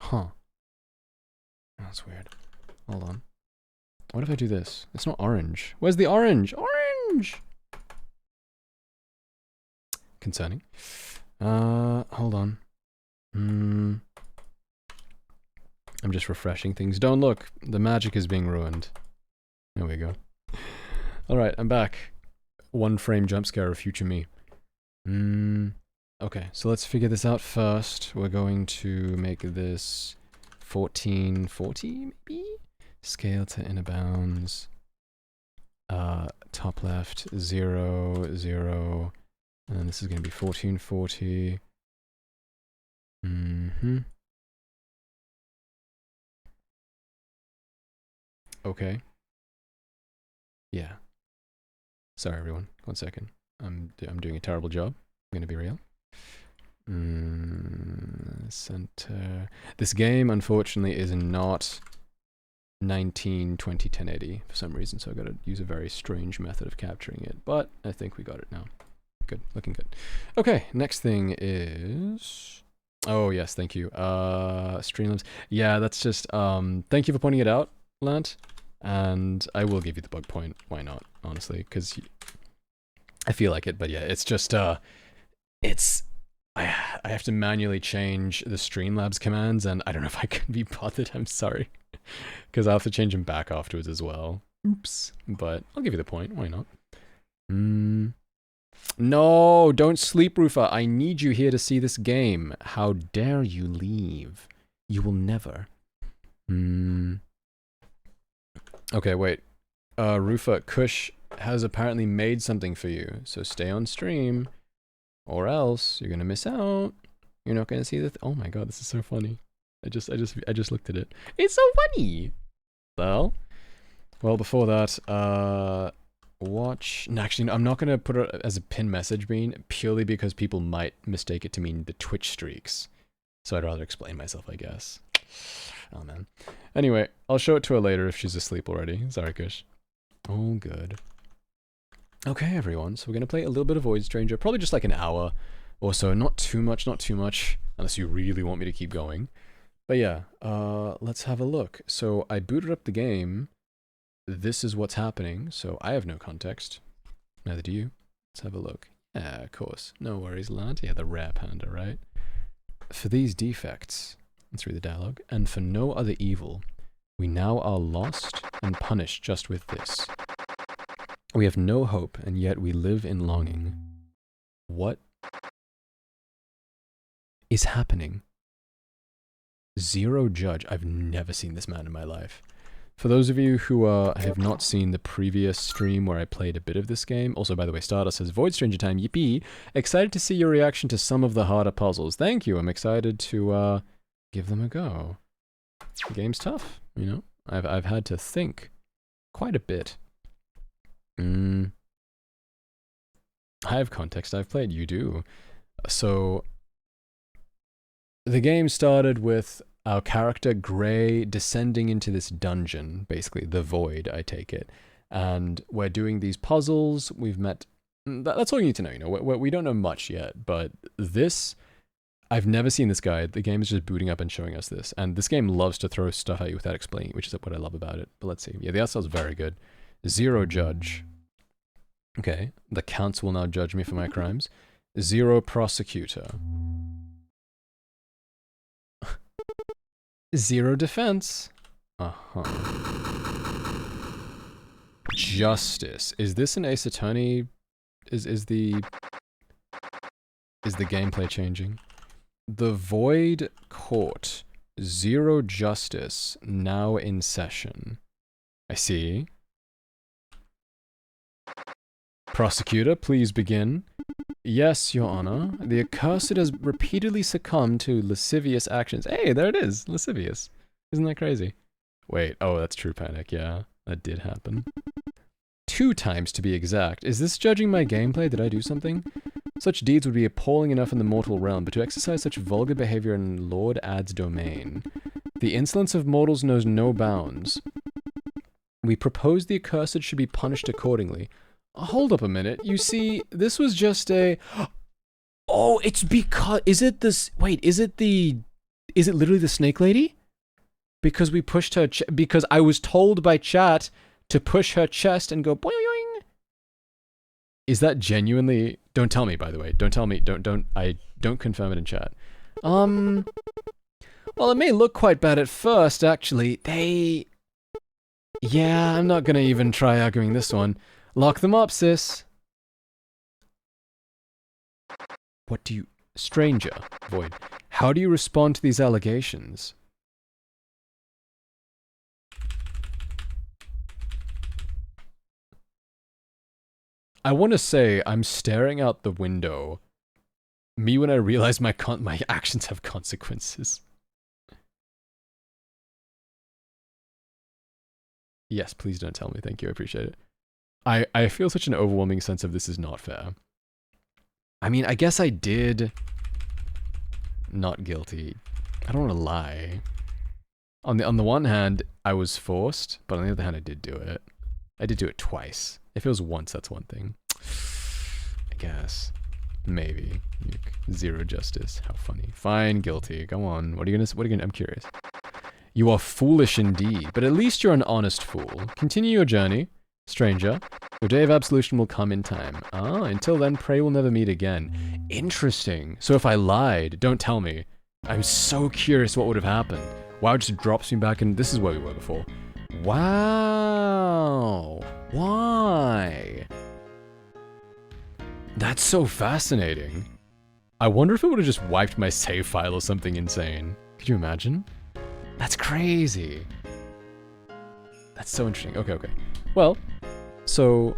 Huh. That's weird. Hold on. What if I do this? It's not orange. Where's the orange? Orange! Concerning. Hold on. I'm just refreshing things. Don't look. The magic is being ruined. There we go. Alright, I'm back. One frame jump scare of future me. Okay, so let's figure this out first. We're going to make this 1440, maybe? Scale to inner bounds. Top left, 0, 0. And then this is going to be 1440. Okay. Yeah. Sorry, everyone. 1 second. I'm doing a terrible job. I'm gonna be real. Center. This game, unfortunately, is not 1920 1080 for some reason, so I gotta use a very strange method of capturing it. But I think we got it now. Good, looking good. Okay, next thing is. Oh yes, thank you. Streamlabs. Yeah, that's just. Thank you for pointing it out, Lant. And I will give you the bug point. Why not? Honestly, because I feel like it. But yeah, it's just. It's. I have to manually change the Streamlabs commands, and I don't know if I can be bothered. I'm sorry, because I'll have to change them back afterwards as well. Oops. But I'll give you the point. Why not? No, don't sleep, Rufa. I need you here to see this game. How dare you leave? You will never. Okay, wait. Rufa, Kush has apparently made something for you, so stay on stream, or else you're gonna miss out. You're not gonna see the. Oh my god, this is so funny. I just looked at it. It's so funny. Well, before that, watch. No, actually, no, I'm not gonna put it as a pin message bean purely because people might mistake it to mean the Twitch streaks. So I'd rather explain myself, I guess. Oh man. Anyway, I'll show it to her later if she's asleep already. Sorry, Kush. All good. Okay, everyone. So we're gonna play a little bit of Void Stranger, probably just like an hour or so. Not too much, unless you really want me to keep going. But yeah, let's have a look. So I booted up the game. This is what's happening, so I have no context. Neither do you. Let's have a look. Yeah, of course. No worries, lad. Yeah, the rare panda, right? For these defects, let's read the dialogue, and for no other evil, we now are lost and punished just with this. We have no hope, and yet we live in longing. What is happening? Zero Judge. I've never seen this man in my life. For those of you who have not seen the previous stream where I played a bit of this game, also, by the way, Stardust says, Void Stranger time, yippee! Excited to see your reaction to some of the harder puzzles. Thank you, I'm excited to give them a go. The game's tough, you know? I've had to think quite a bit. I have context, I've played, you do. So, the game started with our character, Gray, descending into this dungeon, basically, the Void, I take it. And we're doing these puzzles, we've met... That's all you need to know, you know, we don't know much yet, but this... I've never seen this guy, the game is just booting up and showing us this, and this game loves to throw stuff at you without explaining, which is what I love about it. But let's see, yeah, the art style's very good. Zero Judge. Okay, the counts will now judge me for my crimes. Zero Prosecutor. Zero Defense. Justice. Is this an Ace Attorney? Is the gameplay changing? The Void Court. Zero Justice. Now in session. I see. Prosecutor, please begin. Yes, Your Honor. The accursed has repeatedly succumbed to lascivious actions. Hey, there it is. Lascivious. Isn't that crazy? Wait. Oh, that's True Panic. Yeah, that did happen. 2 times to be exact. Is this judging my gameplay? Did I do something? Such deeds would be appalling enough in the mortal realm, but to exercise such vulgar behavior in Lord Ad's domain. The insolence of mortals knows no bounds. We propose the accursed should be punished accordingly. Hold up a minute. You see, this was just a... Oh, it's because... Is it this... Wait, is it the... Is it literally the snake lady? Because we pushed her... Because I was told by chat to push her chest and go boing. Is that genuinely... Don't tell me, by the way. Don't tell me. Don't confirm it in chat. Well, it may look quite bad at first, actually. Yeah, I'm not gonna even try arguing this one. Lock them up, sis. What do you... Stranger, Void. How do you respond to these allegations? I want to say I'm staring out the window. Me when I realize my actions have consequences. Yes, please don't tell me. Thank you. I appreciate it. I feel such an overwhelming sense of this is not fair. I mean, I guess I did... Not guilty. I don't want to lie. On the one hand, I was forced, but on the other hand, I did do it. I did do it twice. If it was once, that's one thing. I guess. Maybe. Zero justice. How funny. Fine, guilty. Go on. What are you gonna... I'm curious. You are foolish indeed, but at least you're an honest fool. Continue your journey, stranger. Your day of absolution will come in time. Ah, until then, pray we'll never meet again. Interesting. So if I lied, don't tell me. I'm so curious what would have happened. Wow, it just drops me back in... This is where we were before. Wow. Why? That's so fascinating. I wonder if it would have just wiped my save file or something insane. Could you imagine? That's crazy. That's so interesting. Okay. Well, so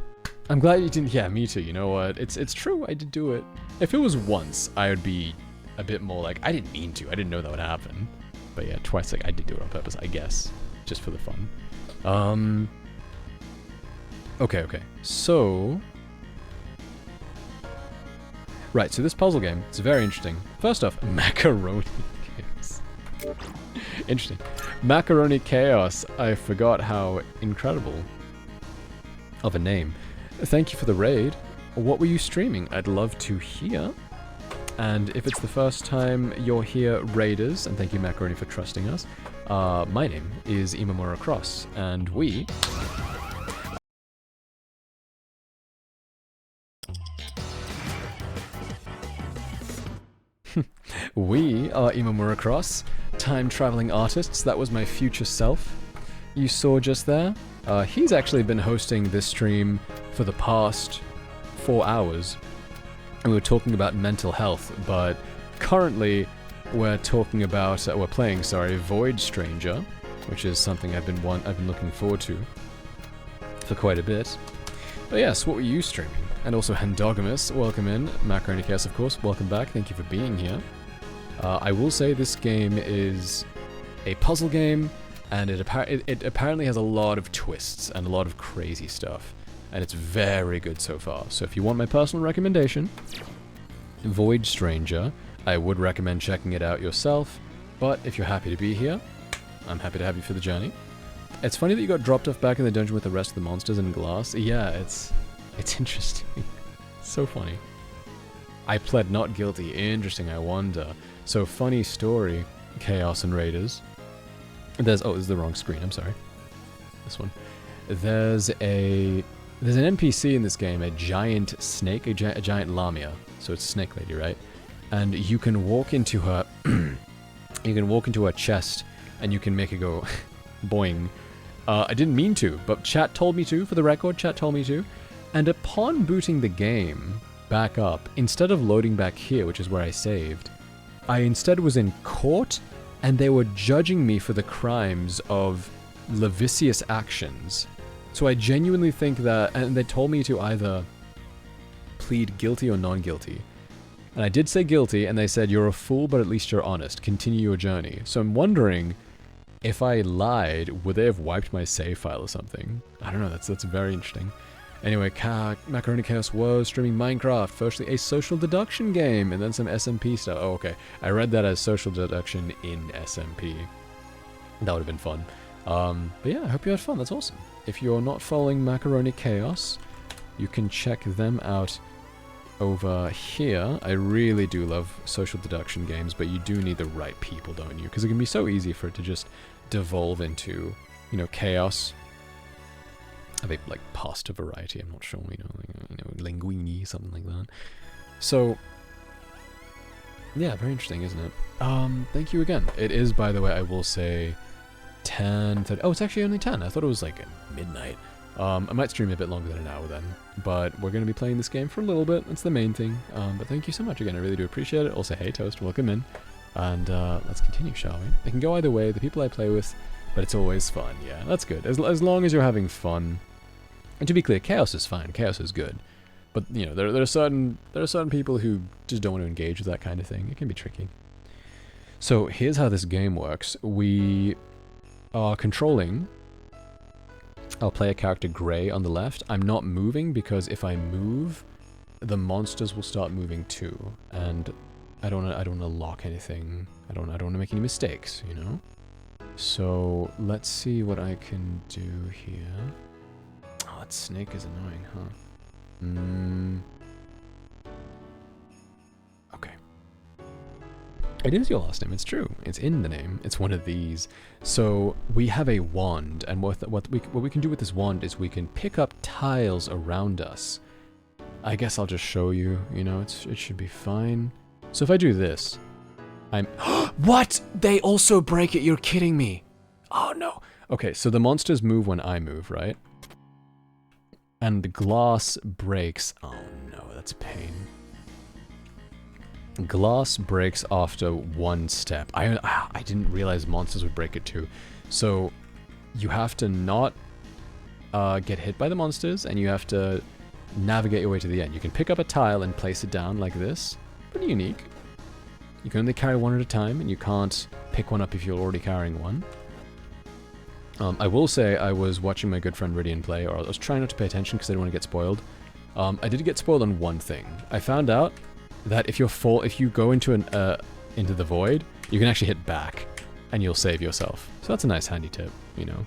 I'm glad you didn't... Yeah, me too. You know what? It's true. I did do it. If it was once, I would be a bit more like, I didn't mean to. I didn't know that would happen. But yeah, twice, like, I did do it on purpose, I guess. Just for the fun. Okay. So... Right, so this puzzle game, it's very interesting. First off, Macaroni Chaos. Interesting. Macaroni Chaos, I forgot how incredible of a name. Thank you for the raid. What were you streaming? I'd love to hear. And if it's the first time you're here, raiders, and thank you Macaroni for trusting us, my name is Imamura Cross, and we... We are Imamura Cross, time-traveling artists. That was my future self you saw just there. He's actually been hosting this stream for the past 4 hours. And we were talking about mental health, but currently we're talking about, we're playing, Void Stranger, which is something I've been looking forward to for quite a bit. But yes, what were you streaming? And also Hendogamous, welcome in. Macaroni Chaos, of course, welcome back. Thank you for being here. I will say this game is a puzzle game, and it apparently has a lot of twists and a lot of crazy stuff. And it's very good so far. So if you want my personal recommendation, Void Stranger, I would recommend checking it out yourself. But if you're happy to be here, I'm happy to have you for the journey. It's funny that you got dropped off back in the dungeon with the rest of the monsters in glass. Yeah, it's interesting. It's so funny. I pled not guilty. Interesting, I wonder. So funny story, Chaos and Raiders. There's... Oh, this is the wrong screen. I'm sorry. This one. There's an NPC in this game, a giant snake, a giant lamia. So it's Snake Lady, right? And you can walk into her... you can walk into her chest, and you can make it go... boing. I didn't mean to, but chat told me to, for the record, chat told me to. And upon booting the game back up, instead of loading back here, which is where I saved, I instead was in court, and they were judging me for the crimes of lascivious actions. So I genuinely think that, and they told me to either plead guilty or non-guilty. And I did say guilty, and they said, you're a fool, but at least you're honest. Continue your journey. So I'm wondering, if I lied, would they have wiped my save file or something? I don't know, that's very interesting. Anyway, Macaroni Chaos was streaming Minecraft, firstly a social deduction game, and then some SMP stuff. Oh, okay. I read that as social deduction in SMP. That would have been fun. But yeah, I hope you had fun. That's awesome. If you're not following Macaroni Chaos, you can check them out over here, I really do love social deduction games, but you do need the right people, don't you? Because it can be so easy for it to just devolve into, you know, chaos. Of a, like, pasta variety, I'm not sure, you know, linguine, something like that. So, yeah, very interesting, isn't it? Thank you again. It is, by the way, I will say, 10:30. Oh, it's actually only 10. I thought it was, like, at midnight. I might stream a bit longer than an hour then, but we're going to be playing this game for a little bit. That's the main thing. But thank you so much again. I really do appreciate it. Also, hey, Toast, welcome in. And let's continue, shall we? It can go either way. The people I play with, but it's always fun. Yeah, that's good. As long as you're having fun. And to be clear, chaos is fine. Chaos is good. But, you know, there are certain people who just don't want to engage with that kind of thing. It can be tricky. So, here's how this game works. We are controlling... I'll play a character Grey on the left. I'm not moving because if I move, the monsters will start moving too. And I don't want to lock anything. I don't want to make any mistakes, you know? So, let's see what I can do here. Oh, that snake is annoying, huh? Okay. It is your last name, it's true. It's in the name. It's one of these. So, we have a wand, and what we can do with this wand is we can pick up tiles around us. I guess I'll just show you, you know, it should be fine. So if I do this, I'm... What?! They also break it, you're kidding me! Oh no! Okay, so the monsters move when I move, right? And the glass breaks. Oh no, that's pain. Glass breaks after one step. I didn't realize monsters would break it too. So you have to not get hit by the monsters, and you have to navigate your way to the end. You can pick up a tile and place it down like this. Pretty unique. You can only carry one at a time, and you can't pick one up if you're already carrying one. I will say I was watching my good friend Rydian play, or I was trying not to pay attention because I didn't want to get spoiled. I did get spoiled on one thing. I found out that if you go into into the void, you can actually hit back, and you'll save yourself. So that's a nice handy tip, you know.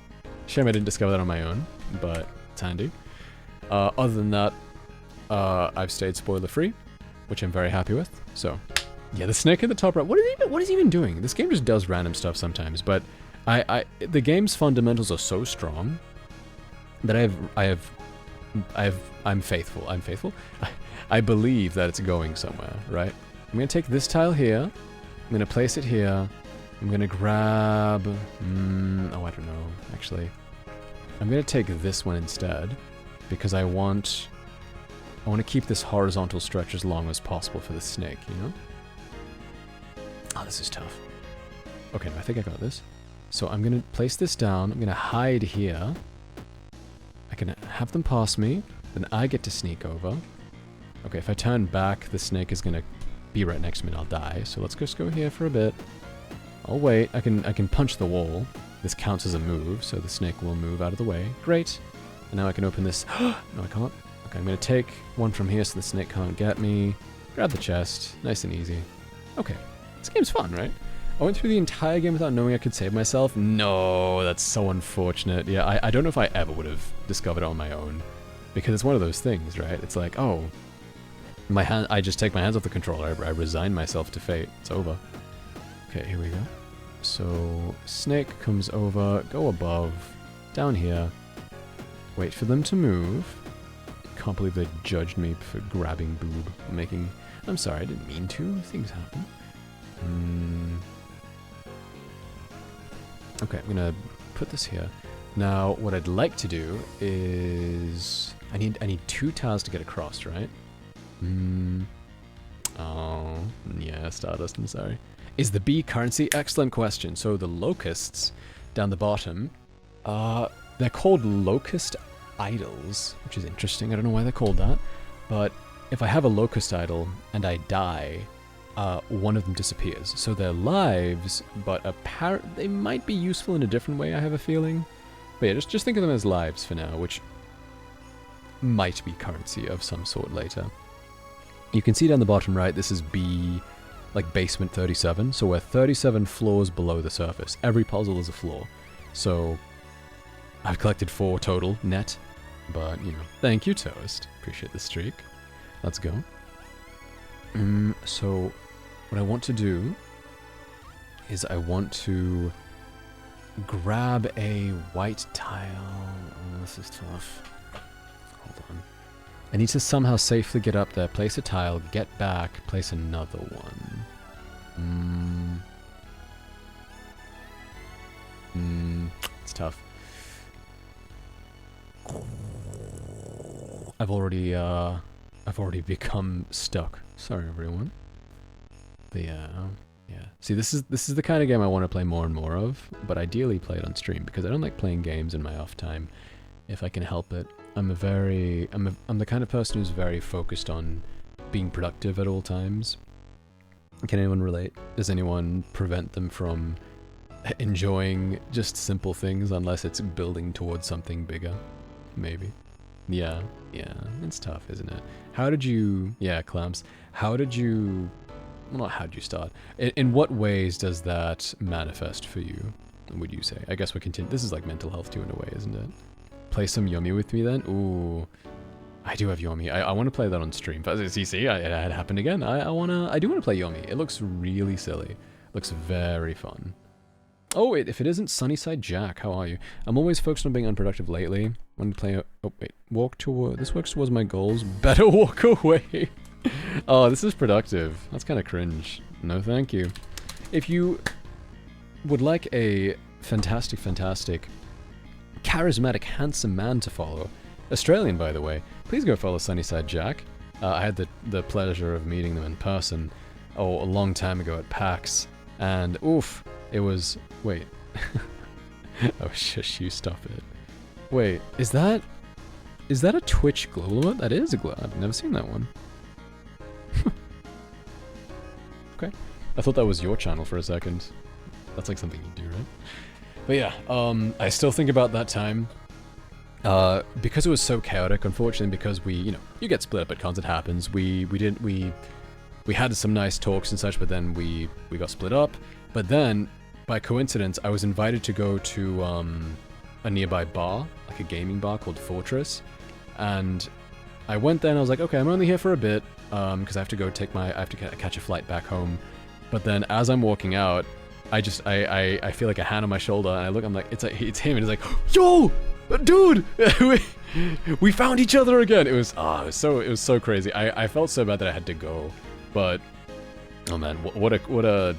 Shame I didn't discover that on my own, but it's handy. Other than that, I've stayed spoiler free, which I'm very happy with. So, yeah, the snake at the top right. What is he even doing? This game just does random stuff sometimes, but the game's fundamentals are so strong that I'm faithful. I believe that it's going somewhere, right? I'm gonna take this tile here. I'm gonna place it here. I'm gonna grab... oh, I don't know, actually. I'm gonna take this one instead, because I want to keep this horizontal stretch as long as possible for the snake, you know? Oh, this is tough. Okay, I think I got this. So I'm gonna place this down. I'm gonna hide here. I can have them pass me. Then I get to sneak over. Okay, if I turn back, the snake is gonna be right next to me and I'll die. So let's just go here for a bit. I'll wait. I can punch the wall. This counts as a move, so the snake will move out of the way. Great. And now I can open this. No, I can't. Okay, I'm gonna take one from here so the snake can't get me. Grab the chest. Nice and easy. Okay. This game's fun, right? I went through the entire game without knowing I could save myself. No, that's so unfortunate. Yeah, I don't know if I ever would have discovered it on my own. Because it's one of those things, right? It's like, oh, I just take my hands off the controller. I resign myself to fate. It's over. Okay, here we go. So, snake comes over, go above, down here. Wait for them to move. Can't believe they judged me for grabbing boob. I'm sorry, I didn't mean to. Things happen. Okay, I'm gonna put this here. Now, what I'd like to do is... I need 2 tiles to get across, right? Oh, yeah, Stardust, I'm sorry. Is the bee currency? Excellent question. So the locusts down the bottom, they're called locust idols, which is interesting. I don't know why they're called that. But if I have a locust idol and I die, one of them disappears. So they're lives, but they might be useful in a different way, I have a feeling. But yeah, just think of them as lives for now, which might be currency of some sort later. You can see down the bottom right, this is B, like basement 37, so we're 37 floors below the surface. Every puzzle is a floor. So I've collected 4 total net, but, you know, thank you, Toast. Appreciate the streak. Let's go. So, what I want to do is I want to grab a white tile. Oh, this is tough. Hold on. I need to somehow safely get up there, place a tile, get back, place another one. It's tough. I've already become stuck. Sorry, everyone. But yeah. See, this is the kind of game I want to play more and more of, but ideally play it on stream because I don't like playing games in my off time if I can help it. I'm the kind of person who's very focused on being productive at all times. Can anyone relate? Does anyone prevent them from enjoying just simple things unless it's building towards something bigger? Maybe. Yeah, it's tough, isn't it? How did you... Yeah, Clamps. How did you... Well, not how did you start. In what ways does that manifest for you, would you say? I guess we're continuing... This is like mental health too, in a way, isn't it? Play some Yomi with me then? Ooh. I do have Yomi. I want to play that on stream. But see, it had happened again. I do want to play Yomi. It looks really silly. Looks very fun. Oh, wait, if it isn't Sunnyside Jack, how are you? I'm always focused on being unproductive lately. Want to play... Oh, wait. Walk toward... This works towards my goals. Better walk away. Oh, this is productive. That's kind of cringe. No, thank you. If you would like a fantastic, charismatic, handsome man to follow, Australian, by the way, please go follow Sunnyside Jack. I had the pleasure of meeting them in person, a long time ago at PAX, and oof, it was... Wait. Oh, shush, you stop it. Wait, is that a Twitch global emote? That is a global. I've never seen that one. Okay. I thought that was your channel for a second. That's like something you do, right? But yeah, I still think about that time. Because it was so chaotic, unfortunately, because we, you get split up at cons, it happens. We had some nice talks and such, but then we got split up. But then, by coincidence, I was invited to go to a nearby bar, like a gaming bar called Fortress, and I went there and I was like, okay, I'm only here for a bit, because I have to go I have to catch a flight back home. But then as I'm walking out, I feel like a hand on my shoulder, and I look, I'm like, it's him, and he's like, yo, dude, we found each other again. It was so crazy. I felt so bad that I had to go, but oh man, what a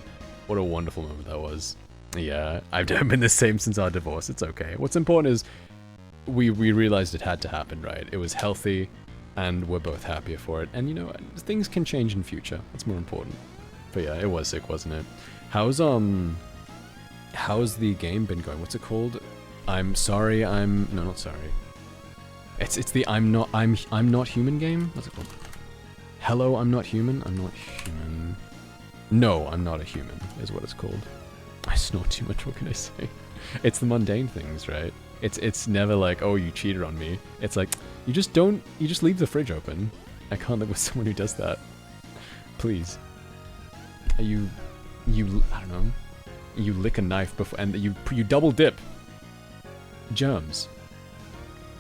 wonderful moment that was. Yeah, I've never been the same since our divorce. It's okay. What's important is we realized it had to happen, right? It was healthy, and we're both happier for it. And things can change in future. That's more important. But yeah, it was sick, wasn't it? How's the game been going? What's it called? I'm sorry. No, not sorry. It's the I'm not human game. What's it called? Hello, I'm not human. I'm not human. No, I'm not a human. Is what it's called. I snort too much. What can I say? It's the mundane things, right? It's never like, oh, you cheated on me. It's like you just leave the fridge open. I can't live with someone who does that. Please. You I don't know. You lick a knife before, and you double dip. Germs.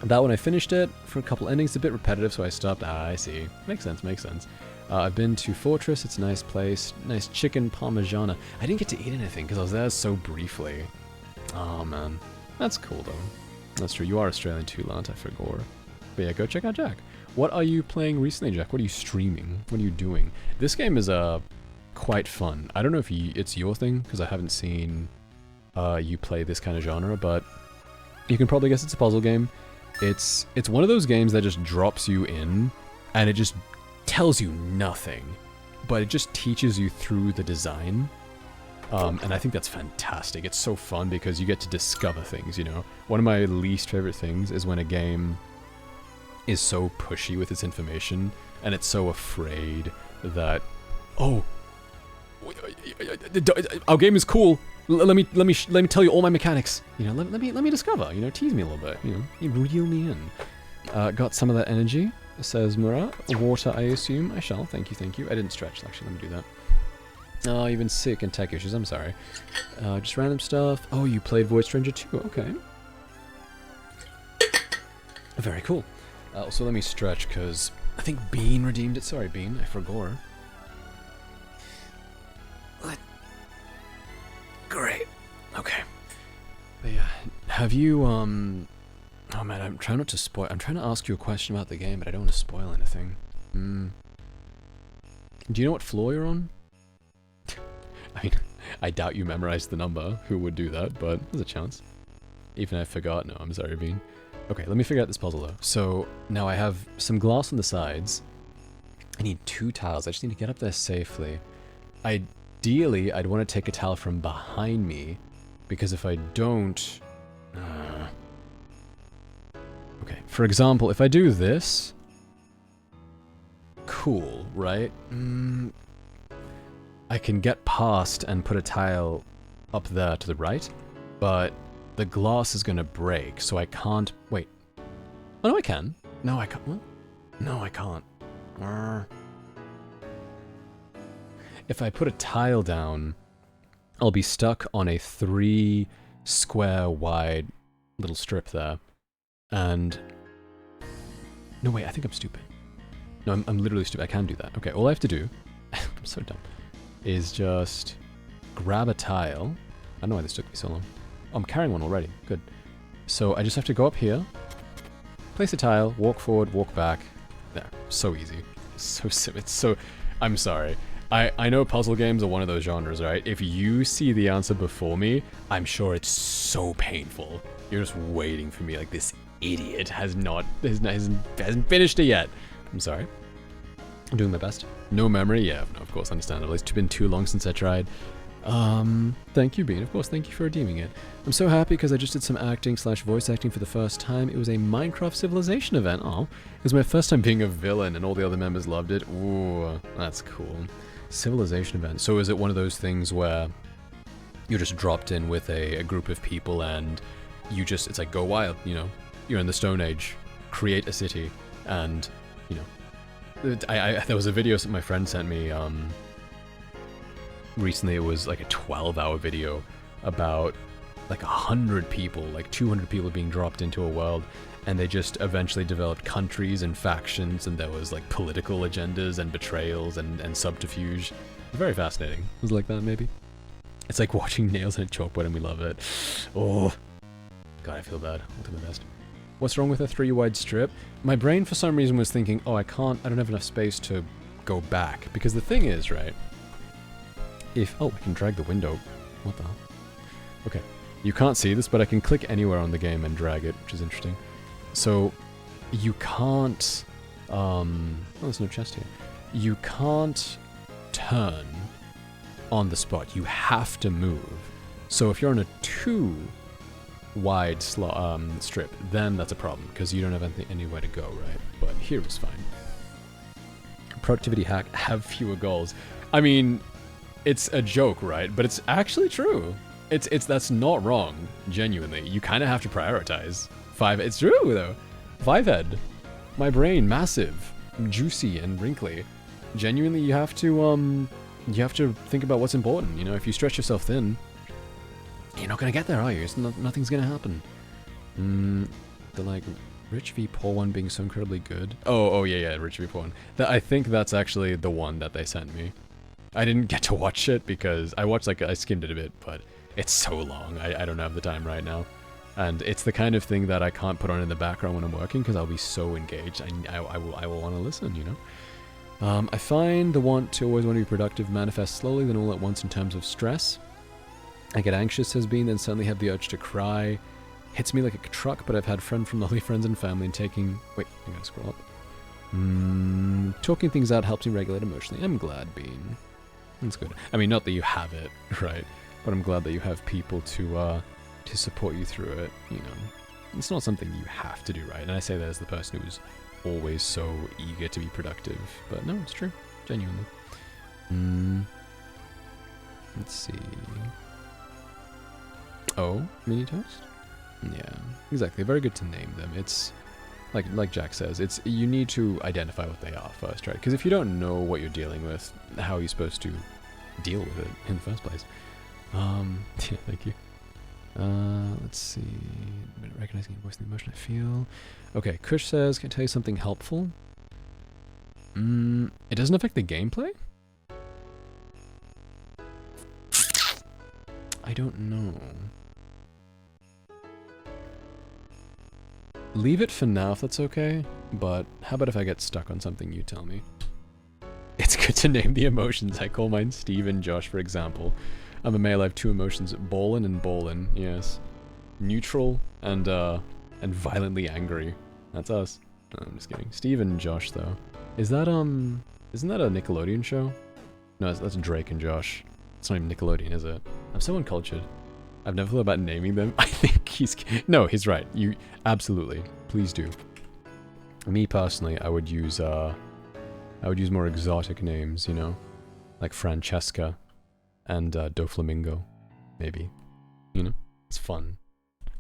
That one I finished it for a couple endings. A bit repetitive, so I stopped. Ah, I see. Makes sense. I've been to Fortress. It's a nice place. Nice chicken parmigiana. I didn't get to eat anything because I was there so briefly. Oh man, that's cool though. That's true. You are Australian too, Lant. I forgot. But yeah, go check out Jack. What are you playing recently, Jack? What are you streaming? What are you doing? This game is quite fun. I don't know if it's your thing because I haven't seen you play this kind of genre, but you can probably guess it's a puzzle game. It's one of those games that just drops you in, and it just tells you nothing, but it just teaches you through the design. And I think that's fantastic. It's so fun because you get to discover things, One of my least favorite things is when a game is so pushy with its information, and it's so afraid that, oh, our game is cool. Let me tell you all my mechanics. Let me discover. Tease me a little bit. You reel me in. Got some of that energy, says Murat. Water, I assume. I shall. Thank you. I didn't stretch. Actually, let me do that. Oh, you've been sick and tech issues. I'm sorry. Just random stuff. Oh, you played Void Stranger 2. Okay. Very cool. So let me stretch because I think Bean redeemed it. Sorry, Bean. I forgot. have you, oh man, I'm trying not to spoil, I'm trying to ask you a question about the game, but I don't want to spoil anything. Do you know what floor you're on? I mean, I doubt you memorized the number. Who would do that? But there's a chance. Even if I forgot. No, I'm sorry, Bean. Okay, let me figure out this puzzle though. So now I have some glass on the sides. I need 2 tiles. I just need to get up there safely. Ideally, I'd want to take a tile from behind me, because if I don't... Okay, for example, if I do this... Cool, right? I can get past and put a tile up there to the right, but the glass is gonna break, so I can't... Wait. Oh, no, I can. No, I can't. What? No, I can't. If I put a tile down, I'll be stuck on a 3 square wide little strip there. And... No, wait, I think I'm stupid. No, I'm literally stupid. I can do that. Okay, all I have to do... I'm so dumb. Is just grab a tile. I don't know why this took me so long. Oh, I'm carrying one already. Good. So I just have to go up here, place a tile, walk forward, walk back. There. So easy. So simple. It's so... I'm sorry. I know puzzle games are one of those genres, right? If you see the answer before me, I'm sure it's so painful. You're just waiting for me like this idiot hasn't finished it yet. I'm sorry. I'm doing my best. No memory? Yeah, no, of course, understandable. It's been too long since I tried. Thank you, Bean. Of course, thank you for redeeming it. I'm so happy because I just did some acting/voice acting for the first time. It was a Minecraft Civilization event. Oh, it was my first time being a villain and all the other members loved it. Ooh, that's cool. Civilization event. So is it one of those things where you're just dropped in with a group of people and you just, it's like go wild, you know? You're in the Stone Age, create a city, and, you know, there was a video that my friend sent me, recently. It was like a 12-hour video about like 100 people, like 200 people being dropped into a world, and they just eventually developed countries and factions, and there was like political agendas and betrayals and subterfuge. Very fascinating. It was like that, maybe. It's like watching nails on a chalkboard and we love it. Oh, God, I feel bad. I'll do my best. What's wrong with a 3-wide strip? My brain for some reason was thinking, oh, I don't have enough space to go back. Because the thing is, right, oh, I can drag the window. What the hell? Okay, you can't see this, but I can click anywhere on the game and drag it, which is interesting. So, you can't, oh, there's no chest here. You can't turn on the spot. You have to move. So if you're on a 2-wide strip, then that's a problem, because you don't have anywhere to go, right? But here is fine. Productivity hack, have fewer goals. I mean, it's a joke, right? But it's actually true. That's not wrong, genuinely. You kind of have to prioritize. It's true, though. 5-head. My brain, massive, juicy, and wrinkly. Genuinely, you have to think about what's important. You know, if you stretch yourself thin, you're not gonna get there, are you? Nothing's gonna happen. The, like, Rich v Poor one being so incredibly good. Oh, yeah, Rich v Poor one. I think that's actually the one that they sent me. I didn't get to watch it because I skimmed it a bit, but it's so long. I don't have the time right now. And it's the kind of thing that I can't put on in the background when I'm working because I'll be so engaged. I will want to listen, you know? I find the want to always want to be productive manifest slowly then all at once in terms of stress. I get anxious, has been, then suddenly have the urge to cry. Hits me like a truck, but I've had friends and family and taking... Wait, I gotta scroll up. Talking things out helps me regulate emotionally. I'm glad, Bean. That's good. I mean, not that you have it, right? But I'm glad that you have people to support you through it, you know. It's not something you have to do, right? And I say that as the person who's always so eager to be productive. But no, it's true. Genuinely. Let's see. Oh, mini toast? Yeah, exactly. Very good to name them. It's like Jack says, you need to identify what they are first, right? Because if you don't know what you're dealing with, how are you supposed to deal with it in the first place? Yeah, thank you. Let's see. Recognizing and voicing the emotion I feel. Okay, Kush says, can I tell you something helpful? It doesn't affect the gameplay? I don't know. leave it for now if that's okay, but how about if I get stuck on something, you tell me. It's good to name the emotions. I call mine Steve and Josh, for example. I'm a male, I have two emotions, ballin' and ballin', yes. Neutral and violently angry. That's us. No, I'm just kidding. Steve and Josh, though. Is that, isn't that a Nickelodeon show? No, that's Drake and Josh. It's not even Nickelodeon, is it? I'm so uncultured. I've never thought about naming them. I think no, he's right. You, absolutely. Please do. Me, personally, I would use more exotic names, you know? Like Francesca and Doflamingo, maybe. You know? It's fun.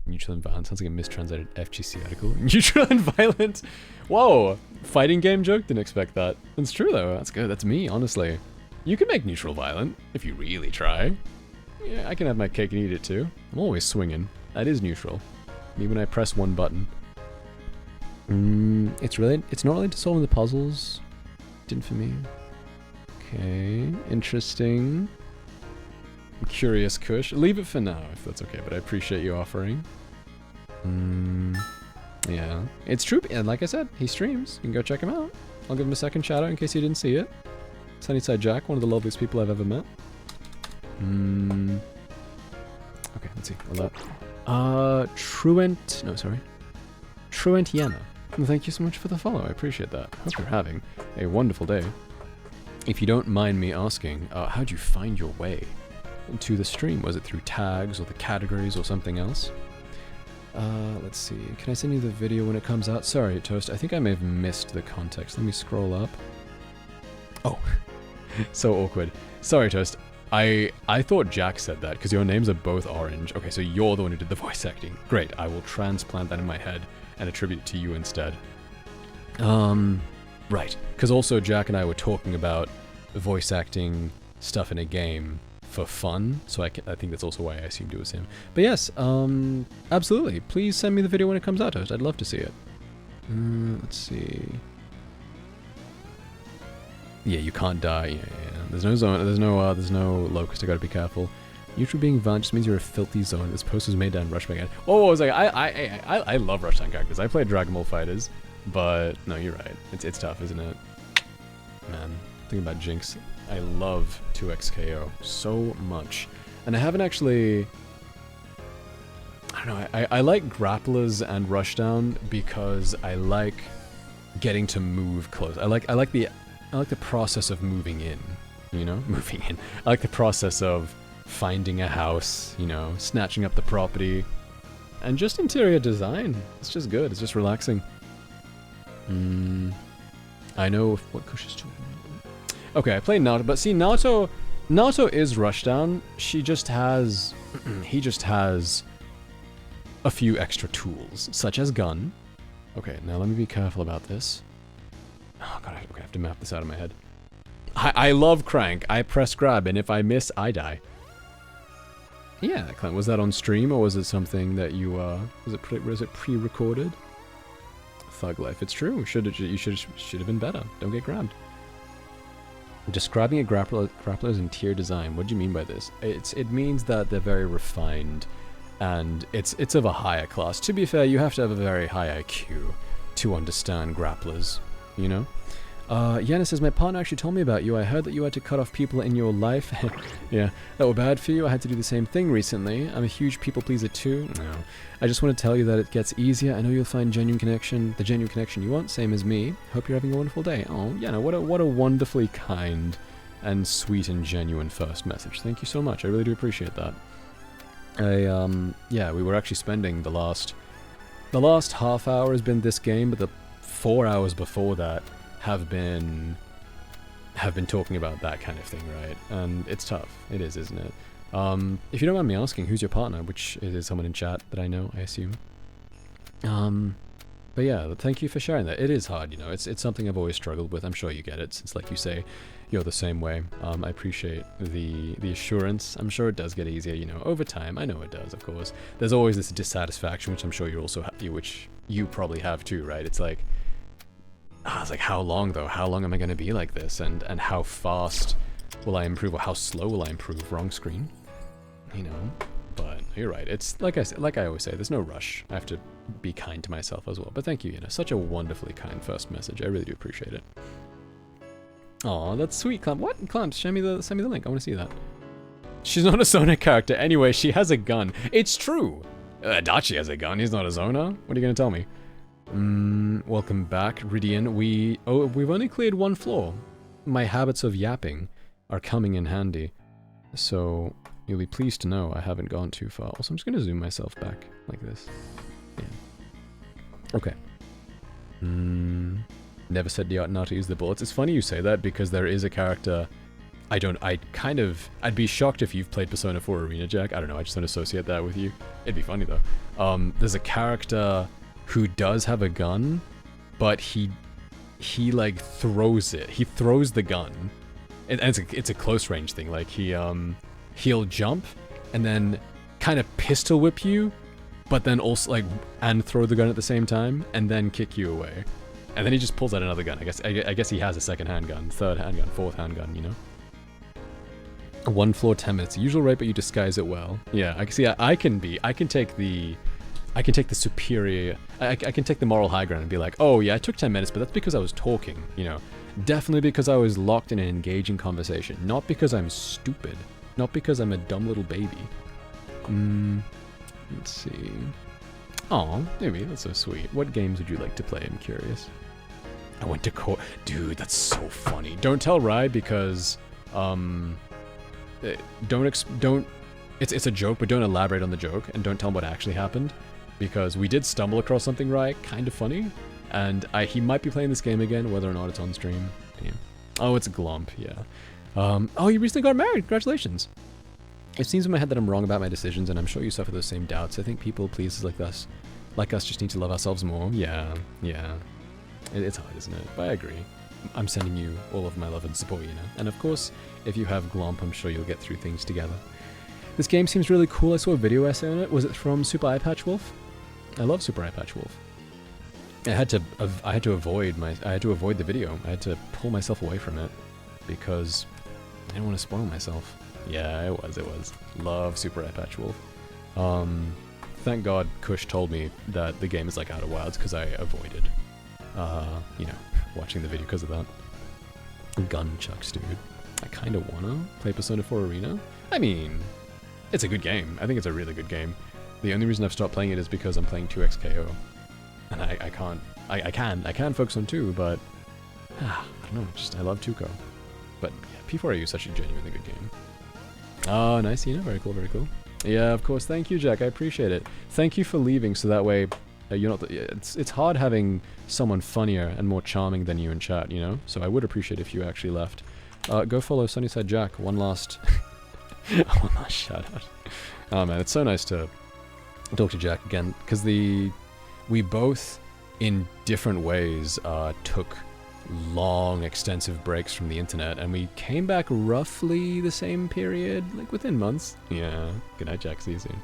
Neutral and violent. Sounds like a mistranslated FGC article. Neutral and violent. Whoa! Fighting game joke? Didn't expect that. That's true though. That's good. That's me, honestly. You can make neutral violent, if you really try. Yeah, I can have my cake and eat it too. I'm always swinging. That is neutral. Me when I press one button. It's not related to solving the puzzles. Didn't for me. Okay, interesting. Curious Kush. Leave it for now if that's okay, but I appreciate you offering. Yeah. It's true, and like I said, he streams. You can go check him out. I'll give him a second shout out in case you didn't see it. Sunnyside Jack, one of the loveliest people I've ever met. Okay, let's see. Truent... No, sorry. Truentiana. Thank you so much for the follow. I appreciate that. Hope you're having a wonderful day. If you don't mind me asking, how'd you find your way to the stream? Was it through tags or the categories or something else? Let's see. Can I send you the video when it comes out? Sorry, Toast. I think I may have missed the context. Let me scroll up. Oh, so awkward. Sorry, Toast. I thought Jack said that because your names are both orange. Okay, so you're the one who did the voice acting. Great. I will transplant that in my head and attribute it to you instead. Right. Because also Jack and I were talking about voice acting stuff in a game for fun, so I think that's also why I assumed it was him. But yes, absolutely. Please send me the video when it comes out, Toast. I'd love to see it. Let's see. Yeah, you can't die. Yeah. There's no zone. There's no locust. I gotta be careful. Neutral being violent just means you're a filthy zone. This post was made down Rushdown. Oh, I was like, I love Rushdown characters. I played Dragon Ball Fighters, but no, you're right. It's tough, isn't it? Man, thinking about Jinx. I love 2xKO so much, and I haven't actually. I don't know. I like grapplers and Rushdown because I like getting to move close. I like the process of moving in. You know, moving in. I like the process of finding a house. You know, snatching up the property, and just interior design. It's just good. It's just relaxing. I know what Kush is talking about. Okay, I played Naruto, but see, Naruto is Rushdown. He just has a few extra tools, such as gun. Okay, now let me be careful about this. Oh god, okay, I have to map this out of my head. I love Crank. I press grab, and if I miss, I die. Yeah, Clint, was that on stream, or was it something that you, was it pre-recorded? Thug life, it's true. You should have been better. Don't get grabbed. Describing a grappler's interior design. What do you mean by this? It means that they're very refined, and it's of a higher class. To be fair, you have to have a very high IQ to understand grapplers, you know? Yana says, my partner actually told me about you. I heard that you had to cut off people in your life. Yeah, that were bad for you. I had to do the same thing recently. I'm a huge people pleaser too. No. I just want to tell you that it gets easier. I know you'll find the genuine connection you want, same as me. Hope you're having a wonderful day. Oh, Yana, what a wonderfully kind and sweet and genuine first message. Thank you so much. I really do appreciate that. Yeah, we were actually spending the last half hour has been this game, but the 4 hours before that have been talking about that kind of thing, right? And it's tough. It is, isn't it? If you don't mind me asking, who's your partner? Which is someone in chat that I know, I assume. But yeah, thank you for sharing that. It is hard, you know. It's something I've always struggled with. I'm sure you get it, since like you say, you're the same way. I appreciate the assurance. I'm sure it does get easier, you know, over time. I know it does, of course. There's always this dissatisfaction, which I'm sure you also which you probably have too, right? It's like, it's like, how long though? How long am I going to be like this? And how fast will I improve, or how slow will I improve? Wrong screen, you know. But you're right. It's like I always say, there's no rush. I have to be kind to myself as well. But thank you, Such a wonderfully kind first message. I really do appreciate it. Aw, that's sweet, Clamp. What? Clamp, send me the link. I want to see that. She's not a Zona character. Anyway, she has a gun. It's true. Adachi has a gun. He's not a Zona. What are you gonna tell me? Welcome back, Ridian. We've only cleared one floor. My habits of yapping are coming in handy. So you'll be pleased to know I haven't gone too far. Also, I'm just gonna zoom myself back like this. Yeah. Okay. Never said not to use the bullets. It's funny you say that because there is a character. I'd be shocked if you've played Persona 4 Arena, Jack. I don't know, I just don't associate that with you. It'd be funny though. There's a character who does have a gun, but he like throws it. He throws the gun. And it's a close range thing. Like he'll jump and then kind of pistol whip you, but then also and throw the gun at the same time and then kick you away. And then he just pulls out another gun. I guess he has a second handgun, third handgun, fourth handgun, One floor, 10 minutes. Usual rate, but you disguise it well. Yeah, I can take the superior, I can take the moral high ground and be like, oh yeah, I took 10 minutes, but that's because I was talking, Definitely because I was locked in an engaging conversation. Not because I'm stupid. Not because I'm a dumb little baby. Let's see. Aw, maybe, that's so sweet. What games would you like to play? I'm curious. I went to court. Dude, that's so funny. Don't tell Rai because, it's a joke, but don't elaborate on the joke, and don't tell him what actually happened, because we did stumble across something, right, kind of funny, and he might be playing this game again, whether or not it's on stream. Damn. Oh, it's Glump, yeah. Oh, you recently got married, congratulations. It seems in my head that I'm wrong about my decisions, and I'm sure you suffer those same doubts. I think people pleasers like us just need to love ourselves more. Yeah. It's hard, isn't it? But I agree. I'm sending you all of my love and support, And of course, if you have Glomp, I'm sure you'll get through things together. This game seems really cool. I saw a video essay on it. Was it from Super Eye Patch Wolf? I love Super Eye Patch Wolf. I had to avoid the video. I had to pull myself away from it because I didn't want to spoil myself. Yeah, it was. Love Super Eye Patch Wolf. Thank God Kush told me that the game is like Outer Wilds because I avoided, watching the video because of that. Gunchucks, dude. I kind of wanna play Persona 4 Arena. I mean, it's a good game. I think it's a really good game. The only reason I've stopped playing it is because I'm playing 2XKO. And I can focus on 2, but I don't know, I love 2KO. But yeah, P4AU is such a genuinely good game. Oh, nice, very cool, very cool. Yeah, of course, thank you, Jack, I appreciate it. Thank you for leaving, so that way you're not. It's hard having someone funnier and more charming than you in chat, So I would appreciate if you actually left. Go follow Sunnyside Jack. One last shout out. Oh man, it's so nice to talk to Jack again because we both, in different ways, took long, extensive breaks from the internet, and we came back roughly the same period, like within months. Yeah. Good night, Jack. See you soon.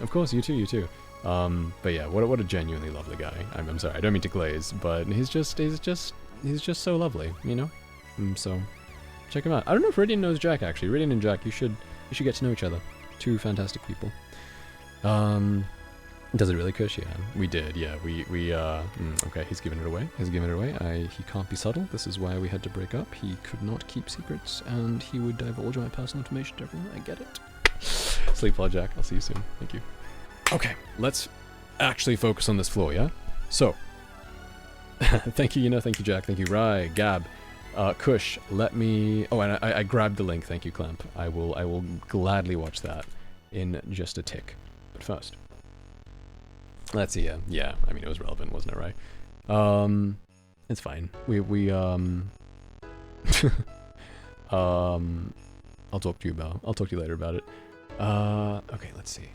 Of course, you too. But yeah, what a genuinely lovely guy. I'm sorry, I don't mean to glaze, but he's just so lovely, So check him out. I don't know if Ridian knows Jack actually. Ridian and Jack, you should get to know each other. Two fantastic people. Does it really, Kush? Yeah, we did. Yeah, okay, he's giving it away. He can't be subtle. This is why we had to break up. He could not keep secrets, and he would divulge my personal information to everyone. I get it. Sleep well, Jack. I'll see you soon. Thank you. Okay, let's actually focus on this floor, yeah? So, thank you, thank you, Jack, thank you, Rai, Gab, Kush, let me... Oh, and I grabbed the link, thank you, Clamp. I will gladly watch that in just a tick. But first, let's see, yeah, I mean, it was relevant, wasn't it, right? It's fine. I'll talk to you later about it. Okay, let's see.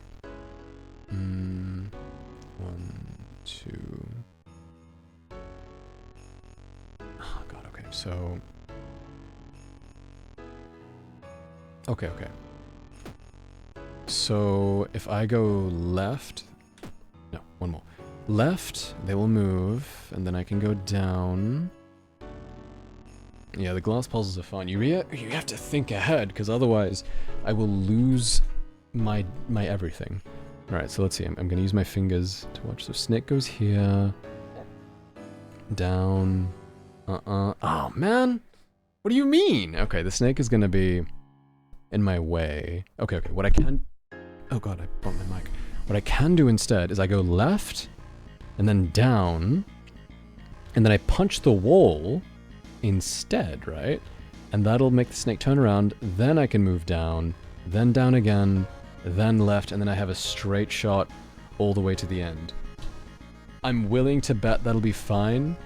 1, 2. Oh god, okay, so... Okay. So, if I go left... No, one more. Left, they will move, and then I can go down. Yeah, the glass puzzles are fun. You have to think ahead, because otherwise I will lose my everything. All right, so let's see. I'm gonna use my fingers to watch. So snake goes here, down. Oh man, what do you mean? Okay, the snake is gonna be in my way. Okay. What I can. Oh god, I bumped my mic. What I can do instead is I go left, and then down, and then I punch the wall instead, right? And that'll make the snake turn around. Then I can move down, then down again, then left, and then I have a straight shot all the way to the end. I'm willing to bet that'll be fine.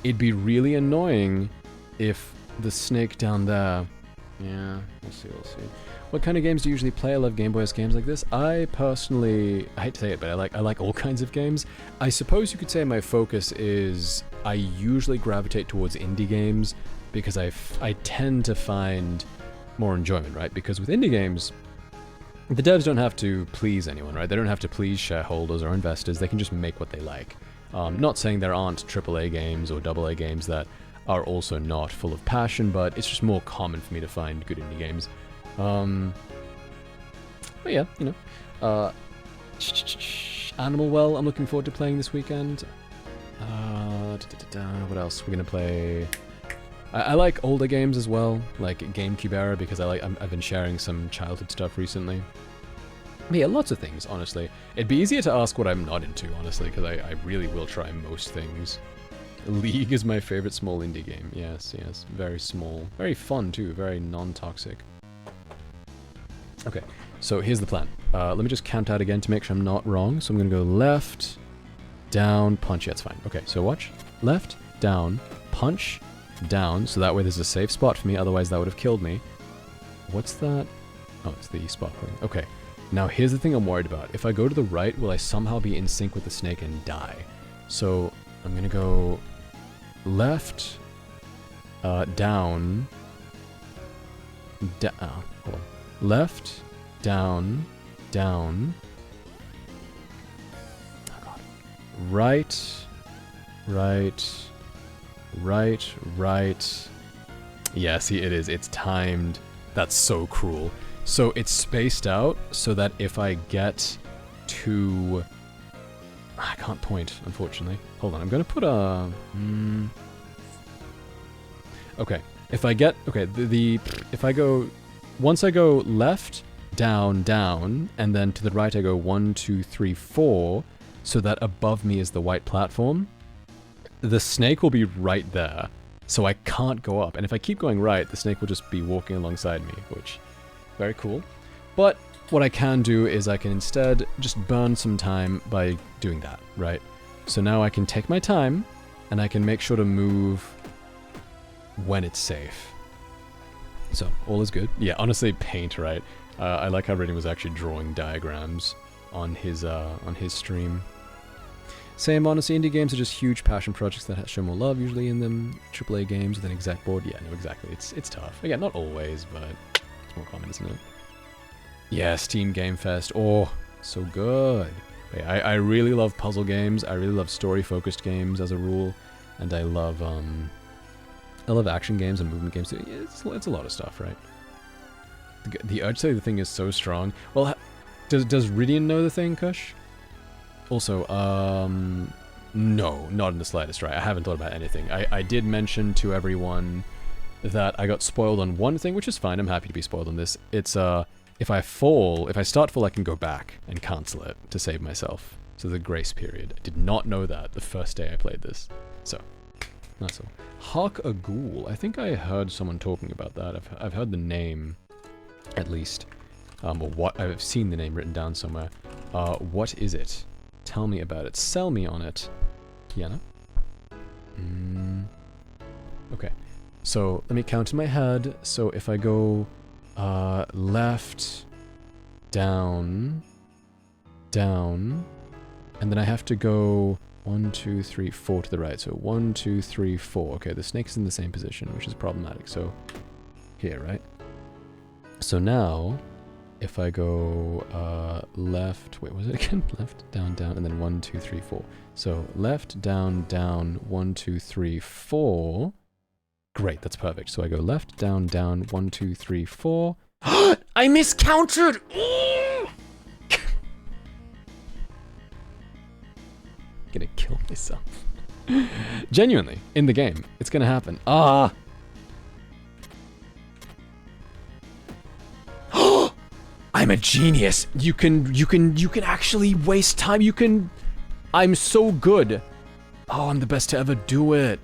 It'd be really annoying if the snake down there... Yeah, we'll see. What kind of games do you usually play? I love Game Boy's games like this. I personally... I hate to say it, but I like all kinds of games. I suppose you could say my focus is... I usually gravitate towards indie games because I tend to find more enjoyment, right? Because with indie games... The devs don't have to please anyone, right? They don't have to please shareholders or investors. They can just make what they like. Not saying there aren't AAA games or AA games that are also not full of passion, but it's just more common for me to find good indie games. But yeah, you know. Animal Well, I'm looking forward to playing this weekend. What else? We're gonna play... I like older games as well, like GameCube era, because I've been sharing some childhood stuff recently. But yeah, lots of things, honestly. It'd be easier to ask what I'm not into, honestly, because I really will try most things. League is my favorite small indie game. Yes. Very small. Very fun, too. Very non-toxic. Okay, so here's the plan. Let me just count out again to make sure I'm not wrong. So I'm going to go left, down, punch. Yeah, it's fine. Okay, so watch. Left, down, punch, down. So that way there's a safe spot for me. Otherwise, that would have killed me. What's that? Oh, it's the sparkling. Okay. Now, here's the thing I'm worried about. If I go to the right, will I somehow be in sync with the snake and die? So I'm going to go left, down, hold on. Left, down, down. Oh god. Right, right. Yeah, see, it is. It's timed. That's so cruel. So it's spaced out so that if I get to... I can't point, unfortunately. Hold on, I'm gonna put a... Okay, if I get... Okay, if I go... Once I go left, down, down, and then to the right I go 1, 2, 3, 4, so that above me is the white platform, the snake will be right there, so I can't go up. And if I keep going right, the snake will just be walking alongside me, which... Very cool. But what I can do is I can instead just burn some time by doing that, right? So now I can take my time, and I can make sure to move when it's safe. So, all is good. Yeah, honestly, paint, right? I like how Raiden was actually drawing diagrams on his stream. Same, honestly, indie games are just huge passion projects that show more love usually in them. AAA games with an exec board, yeah, no, exactly. It's tough. Again, not always, but... more common, isn't it? Yeah, Steam Game Fest. Oh, so good. I really love puzzle games. I really love story-focused games as a rule, and I love action games and movement games too. Yeah, it's a lot of stuff, right? The urge to say the thing is so strong. Well, does Rydian know the thing, Kush? Also, no, not in the slightest, right? I haven't thought about anything. I did mention to everyone that I got spoiled on one thing, which is fine. I'm happy to be spoiled on this. It's, if I start fall, I can go back and cancel it to save myself. So the grace period. I did not know that the first day I played this. So, that's all. Hark a Ghoul. I think I heard someone talking about that. I've heard the name, at least. Or what, I've seen the name written down somewhere. What is it? Tell me about it. Sell me on it. Yana? Okay. So, let me count in my head. So, if I go left, down, down, and then I have to go 1, 2, 3, 4 to the right. So, 1, 2, 3, 4. Okay, the snake's in the same position, which is problematic. So, here, right? So now, if I go left, wait, what was it again? Left, down, down, and then 1, 2, 3, 4. So, left, down, down, 1, 2, 3, 4. Great, that's perfect. So I go left, down, down, 1, 2, 3, 4. I miscounted! Gonna kill myself. Genuinely, in the game, it's gonna happen. Ah! I'm a genius. You can actually waste time. I'm so good. Oh, I'm the best to ever do it.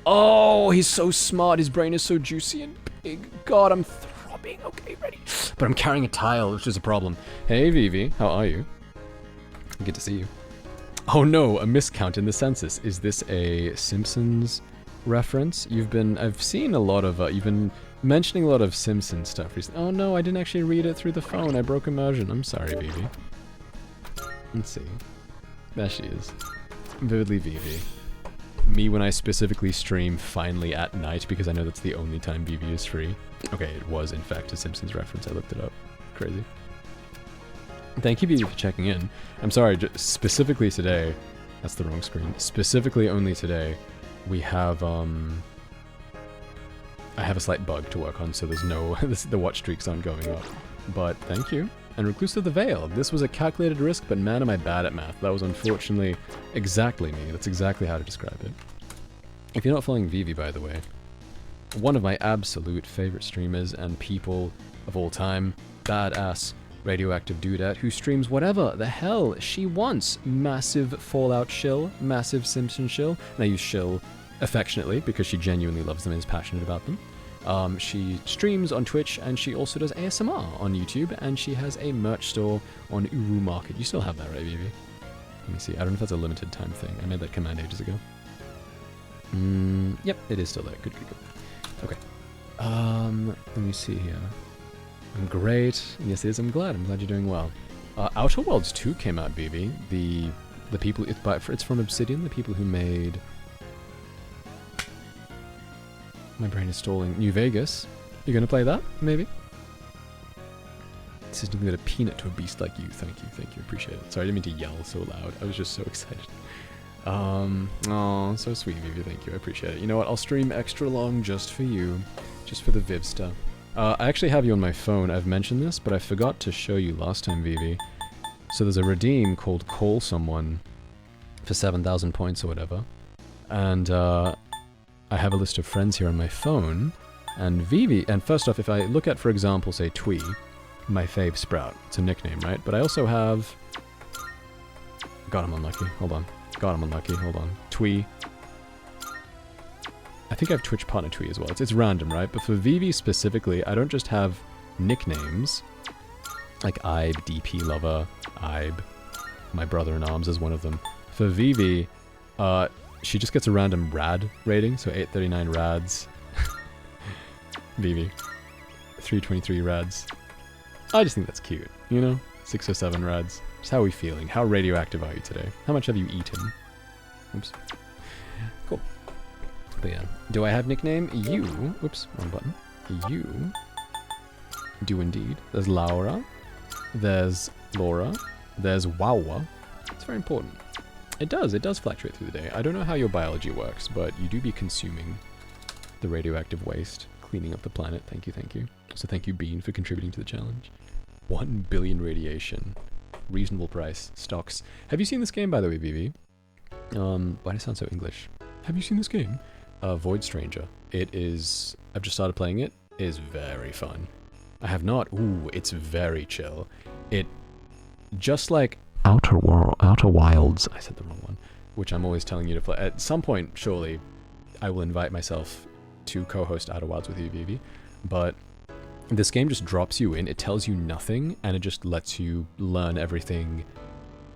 Oh, he's so smart. His brain is so juicy and big. God, I'm throbbing. Okay, ready. But I'm carrying a tile, which is a problem. Hey, Vivi, how are you? Good to see you. Oh no, a miscount in the census. Is this a Simpsons reference? I've seen a lot of, you've been mentioning a lot of Simpsons stuff recently. Oh no, I didn't actually read it through the phone. I broke immersion. I'm sorry, Vivi. Let's see. There she is. Vividly Vivi. Me when I specifically stream finally at night because I know that's the only time Vivi is free. Okay, it was in fact a Simpsons reference. I looked it up. Crazy. Thank you, Vivi, for checking in. I'm sorry, specifically today, that's the wrong screen. Specifically only today, we have, I have a slight bug to work on, so there's no, the watch streaks aren't going up. But thank you. And Recluse of the Veil. This was a calculated risk, but man, am I bad at math. That was unfortunately exactly me. That's exactly how to describe it. If you're not following Vivi, by the way, one of my absolute favorite streamers and people of all time, badass radioactive dudette who streams whatever the hell she wants. Massive Fallout shill, massive Simpson shill, and I use shill affectionately because she genuinely loves them and is passionate about them. She streams on Twitch and she also does ASMR on YouTube, and she has a merch store on Uru Market. You still have that, right, Vivi? Let me see. I don't know if that's a limited time thing. I made that command ages ago. Yep, it is still there. Good, good, good. Okay. Let me see here. I'm great. Yes, it is. I'm glad you're doing well. Outer Worlds 2 came out, Vivi. The people, it's from Obsidian, the people who made... My brain is stalling. New Vegas. You gonna play that? Maybe? This is nothing but a peanut to a beast like you. Thank you, appreciate it. Sorry, I didn't mean to yell so loud. I was just so excited. Oh, so sweet, Vivi, thank you, I appreciate it. You know what, I'll stream extra long just for you. Just for the Viv stuff. I actually have you on my phone. I've mentioned this, but I forgot to show you last time, Vivi. So there's a redeem called Call Someone for 7,000 points or whatever. And, I have a list of friends here on my phone, and Vivi, and first off, if I look at, for example, say Twee, my fave sprout, it's a nickname, right? But I also have, God, I'm unlucky, hold on. God, I'm unlucky, hold on. Twee. I think I have Twitch partner Twee as well. It's random, right? But for Vivi specifically, I don't just have nicknames, like Ibe, DP Lover, Ibe, my brother-in-arms is one of them. For Vivi, she just gets a random rad rating, so 839 rads. Vivi. 323 rads. I just think that's cute, you know? 607 rads. Just how are we feeling? How radioactive are you today? How much have you eaten? Oops. Cool. But yeah. Do I have nickname? You. Whoops, wrong button. You do indeed. There's Laura. There's Laura. There's Wawa. It's very important. It does fluctuate through the day. I don't know how your biology works, but you do be consuming the radioactive waste, cleaning up the planet. Thank you, thank you. So thank you, Bean, for contributing to the challenge. 1 billion radiation. Reasonable price. Stocks. Have you seen this game, by the way, Vivi? Why do I sound so English? Have you seen this game? Void Stranger. It is... I've just started playing it. It is very fun. I have not. Ooh, it's very chill. It... Just like... Outer Wilds. I said the wrong one. Which I'm always telling you to play. At some point, surely, I will invite myself to co-host Outer Wilds with you, Vivi. But this game just drops you in. It tells you nothing, and it just lets you learn everything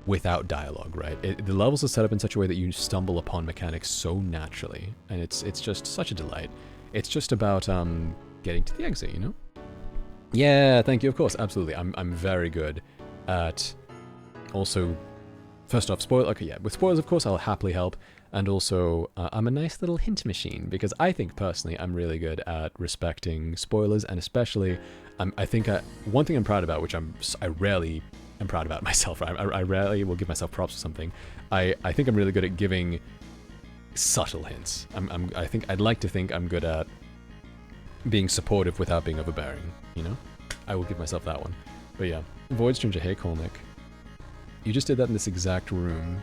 without dialogue, right? The levels are set up in such a way that you stumble upon mechanics so naturally, and it's just such a delight. It's just about getting to the exit, you know? Yeah, thank you. Of course, absolutely. I'm very good at... Also, first off, okay, yeah, with spoilers, of course, I'll happily help, and also, I'm a nice little hint machine, because I think, personally, I'm really good at respecting spoilers, and especially, I think, one thing I'm proud about, which I rarely am proud about myself, right? I rarely will give myself props for something. I think I'm really good at giving subtle hints. I'd like to think I'm good at being supportive without being overbearing, you know? I will give myself that one. But yeah, Void Stranger, hey, Kolnick. You just did that in this exact room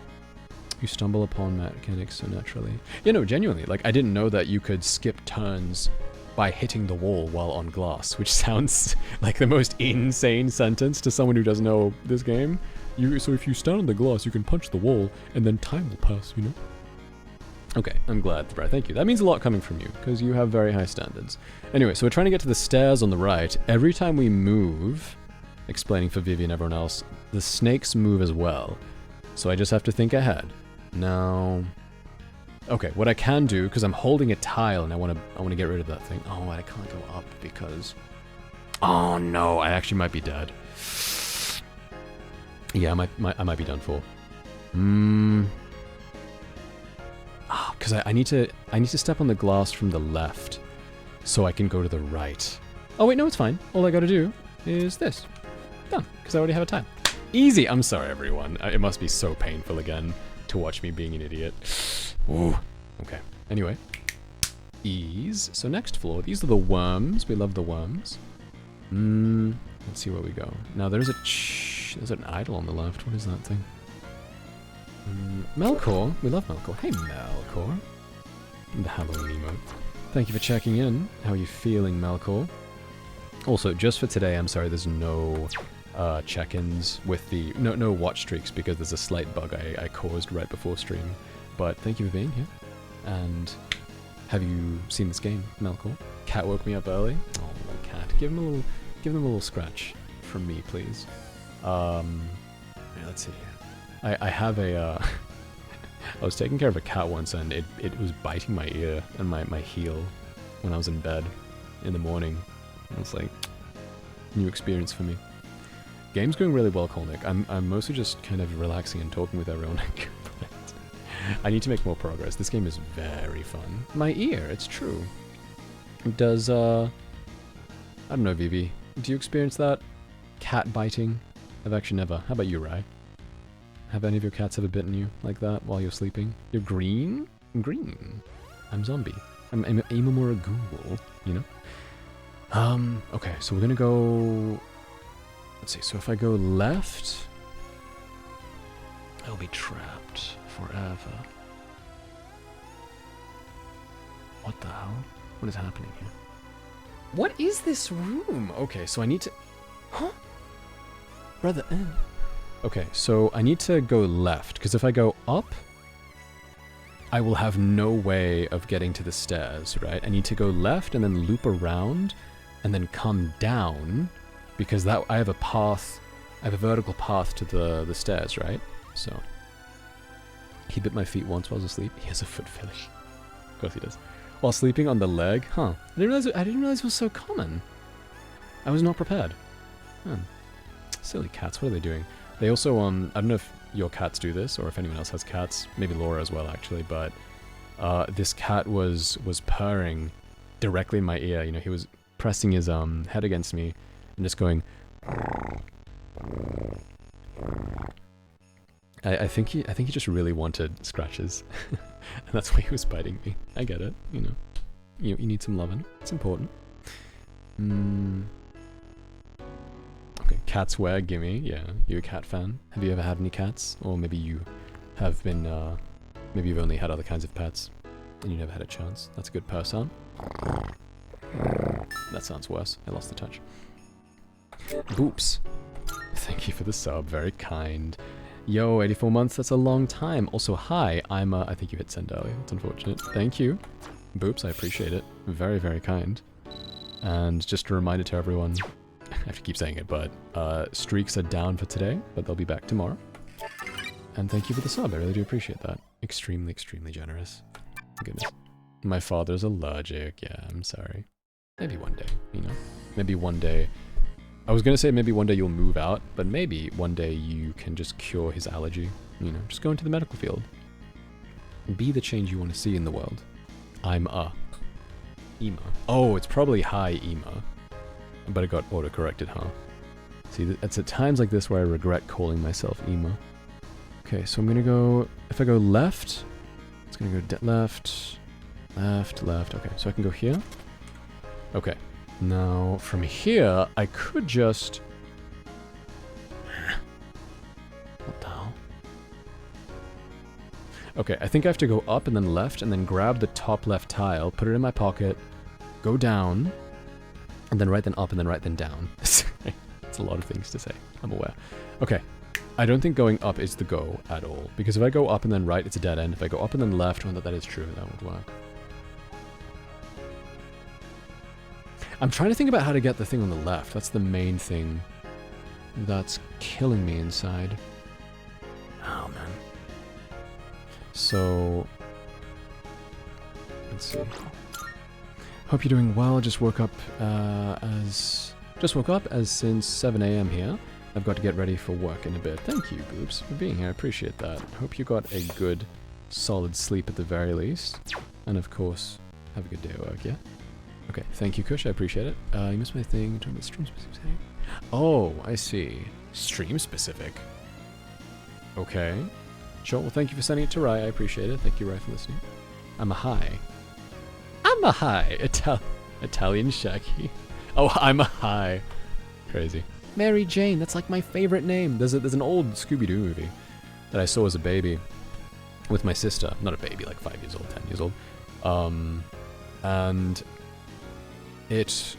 You stumble upon mechanics so naturally. Yeah, no, genuinely. Like, I didn't know that you could skip turns by hitting the wall while on glass, which sounds like the most insane sentence to someone who doesn't know this game. So if you stand on the glass, you can punch the wall, and then time will pass, you know? Okay, I'm glad, Brad. Thank you. That means a lot coming from you, because you have very high standards. Anyway, so we're trying to get to the stairs on the right. Every time we move, explaining for Vivi and everyone else, the snakes move as well. So I just have to think ahead. Now... Okay, what I can do, because I'm holding a tile and I want to get rid of that thing. Oh, I can't go up because... Oh no, I actually might be dead. Yeah, I might be done for. Because I need to step on the glass from the left so I can go to the right. Oh wait, no, it's fine. All I gotta do is this. Done, because I already have a tile. Easy! I'm sorry, everyone. It must be so painful again to watch me being an idiot. Ooh. Okay. Anyway. Ease. So next floor. These are the worms. We love the worms. Let's see where we go. Now there's there's an idol on the left. What is that thing? Melkor. We love Melkor. Hey, Melkor. The Halloween emote. Thank you for checking in. How are you feeling, Melkor? Also, just for today, I'm sorry there's no check-ins with the... No watch streaks because there's a slight bug I caused right before stream. But thank you for being here. And have you seen this game, Melkor? Cat woke me up early. Oh, my cat. Give him a little scratch from me, please. Yeah, let's see here. I have a... I was taking care of a cat once and it was biting my ear and my heel when I was in bed in the morning. And it's like, new experience for me. Game's going really well, Kolnick. I'm mostly just kind of relaxing and talking with everyone. I need to make more progress. This game is very fun. My ear, it's true. Does, I don't know, Vivi. Do you experience that? Cat biting? I've actually never. How about you, Rai? Have any of your cats ever bitten you like that while you're sleeping? You're green? Green. I'm zombie. I'm Imamura Ghoul, you know? Okay, so we're gonna go... Let's see, so if I go left... I'll be trapped forever. What the hell? What is happening here? What is this room? Okay, so I need to... Huh? Brother, Okay, so I need to go left, because if I go up, I will have no way of getting to the stairs, right? I need to go left and then loop around and then come down, because that I have a path, I have a vertical path to the stairs, right? So, he bit my feet once while I was asleep. He has a foot fetish. Of course he does. While sleeping on the leg? Huh. I didn't realize it was so common. I was not prepared. Silly cats, what are they doing? They also, I don't know if your cats do this, or if anyone else has cats, maybe Laura as well, actually, but this cat was purring directly in my ear. You know, he was pressing his head against me and just going... I think he just really wanted scratches, and that's why he was biting me. I get it, you know. You need some loving. It's important. Okay, cats where? Gimme. Yeah, you a cat fan? Have you ever had any cats? Or maybe you have been, maybe you've only had other kinds of pets, and you never had a chance. That's a good purr sound. That sounds worse. I lost the touch. Boops. Thank you for the sub. Very kind. Yo, 84 months, that's a long time. Also, hi, I think you hit send earlier. That's unfortunate. Thank you. Boops, I appreciate it. Very, very kind. And just a reminder to everyone, I have to keep saying it, but streaks are down for today, but they'll be back tomorrow. And thank you for the sub, I really do appreciate that. Extremely, extremely generous. Goodness. My father's allergic, yeah, I'm sorry. Maybe one day, you know? Maybe one day... I was gonna say maybe one day you'll move out, but maybe one day you can just cure his allergy. You know, just go into the medical field. Be the change you want to see in the world. I'm Ema. Oh, it's probably hi, Ema. But it got auto-corrected, huh? See, it's at times like this where I regret calling myself Ema. Okay, so I'm gonna go... If I go left, it's gonna go left, left. Okay, so I can go here. Okay. Now, from here, I could just... What the hell? Okay, I think I have to go up and then left and then grab the top left tile, put it in my pocket, go down, and then right then up and then right then down. It's a lot of things to say, I'm aware. Okay, I don't think going up is the go at all, because if I go up and then right, it's a dead end. If I go up and then left, well, that is true, that would work. I'm trying to think about how to get the thing on the left. That's the main thing that's killing me inside. Oh, man. So, let's see. Hope you're doing well. Just woke up as since 7 a.m. here. I've got to get ready for work in a bit. Thank you, Goops, for being here. I appreciate that. Hope you got a good, solid sleep at the very least. And of course, have a good day at work, yeah? Okay, thank you, Kush. I appreciate it. You missed my thing. Talking about stream specific. Oh, I see. Stream specific. Okay. Sure. Well, thank you for sending it to Rai. I appreciate it. Thank you, Rai, for listening. I'm a high. Italian Shaggy. Oh, I'm a high. Crazy. Mary Jane. That's like my favorite name. There's an old Scooby-Doo movie that I saw as a baby with my sister. Not a baby, like 5 years old, 10 years old. And it's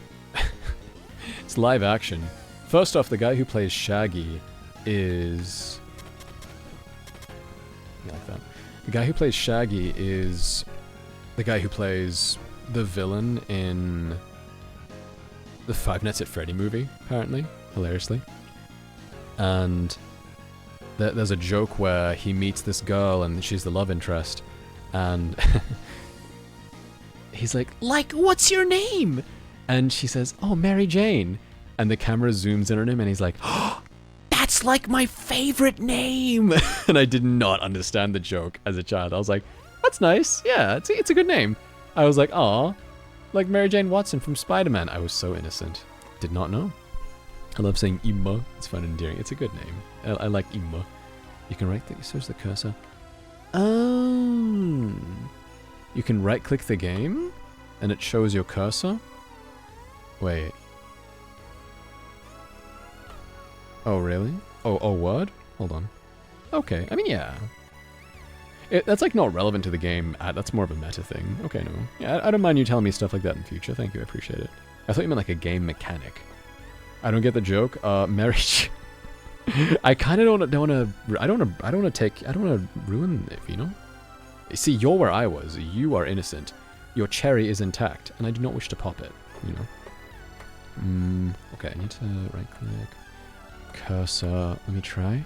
live action. First off, the guy who plays Shaggy is... You like that? The guy who plays Shaggy is the guy who plays the villain in the Five Nights at Freddy movie, apparently, hilariously. And there's a joke where he meets this girl and she's the love interest, and he's like, what's your name? And she says, oh, Mary Jane. And the camera zooms in on him and he's like, oh, that's like my favorite name. And I did not understand the joke as a child. I was like, that's nice. Yeah, it's a good name. I was like, aw, like Mary Jane Watson from Spider-Man. I was so innocent. Did not know. I love saying Imma. It's fun and endearing. It's a good name. I like Imma. You can search the cursor. Oh. You can right-click the game and it shows your cursor? Wait. Oh, really? Oh, word? Hold on. Okay, I mean, yeah. That's like not relevant to the game. That's more of a meta thing. Okay, no. Yeah, I don't mind you telling me stuff like that in future. Thank you, I appreciate it. I thought you meant like a game mechanic. I don't get the joke. Marriage. I kind of don't want to ruin it, you know? See, you're where I was. You are innocent. Your cherry is intact, and I do not wish to pop it, you know? Okay, I need to right-click. Cursor. Let me try.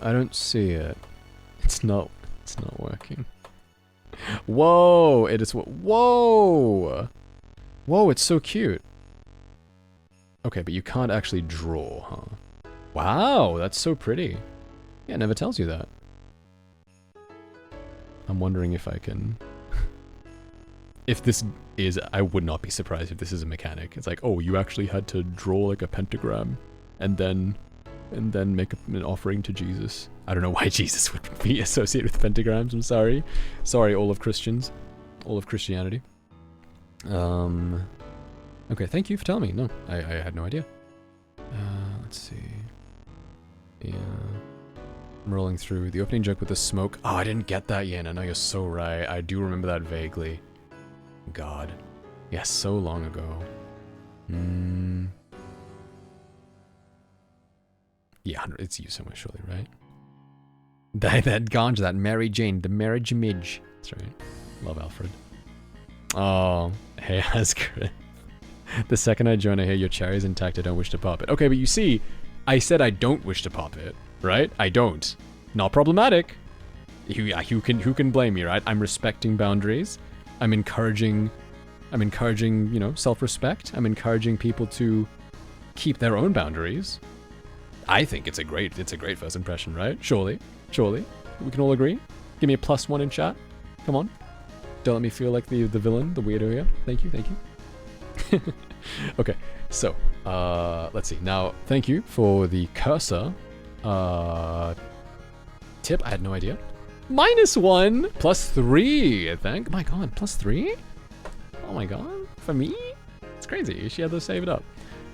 I don't see it. It's not working. Whoa! It is whoa! Whoa, it's so cute. Okay, but you can't actually draw, huh? Wow, that's so pretty. Yeah, it never tells you that. I'm wondering if I can... If this is... I would not be surprised if this is a mechanic. It's like, oh, you actually had to draw like a pentagram and then make an offering to Jesus. I don't know why Jesus would be associated with pentagrams, I'm sorry. Sorry, all of Christians. All of Christianity. Okay, thank you for telling me. No, I had no idea. Let's see. Yeah. I'm rolling through. The opening joke with the smoke. Oh, I didn't get that yet. I know you're so right. I do remember that vaguely. God. Yeah, so long ago. Yeah, it's you somewhere, surely, right? That ganja, that Mary Jane, the marriage midge. That's right. Love Alfred. Oh, hey, Asgrid. The second I join, I hear your cherry's intact. I don't wish to pop it. Okay, but you see, I said I don't wish to pop it, right? I don't. Not problematic. Who can blame me, right? I'm respecting boundaries. I'm encouraging, you know, self-respect. I'm encouraging people to keep their own boundaries. I think it's a great first impression, right? Surely. We can all agree? Give me a +1 in chat. Come on. Don't let me feel like the villain, the weirdo here. Thank you. Okay, so, let's see. Now, thank you for the cursor tip. I had no idea. -1, +3, I think. My god, +3? Oh my god, for me? It's crazy. She had to save it up.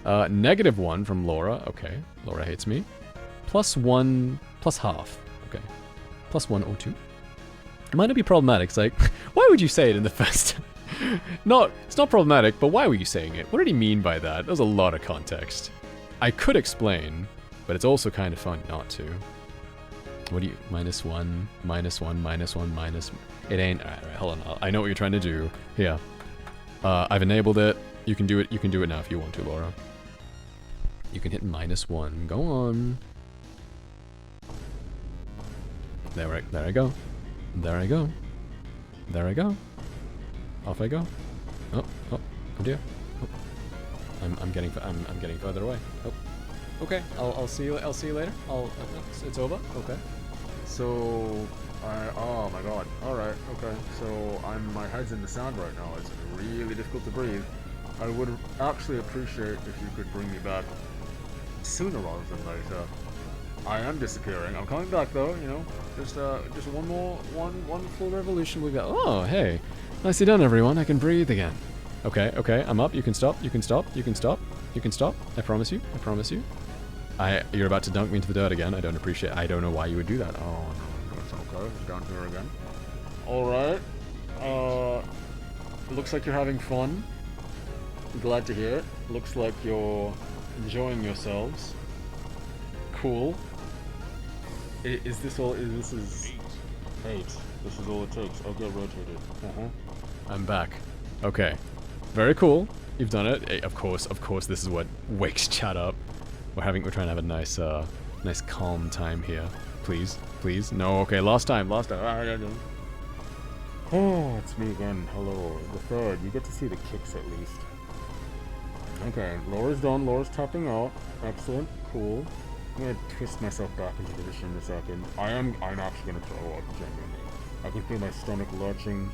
-1 from Laura. Okay, Laura hates me. +1 plus half. Okay. +1 or 2. It might not be problematic. It's like, why would you say it in the first? It's not problematic, but why were you saying it? What did he mean by that? There's a lot of context. I could explain, but it's also kind of fun not to. What do you, -1, -1, -1, minus, it ain't, alright, hold on, I know what you're trying to do. Here. I've enabled it. You can do it now if you want to, Laura. You can hit -1, go on. There I go. There I go. There I go. Off I go. Oh dear. Oh. I'm getting further away. Oh. Okay, I'll see you later. It's over. Okay. So, oh my god. Alright, okay. So, my head's in the sand right now. It's really difficult to breathe. I would actually appreciate if you could bring me back sooner rather than later. I am disappearing. I'm coming back though, you know. Just one full revolution we got. Oh, hey. Nicely done, everyone. I can breathe again. Okay, I'm up. You can stop. You can stop. I promise you. You're about to dunk me into the dirt again. I don't know why you would do that. Oh no, that's okay. It's down here again. Alright. Looks like you're having fun. Glad to hear it. Looks like you're enjoying yourselves. Cool. Is this all? This is 8. This is all it takes. I'll get rotated. I'm back. Okay. Very cool. You've done it. Of course, this is what wakes chat up. We're trying to have a nice calm time here. Please. No, okay, last time. Oh, it's me again. Hello. The third. You get to see the kicks at least. Okay, Laura's done. Laura's tapping out. Excellent. Cool. I'm gonna twist myself back into position in a second. I'm actually gonna throw up, genuinely. I can feel my stomach lurching,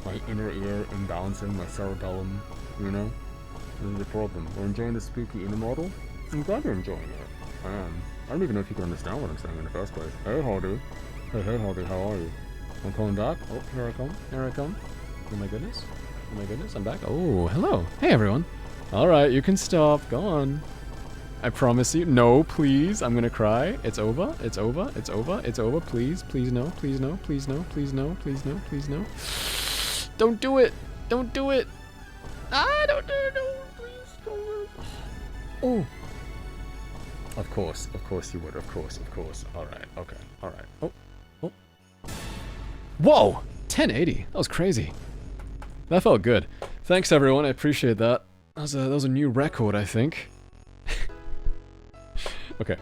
my inner ear imbalancing, my cerebellum, you know? This is the problem. We're enjoying the spooky inner model. I'm glad you're enjoying it. I am. I don't even know if you can understand what I'm saying in the first place. Hey, Hardy. Hey, Hardy, how are you? I'm coming back. Oh, here I come. Oh my goodness, I'm back. Oh, hello. Hey, everyone. Alright, you can stop. Go on. I promise you. No, please. I'm gonna cry. It's over. Please no. Don't do it. Ah, don't do it. No, please don't. Oh. Of course you would. Of course. Alright, okay. Alright. Oh. Whoa! 1080. That was crazy. That felt good. Thanks, everyone. I appreciate that. That was a new record, I think. Okay.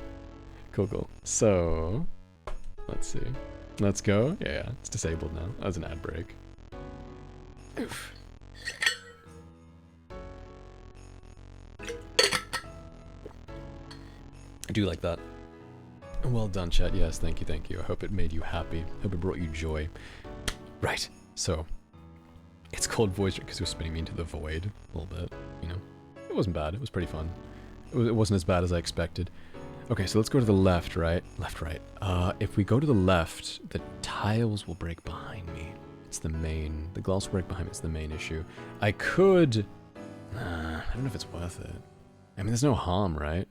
Cool. So, let's see. Let's go. Yeah, it's disabled now. That was an ad break. Oof. I do like that. Well done, chat. Yes, thank you. I hope it made you happy. Hope it brought you joy. Right. So, it's called voice because it was spinning me into the void a little bit. You know, it wasn't bad. It was pretty fun. It wasn't as bad as I expected. Okay, so let's go to the left, right? Left, right. If we go to the left, the tiles will break behind me. The glass will break behind me. It's the main issue. I could... I don't know if it's worth it. I mean, there's no harm, right?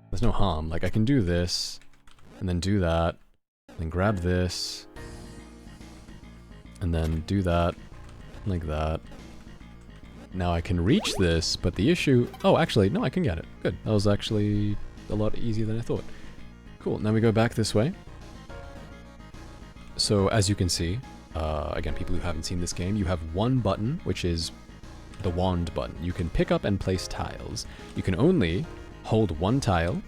There's no harm. Like, I can do this, and then do that, and then grab this, and then do that, like that. Now I can reach this, but the issue... Oh, actually, no, I can get it. Good. That was actually a lot easier than I thought. Cool. Now we go back this way. So, as you can see, again, people who haven't seen this game, you have one button, which is the wand button. You can pick up and place tiles. You can only hold one tile,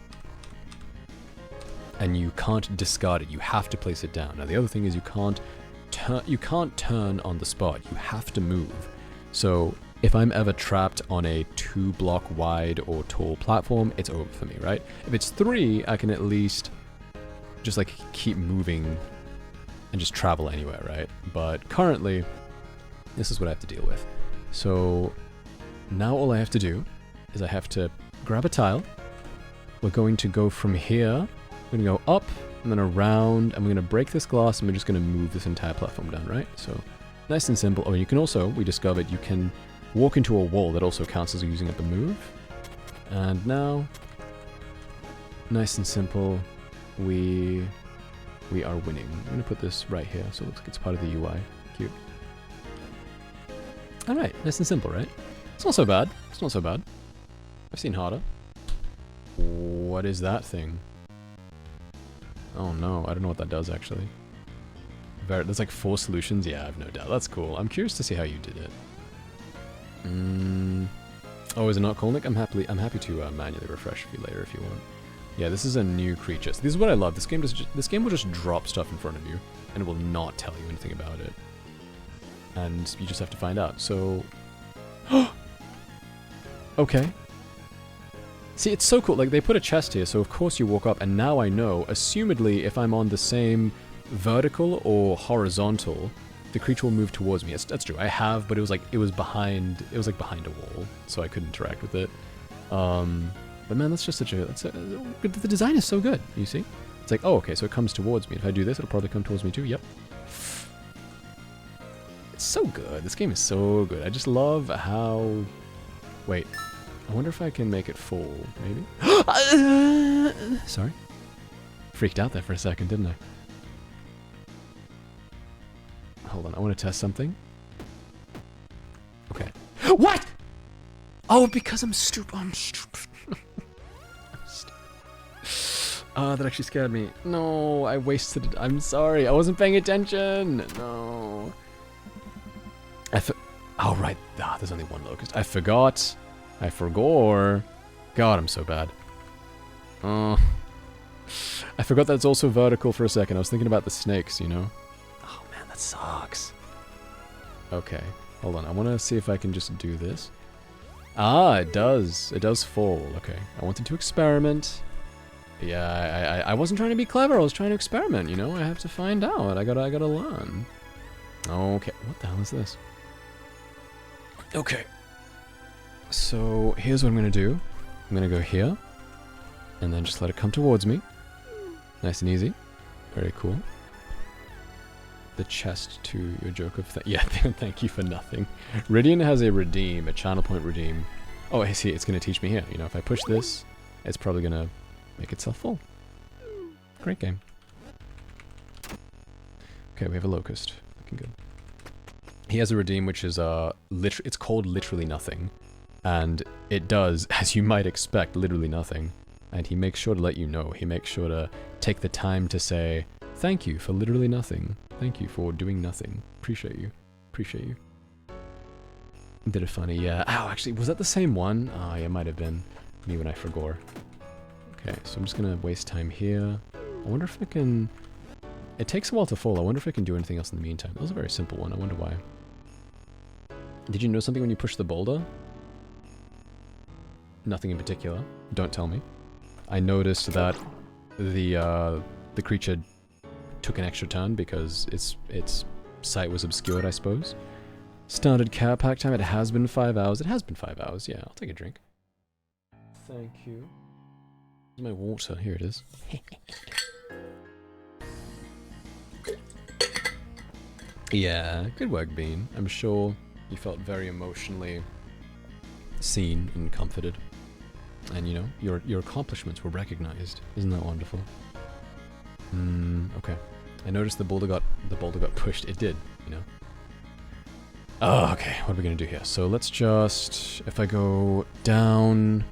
and you can't discard it. You have to place it down. Now, the other thing is you can't turn on the spot. You have to move. So, if I'm ever trapped on a 2-block wide or tall platform, it's over for me, right? If it's 3, I can at least just like keep moving and just travel anywhere, right? But currently, this is what I have to deal with. So now all I have to do is I have to grab a tile. We're going to go from here. We're going to go up and then around, and we're going to break this glass, and we're just going to move this entire platform down, right? So nice and simple. Oh, and you can also, we discovered you can walk into a wall. That also counts as using up a move. And now nice and simple. We are winning. I'm gonna put this right here, so it looks like it's part of the UI. Cute. All right, nice and simple, right? It's not so bad. It's not so bad. I've seen harder. What is that thing? Oh no, I don't know what that does actually. There's like 4 solutions. Yeah, I've no doubt. That's cool. I'm curious to see how you did it. Oh, is it not Kolnick? I'm happy to manually refresh for you later if you want. Yeah, this is a new creature. So this is what I love. This game will just drop stuff in front of you, and it will not tell you anything about it. And you just have to find out. So, okay. See, it's so cool. Like they put a chest here, so of course you walk up, and now I know. Assumedly, if I'm on the same vertical or horizontal, the creature will move towards me. That's true. I have, but it was behind a wall, so I couldn't interact with it. But man, that's just the design is so good, you see? It's like, oh, okay, so it comes towards me. If I do this, it'll probably come towards me too. Yep. It's so good. This game is so good. I just love how... Wait. I wonder if I can make it full, maybe? Sorry. Freaked out there for a second, didn't I? Hold on, I want to test something. Okay. What?! Oh, because I'm stupid. I'm stupid. That actually scared me. No, I wasted it. I'm sorry. I wasn't paying attention. No. Oh, right. Ah, there's only one locust. I forgot. I forgot. God, I'm so bad. I forgot that it's also vertical for a second. I was thinking about the snakes, you know? Oh, man, that sucks. Okay. Hold on. I want to see if I can just do this. Ah, it does. It does fall. Okay. I wanted to experiment. Yeah, I wasn't trying to be clever. I was trying to experiment, you know? I have to find out. I gotta learn. Okay. What the hell is this? Okay. So, here's what I'm gonna do. I'm gonna go here. And then just let it come towards me. Nice and easy. Very cool. The chest to your joke of... yeah, thank you for nothing. Ridian has a redeem, a channel point redeem. Oh, I see. It's gonna teach me here. You know, if I push this, it's probably gonna make itself full. Great game. Okay, we have a locust. Looking good. He has a redeem, which is it's called literally nothing, and it does, as you might expect, literally nothing. And he makes sure to let you know. He makes sure to take the time to say, "Thank you for literally nothing. Thank you for doing nothing. Appreciate you. Appreciate you." Did it funny? Yeah. Ow, actually, was that the same one? Ah, yeah, it might have been me when I forgot. Okay, so I'm just gonna waste time here. I wonder if I can... It takes a while to fall. I wonder if I can do anything else in the meantime. That was a very simple one. I wonder why. Did you know something when you push the boulder? Nothing in particular. Don't tell me. I noticed that the creature took an extra turn because its sight was obscured, I suppose. Started care pack time. It has been 5 hours. It has been 5 hours. Yeah, I'll take a drink. Thank you. Where's my water? Here it is. Yeah, good work, Bean. I'm sure you felt very emotionally seen and comforted. And, you know, your accomplishments were recognized. Isn't that wonderful? Okay. I noticed the boulder got pushed. It did, you know. Oh, okay. What are we gonna do here? So let's just... If I go down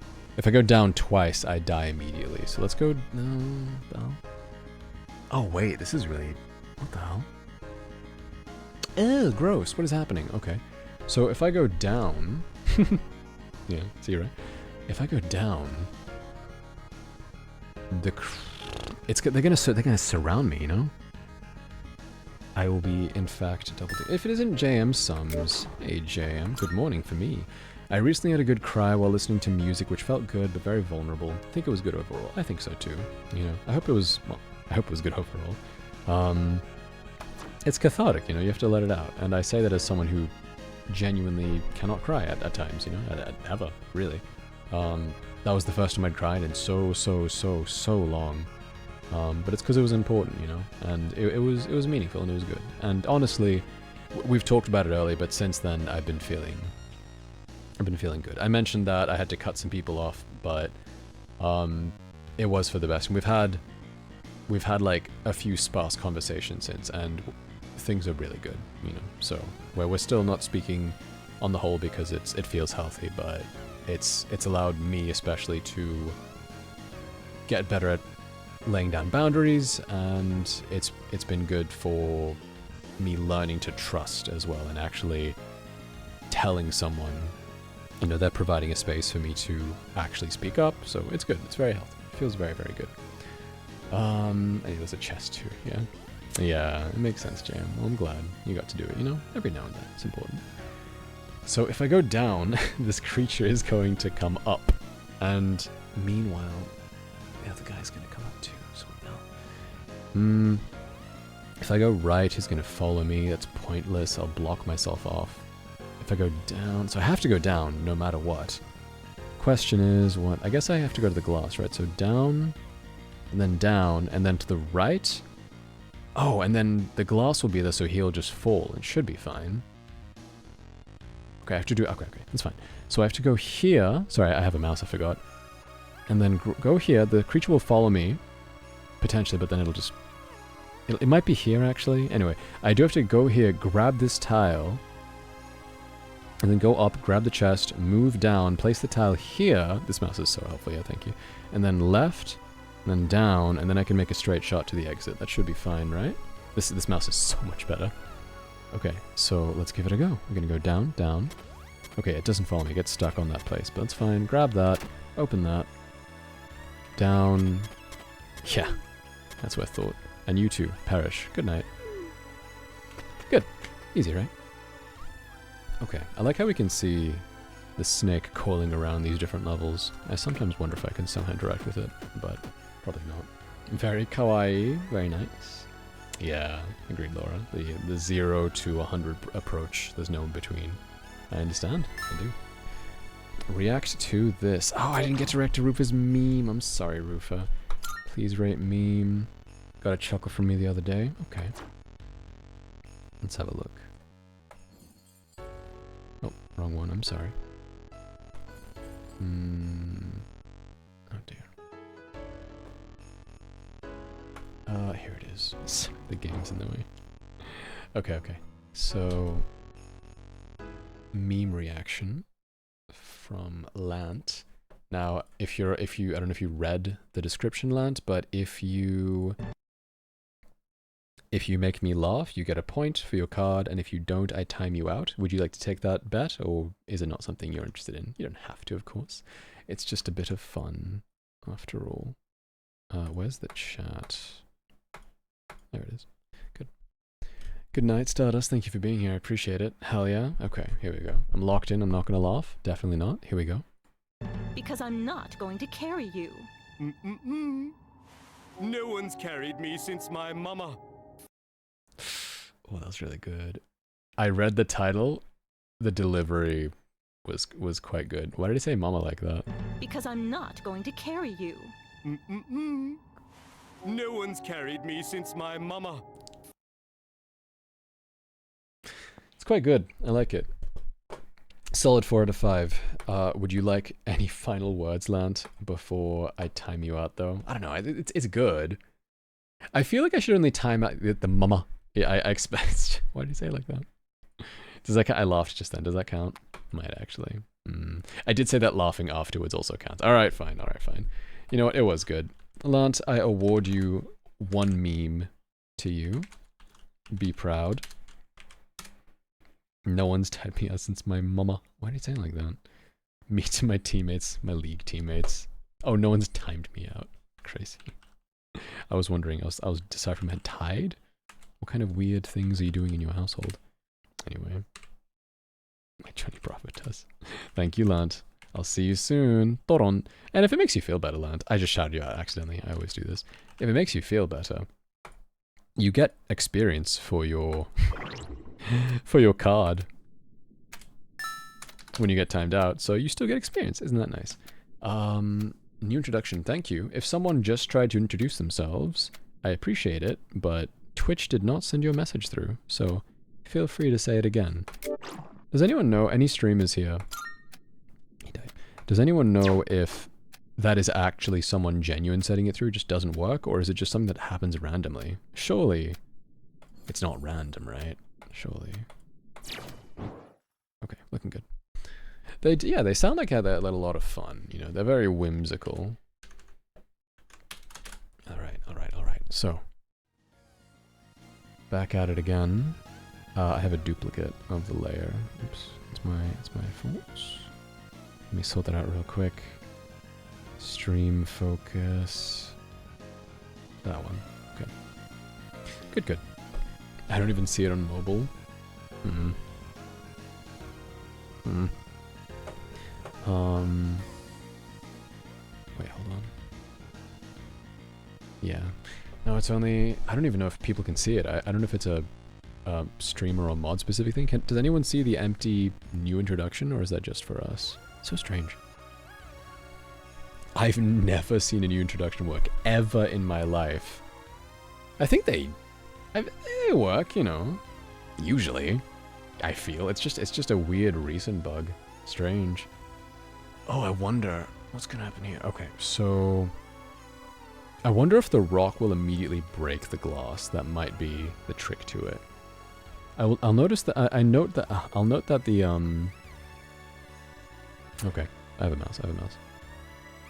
twice, I die immediately. So let's go... No. Oh, wait. This is really... What the hell? Ew, gross. What is happening? Okay. So if I go down... yeah, see, right? If I go down... They're gonna surround me, you know? I will be, in fact, double... If it isn't JM Sums... Hey, JM. Good morning for me. I recently had a good cry while listening to music, which felt good, but very vulnerable. I think it was good overall. I think so, too. You know, I hope it was good overall. It's cathartic, you know, you have to let it out. And I say that as someone who genuinely cannot cry at times, you know, ever, really. That was the first time I'd cried in so long. But it's because it was important, you know, and it was meaningful and it was good. And honestly, we've talked about it earlier, but since then I've been feeling good. I mentioned that I had to cut some people off, but it was for the best. And we've had like a few sparse conversations since, and things are really good, you know. So where we're still not speaking on the whole because it feels healthy, but it's allowed me especially to get better at laying down boundaries, and it's been good for me learning to trust as well, and actually telling someone, you know, they're providing a space for me to actually speak up. So it's good. It's very healthy. It feels very, very good. There's a chest too. Yeah, it makes sense, Jam. Well, I'm glad you got to do it. You know, every now and then it's important. So if I go down, this creature is going to come up, and meanwhile, the other guy's going to come up too. So now, if I go right, he's going to follow me. That's pointless. I'll block myself off. If I go down, so I have to go down no matter what. Question is what? I guess I have to go to the glass, right? So down, and then to the right. Oh, and then the glass will be there, so he'll just fall. It should be fine. Okay, I have to do... Okay, that's fine. So I have to go here. Sorry, I have a mouse, I forgot. And then go here. The creature will follow me, potentially, but then it'll just... It might be here, actually. Anyway, I do have to go here, grab this tile, and then go up, grab the chest, move down, place the tile here. This mouse is so helpful, yeah, thank you. And then left, and then down, and then I can make a straight shot to the exit. That should be fine, right? This mouse is so much better. Okay, so let's give it a go. We're gonna go down, down. Okay, it doesn't follow me. It gets stuck on that place, but that's fine. Grab that, open that, down. Yeah, that's what I thought. And you too, perish. Good night. Good. Easy, right? Okay, I like how we can see the snake coiling around these different levels. I sometimes wonder if I can somehow interact with it, but probably not. Very kawaii, very nice. Yeah, agreed, Laura. The 0 to 100 approach, there's no in between. I understand, I do. React to this. Oh, I didn't get to react to Rufa's meme. I'm sorry, Rufa. Please rate meme. Got a chuckle from me the other day. Okay. Let's have a look. Oh, wrong one. I'm sorry. Oh dear. Here it is. The game's in the way. Okay. So, meme reaction from Lant. Now, I don't know if you read the description, Lant, but if you make me laugh, you get a point for your card, and if you don't, I time you out. Would you like to take that bet, or is it not something you're interested in? You don't have to, of course. It's just a bit of fun, after all. Where's the chat? There it is. Good. Good night, Stardust. Thank you for being here. I appreciate it. Hell yeah. Okay, here we go. I'm locked in. I'm not going to laugh. Definitely not. Here we go. Because I'm not going to carry you. No one's carried me since my mama. Oh, that was really good. I read the title. The delivery was quite good. Why did he say mama like that? Because I'm not going to carry you. No one's carried me since my mama. It's quite good. I like it. Solid 4 out of 5. Would you like any final words, Lant, before I time you out, though? I don't know. It's good. I feel like I should only time out the mama. Yeah, I expect. Why did you say it like that? Does that count? I laughed just then. Does that count? Might actually. I did say that laughing afterwards also counts. All right, fine. You know what? It was good. Lant, I award you 1 meme to you. Be proud. No one's tied me out since my mama. Why did you say it like that? Me to my teammates, my league teammates. Oh, no one's timed me out. Crazy. I was wondering, I was deciphering, had tied? What kind of weird things are you doing in your household? Anyway. My Johnny Bravo does. Thank you, Lant. I'll see you soon. Toron. And if it makes you feel better, Lant, I just shouted you out accidentally. I always do this. If it makes you feel better, you get experience for your card when you get timed out. So you still get experience. Isn't that nice? New introduction. Thank you. If someone just tried to introduce themselves, I appreciate it, but Twitch did not send you a message through. So feel free to say it again. Does anyone know any streamers here? He died. Does anyone know if that is actually someone genuine setting it through just doesn't work, or is it just something that happens randomly? Surely it's not random, right? Surely. Okay, looking good. They sound like they're a lot of fun, you know, they're very whimsical. Alright. So, back at it again. I have a duplicate of the layer. Oops, it's my fault. Let me sort that out real quick. Stream focus. That one. Okay. Good. I don't even see it on mobile. Wait, hold on. Yeah. No, it's only... I don't even know if people can see it. I don't know if it's a streamer or mod specific thing. Does anyone see the empty new introduction, or is that just for us? So strange. I've never seen a new introduction work ever in my life. I think they work, you know. Usually, I feel it's just a weird recent bug. Strange. Oh, I wonder what's gonna happen here. Okay, so I wonder if the rock will immediately break the glass. That might be the trick to it. I'll notice that I'll note that the Okay, I have a mouse.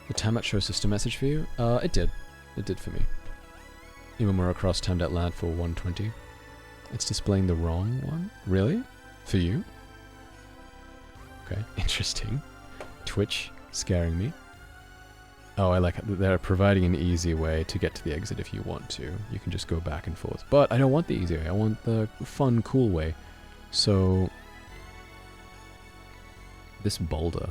The timeout shows system message for you? It did for me. Even more across timed at land for 120. It's displaying the wrong one? Really? For you? Okay, interesting. Twitch scaring me. Oh, I like it. They're providing an easy way to get to the exit if you want to. You can just go back and forth. But I don't want the easy way. I want the fun, cool way. So this boulder,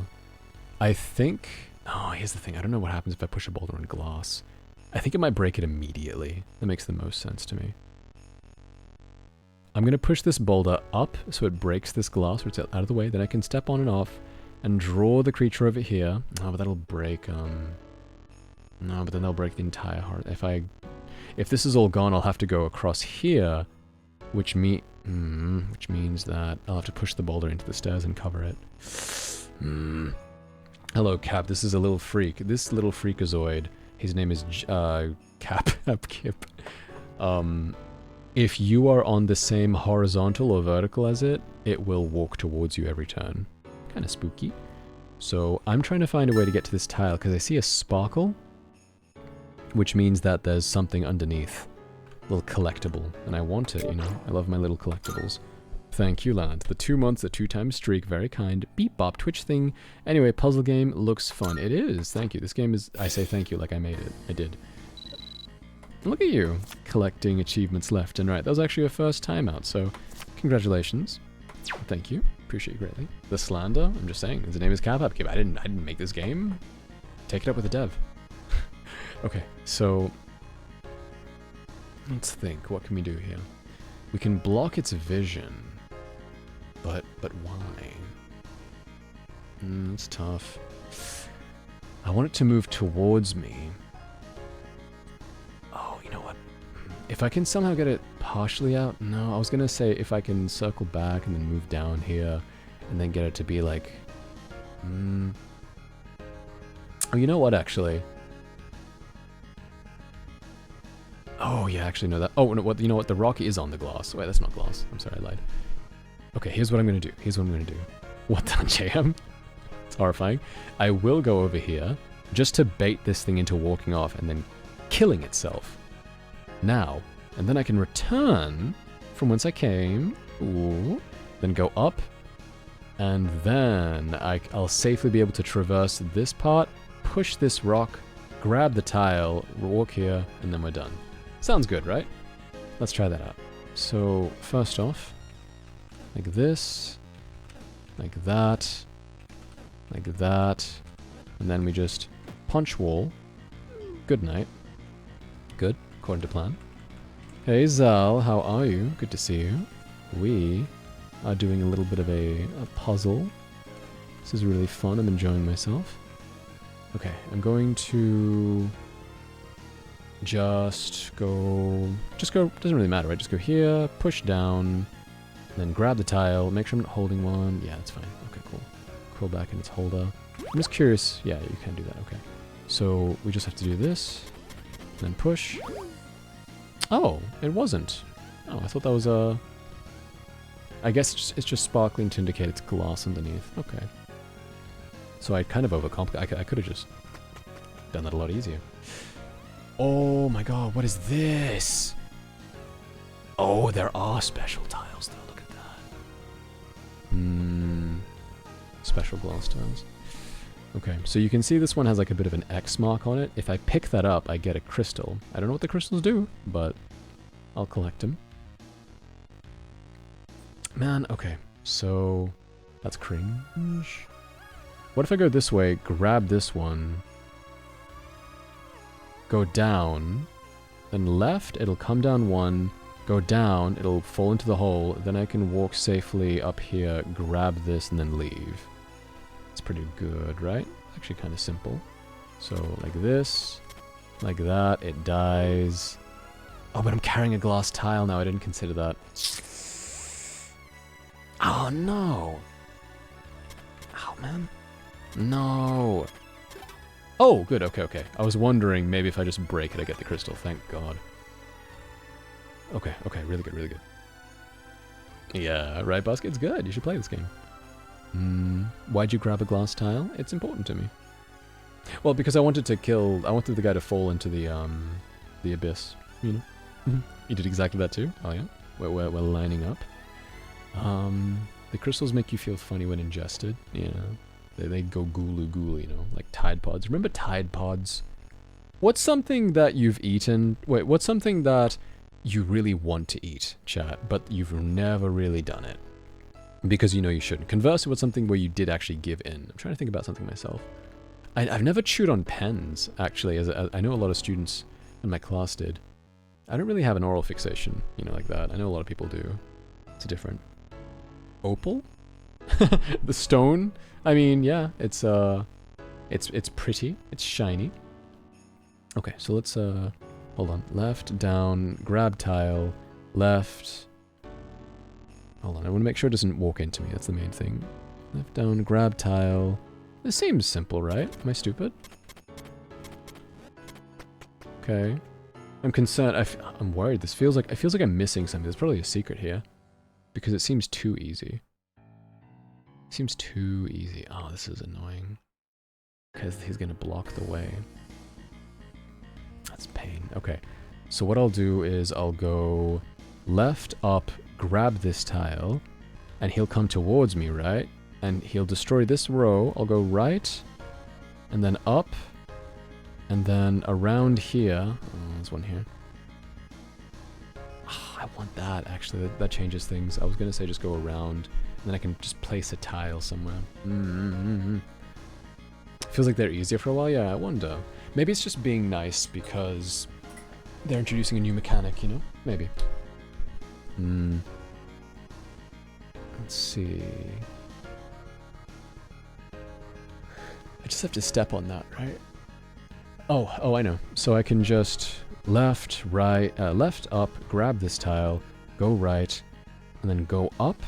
I think... Oh, here's the thing. I don't know what happens if I push a boulder on glass. I think it might break it immediately. That makes the most sense to me. I'm going to push this boulder up so it breaks this glass, which is out of the way. Then I can step on and off and draw the creature over here. Oh, but that'll break... No, but then they'll break the entire heart. If this is all gone, I'll have to go across here, which means that I'll have to push the boulder into the stairs and cover it. Hello, Cap. This is a little freak. This little freakazoid. His name is Cap. Kip. If you are on the same horizontal or vertical as it, it will walk towards you every turn. Kind of spooky. So I'm trying to find a way to get to this tile because I see a sparkle, which means that there's something underneath. A little collectible. And I want it, you know? I love my little collectibles. Thank you, lad. The 2 months, the 2-time streak, very kind. Beep bop, Twitch thing. Anyway, puzzle game looks fun. It is, thank you. This game is, I say thank you like I made it. I did. Look at you, collecting achievements left and right. That was actually your first time out, so congratulations. Thank you, appreciate you greatly. The slander, I'm just saying, his name is CapUpKip. I didn't make this game. Take it up with the dev. Okay, so let's think. What can we do here? We can block its vision, but why? It's tough. I want it to move towards me. Oh, you know what? If I can somehow get it partially out. No, I was gonna say if I can circle back and then move down here, and then get it to be like. Oh, you know what? Actually. Oh, yeah, actually, no, that... Oh, no, what? You know what? The rock is on the glass. Wait, that's not glass. I'm sorry, I lied. Okay, here's what I'm going to do. What the jam? It's horrifying. I will go over here just to bait this thing into walking off and then killing itself. Now. And then I can return from whence I came. Ooh. Then go up. And then I'll safely be able to traverse this part, push this rock, grab the tile, walk here, and then we're done. Sounds good, right? Let's try that out. So, first off, like this, like that, and then we just punch wall. Good night. Good, according to plan. Hey Zal, how are you? Good to see you. We are doing a little bit of a puzzle. This is really fun, I'm enjoying myself. Okay, I'm going to... Just go, doesn't really matter, right? Just go here, push down, then grab the tile, make sure I'm not holding one. Yeah, that's fine. Okay, cool. Curl back in its holder. I'm just curious. Yeah, you can do that. Okay. So we just have to do this, then push. Oh, it wasn't. Oh, I thought that was a... I guess it's just sparkling to indicate it's glass underneath. Okay. So I kind of overcomplicated. I could have just done that a lot easier. Oh my god, what is this? Oh, there are special tiles though, look at that. Special glass tiles. Okay, so you can see this one has like a bit of an X mark on it. If I pick that up, I get a crystal. I don't know what the crystals do, but I'll collect them. Man, okay, so that's cringe. What if I go this way, grab this one, go down, then left, it'll come down one, go down, it'll fall into the hole, then I can walk safely up here, grab this, and then leave. It's pretty good, right? Actually kind of simple. So, like this, like that, it dies. Oh, but I'm carrying a glass tile now, I didn't consider that. Oh, no! Oh, man. No! Oh, good, okay. I was wondering maybe if I just break it, I get the crystal, thank God. Okay, really good. Yeah, right, Basket? It's good, you should play this game. Why'd you grab a glass tile? It's important to me. Well, because I wanted the guy to fall into the abyss, you know? You did exactly that too? Oh yeah? We're lining up. The crystals make you feel funny when ingested, you know? They go goo, you know, like Tide Pods. Remember Tide Pods? What's something that you've eaten? Wait, what's something that you really want to eat, chat, but you've never really done it? Because you know you shouldn't. Conversely, what's something where you did actually give in? I'm trying to think about something myself. I've never chewed on pens, actually, as I know a lot of students in my class did. I don't really have an oral fixation, you know, like that. I know a lot of people do. It's different. Opal? The stone? I mean, yeah, it's pretty. It's shiny. Okay, so let's, hold on. Left, down, grab tile, left. Hold on, I want to make sure it doesn't walk into me. That's the main thing. Left, down, grab tile. This seems simple, right? Am I stupid? Okay. I'm concerned. I'm worried. It feels like I'm missing something. There's probably a secret here. Because it seems too easy. Seems too easy. Oh, this is annoying. Because he's going to block the way. That's pain. Okay. So what I'll do is I'll go left, up, grab this tile, and he'll come towards me, right? And he'll destroy this row. I'll go right, and then up, and then around here. Oh, there's one here. Oh, I want that, actually. That changes things. I was going to say just go around, and then I can just place a tile somewhere. Feels like they're easier for a while. Yeah, I wonder. Maybe it's just being nice because they're introducing a new mechanic, you know? Maybe. Let's see. I just have to step on that, right? Oh, I know. So I can just left, right, left, up, grab this tile, go right, and then go up,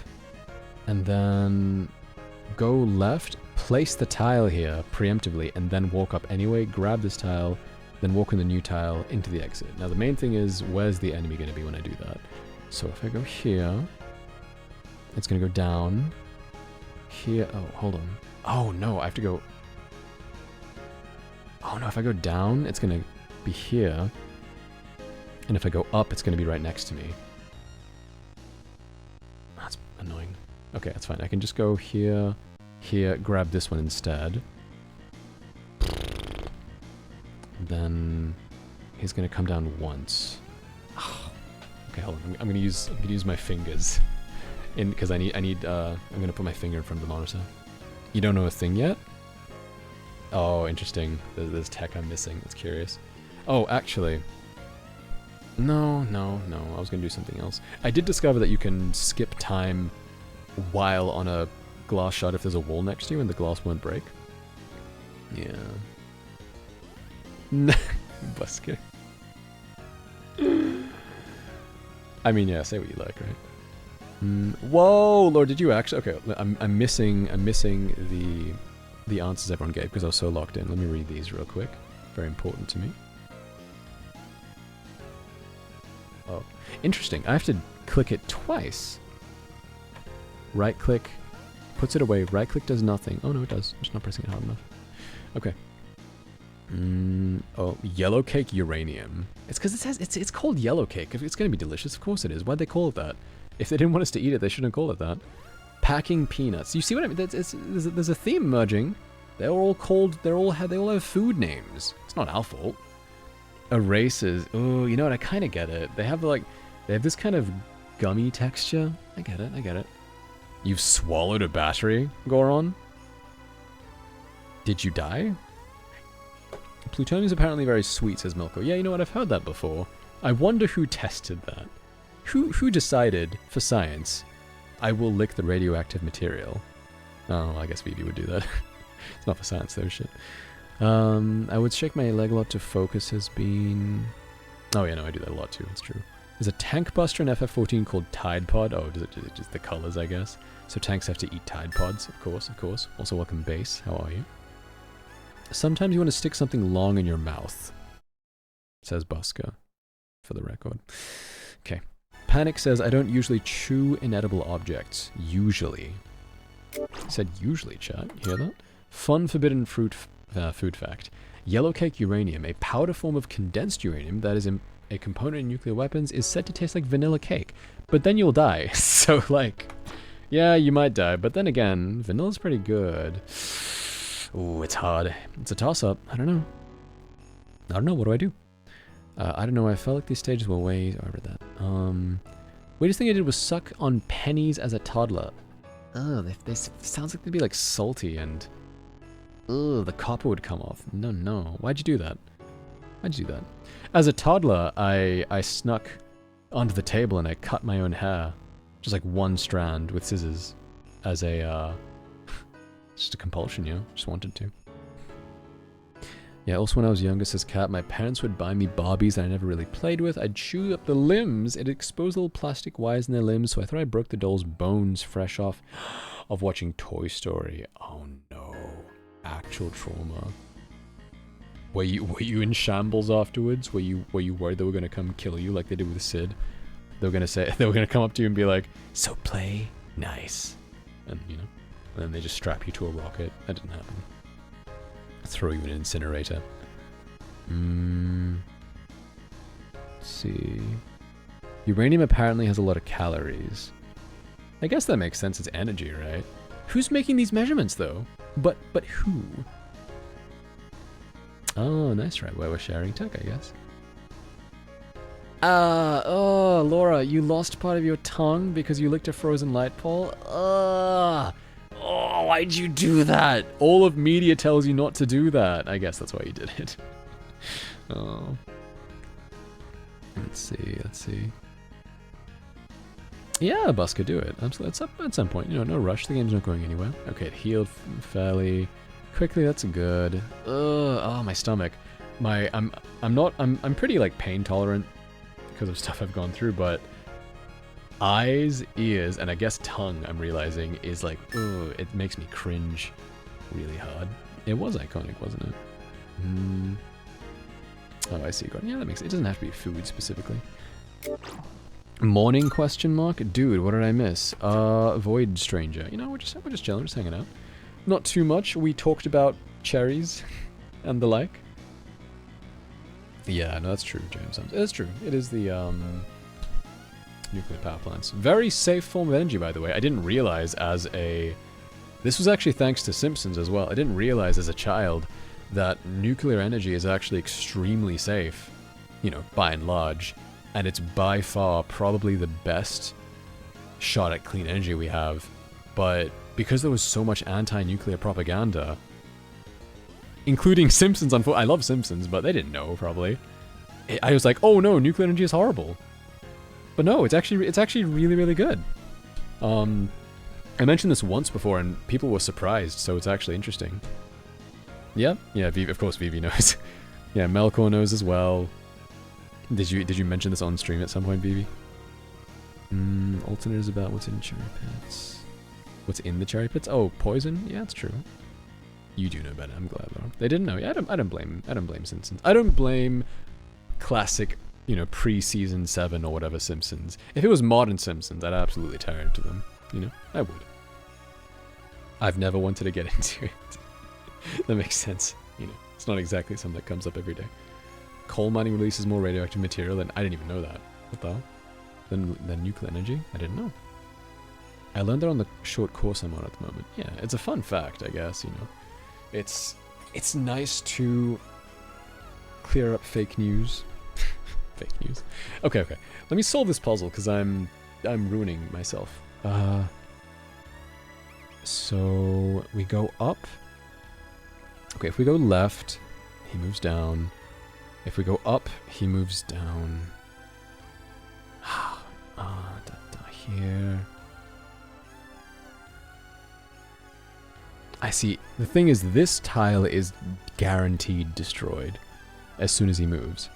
and then go left, place the tile here preemptively, and then walk up anyway, grab this tile, then walk in the new tile into the exit. Now the main thing is, where's the enemy going to be when I do that? So if I go here, it's going to go down. Here, oh, hold on. Oh no, I have to go... Oh no, if I go down, it's going to be here. And if I go up, it's going to be right next to me. That's annoying. Okay, that's fine. I can just go here, here, grab this one instead. Then he's going to come down once. Oh. Okay, hold on. I'm gonna use my fingers, because I'm gonna put my finger in front of the monitor. You don't know a thing yet? Oh, interesting. There's tech I'm missing. That's curious. Oh, actually, no. I was gonna do something else. I did discover that you can skip time while on a glass shot if there's a wall next to you and the glass won't break. Yeah. Busker. I mean, yeah, say what you like, right? Whoa, Lord, did you actually? Okay, I'm missing the answers everyone gave because I was so locked in. Let me read these real quick. Very important to me. Oh, interesting. I have to click it twice. Right click, puts it away. Right click does nothing. Oh no, it does. I'm just not pressing it hard enough. Okay. Oh, yellow cake uranium. It's because it says it's called yellow cake. If it's gonna be delicious, of course it is. Why'd they call it that? If they didn't want us to eat it, they shouldn't call it that. Packing peanuts. You see what I mean? There's a theme emerging. They're all called. They all have food names. It's not our fault. Erasers. Oh, you know what? I kind of get it. They have this kind of gummy texture. I get it. I get it. You've swallowed a battery, Goron? Did you die? Plutonium is apparently very sweet, says Milko. Yeah, you know what? I've heard that before. I wonder who tested that. Who decided, for science, I will lick the radioactive material? Oh, I guess Vivi would do that. It's not for science, though, shit. I would shake my leg a lot to focus has been... Oh, yeah, no, I do that a lot, too. It's true. There's a tank buster in FF14 called Tide Pod. Oh, is it just the colors, I guess? So tanks have to eat Tide Pods, of course, of course. Also, welcome, Base. How are you? Sometimes you want to stick something long in your mouth, says Busker, for the record. Okay. Panic says, I don't usually chew inedible objects. Usually. He said usually, chat. You hear that? Fun forbidden fruit food fact. Yellow cake uranium, a powder form of condensed uranium that is a component in nuclear weapons, is said to taste like vanilla cake. But then you'll die. So, like, yeah, you might die. But then again, vanilla's pretty good. Ooh, it's hard. It's a toss-up. I don't know. I don't know. What do I do? I don't know. I felt like these stages were way... Oh, I read that. Weirdest thing I did was suck on pennies as a toddler. Ugh, they sounds like they'd be like salty and... Ugh, the copper would come off. No, no. Why'd you do that? Why'd you do that? As a toddler, I snuck onto the table and I cut my own hair. Just like one strand with scissors. As a, just a compulsion, you know? Just wanted to. Yeah, also when I was younger, says Kat, my parents would buy me Barbies that I never really played with. I'd chew up the limbs. It exposed little plastic wires in their limbs, so I thought I broke the doll's bones fresh off of watching Toy Story. Oh no. Actual trauma. Were you in shambles afterwards? Were you worried they were gonna come kill you like they did with Sid? They were gonna come up to you and be like, so play nice. And you know, and then they just strap you to a rocket. That didn't happen. Throw you in an incinerator. Let's see. Uranium apparently has a lot of calories. I guess that makes sense. It's energy, right? Who's making these measurements, though? But who? Oh, nice, right? Where we're sharing tech, I guess. Oh, Laura, you lost part of your tongue because you licked a frozen light pole? Oh, why'd you do that? All of media tells you not to do that. I guess that's why you did it. Oh. Let's see. Yeah, Busker, do it. It's up at some point. You know, no rush. The game's not going anywhere. Okay, it healed fairly quickly. That's good. Oh, my stomach. I'm pretty like pain tolerant because of stuff I've gone through, but eyes, ears, and I guess tongue, I'm realizing, is like, ugh, it makes me cringe really hard. It was iconic, wasn't it? Oh, I see. Yeah, that makes it. It doesn't have to be food specifically. Morning question mark? Dude, what did I miss? Void Stranger. You know, we're just chilling, just hanging out. Not too much. We talked about cherries and the like. Yeah, no, that's true, James. It's true. It is the nuclear power plants. Very safe form of energy, by the way. I didn't realize this was actually thanks to Simpsons as well. I didn't realize as a child that nuclear energy is actually extremely safe, you know, by and large. And it's by far probably the best shot at clean energy we have. But because there was so much anti-nuclear propaganda, including Simpsons, I love Simpsons, but they didn't know, probably. I was like, oh no, nuclear energy is horrible. But no, it's actually really, really good. I mentioned this once before and people were surprised, so it's actually interesting. Yeah, Vivi, of course Vivi knows. Yeah, Melkor knows as well. Did you mention this on stream at some point, Vivi? Alternate is about what's in cherry pits. What's in the cherry pits? Oh, poison? Yeah, that's true. You do know better. I'm glad, Laura. They didn't know. Yeah, I don't blame Simpsons. I don't blame classic, you know, pre-season 7 or whatever Simpsons. If it was modern Simpsons, I'd absolutely tear into them. You know, I would. I've never wanted to get into it. That makes sense. You know, it's not exactly something that comes up every day. Coal mining releases more radioactive material, and I didn't even know that. What the hell? Than nuclear energy? I didn't know. I learned that on the short course I'm on at the moment. Yeah, it's a fun fact, I guess, you know. It's nice to clear up fake news. Fake news. Okay. Let me solve this puzzle, because I'm ruining myself. So we go up. Okay, if we go left, he moves down. If we go up, he moves down. Here. I see. The thing is, this tile is guaranteed destroyed as soon as he moves.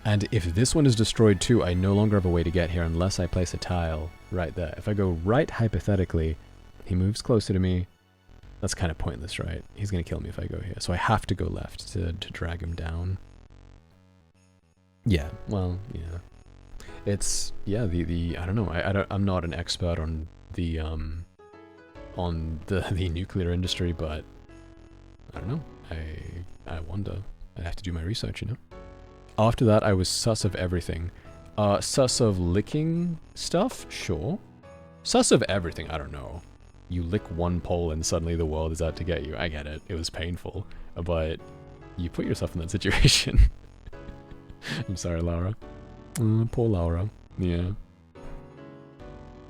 And if this one is destroyed too, I no longer have a way to get here unless I place a tile right there. If I go right, hypothetically, he moves closer to me. That's kind of pointless, right? He's going to kill me if I go here. So I have to go left to drag him down. Yeah, well, yeah. It's, yeah, I don't know. I'm not an expert on the nuclear industry, but I don't know. I wonder. I'd have to do my research, you know? After that, I was sus of everything. Sus of licking stuff? Sure. Sus of everything, I don't know. You lick one pole and suddenly the world is out to get you. I get it. It was painful. But you put yourself in that situation. I'm sorry, Laura. Poor Laura. Yeah.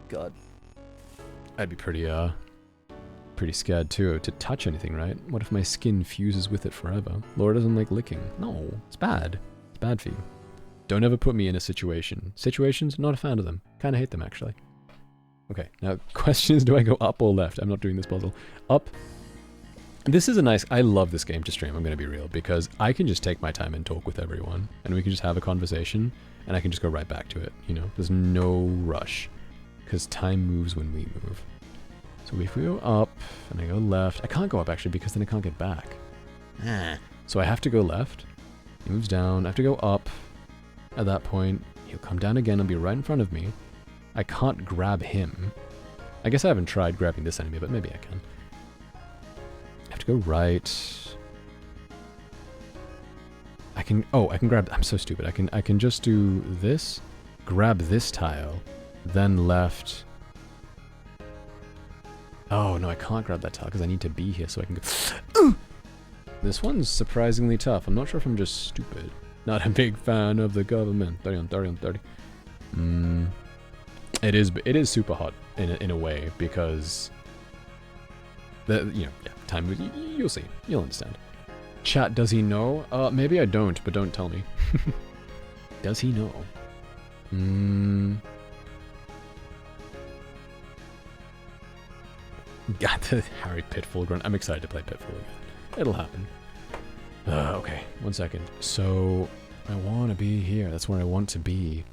God. I'd be pretty scared too to touch anything, right? What if my skin fuses with it forever? Laura doesn't like licking. No, it's bad. It's bad for you. Don't ever put me in a situation. Situations, not a fan of them. Kind of hate them, actually. Okay, now question is, do I go up or left? I'm not doing this puzzle. Up. This is a nice... I love this game to stream, I'm going to be real, because I can just take my time and talk with everyone, and we can just have a conversation, and I can just go right back to it, you know? There's no rush, because time moves when we move. So if we go up, and I go left... I can't go up, actually, because then I can't get back. So I have to go left. He moves down. I have to go up. At that point, he'll come down again and be right in front of me. I can't grab him. I guess I haven't tried grabbing this enemy, but maybe I can. I have to go right. I can grab... I'm so stupid. I can just do this, grab this tile, then left. Oh, no, I can't grab that tile because I need to be here so I can go... This one's surprisingly tough. I'm not sure if I'm just stupid. Not a big fan of the government. 30 on 30 on 30. It is super hot in a way because time you'll see. You'll understand. Chat, does he know? Maybe I don't, but don't tell me. Does he know? Got the Harry Pitfall grunt. I'm excited to play Pitfall again. It'll happen. Okay, 1 second. So I want to be here. That's where I want to be.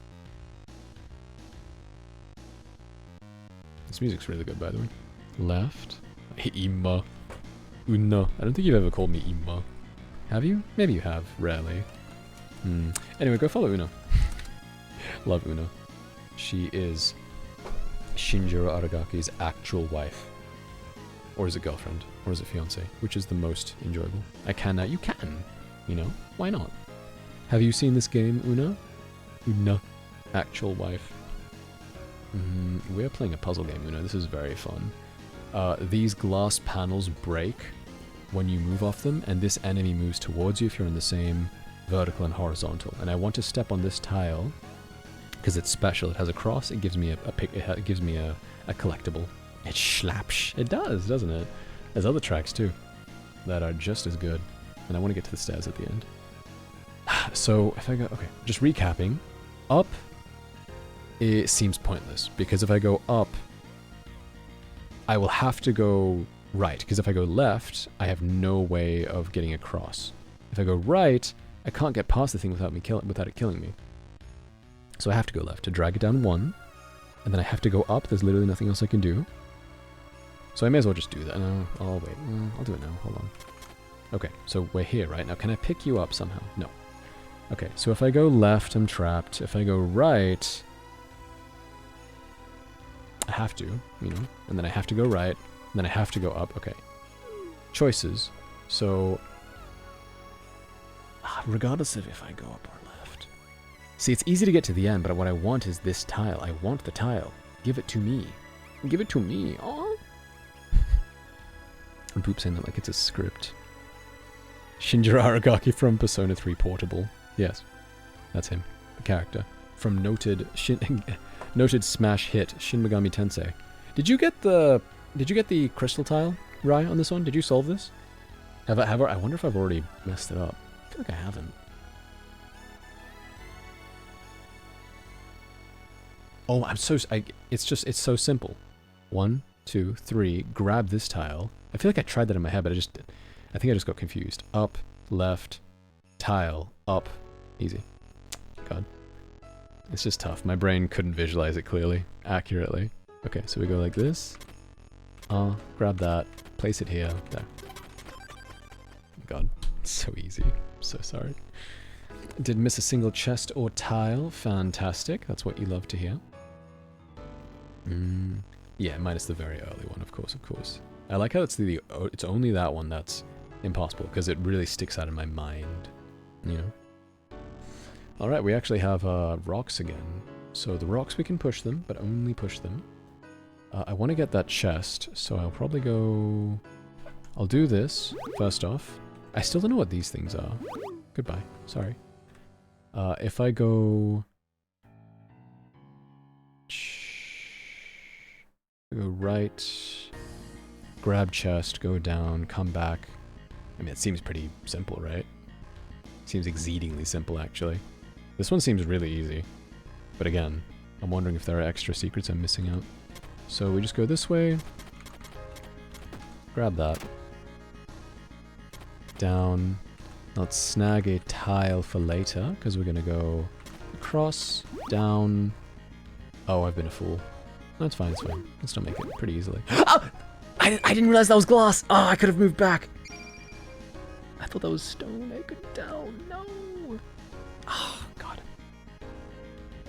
This music's really good, by the way. Left. Imma. Una. I don't think you've ever called me Imma. Have you? Maybe you have. Rarely. Anyway, go follow Una. Love Una. She is Shinjiro Aragaki's actual wife. Or is it girlfriend? Or is it fiancé? Which is the most enjoyable? I can. You can. You know? Why not? Have you seen this game, Una? Una. Actual wife. We're playing a puzzle game, Una. This is very fun. These glass panels break when you move off them, and this enemy moves towards you if you're in the same vertical and horizontal. And I want to step on this tile because it's special. It has a cross. It gives me it gives me a collectible. It slaps. It does, doesn't it? There's other tracks too that are just as good. And I want to get to the stairs at the end. So if I go, okay, just recapping. Up, it seems pointless because if I go up, I will have to go right, because if I go left, I have no way of getting across. If I go right, I can't get past the thing without it killing me. So I have to go left to drag it down 1, and then I have to go up. There's literally nothing else I can do. So I may as well just do that. No, I'll wait. I'll do it now. Hold on. Okay, so we're here, right? Now, can I pick you up somehow? No. Okay, so if I go left, I'm trapped. If I go right, I have to, you know, and then I have to go right, and then I have to go up. Okay. Choices. So, regardless of if I go up or left. See, it's easy to get to the end, but what I want is this tile. I want the tile. Give it to me. Give it to me. Aw. I'm poop saying that like it's a script. Shinjiro Aragaki from Persona 3 Portable. Yes, that's him, the character from noted smash hit Shin Megami Tensei. Did you get the crystal tile, Rai, on this one? Did you solve this? I wonder if I've already messed it up. I feel like I haven't. Oh, it's so simple. 1, 2, 3. Grab this tile. I feel like I tried that in my head, but I think I just got confused. Up, left, tile, up. Easy. God. It's just tough. My brain couldn't visualize it clearly, accurately. Okay, so we go like this. Grab that, place it here. There. God, it's so easy. I'm so sorry. Didn't miss a single chest or tile. Fantastic. That's what you love to hear. Yeah, minus the very early one, of course. I like how it's only that one that's impossible, because it really sticks out in my mind, you know? Alright, we actually have rocks again. So the rocks, we can push them, but only push them. I want to get that chest, so I'll probably go... I'll do this, first off. I still don't know what these things are. Goodbye, sorry. If I go... Go right, grab chest, go down, come back. I mean, it seems pretty simple, right? Seems exceedingly simple, actually. This one seems really easy. But again, I'm wondering if there are extra secrets I'm missing out. So we just go this way. Grab that. Down. Let's snag a tile for later, because we're going to go across, down. Oh, I've been a fool. No, it's fine, it's fine. Let's still make it pretty easily. Oh! I didn't realize that was glass! Oh, I could have moved back! I thought that was stone. I could tell. No! Oh, God.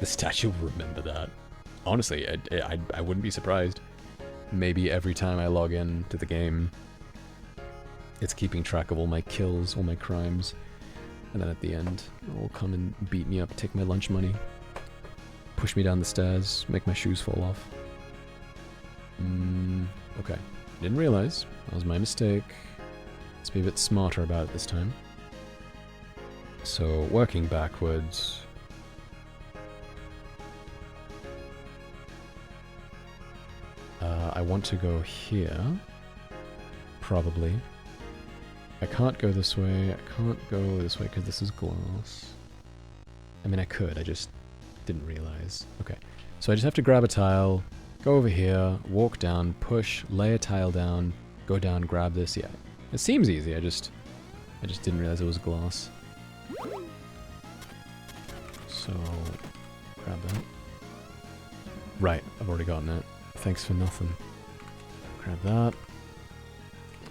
The statue will remember that. Honestly, I wouldn't be surprised. Maybe every time I log in to the game, it's keeping track of all my kills, all my crimes. And then at the end, it'll come and beat me up, take my lunch money, push me down the stairs, make my shoes fall off. Okay. Didn't realize. That was my mistake. Let's be a bit smarter about it this time. So, working backwards. I want to go here. Probably. I can't go this way. I can't go this way because this is glass. I mean, I could. I just didn't realize. Okay. So I just have to grab a tile, go over here, walk down, push, lay a tile down, go down, grab this. Yeah. It seems easy. I just didn't realize it was glass. So, grab that. Right. I've already gotten it. Thanks for nothing. Grab that.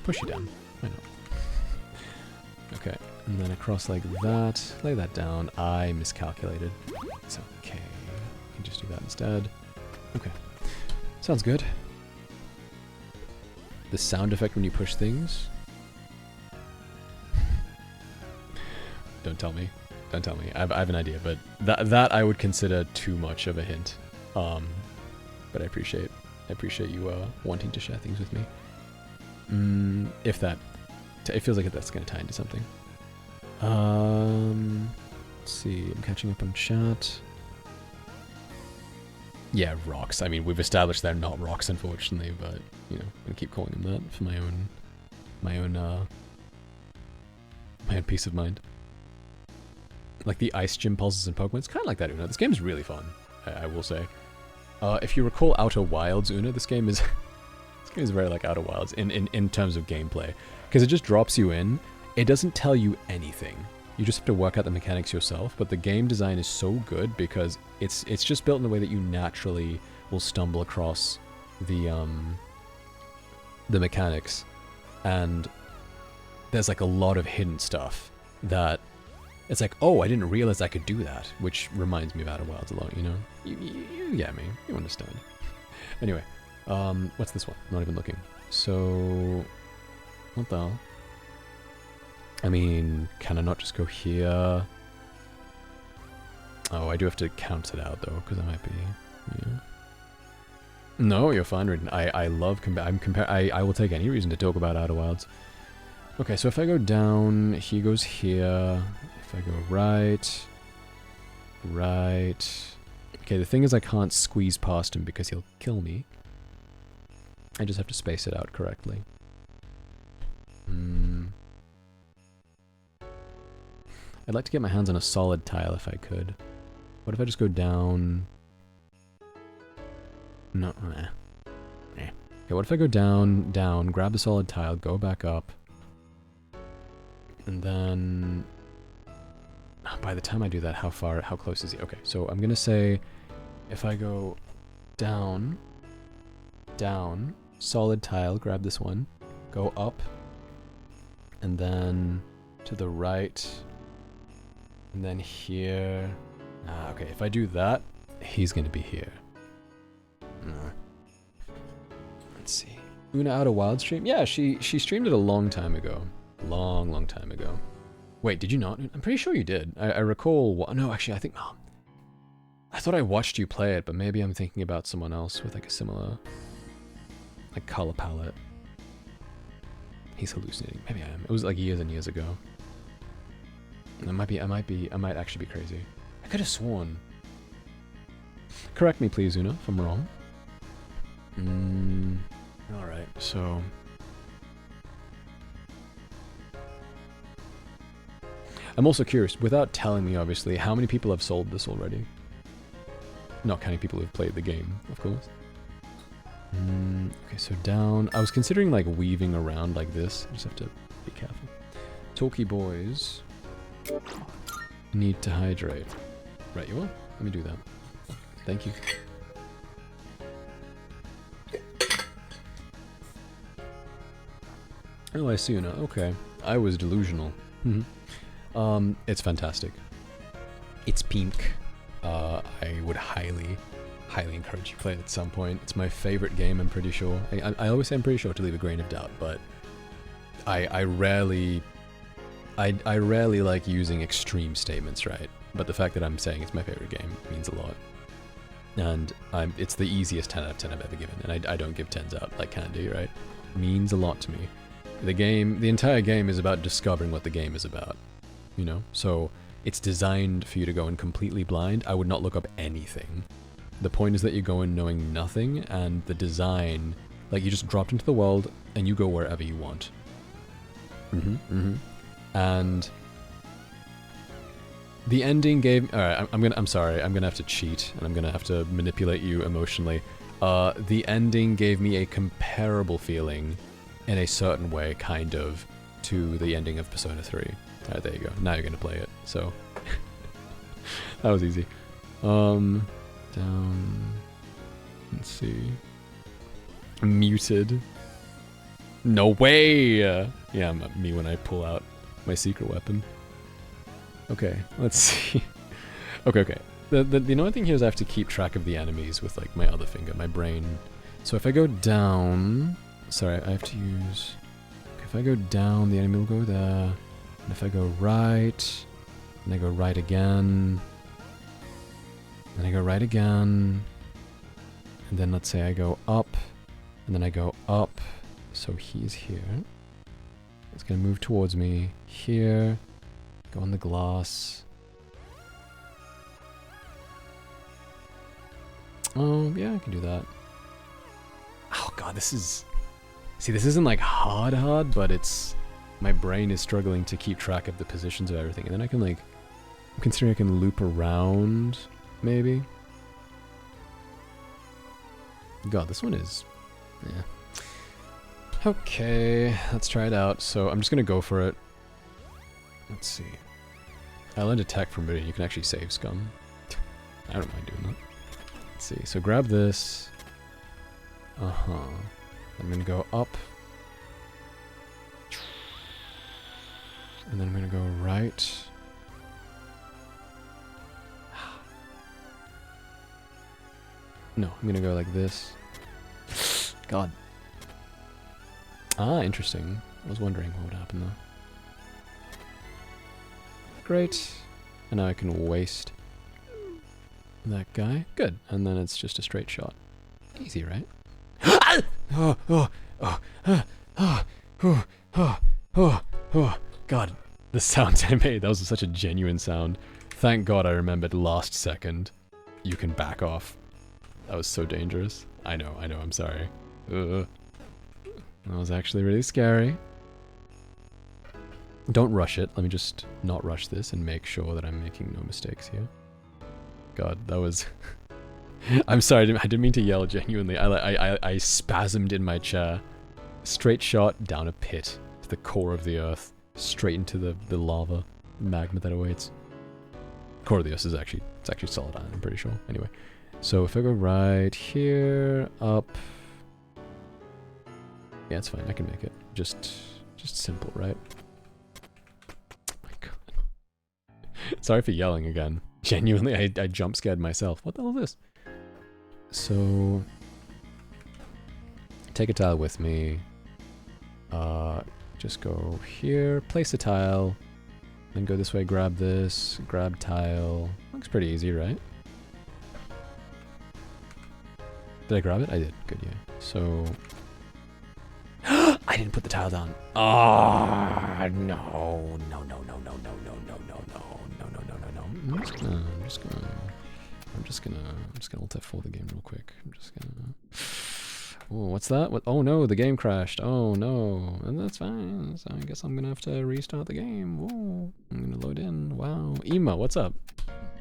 Push you down. Why not? Okay, and then across like that. Lay that down. I miscalculated. It's okay. You can just do that instead. Okay. Sounds good. The sound effect when you push things. Don't tell me. Don't tell me. I have an idea, but that I would consider too much of a hint. But I appreciate you wanting to share things with me. If that, it feels like that's gonna tie into something. Let's see. I'm catching up on chat. Yeah, rocks. I mean, we've established they're not rocks, unfortunately, but you know, I'm gonna keep calling them that for my own peace of mind. Like the ice gym pulses in Pokemon, it's kind of like that, Una. This game is really fun, I will say. If you recall Outer Wilds, Una, this game is very like Outer Wilds in terms of gameplay, because it just drops you in. It doesn't tell you anything. You just have to work out the mechanics yourself. But the game design is so good because it's just built in a way that you naturally will stumble across the the mechanics, and there's like a lot of hidden stuff that it's like, oh, I didn't realize I could do that, which reminds me of Outer Wilds a lot, you know? You get me. You understand. Anyway, what's this one? Not even looking. So, what the hell? I mean, can I not just go here? Oh, I do have to count it out though, because I might be, yeah. No, you're fine, Ridden. I love I will take any reason to talk about Outer Wilds. Okay, so if I go down, he goes here. If I go right. Okay, the thing is I can't squeeze past him because he'll kill me. I just have to space it out correctly. I'd like to get my hands on a solid tile if I could. What if I just go down? No, Okay, what if I go down, grab the solid tile, go back up, and then by the time I do that, how close is he? Okay, so I'm gonna say if I go down, solid tile, grab this one, go up, and then to the right, and then here. Okay, if I do that, he's gonna be here. Let's see. Una Outer Wild stream? Yeah, she streamed it a long time ago. Long time ago. Wait, did you not? I'm pretty sure you did. I recall... No, actually, I thought I watched you play it, but maybe I'm thinking about someone else with like a similar... like color palette. He's hallucinating. Maybe I am. It was like years and years ago. I might actually be crazy. I could have sworn. Correct me please, Una, if I'm wrong. Alright, so... I'm also curious, without telling me obviously, how many people have sold this already? Not counting people who've played the game, of course. Okay, so down... I was considering like weaving around like this. I just have to be careful. Talkie boys need to hydrate. Right, you are? Let me do that. Thank you. Oh, I see you now. Okay. I was delusional. It's fantastic. It's pink. I would highly encourage you to play it at some point. It's my favorite game, I'm pretty sure. I always say I'm pretty sure to leave a grain of doubt, but I rarely like using extreme statements, right? But the fact that I'm saying it's my favorite game means a lot. And it's the easiest 10 out of 10 I've ever given, and I don't give 10s out like candy, right? It means a lot to me. The entire game is about discovering what the game is about, you know? So it's designed for you to go in completely blind. I would not look up anything. The point is that you go in knowing nothing, and the design, like you just dropped into the world and you go wherever you want. And the ending gave... Alright, I'm sorry, I'm gonna have to cheat, and I'm gonna have to manipulate you emotionally. The ending gave me a comparable feeling in a certain way, kind of, to the ending of Persona 3. Alright, there you go. Now you're gonna play it, so... that was easy. Down... Let's see... Muted. No way! Yeah, me when I pull out my secret weapon. Okay, let's see. Okay. The annoying thing here is I have to keep track of the enemies with like my other finger, my brain. So if I go down... Sorry, I have to use... Okay, if I go down, the enemy will go there. And if I go right... And I go right again... And I go right again... And then let's say I go up... And then I go up... So he's here. It's gonna move towards me. Here... Go on the glass. Oh, yeah, I can do that. Oh god, this is... See, this isn't like hard, but it's... My brain is struggling to keep track of the positions of everything. And then I can like... I'm considering I can loop around, maybe? God, this one is... Yeah. Okay, let's try it out. So I'm just gonna go for it. Let's see. I learned a tech from Ridden. You can actually save scum. I don't mind doing that. Let's see. So grab this. I'm gonna go up And then I'm gonna go right. No, I'm gonna go like this. God. Ah, interesting. I was wondering what would happen though. Great. And now I can waste that guy. Good. And then it's just a straight shot. Easy, right? God, the sound I made, that was such a genuine sound. Thank God I remembered last second. You can back off. That was so dangerous. I know, I'm sorry. That was actually really scary. Don't rush it. Let me just not rush this and make sure that I'm making no mistakes here. God, that was... I'm sorry, I didn't mean to yell genuinely. I spasmed in my chair. Straight shot down a pit to the core of the earth. Straight into the lava magma that awaits. Core of the earth is actually, it's actually solid iron, I'm pretty sure. Anyway. So if I go right here, up... Yeah, it's fine, I can make it. Just simple, right? Oh my god. Sorry for yelling again. Genuinely, I jump scared myself. What the hell is this? So... Take a tile with me. Just go here, place a tile, then go this way, grab this, grab tile. Looks pretty easy, right? Did I grab it? I did. Good, yeah. So... I didn't put the tile down. Ah, no. I'm just gonna Alt F4 the game real quick. I'm just gonna... Oh, what's that? What? Oh no, the game crashed. Oh no. And that's fine. So I guess I'm gonna have to restart the game. Whoa. I'm gonna load in. Wow. Ema, what's up?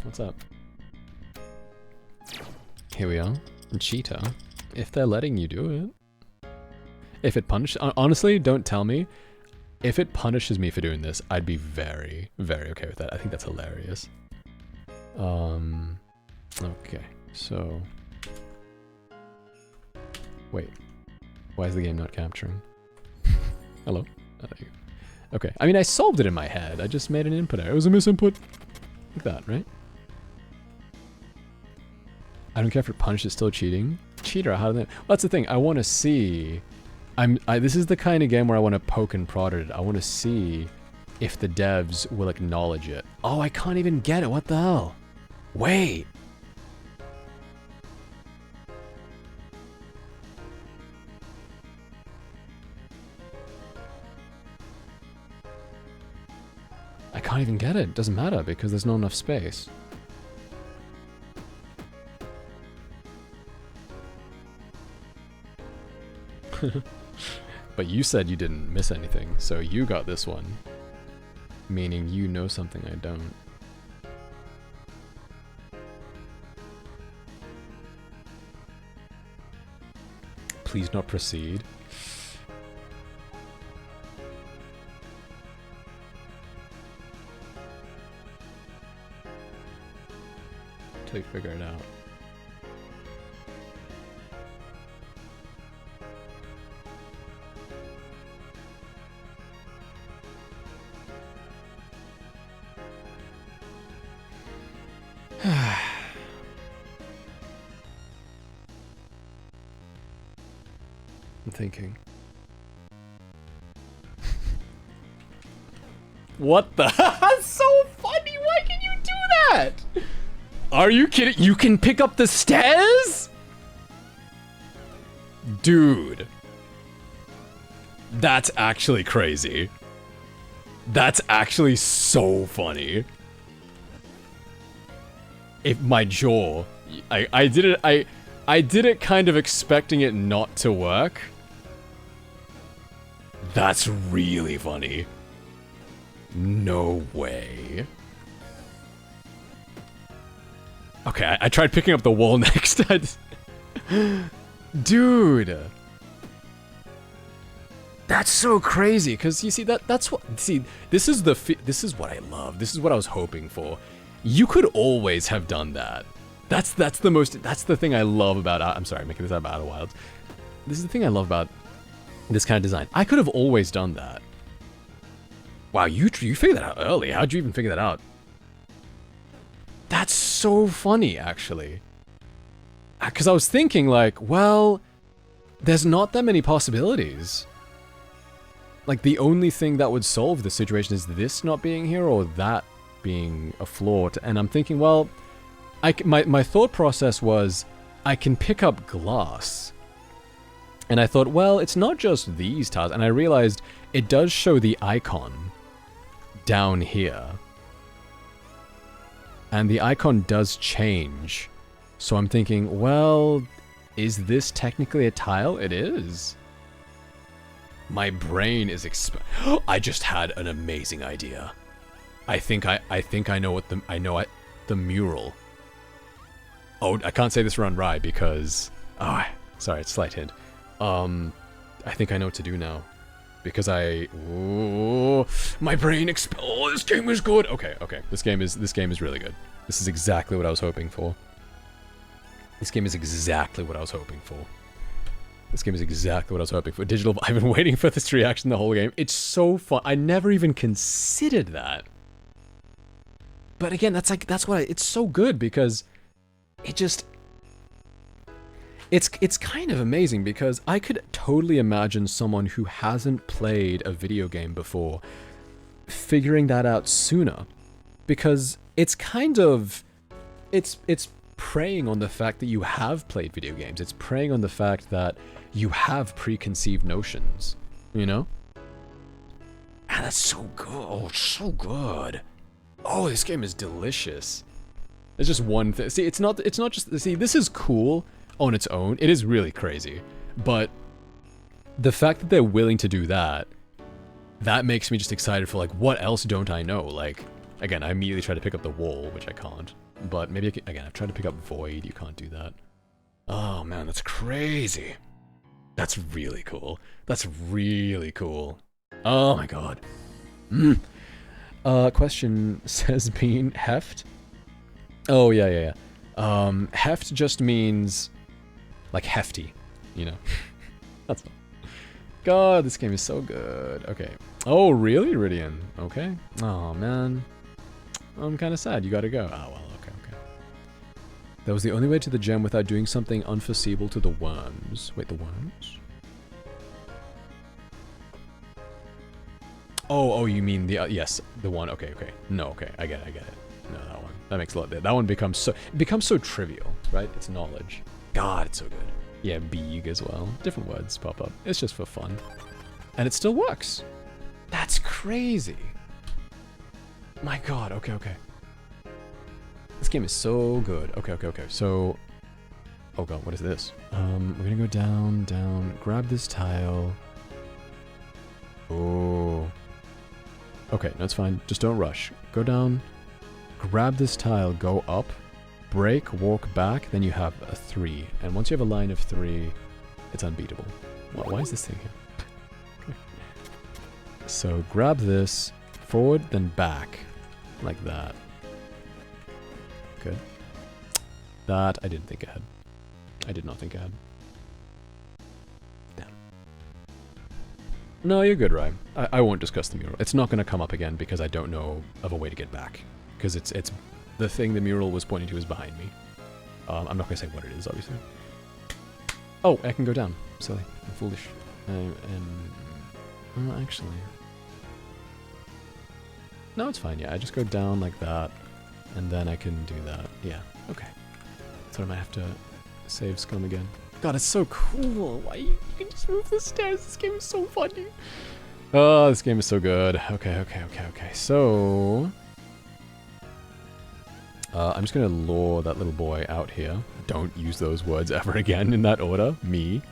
What's up? Here we are. Cheetah. If they're letting you do it. If it punishes... Honestly, don't tell me. If it punishes me for doing this, I'd be very, very okay with that. I think that's hilarious. Okay. So... Wait, why is the game not capturing? Hello? Oh, there you go. Okay, I mean, I solved it in my head. I just made an input error. It was a misinput. Like that, right? I don't care if it punishes, still cheating. Cheater, how do they... Well, that's the thing. I want to see... This is the kind of game where I want to poke and prod at it. I want to see if the devs will acknowledge it. Oh, I can't even get it. What the hell? Wait. I can't even get it. Doesn't matter because there's not enough space. But you said you didn't miss anything, so you got this one. Meaning you know something I don't. Please not proceed. Till you figure it out. I'm thinking. What the? That's so funny! Why can you do that? Are you kidding? You can pick up the stairs? Dude. That's actually crazy. That's actually so funny. If my jaw... I did it kind of expecting it not to work. That's really funny. No way. Okay, I tried picking up the wall next. Dude. That's so crazy, because you see, that's what... See, this is what I love. This is what I was hoping for. You could always have done that. That's the thing I love about... I'm sorry, I'm making this out of Outer Wilds. This is the thing I love about this kind of design. I could have always done that. Wow, you figured that out early. How'd you even figure that out? That's so funny, actually. Because I was thinking, like, well, there's not that many possibilities. Like, the only thing that would solve the situation is this not being here or that being a flaw. And I'm thinking, well, my thought process was, I can pick up glass. And I thought, well, it's not just these tiles. And I realized it does show the icon down here. And the icon does change. So I'm thinking, well, is this technically a tile? It is. My brain is I just had an amazing idea. I think I know what the mural. Oh, I can't say this around Rye because sorry, it's a slight hint. I think I know what to do now. Because my brain oh, this game is good. Okay. This game is really good. This is exactly what I was hoping for. This game is exactly what I was hoping for. This game is exactly what I was hoping for. Digital, I've been waiting for this reaction the whole game. It's so fun. I never even considered that. But again, it's so good because it's kind of amazing because I could totally imagine someone who hasn't played a video game before figuring that out sooner. Because it's kind of, it's preying on the fact that you have played video games. It's preying on the fact that you have preconceived notions, you know? Ah, that's so good. Oh, so good. Oh, this game is delicious. There's just one thing. See, it's not just, see, this is cool on its own. It is really crazy. But the fact that they're willing to do that, that makes me just excited for, like, what else don't I know? Like, again, I immediately try to pick up the wall, which I can't. But maybe, again, I've tried to pick up Void. You can't do that. Oh, man, that's crazy. That's really cool. That's really cool. Oh, my God. Question says being heft. Oh, yeah. Heft just means, like, hefty, you know? That's all. God, this game is so good. Okay. Oh, really, Iridian? Okay. Oh, man. I'm kind of sad. You gotta go. Oh, well, okay. That was the only way to the gem without doing something unforeseeable to the worms. Wait, the worms? Oh, you mean the, yes, the one. Okay. No, okay, I get it. No, that one. That makes a lot. That one becomes so trivial, right? It's knowledge. God, it's so good. Yeah, beeg as well. Different words pop up. It's just for fun. And it still works. That's crazy. My God, okay. This game is so good. Okay. So, oh God, what is this? We're gonna go down, grab this tile. Oh. Okay, no, it's fine. Just don't rush. Go down, grab this tile, go up, break, walk back, then you have a 3. And once you have a line of 3, it's unbeatable. Why is this thing here? Okay. So grab this, forward, then back. Like that. Good. That I didn't think ahead. I did not think ahead. Damn. No, you're good, Ryan. I won't discuss the mural. It's not going to come up again because I don't know of a way to get back. Because it's the thing the mural was pointing to is behind me. I'm not going to say what it is, obviously. Oh, I can go down. Silly. I'm foolish. Actually. No, it's fine. Yeah, I just go down like that. And then I can do that. Yeah, okay. So I might have to save Scum again. God, it's so cool. Why you can just move the stairs. This game is so funny. Oh, this game is so good. Okay. So I'm just gonna lure that little boy out here. Don't use those words ever again in that order. Me.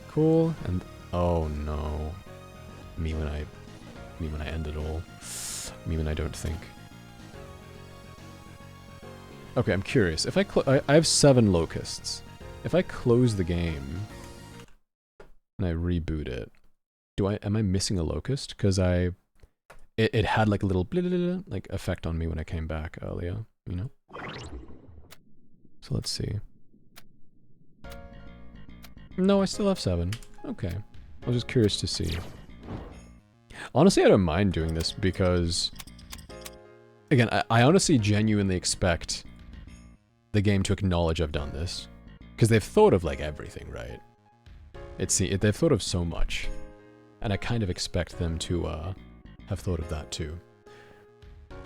Cool. And oh no. Me when I end it all. Me when I don't think. Okay, I'm curious. If I have 7 locusts. If I close the game and I reboot it, am I missing a locust? Because it had like a little like effect on me when I came back earlier, you know? So let's see. No, I still have 7. Okay. I was just curious to see. Honestly, I don't mind doing this because, again, I honestly genuinely expect the game to acknowledge I've done this. Because they've thought of, like, everything, right? They've thought of so much. And I kind of expect them to have thought of that too.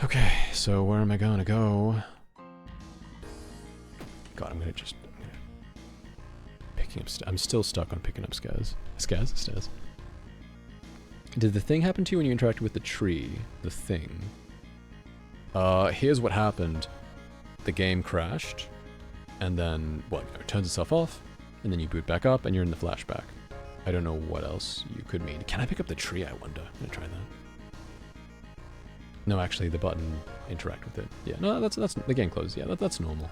Okay, so where am I gonna go? God, picking up I'm still stuck on picking up stairs. Stairs. Did the thing happen to you when you interacted with the tree? The thing. Here's what happened. The game crashed, and then, well, it turns itself off, and then you boot back up, and you're in the flashback. I don't know what else you could mean. Can I pick up the tree, I wonder? I'm gonna try that. No, actually, the button interact with it. Yeah, no, that's the game closed. Yeah, that's normal.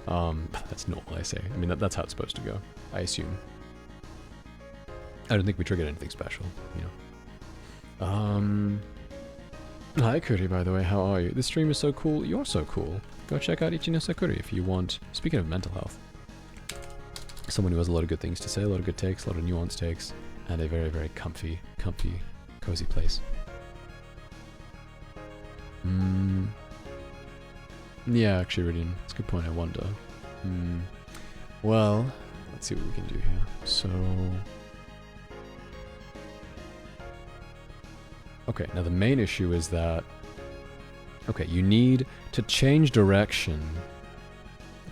That's normal, I say. I mean, that's how it's supposed to go, I assume. I don't think we triggered anything special, you know. Hi, Kuri, by the way, how are you? This stream is so cool, you're so cool. Go check out Ichino Sakuri if you want. Speaking of mental health, someone who has a lot of good things to say, a lot of good takes, a lot of nuanced takes, and a very, very comfy, cozy place. Yeah, actually, Ridian, that's a good point, I wonder. Well, let's see what we can do here. So... Okay, now the main issue is that... Okay, you need to change direction.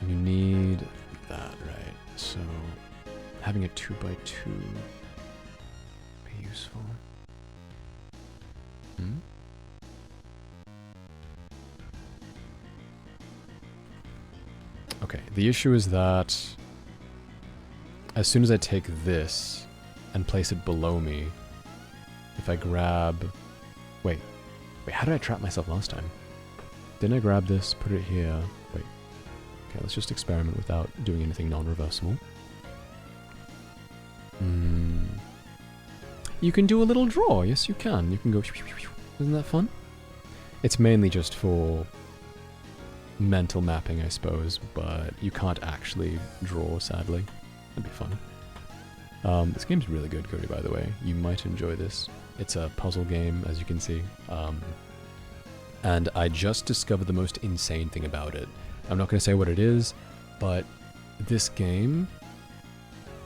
You need that, right? So, having a 2x2 be useful. Okay, the issue is that as soon as I take this and place it below me, if I grab... Wait, how did I trap myself last time? Didn't I grab this, put it here? Wait. Okay, let's just experiment without doing anything non-reversible. You can do a little draw. Yes, you can. You can go... Isn't that fun? It's mainly just for mental mapping, I suppose, but you can't actually draw, sadly. That'd be fun. This game's really good, Cody, by the way. You might enjoy this. It's a puzzle game, as you can see. And I just discovered the most insane thing about it. I'm not going to say what it is, but this game,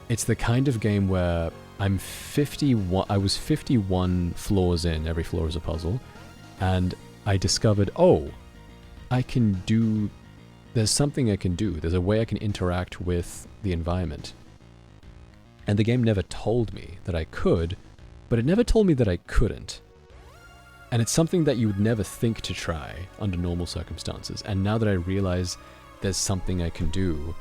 it's the kind of game where I was 51 floors in, every floor is a puzzle, and I discovered, oh, there's something I can do. There's a way I can interact with the environment. And the game never told me that I could, but it never told me that I couldn't. And it's something that you would never think to try under normal circumstances. And now that I realize there's something I can do,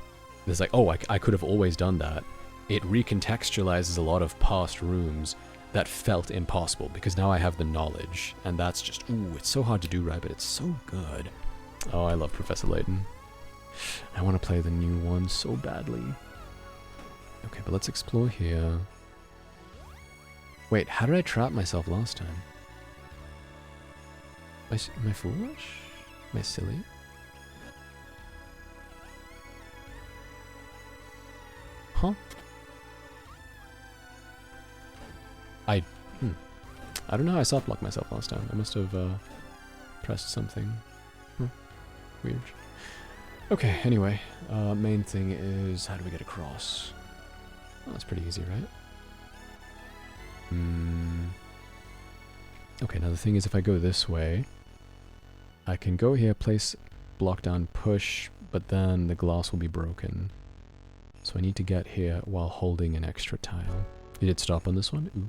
there's like, oh, I could have always done that. It recontextualizes a lot of past rooms that felt impossible, because now I have the knowledge. And that's just, ooh, it's so hard to do right, but it's so good. Oh, I love Professor Layton. I want to play the new one so badly. Okay, but let's explore here. Wait, how did I trap myself last time? Am I foolish? Am I silly? Huh? I don't know how I soft-locked myself last time. I must have pressed something. Weird. Okay, anyway. Main thing is, how do we get across? Oh, that's pretty easy, right? Okay, now the thing is, if I go this way, I can go here, place block down, push, but then the glass will be broken. So I need to get here while holding an extra tile. You did stop on this one? Ooh.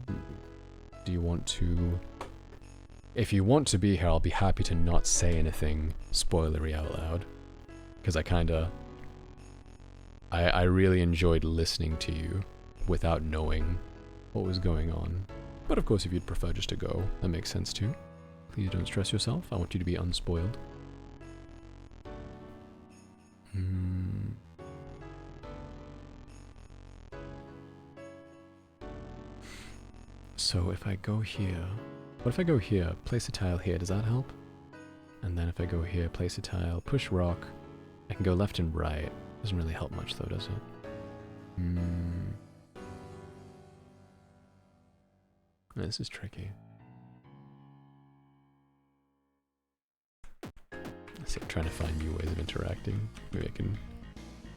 Do you want to... If you want to be here, I'll be happy to not say anything spoilery out loud. Because I really enjoyed listening to you without knowing what was going on. But of course, if you'd prefer just to go, that makes sense too. Please don't stress yourself. I want you to be unspoiled. So if I go here... What if I go here, place a tile here, does that help? And then if I go here, place a tile, push rock, I can go left and right. Doesn't really help much though, does it? This is tricky. So I'm trying to find new ways of interacting. Maybe I can...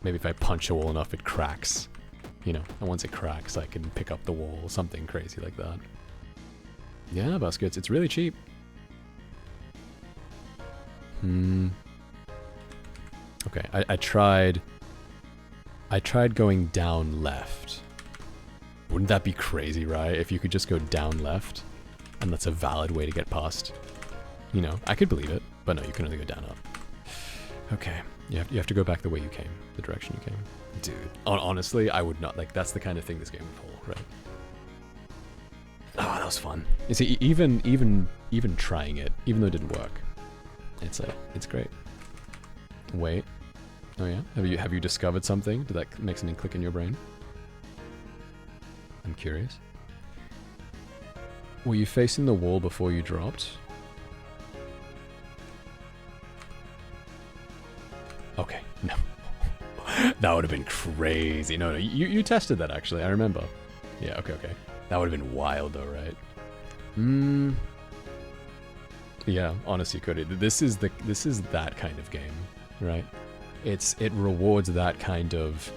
Maybe if I punch a wall enough, it cracks. You know, and once it cracks, I can pick up the wall, something crazy like that. Yeah, baskets, it's really cheap. Okay, I tried going down left. Wouldn't that be crazy, right? If you could just go down left, and that's a valid way to get past. You know, I could believe it, but no, you can only go down up. Okay, you have to go back the way you came, the direction you came. Dude, honestly, I would not, like, that's the kind of thing this game would pull, right? Oh, that was fun. You see, even trying it, even though it didn't work, it's great. Wait. Oh yeah? Have you discovered something? Did that make something click in your brain? I'm curious. Were you facing the wall before you dropped? Okay, no. That would have been crazy. No, you tested that actually, I remember. Yeah, okay. That would have been wild though, right? Yeah, honestly, Cody, this is that kind of game, right? It rewards that kind of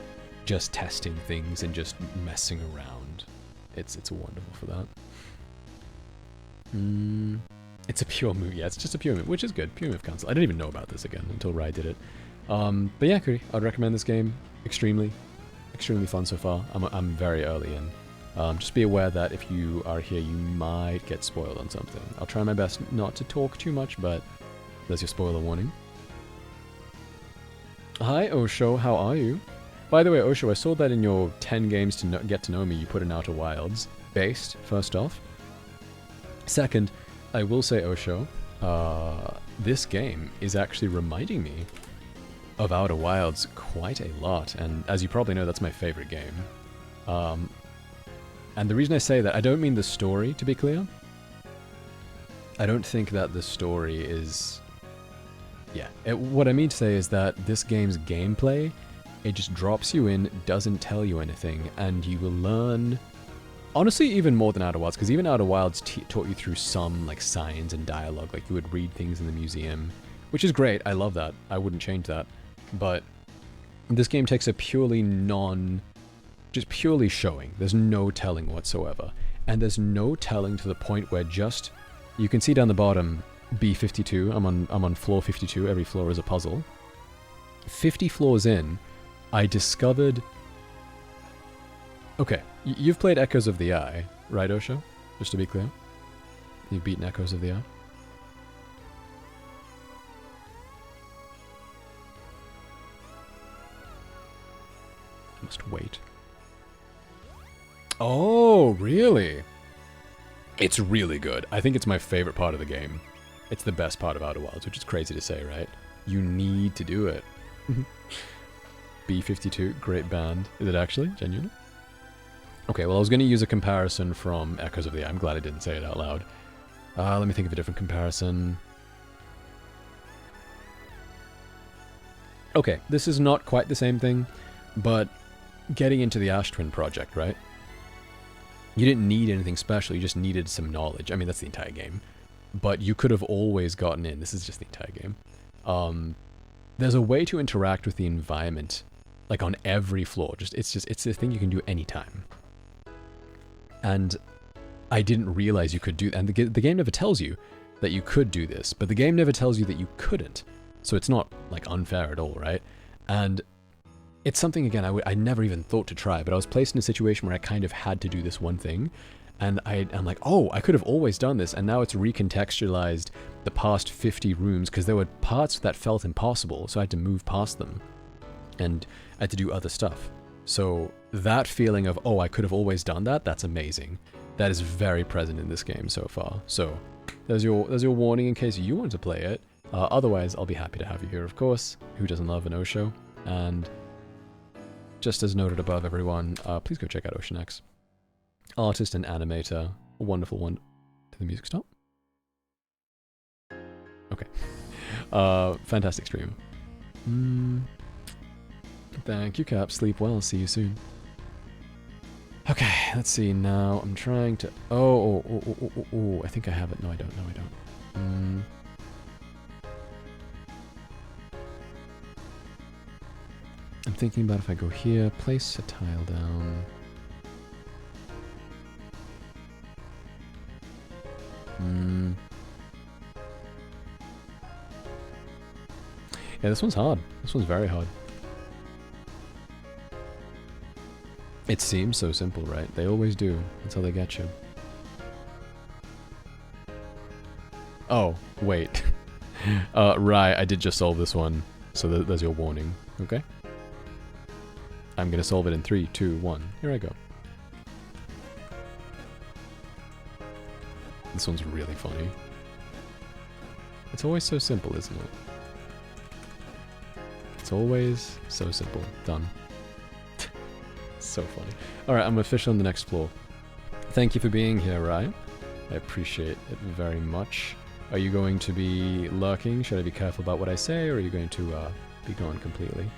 just testing things and just messing around. It's wonderful for that. It's a pure move. Yeah, it's just a pure move, which is good. Pure move cancel. I didn't even know about this again until Rai did it. But yeah, Cody, I'd recommend this game. Extremely fun so far. I'm very early in. Just be aware that if you are here, you might get spoiled on something. I'll try my best not to talk too much, but there's your spoiler warning. Hi, Osho, how are you? By the way, Osho, I saw that in your 10 games to get to know me, you put in Outer Wilds. Based, first off. Second, I will say, Osho, this game is actually reminding me of Outer Wilds quite a lot, and as you probably know, that's my favorite game. And the reason I say that, I don't mean the story, to be clear. I don't think that the story is... Yeah, what I mean to say is that this game's gameplay, it just drops you in, doesn't tell you anything, and you will learn... Honestly, even more than Outer Wilds, because even Outer Wilds taught you through some, like, signs and dialogue, like you would read things in the museum, which is great, I love that, I wouldn't change that, but this game takes a purely just purely showing, there's no telling whatsoever, and there's no telling to the point where just, you can see down the bottom, B52, I'm on floor 52, every floor is a puzzle. 50 floors in, I discovered... Okay, you've played Echoes of the Eye, right, Osho? Just to be clear. You've beaten Echoes of the Eye? I must wait. Oh, really? It's really good. I think it's my favorite part of the game. It's the best part of Outer Wilds, which is crazy to say, right? You need to do it. B52, great band. Is it actually? Genuinely? Okay, well, I was going to use a comparison from Echoes of the Eye. I'm glad I didn't say it out loud. Let me think of a different comparison. Okay, this is not quite the same thing, but getting into the Ash Twin project, right? You didn't need anything special, you just needed some knowledge. I mean, that's the entire game. But you could have always gotten in. This is just the entire game. There's a way to interact with the environment, like on every floor. It's a thing you can do anytime. And I didn't realize you could do that. And the game never tells you that you could do this, but the game never tells you that you couldn't. So it's not like unfair at all, right? And it's something, again, I never even thought to try, but I was placed in a situation where I kind of had to do this one thing. And I'm like, oh, I could have always done this, and now it's recontextualized the past 50 rooms, because there were parts that felt impossible, so I had to move past them, and I had to do other stuff. So that feeling of, oh, I could have always done that, that's amazing. That is very present in this game so far. So there's your warning in case you want to play it. Otherwise, I'll be happy to have you here, of course. Who doesn't love an Osho? And just as noted above, everyone, please go check out Ocean X. Artist and animator, a wonderful one. Did the music stop? Okay. Fantastic stream. Thank you, Cap. Sleep well. See you soon. Okay, let's see. Now I'm trying to... Oh, I think I have it. No, I don't. No, I don't. I'm thinking about if I go here, place a tile down. Yeah, this one's hard. This one's very hard. It seems so simple, right? They always do, until they get you. Oh, wait. Right, I did just solve this one. So there's your warning, okay? I'm gonna solve it in 3, 2, 1. Here I go. This one's really funny. It's always so simple, isn't it? It's always so simple. Done. So funny. Alright, I'm official on the next floor. Thank you for being here, Ryan. I appreciate it very much. Are you going to be lurking? Should I be careful about what I say, or are you going to be gone completely?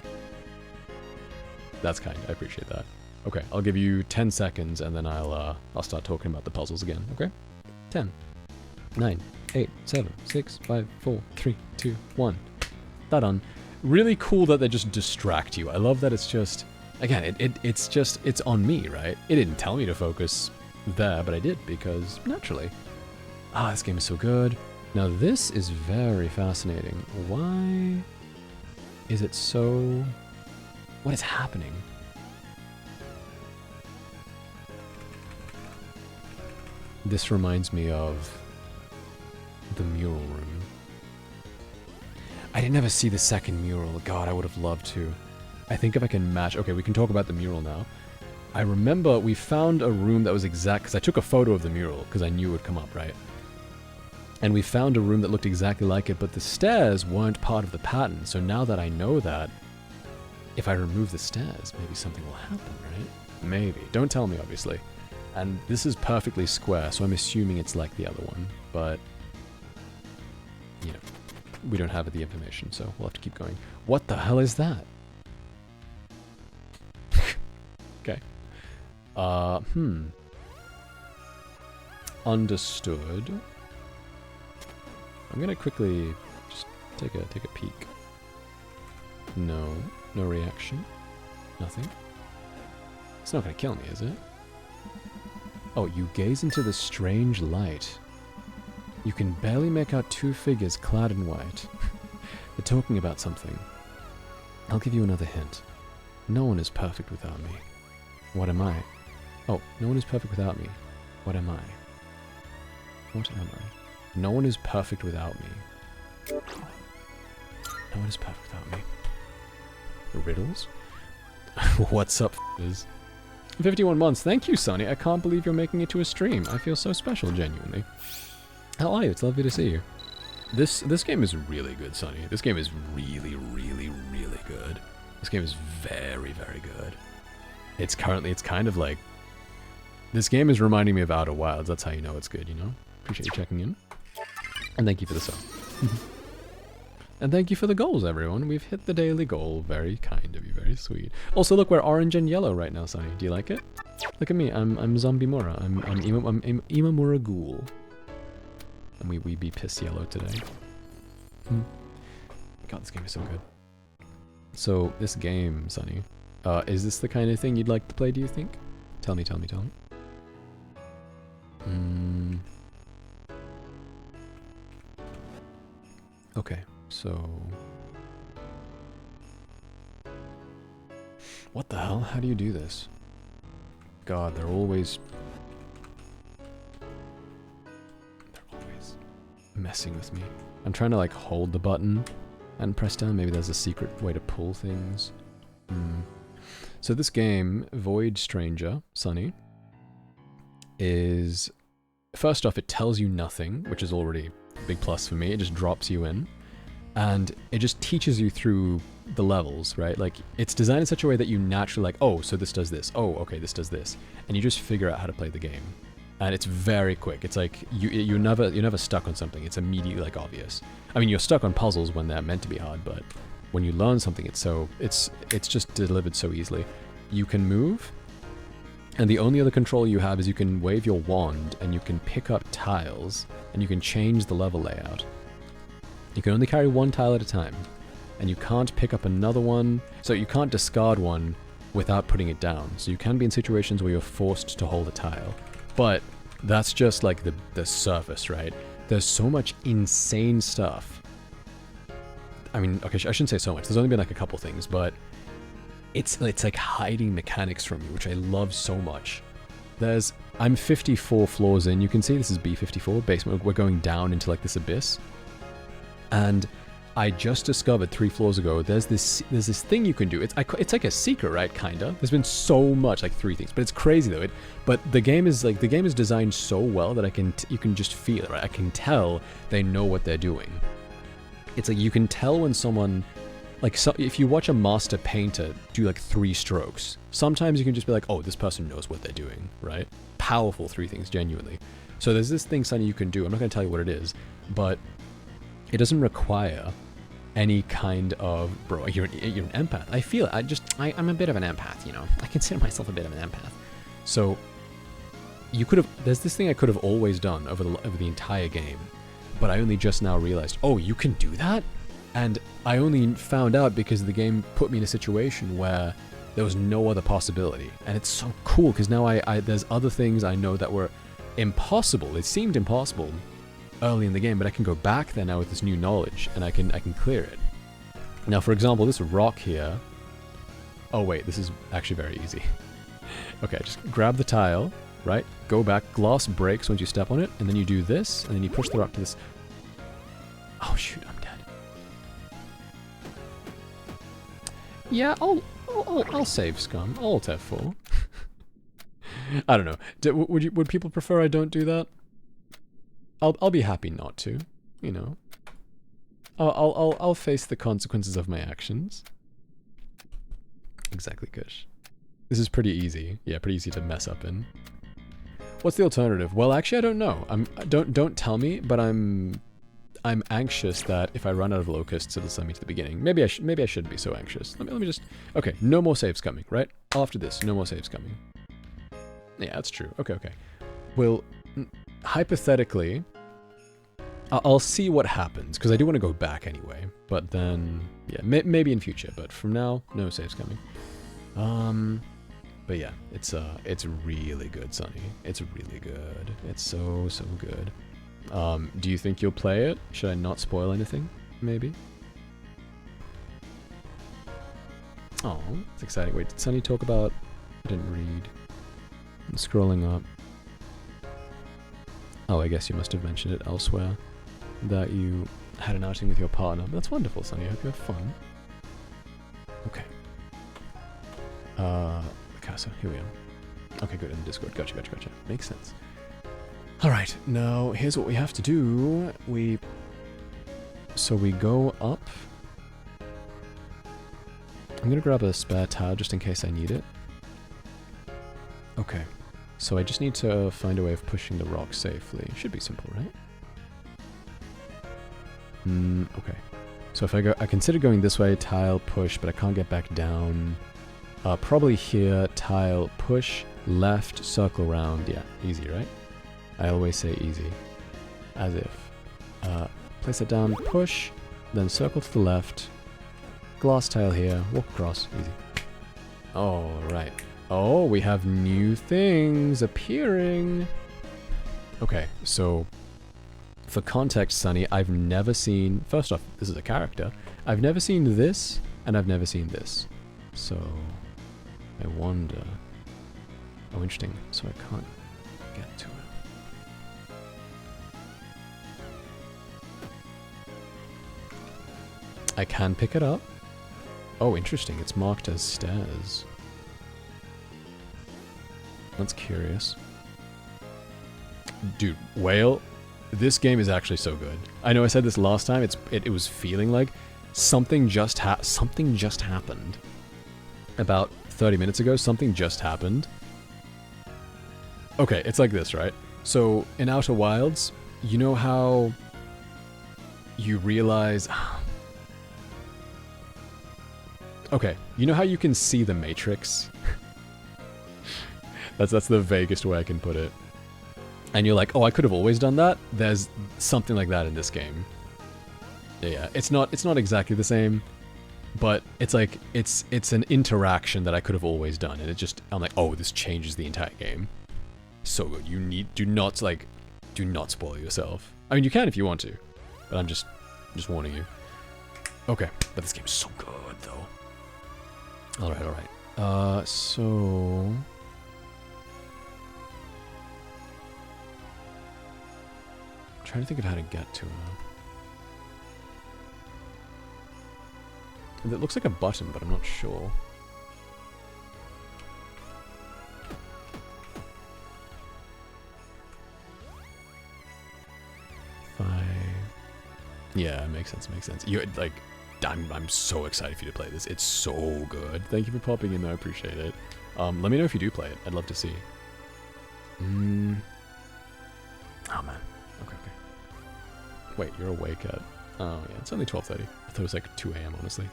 That's kind. I appreciate that. Okay, I'll give you 10 seconds, and then I'll start talking about the puzzles again, okay? 10, 9, 8, 7, 6, 5, 4, 3, 2, 1. That done. Really cool that they just distract you. I love that it's just... Again, it's on me, right? It didn't tell me to focus there, but I did, because naturally. Ah, this game is so good. Now this is very fascinating. Why is it so... What is happening? This reminds me of the mural room. I didn't ever see the second mural. God, I would have loved to. I think if I can match... Okay, we can talk about the mural now. I remember we found a room that was exact... Because I took a photo of the mural, because I knew it would come up, right? And we found a room that looked exactly like it, but the stairs weren't part of the pattern. So now that I know that, if I remove the stairs, maybe something will happen, right? Maybe. Don't tell me, obviously. And this is perfectly square, so I'm assuming it's like the other one. But, you know, we don't have the information, so we'll have to keep going. What the hell is that? Okay. Understood. I'm gonna quickly just take a peek. No reaction. Nothing. It's not gonna kill me, is it? Oh, you gaze into the strange light. You can barely make out two figures clad in white. They're talking about something. I'll give you another hint. No one is perfect without me. What am I? Oh, no one is perfect without me. What am I? What am I? No one is perfect without me. No one is perfect without me. Riddles? What's up, f***ers? 51 months. Thank you, Sonny. I can't believe you're making it to a stream. I feel so special, genuinely. How are you? It's lovely to see you. This game is really good, Sonny. This game is really, really, really good. This game is very, very good. It's kind of like... This game is reminding me of Outer Wilds. That's how you know it's good, you know? Appreciate you checking in. And thank you for the sub. And thank you for the goals, everyone. We've hit the daily goal. Very kind of you. Very sweet. Also, look, we're orange and yellow right now, Sonny. Do you like it? Look at me. I'm Zombie Mura. I'm Imamura Ghoul. And we be piss yellow today. God, this game is so good. So, this game, Sonny, is this the kind of thing you'd like to play, do you think? Tell me. Okay, so... What the hell? How do you do this? God, they're always messing with me. I'm trying to, like, hold the button and press down. Maybe there's a secret way to pull things. So this game, Void Stranger, Sonny, is... First off, it tells you nothing, which is already a big plus for me. It just drops you in. And it just teaches you through the levels, right? Like, it's designed in such a way that you naturally like, oh, so this does this. Oh, okay, this does this. And you just figure out how to play the game. And it's very quick. It's like, you're never stuck on something. It's immediately, like, obvious. I mean, you're stuck on puzzles when they're meant to be hard, but when you learn something, it's just delivered so easily. You can move, and the only other control you have is you can wave your wand, and you can pick up tiles, and you can change the level layout. You can only carry one tile at a time. and you can't pick up another one, so you can't discard one without putting it down. So you can be in situations where you're forced to hold a tile. But that's just like the surface, right? There's so much insane stuff. I mean, okay, I shouldn't say so much. There's only been like a couple things, but it's like hiding mechanics from you, which I love so much. I'm 54 floors in. You can see this is B54, basement. We're going down into like this abyss. And I just discovered 3 floors ago, there's this thing you can do. It's like a secret, right? Kinda. There's been so much, like 3 things, but it's crazy though. But the game is designed so well that you can just feel it, right? I can tell they know what they're doing. It's like you can tell when someone, like, so if you watch a master painter do like 3 strokes, sometimes you can just be like, oh, this person knows what they're doing, right? Powerful 3 things, genuinely. So there's this thing, Sunny, you can do. I'm not going to tell you what it is, but it doesn't require any kind of, bro, you're an empath. I feel it. I'm a bit of an empath, you know. I consider myself a bit of an empath. So there's this thing I could have always done over the entire game, but I only just now realized, oh, you can do that? And I only found out because the game put me in a situation where there was no other possibility. And it's so cool because now there's other things I know that were impossible. It seemed impossible early in the game, but I can go back there now with this new knowledge and I can clear it. Now, for example, this rock here. Oh wait, this is actually very easy. Okay, just grab the tile, right? Go back, glass breaks once you step on it, and then you do this, and then you push the rock to this. Oh shoot, I'm dead. Yeah, I'll save scum. Alt F4. I don't know. Would people prefer I don't do that? I'll be happy not to, you know. I'll face the consequences of my actions. Exactly, Kush. This is pretty easy. Yeah, pretty easy to mess up in. What's the alternative? Well, actually, I don't know. Don't tell me, but I'm anxious that if I run out of locusts, it'll send me to the beginning. Maybe I shouldn't be so anxious. Let me just. Okay, no more saves coming, right? After this, no more saves coming. Yeah, that's true. Okay. Well, hypothetically, I'll see what happens, because I do want to go back anyway. But then, yeah, maybe in future. But from now, no saves coming. But yeah, it's really good, Sunny. It's really good. It's so good. Do you think you'll play it? Should I not spoil anything? Maybe? Oh, it's exciting. Wait, did Sunny talk about... I didn't read. I'm scrolling up. Oh, I guess you must have mentioned it elsewhere. That you had an outing with your partner. That's wonderful, Sunny. I hope you have fun. Okay. Casa, here we are. Okay, good, in the Discord. Gotcha. Makes sense. Alright, now here's what we have to do. So we go up. I'm gonna grab a spare tile just in case I need it. Okay. So I just need to find a way of pushing the rock safely. Should be simple, right? Okay. So if I consider going this way, tile, push, but I can't get back down. Probably here, tile, push, left, circle round. Yeah, easy, right? I always say easy. As if. Place it down, push, then circle to the left. Glass tile here, walk across, easy. Alright. Oh, we have new things appearing. Okay, so for context, Sunny, I've never seen... First off, this is a character. I've never seen this, and I've never seen this. So, I wonder... Oh, interesting. So I can't get to it. I can pick it up. Oh, interesting. It's marked as stairs. That's curious. Dude, Whale, this game is actually so good. I know I said this last time. It was feeling like something just happened. About 30 minutes ago, something just happened. Okay, it's like this, right? So, in Outer Wilds, you know how you realize... Okay, you know how you can see the Matrix? That's the vaguest way I can put it. And you're like, oh, I could have always done that? There's something like that in this game. Yeah, it's not exactly the same, But it's like it's an interaction that I could have always done, and I'm like, oh, this changes the entire game. So good. Do not spoil yourself. I mean, you can if you want to, but I'm just warning you. Okay, but this game is so good though. All right. So. I'm trying to think of how to get to her. It looks like a button, but I'm not sure. Yeah, it makes sense. You like, I'm so excited for you to play this. It's so good. Thank you for popping in there. I appreciate it. Let me know if you do play it. I'd love to see. Oh man. Okay. Wait, you're awake at? Oh yeah, it's only 12:30. I thought it was like 2 a.m. honestly.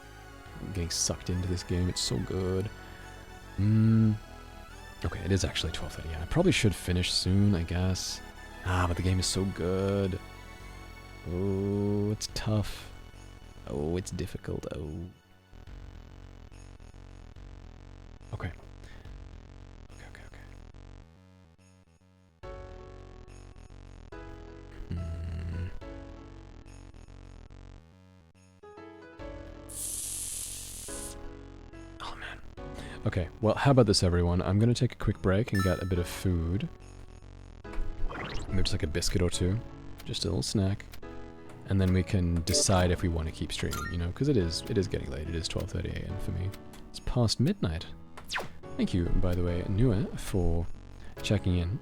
I'm getting sucked into this game. It's so good. Okay, it is actually 12:30. Yeah, I probably should finish soon, I guess. But the game is so good. Oh, it's tough. Oh, it's difficult. Oh. Okay. Oh, man. Okay, well, how about this, everyone? I'm gonna take a quick break and get a bit of food. Maybe just like a biscuit or two. Just a little snack. And then we can decide if we want to keep streaming, you know, because it is getting late. It is 12:30 a.m. for me. It's past midnight. Thank you, by the way, Nue, for checking in.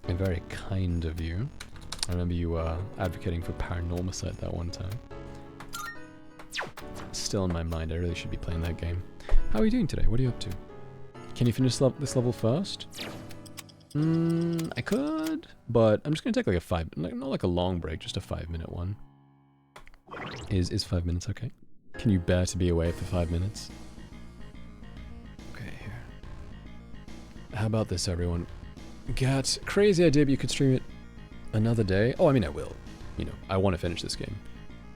And very kind of you. I remember you advocating for Paranormal Site that one time. Still in my mind, I really should be playing that game. How are you doing today? What are you up to? Can you finish this level first? I could, but I'm just gonna take like not like a long break, just a 5-minute one. Is 5 minutes okay? Can you bear to be away for 5 minutes? Okay, here. How about this, everyone? Got crazy idea, but you could stream it another day. Oh, I mean, I will. You know, I want to finish this game.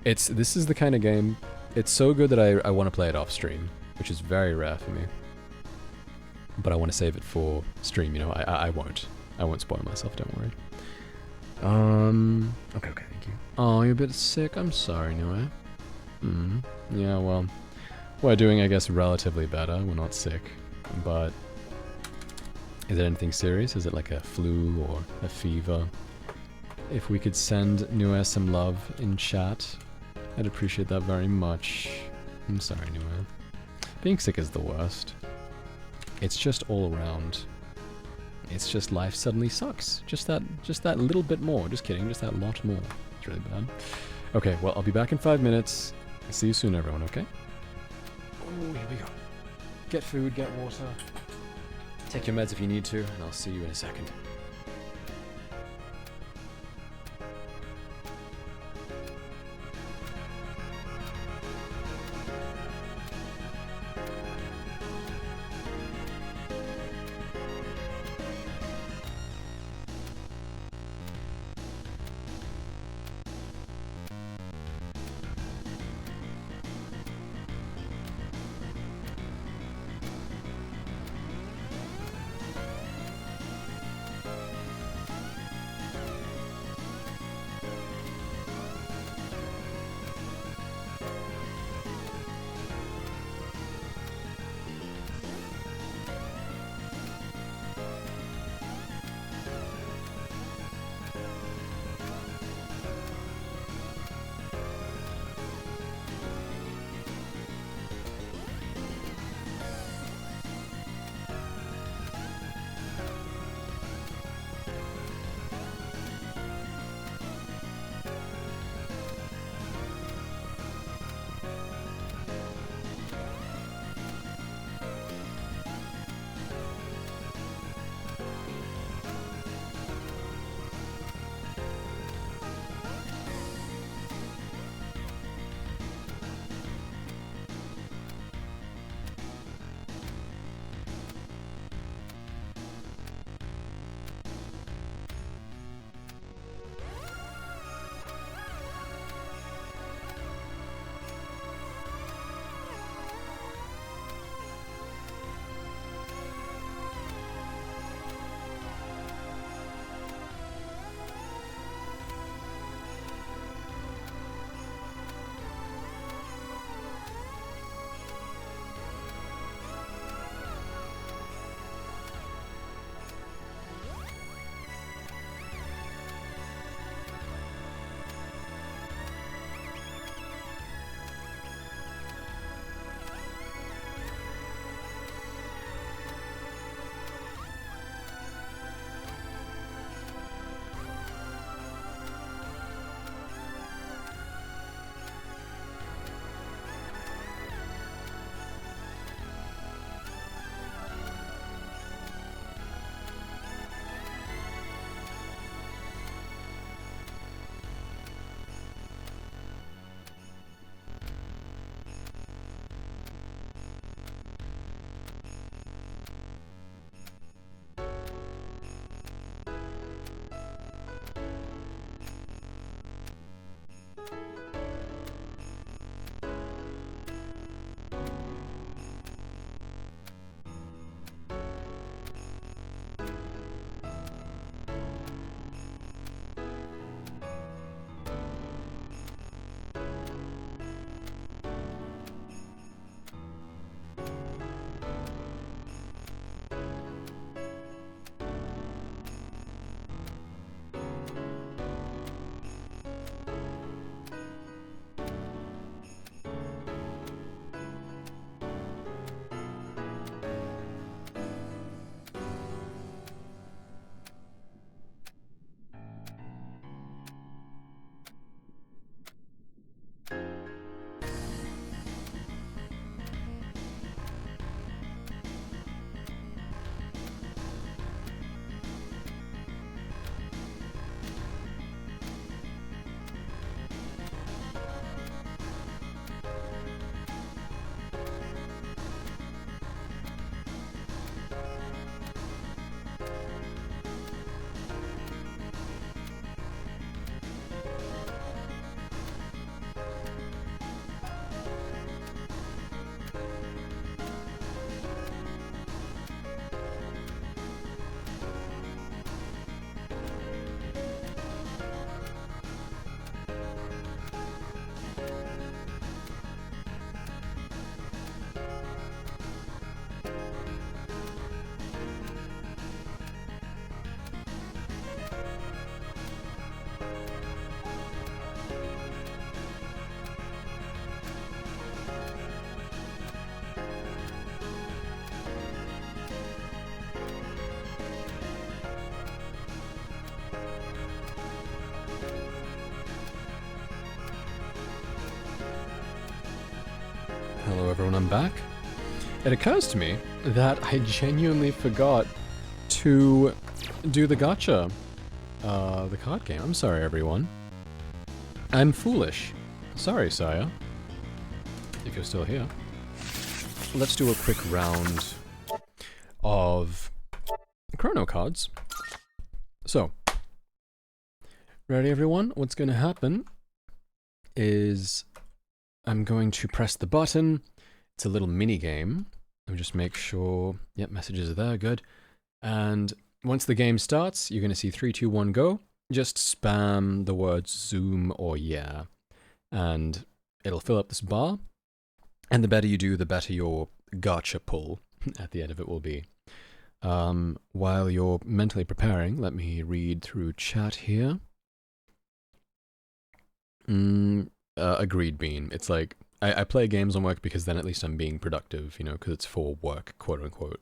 This is the kind of game. It's so good that I want to play it off stream, which is very rare for me. But I want to save it for stream, you know, I won't spoil myself, don't worry. Okay, thank you. Oh, you're a bit sick, I'm sorry, Noah. Yeah, well, we're doing, I guess, relatively better, we're not sick, but is it anything serious? Is it like a flu or a fever? If we could send Noah some love in chat, I'd appreciate that very much. I'm sorry, Noah. Being sick is the worst. It's just all around. It's just life suddenly sucks. Just that little bit more. Just kidding, just that lot more. It's really bad. Okay, well, I'll be back in 5 minutes. See you soon, everyone, okay? Oh, here we go. Get food, get water. Take your meds if you need to, and I'll see you in a second. everyone, I'm back. It occurs to me that I genuinely forgot to do the gacha, the card game. I'm sorry, everyone. I'm foolish. Sorry, Saya. If you're still here. Let's do a quick round of chrono cards. So, ready, everyone? What's going to happen is I'm going to press the button. It's a little mini game. Let me just make sure. Yep, messages are there. Good. And once the game starts, you're going to see 3, 2, 1, go. Just spam the words Zoom or yeah. And it'll fill up this bar. And the better you do, the better your gacha pull at the end of it will be. While you're mentally preparing, let me read through chat here. Agreed, Bean. It's like, I play games on work because then at least I'm being productive, you know, because it's for work, quote unquote.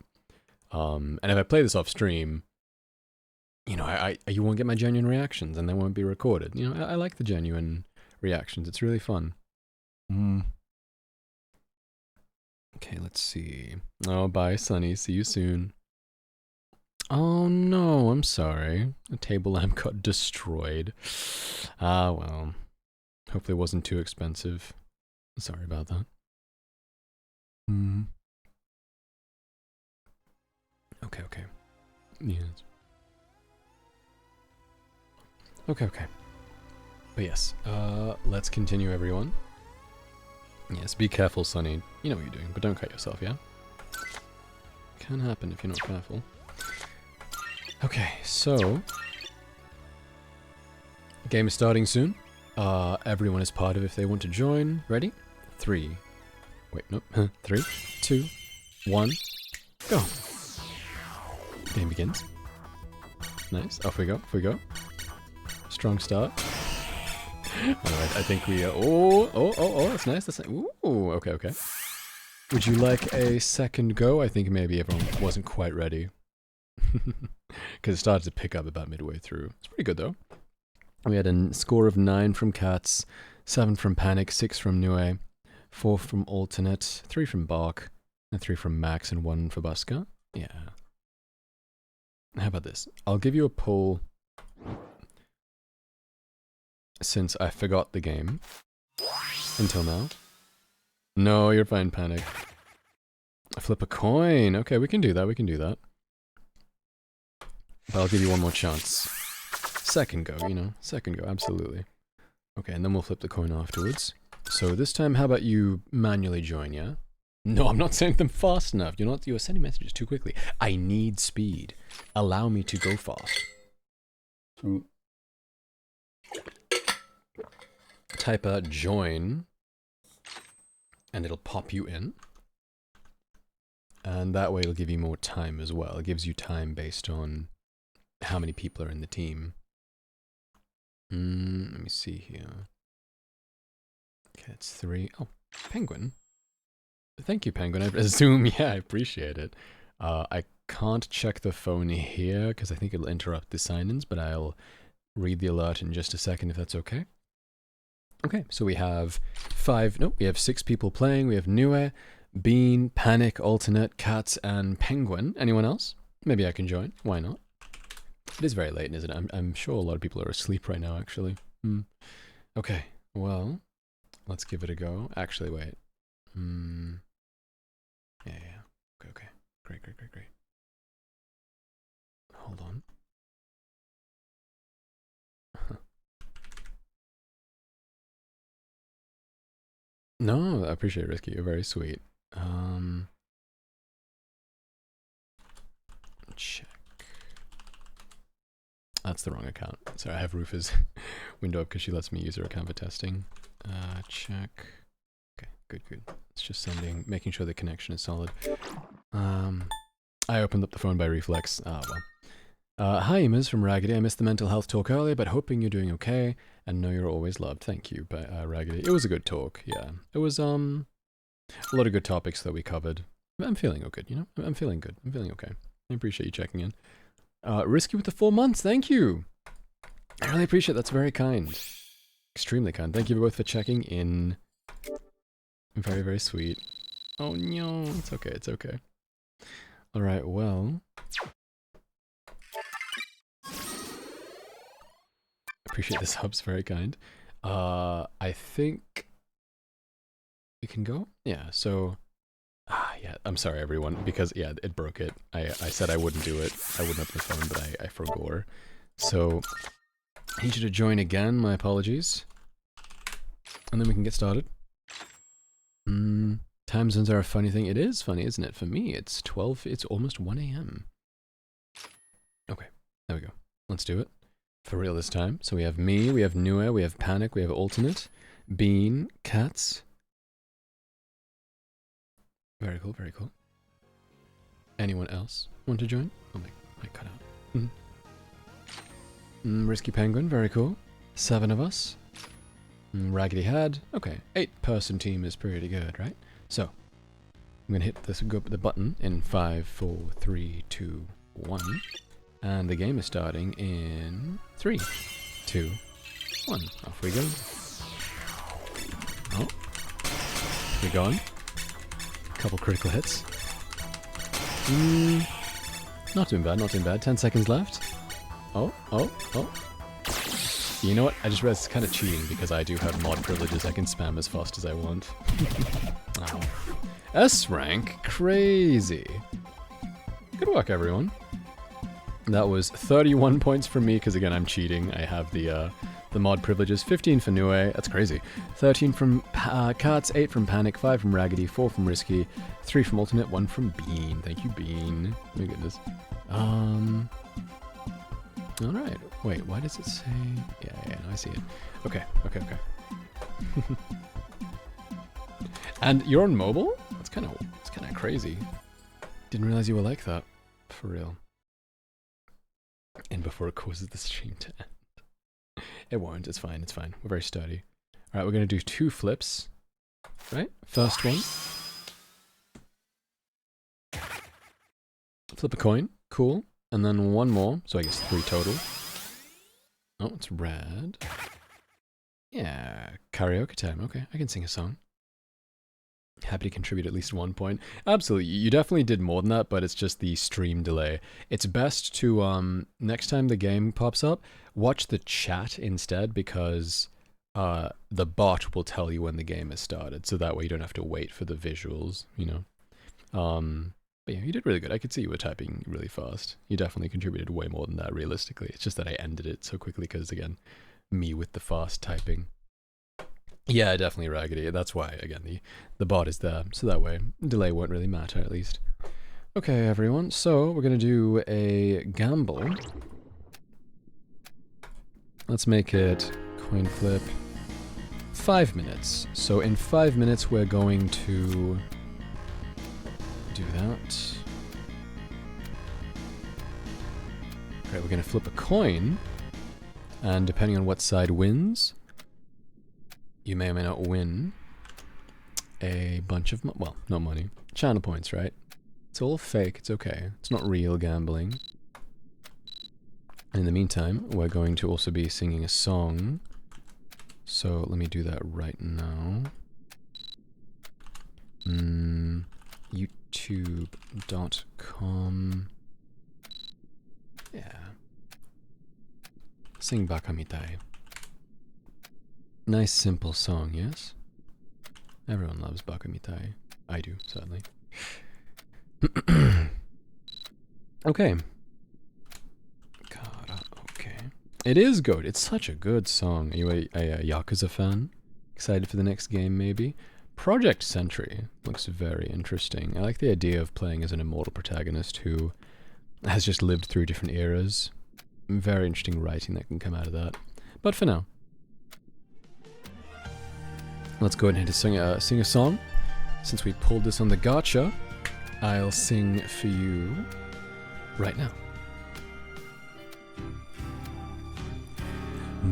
And if I play this off stream, you know, you won't get my genuine reactions and they won't be recorded. You know, I like the genuine reactions. It's really fun. Okay, let's see. Oh, bye, Sunny. See you soon. Oh no, I'm sorry. The table lamp got destroyed. Ah, well. Hopefully it wasn't too expensive. Sorry about that. Okay. Yes. Okay. But yes, let's continue, everyone. Yes, be careful, Sonny. You know what you're doing, but don't cut yourself, yeah? Can happen if you're not careful. Okay, so... game is starting soon. Everyone is part of it if they want to join. Ready? 3. Wait, nope. 3, 2, 1, go. Game begins. Nice. Off we go. Strong start. Alright, I think we... Oh, that's nice. That's nice. Ooh, okay. Would you like a second go? I think maybe everyone wasn't quite ready. Because it started to pick up about midway through. It's pretty good, though. We had a score of 9 from Cats, 7 from Panic, 6 from Nue, 4 from Alternate, 3 from Bark, and 3 from Max, and 1 for Buska. Yeah. How about this? I'll give you a poll since I forgot the game until now. No, you're fine, Panic. Flip a coin. Okay, we can do that. But I'll give you one more chance. Second go, you know. Second go, absolutely. Okay, and then we'll flip the coin afterwards. So this time, how about you manually join, yeah? No, I'm not sending them fast enough. You're sending messages too quickly. I need speed. Allow me to go fast. Type join, and it'll pop you in. And that way it'll give you more time as well. It gives you time based on how many people are in the team. Let me see here. Okay, it's 3. Oh, Penguin. Thank you, Penguin. I assume, yeah, I appreciate it. I can't check the phone here because I think it'll interrupt the sign-ins, but I'll read the alert in just a second if that's okay. Okay, so we have 6 people playing. We have Nue, Bean, Panic, Alternate, Cats, and Penguin. Anyone else? Maybe I can join. Why not? It is very late, isn't it? I'm sure a lot of people are asleep right now, actually. Okay, well, let's give it a go. Actually, wait. Yeah. Okay. Great. Hold on. No, I appreciate it, Risky. You're very sweet. Check. That's the wrong account. Sorry, I have Rufus window up because she lets me use her account for testing. Check. Okay, good. It's just making sure the connection is solid. I opened up the phone by reflex. Ah, well. Hi, Emas from Raggedy. I missed the mental health talk earlier, but hoping you're doing okay and know you're always loved. Thank you, Raggedy. It was a good talk, yeah. It was, a lot of good topics that we covered. I'm feeling good, you know? I'm feeling good. I'm feeling okay. I appreciate you checking in. Risky with the 4 months, thank you! I really appreciate it. That's very kind. Extremely kind. Thank you both for checking in. Very, very sweet. Oh no, it's okay, it's okay. Alright, well. Appreciate the subs, very kind. I think we can go? Yeah, so yeah, I'm sorry everyone, because yeah, it broke it. I said I wouldn't do it. I wouldn't open the phone, but I forgore. So I need you to join again, my apologies. And then we can get started. Time zones are a funny thing. It is funny, isn't it? For me, it's almost 1 AM. Okay, there we go. Let's do it. For real this time. So we have me, we have Nue, we have Panic, we have Ultimate, Bean, Cats. Very cool, very cool. Anyone else want to join? Oh, my cut out. Risky Penguin, very cool. 7 of us. Raggedy Had. Okay, 8-person team is pretty good, right? So, I'm gonna hit this the button in 5, 4, 3, 2, 1. And the game is starting in 3, 2, 1. Off we go. Oh. We're going. Couple critical hits. Not doing bad, not doing bad. 10 seconds left. Oh. You know what? I just realized it's kind of cheating because I do have mod privileges. I can spam as fast as I want. Oh. S rank? Crazy. Good work, everyone. That was 31 points from me, because again, I'm cheating. I have the mod privileges. 15 for Nue, that's crazy. 13 from Cats, 8 from Panic, 5 from Raggedy, 4 from Risky, 3 from Ultimate, 1 from Bean. Thank you, Bean. Oh my goodness. Alright. Wait, why does it say... Yeah, no, I see it. Okay. And you're on mobile? That's kind of crazy. Didn't realize you were like that. For real. And before it causes the stream to end. It won't, it's fine. We're very sturdy. Alright, we're gonna do 2 flips. Right? First one. Flip a coin. Cool. And then 1 more. So I guess 3 total. Oh, it's red. Yeah, karaoke time. Okay, I can sing a song. Happy to contribute at least 1 point. Absolutely, you definitely did more than that, but it's just the stream delay. It's best to, next time the game pops up, watch the chat instead, because the bot will tell you when the game has started, so that way you don't have to wait for the visuals, you know? But yeah, you did really good. I could see you were typing really fast. You definitely contributed way more than that, realistically. It's just that I ended it so quickly, because again, me with the fast typing. Yeah, definitely Raggedy. That's why, again, the bot is there, so that way delay won't really matter, at least. Okay, everyone, so we're gonna do a gamble. Let's make it coin flip 5 minutes. So in 5 minutes, we're going to do that. Okay, we're gonna flip a coin, and depending on what side wins, you may or may not win a bunch of, well, no money. Channel points, right? It's all fake, it's okay. It's not real gambling. And in the meantime, we're going to also be singing a song. So let me do that right now. YouTube.com. Yeah. Sing Bakamitai. Nice simple song, yes? Everyone loves Bakamitai. I do, sadly. Okay. Okay. It is good. It's such a good song. Are you a Yakuza fan? Excited for the next game, maybe? Project Sentry looks very interesting. I like the idea of playing as an immortal protagonist who has just lived through different eras. Very interesting writing that can come out of that. But for now, let's go ahead and sing a song. Since we pulled this on the gacha, I'll sing for you right now.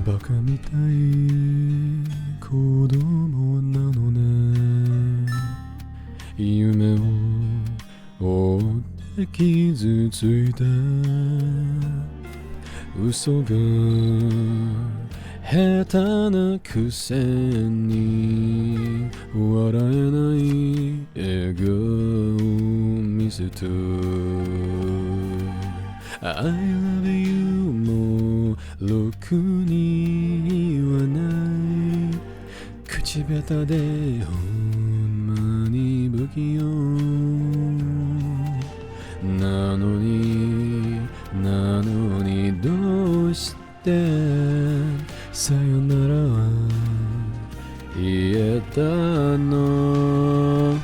Baka mitai kodomo nano ne, yume wo otte kizutsuita, uso ga 下手なくせに笑えない笑顔を見せた I love you もろくに言わない口下手でほんまに不器用なのにどうしてさよならは言えたの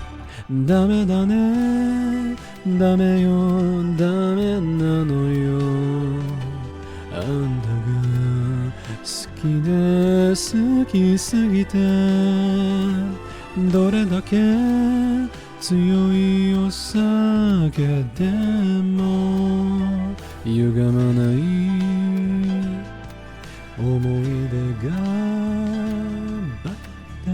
ダメだねダメよダメなのよあんたが好きで好きすぎてどれだけ強いお酒でも歪まない思い出がばったい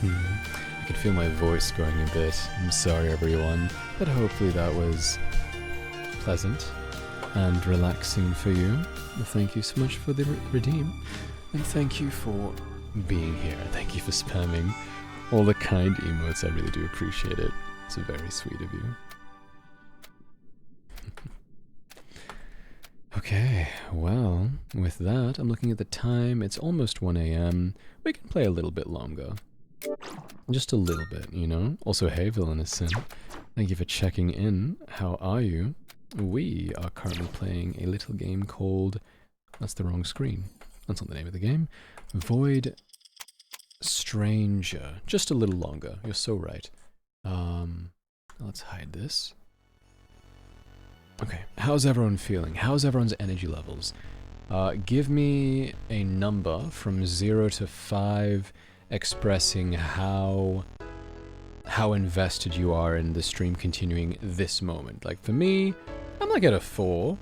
I can feel my voice going a bit. I'm sorry everyone, but hopefully that was pleasant and relaxing for you. Thank you so much for the redeem, and thank you for being here. Thank you for spamming all the kind emotes. I really do appreciate it. It's very sweet of you. Okay, well, with that, I'm looking at the time. It's almost 1 a.m. We can play a little bit longer. Just a little bit, you know? Also, hey, Villainous, thank you for checking in. How are you? We are currently playing a little game called... That's the wrong screen. That's not the name of the game. Void Stranger. Just a little longer. You're so right. Let's hide this. Okay, how's everyone feeling? How's everyone's energy levels? Give me a number from 0 to 5 expressing how invested you are in the stream continuing this moment. Like for me, I'm like at a 4.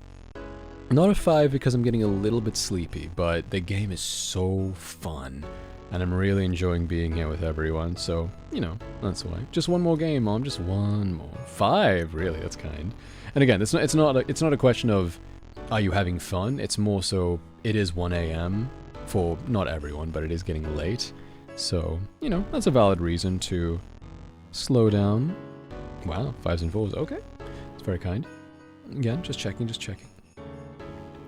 Not a 5 because I'm getting a little bit sleepy, but the game is so fun. And I'm really enjoying being here with everyone, so, you know, that's why. Just one more game, Mom, just one more. 5, really, that's kind. And again, it's not a question of, are you having fun? It's more so, it is 1 a.m. for not everyone, but it is getting late. So, you know, that's a valid reason to slow down. Wow, 5s and 4s, okay. It's very kind. Again, just checking.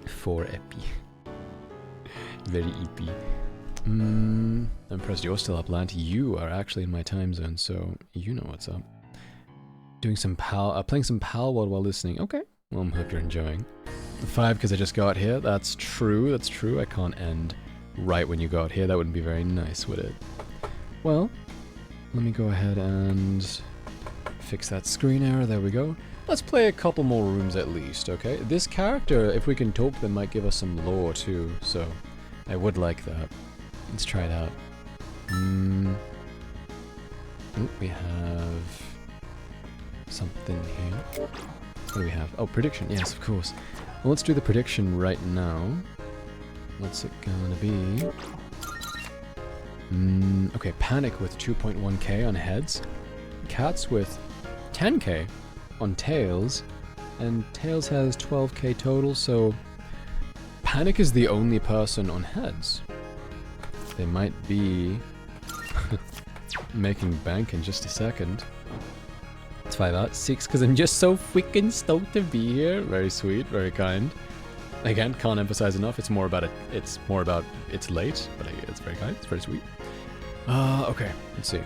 4 epi. Very epi. I'm impressed you're still up, Lant. You are actually in my time zone, so you know what's up. Doing some playing some Palworld while listening. Okay, well, I hope you're enjoying. 5 because I just got here. That's true. I can't end right when you got here. That wouldn't be very nice, would it? Well, let me go ahead and fix that screen error. There we go. Let's play a couple more rooms at least, okay? This character, if we can talk them, might give us some lore too, so I would like that. Let's try it out. Ooh, we have something here. What do we have? Oh, prediction. Yes, of course. Well, let's do the prediction right now. What's it gonna be? Okay, Panic with 2.1k on heads. Cats with 10k on tails. And Tails has 12k total, so Panic is the only person on heads. They might be making bank in just a second. Let's find out. 6, because I'm just so freaking stoked to be here. Very sweet, very kind. Again, can't emphasize enough. It's more about it's late, but it's very kind. It's very sweet. Okay, let's see.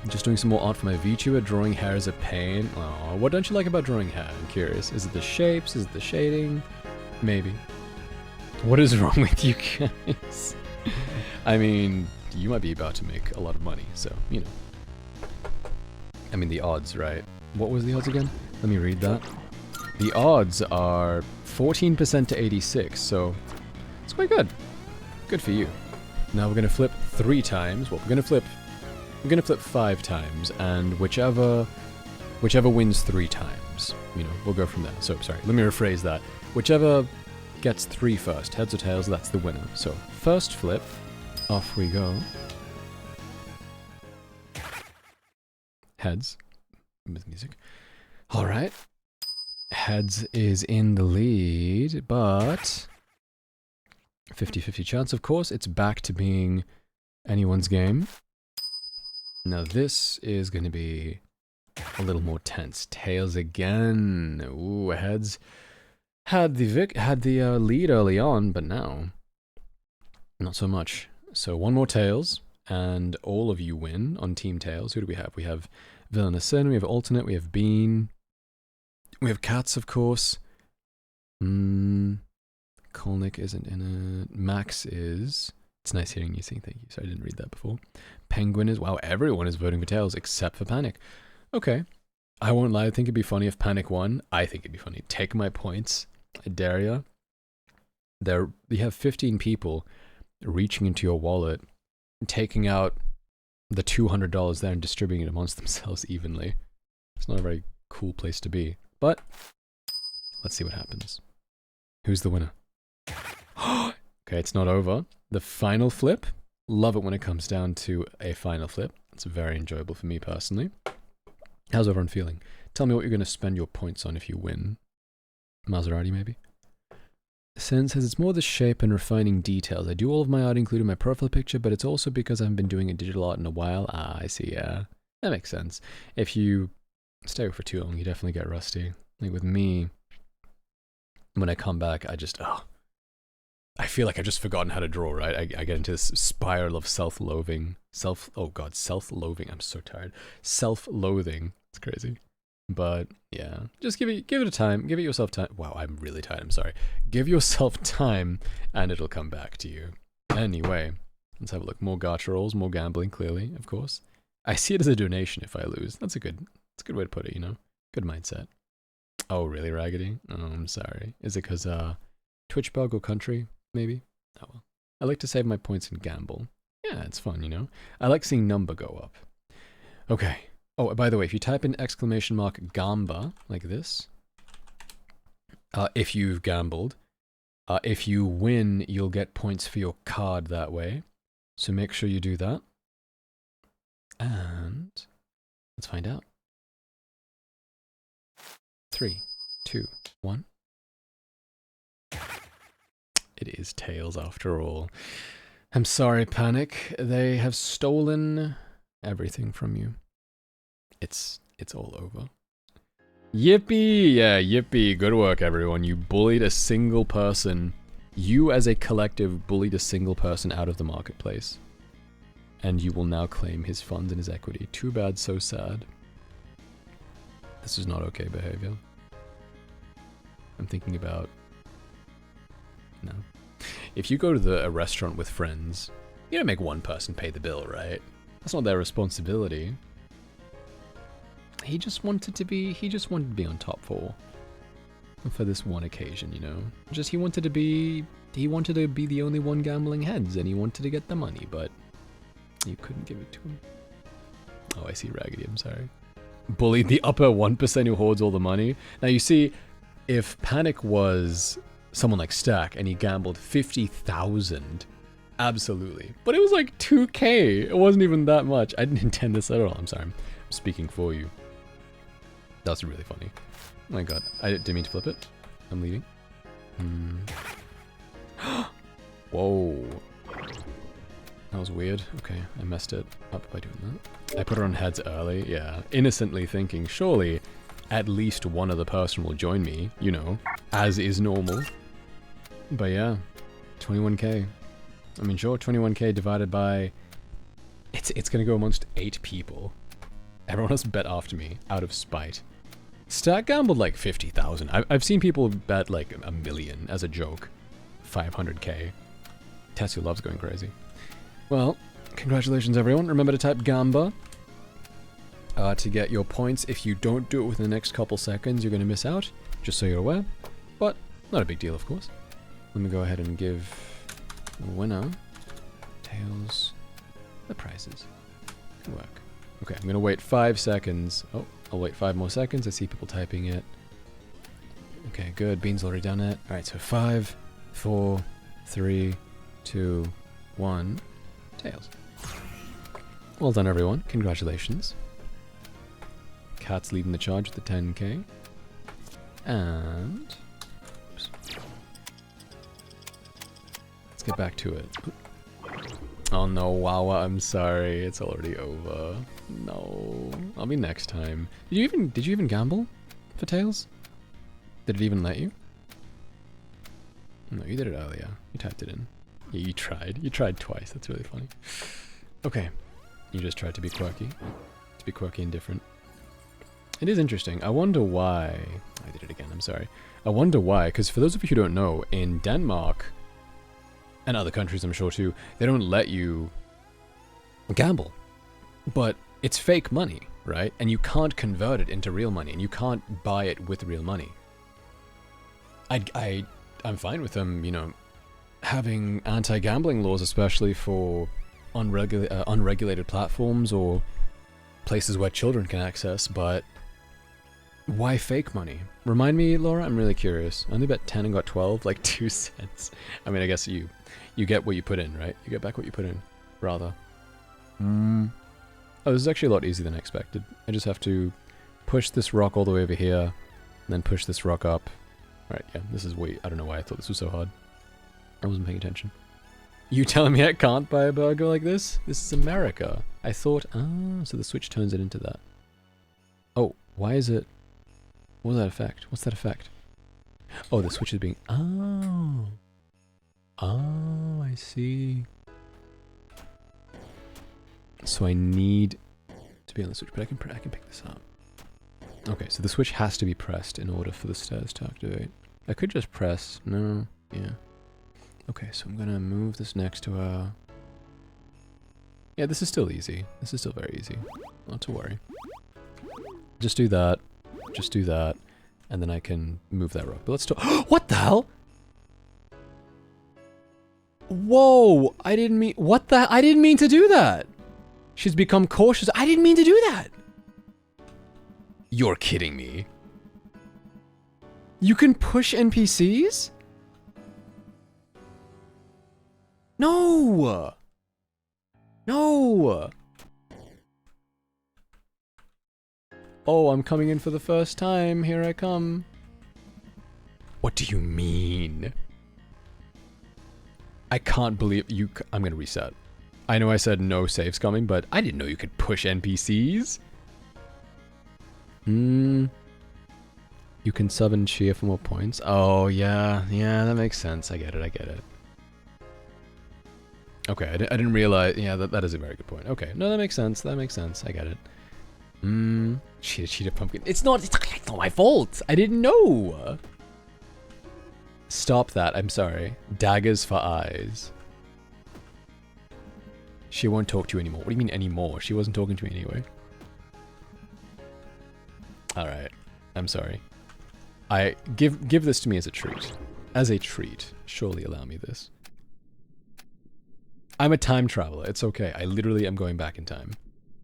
I'm just doing some more art for my VTuber. Drawing hair is a pain. Oh, what don't you like about drawing hair? I'm curious. Is it the shapes? Is it the shading? Maybe. What is wrong with you guys? I mean, you might be about to make a lot of money, so, you know. I mean, the odds, right? What was the odds again? Let me read that. The odds are 14% to 86, so it's quite good. Good for you. Now we're gonna flip 3 times. Well, we're gonna flip 5 times, and whichever wins 3 times, you know, we'll go from there. So, sorry, let me rephrase that. Whichever gets 3 first, heads or tails, that's the winner. So, first flip, off we go. Heads, with music. Alright. Heads is in the lead, but 50-50 chance, of course. It's back to being anyone's game. Now this is going to be a little more tense. Tails again. Ooh, Heads had the lead early on, but now not so much. So one more Tails, and all of you win on Team Tails. Who do we have? We have Villainous Sin, we have Alternate, we have Bean, we have Cats, of course. Kolnick isn't in it. Max is. It's nice hearing you sing, thank you. So I didn't read that before. Penguin is. Wow, everyone is voting for Tails except for Panic. Okay. I won't lie, I think it'd be funny if Panic won. I think it'd be funny. Take my points. I dare ya. You have 15 people reaching into your wallet, taking out the $200 there and distributing it amongst themselves evenly. It's not a very cool place to be. But let's see what happens. Who's the winner? Okay, it's not over. The final flip. Love it when it comes down to a final flip. It's very enjoyable for me personally. How's everyone feeling? Tell me what you're going to spend your points on if you win. Maserati, maybe? Sen says it's more the shape and refining details. I do all of my art, including my profile picture, but it's also because I haven't been doing a digital art in a while. Ah, I see, yeah. That makes sense. If you stay for too long, you definitely get rusty. Like with me, when I come back, I just, I feel like I've just forgotten how to draw, right? I get into this spiral of self-loathing. Self-loathing. I'm so tired. Self-loathing. It's crazy. But yeah, just give it a time. Give it yourself time. Wow, I'm really tired. I'm sorry. Give yourself time, and it'll come back to you. Anyway, let's have a look. More gacha rolls, more gambling. Clearly, of course. I see it as a donation if I lose. That's a good way to put it. You know, good mindset. Oh, really, Raggedy? Oh, I'm sorry. Is it because Twitch bug or country? Maybe. Oh well. I like to save my points and gamble. Yeah, it's fun. You know. I like seeing number go up. Okay. Oh, by the way, if you type in !Gamba, like this, if you've gambled, if you win, you'll get points for your card that way. So make sure you do that. And let's find out. 3, 2, 1. It is Tails after all. I'm sorry, Panic. They have stolen everything from you. It's all over. Yippee! Yeah, yippee. Good work, everyone. You bullied a single person. You, as a collective, bullied a single person out of the marketplace. And you will now claim his funds and his equity. Too bad, so sad. This is not okay behavior. I'm thinking about... No. If you go to a restaurant with friends, you don't make one person pay the bill, right? That's not their responsibility. He just wanted to be on top for this one occasion, you know. He wanted to be the only one gambling heads, and he wanted to get the money, but you couldn't give it to him. Oh, I see, Raggedy, I'm sorry. Bullied the upper 1% who hoards all the money. Now you see, if Panic was someone like Stack and he gambled 50,000, absolutely. But it was like 2K. It wasn't even that much. I didn't intend this at all. I'm sorry. I'm speaking for you. That's really funny. Oh my god. I didn't mean to flip it. I'm leaving. Whoa. That was weird. Okay, I messed it up by doing that. I put it on heads early, yeah. Innocently thinking, surely at least one other person will join me, you know, as is normal. But yeah, 21k. I mean, sure, 21k divided by... It's gonna go amongst 8 people. Everyone else bet after me, out of spite. Stack gambled like 50,000. I've seen people bet like 1 million as a joke. 500k. Tetsu loves going crazy. Well, congratulations everyone. Remember to type Gamba to get your points. If you don't do it within the next couple seconds, you're going to miss out, just so you're aware. But not a big deal, of course. Let me go ahead and give the winner, Tails, the prizes. Good work. Okay, I'm going to wait 5 seconds. Oh, I'll wait 5 more seconds. I see people typing it. Okay, good. Bean's already done it. Alright, so 5, 4, 3, 2, 1. Tails. Well done, everyone. Congratulations. Cat's leading the charge with the 10k. And oops. Let's get back to it. Oh no, Wawa, I'm sorry. It's already over. No. I'll be next time. Did you even gamble for Tails? Did it even let you? No, you did it earlier. You typed it in. Yeah, you tried. You tried twice. That's really funny. Okay. You just tried to be quirky. To be quirky and different. It is interesting. I wonder why... I did it again, I'm sorry. I wonder why, because for those of you who don't know, in Denmark, and other countries I'm sure too, they don't let you gamble. But it's fake money, right? And you can't convert it into real money, and you can't buy it with real money. I'm fine with them, you know, having anti-gambling laws, especially for unregulated platforms or places where children can access, but why fake money? Remind me, Laura, I'm really curious. I only bet 10 and got 12, like 2 cents. I mean, I guess you get what you put in, right? You get back what you put in, rather. Oh, this is actually a lot easier than I expected. I just have to push this rock all the way over here, and then push this rock up. Right, yeah, this is I don't know why I thought this was so hard. I wasn't paying attention. You telling me I can't buy a burger like this? This is America. I thought, so the Switch turns it into that. Oh, why is it... What's that effect? What's that effect? Oh, the Switch is being... Oh, I see. So I need to be on the Switch, but I can pick this up. Okay, so the Switch has to be pressed in order for the stairs to activate. I could just press... No, yeah. Okay, so I'm gonna move this next to her. Yeah, this is still easy. This is still very easy. Not to worry. Just do that. Just do that. And then I can move that rock. But let's talk... What the hell? Whoa! I didn't mean... What the... I didn't mean to do that! She's become cautious. I didn't mean to do that! You're kidding me. You can push NPCs? No! No! Oh, I'm coming in for the first time. Here I come. What do you mean? I can't believe you... I'm gonna reset. I know I said no saves coming, but I didn't know you could push NPCs. You can sub and cheer for more points. Oh, yeah. Yeah, that makes sense. I get it. I get it. Okay, I didn't realize... Yeah, that is a very good point. Okay, no, that makes sense. That makes sense. I get it. Cheetah pumpkin. It's not my fault. I didn't know. Stop that. I'm sorry. Daggers for eyes. She won't talk to you anymore. What do you mean anymore? She wasn't talking to me anyway. Alright. I'm sorry. Give this to me as a treat. As a treat. Surely allow me this. I'm a time traveler. It's okay. I literally am going back in time.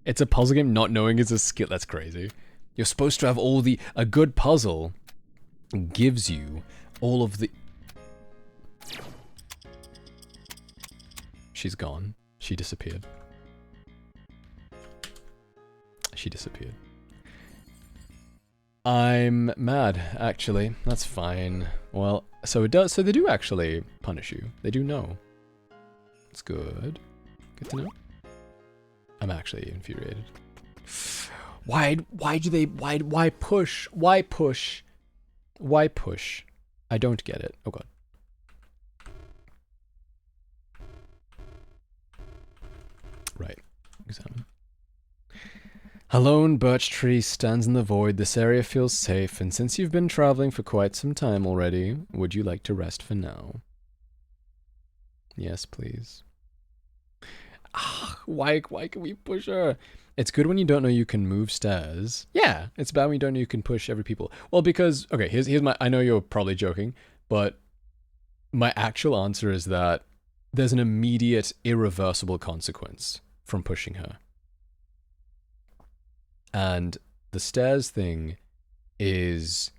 It's a puzzle game. Not knowing is a skill. That's crazy. You're supposed to have all the... A good puzzle gives you all of the... She's gone. She disappeared. She disappeared. I'm mad, actually. That's fine. Well, so it does... So they do actually punish you. They do know. It's good. Good to know. I'm actually infuriated. Why push? Why push? Why push? I don't get it. Oh god. Right. Examine. A lone birch tree stands in the void. This area feels safe, and since you've been traveling for quite some time already, would you like to rest for now? Yes, please. Why can we push her? It's good when you don't know you can move stairs. Yeah, it's bad when you don't know you can push every people. Well, because, okay, here's my, I know you're probably joking, but my actual answer is that there's an immediate, irreversible consequence from pushing her. And the stairs thing is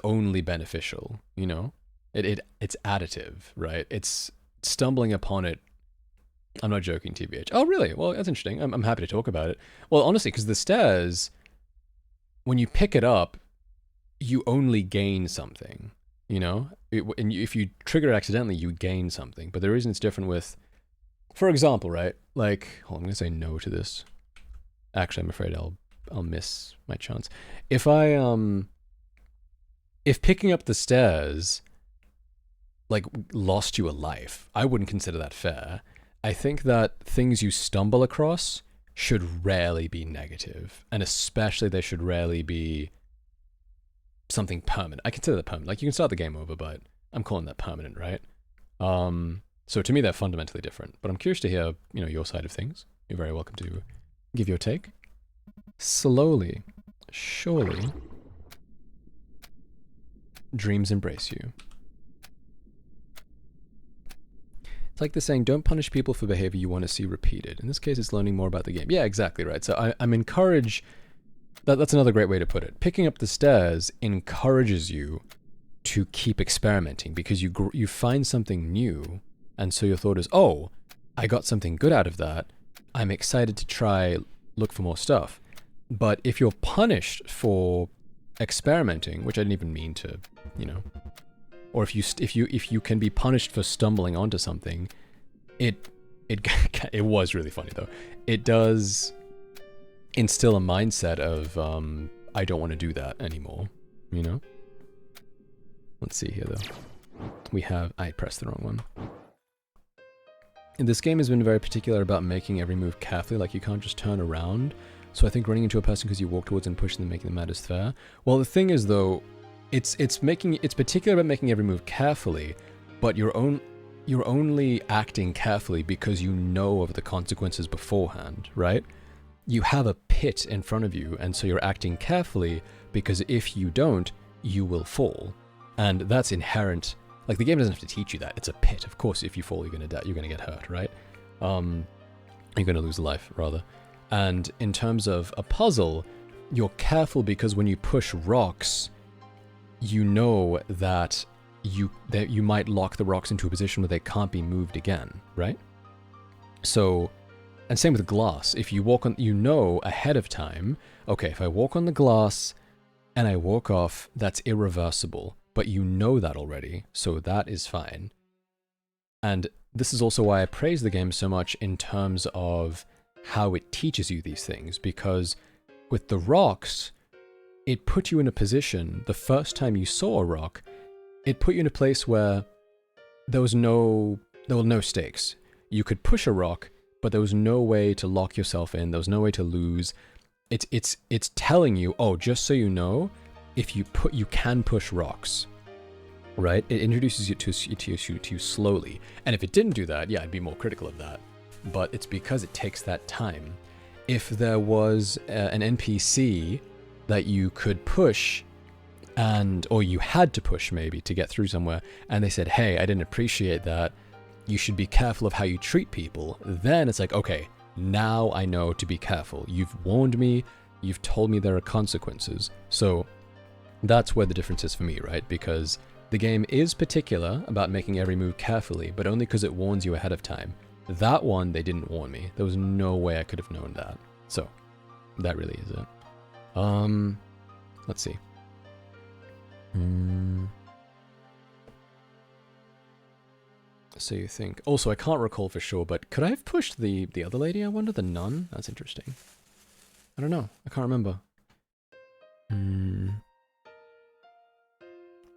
only beneficial, you know? It's additive, right? It's stumbling upon it. I'm not joking, TBH. Oh, really? Well, that's interesting. I'm happy to talk about it. Well, honestly, because the stairs, when you pick it up, you only gain something, you know? And if you trigger it accidentally, you gain something. But the reason it's different with, for example, right? Like, I'm going to say no to this. Actually, I'm afraid I'll miss my chance. If picking up the stairs, like, lost you a life, I wouldn't consider that fair. I think that things you stumble across should rarely be negative, and especially they should rarely be something permanent. I consider that permanent. Like, you can start the game over, but I'm calling that permanent, right? So to me, they're fundamentally different. But I'm curious to hear, you know, your side of things. You're very welcome to give your take. Slowly, surely, dreams embrace you. It's like the saying, don't punish people for behavior you want to see repeated. In this case, it's learning more about the game. Yeah, exactly right. So I'm encouraged. That's another great way to put it. Picking up the stairs encourages you to keep experimenting because you find something new, and so your thought is, oh, I got something good out of that. I'm excited to try look for more stuff. But if you're punished for experimenting, which I didn't even mean to, you know, or if you can be punished for stumbling onto something, it was really funny though. It does instill a mindset of I don't want to do that anymore, you know? Let's see here though. I pressed the wrong one. And this game has been very particular about making every move carefully, like you can't just turn around. So I think running into a person because you walk towards and pushing them, making them mad is fair. Well, the thing is though, it's particular about making every move carefully, but you're only acting carefully because you know of the consequences beforehand, right? You have a pit in front of you, and so you're acting carefully because if you don't, you will fall. And that's inherent. Like, the game doesn't have to teach you that. It's a pit. Of course, if you fall, you're going to die. You're going to get hurt, right? You're going to lose a life, rather. And in terms of a puzzle, you're careful because when you push rocks, you know that you might lock the rocks into a position where they can't be moved again, right? So, and same with glass. If you walk on, you know ahead of time, okay, if I walk on the glass and I walk off, that's irreversible. But you know that already, so that is fine. And this is also why I praise the game so much in terms of how it teaches you these things, because with the rocks, it put you in a position, the first time you saw a rock, it put you in a place where there were no stakes. You could push a rock, but there was no way to lock yourself in, there was no way to lose. It's telling you, oh, just so you know, if you can push rocks, right? It introduces you to you slowly. And if it didn't do that, yeah, I'd be more critical of that. But it's because it takes that time. If there was an NPC that you could push, or you had to push maybe to get through somewhere, and they said, hey, I didn't appreciate that, you should be careful of how you treat people, then it's like, okay, now I know to be careful. You've warned me, you've told me there are consequences. So that's where the difference is for me, right? Because the game is particular about making every move carefully, but only because it warns you ahead of time. That one, they didn't warn me. There was no way I could have known that. So, that really is it. Let's see. So you think... Also, I can't recall for sure, but could I have pushed the other lady, I wonder? The nun? That's interesting. I don't know. I can't remember.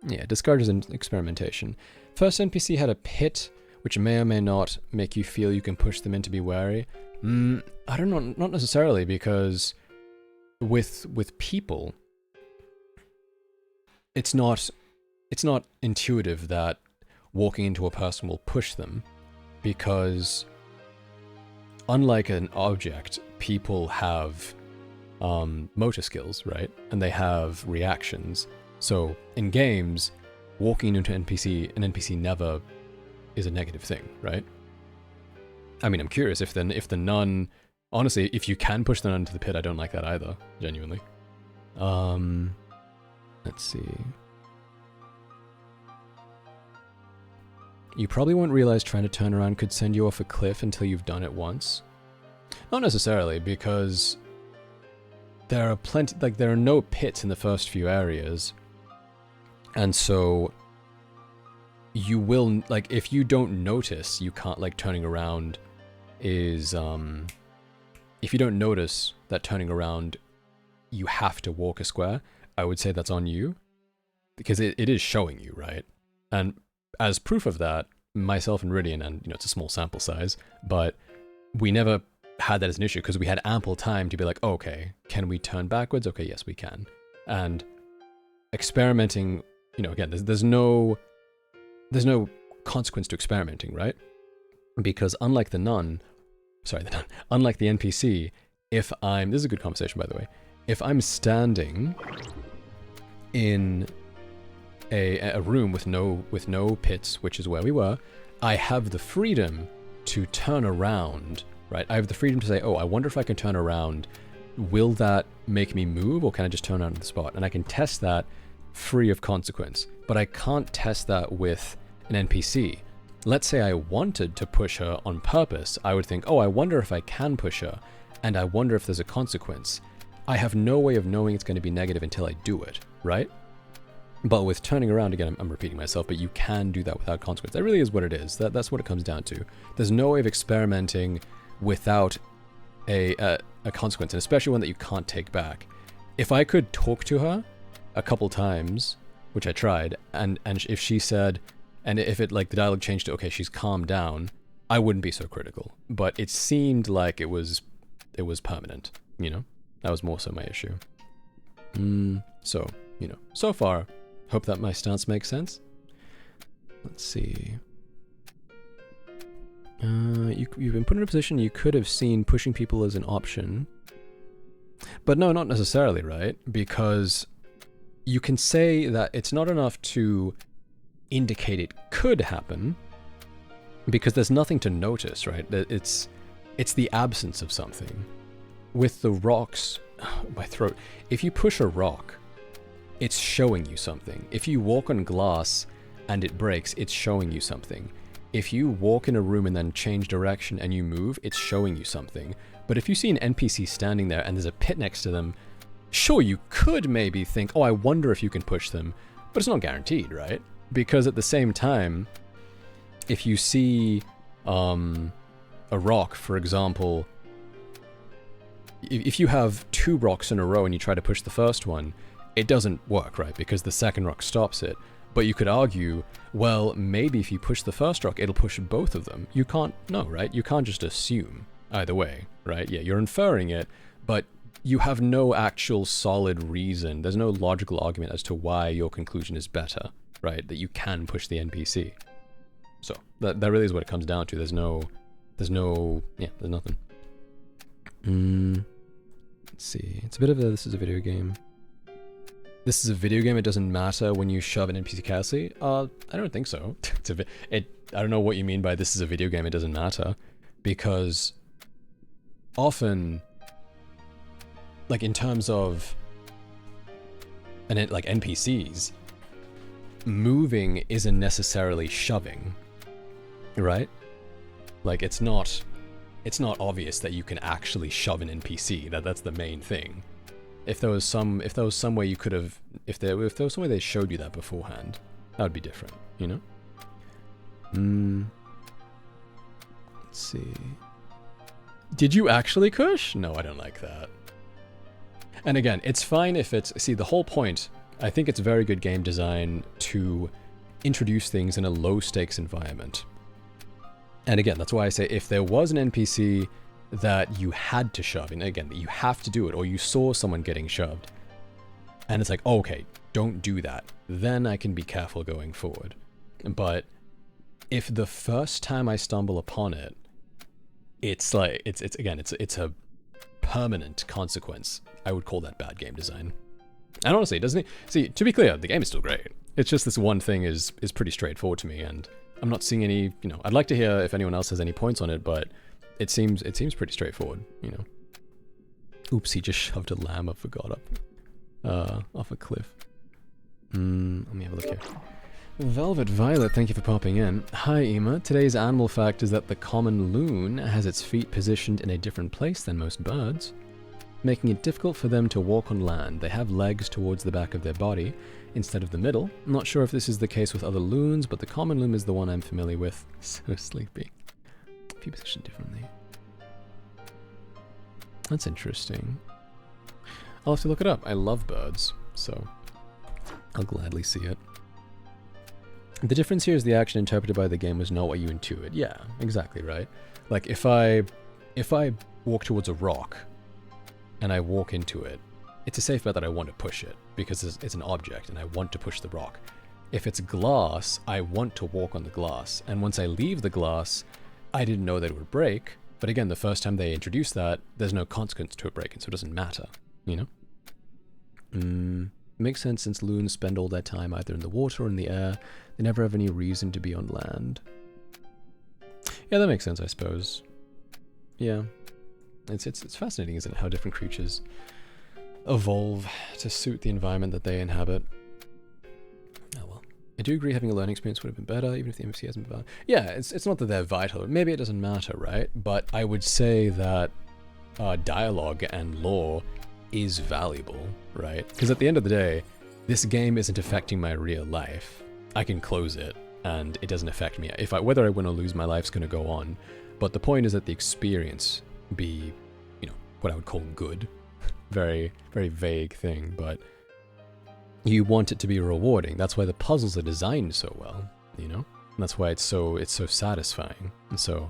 Yeah, discourages experimentation. First NPC had a pit, which may or may not make you feel you can push them in to be wary. I don't know, not necessarily, because with people, it's not intuitive that walking into a person will push them, because unlike an object, people have motor skills, right? And they have reactions. So in games, walking into an NPC never is a negative thing, right? I mean, I'm curious if the nun, honestly, if you can push the nun into the pit, I don't like that either, genuinely. Let's see. You probably won't realize trying to turn around could send you off a cliff until you've done it once. Not necessarily, because there are no pits in the first few areas, And so you will, like, if you don't notice, you can't, like, turning around is, if you don't notice that turning around, you have to walk a square, I would say that's on you, because it is showing you, right? And as proof of that, myself and Ridian, and, you know, it's a small sample size, but we never had that as an issue, because we had ample time to be like, oh, okay, can we turn backwards? Okay, yes, we can. And experimenting, you know, again, there's no consequence to experimenting, right? Because unlike the unlike the NPC, this is a good conversation, by the way, if I'm standing in a room with no pits, which is where we were, I have the freedom to turn around, right? I have the freedom to say, oh, I wonder if I can turn around. Will that make me move, or can I just turn around on the spot? And I can test that free of consequence. But I can't test that with an NPC. Let's say I wanted to push her on purpose. I would think, oh, I wonder if I can push her, and I wonder if there's a consequence. I have no way of knowing it's going to be negative until I do it, right? But with turning around, again, I'm repeating myself, but you can do that without consequence. That really is what it is. That's what it comes down to. There's no way of experimenting without a consequence, and especially one that you can't take back. If I could talk to her a couple times, which I tried, and if she said, and if it, like, the dialogue changed to, okay, she's calmed down, I wouldn't be so critical. But it seemed like it was permanent, you know? That was more so my issue. So, you know, so far, hope that my stance makes sense. Let's see. You've been put in a position you could have seen pushing people as an option. But no, not necessarily, right? Because you can say that it's not enough to indicate it could happen, because there's nothing to notice, right? It's the absence of something. With the rocks, my throat, if you push a rock, it's showing you something. If you walk on glass and it breaks, it's showing you something. If you walk in a room and then change direction and you move, it's showing you something. But if you see an NPC standing there and there's a pit next to them, sure, you could maybe think, oh, I wonder if you can push them, but it's not guaranteed, right? Because at the same time, if you see a rock, for example, if you have two rocks in a row and you try to push the first one, it doesn't work, right? Because the second rock stops it. But you could argue, well, maybe if you push the first rock, it'll push both of them. You can't know, right? You can't just assume either way, right? Yeah, you're inferring it, but you have no actual solid reason. There's no logical argument as to why your conclusion is better, right? That you can push the NPC. So that really is what it comes down to. There's nothing. Let's see. It's a bit of a, this is a video game. This is a video game, it doesn't matter when you shove an NPC carelessly? I don't think so. I don't know what you mean by this is a video game, it doesn't matter. Because often, like in terms of like NPCs, moving isn't necessarily shoving, right? Like it's not obvious that you can actually shove an NPC. That's the main thing. If there was some way you could have, if there was some way they showed you that beforehand, that would be different, you know? Let's see. Did you actually Kush? No, I don't like that. And again, it's fine if it's, see, the whole point, I think it's very good game design to introduce things in a low stakes environment. And again, that's why I say if there was an NPC that you had to shove, and again, that you have to do it, or you saw someone getting shoved, and it's like, oh, okay, don't do that, then I can be careful going forward. But if the first time I stumble upon it, it's like, it's a permanent consequence, I would call that bad game design. And honestly, doesn't it? See, to be clear, the game is still great. It's just this one thing is pretty straightforward to me, and I'm not seeing any, you know, I'd like to hear if anyone else has any points on it, but it seems pretty straightforward, you know. Oops, he just shoved a lamb off a cliff. Let me have a look here. Velvet Violet, thank you for popping in. Hi, Ema. Today's animal fact is that the common loon has its feet positioned in a different place than most birds. making it difficult for them to walk on land. They have legs towards the back of their body instead of the middle. I'm not sure if this is the case with other loons, but the common loon is the one I'm familiar with. So sleepy. If you position differently. That's interesting. I'll have to look it up. I love birds, so I'll gladly see it. The difference here is the action interpreted by the game was not what you intuit. Yeah, exactly right. Like if I walk towards a rock and I walk into it, it's a safe bet that I want to push it because it's an object and I want to push the rock. If it's glass, I want to walk on the glass. And once I leave the glass, I didn't know that it would break. But again, the first time they introduced that, there's no consequence to it breaking, so it doesn't matter, you know? Makes sense since loons spend all their time either in the water or in the air. They never have any reason to be on land. Yeah, that makes sense, I suppose. Yeah. It's fascinating, isn't it, how different creatures evolve to suit the environment that they inhabit. Oh well. I do agree having a learning experience would have been better, even if the NPC hasn't been bad. Yeah, it's not that they're vital. Maybe it doesn't matter, right? But I would say that dialogue and lore is valuable, right? Because at the end of the day, this game isn't affecting my real life. I can close it, and it doesn't affect me. Whether I win or lose, my life's gonna go on. But the point is that the experience be, you know, what I would call good. Very, very vague thing, but you want it to be rewarding. That's why the puzzles are designed so well, you know? And that's why it's so satisfying. And so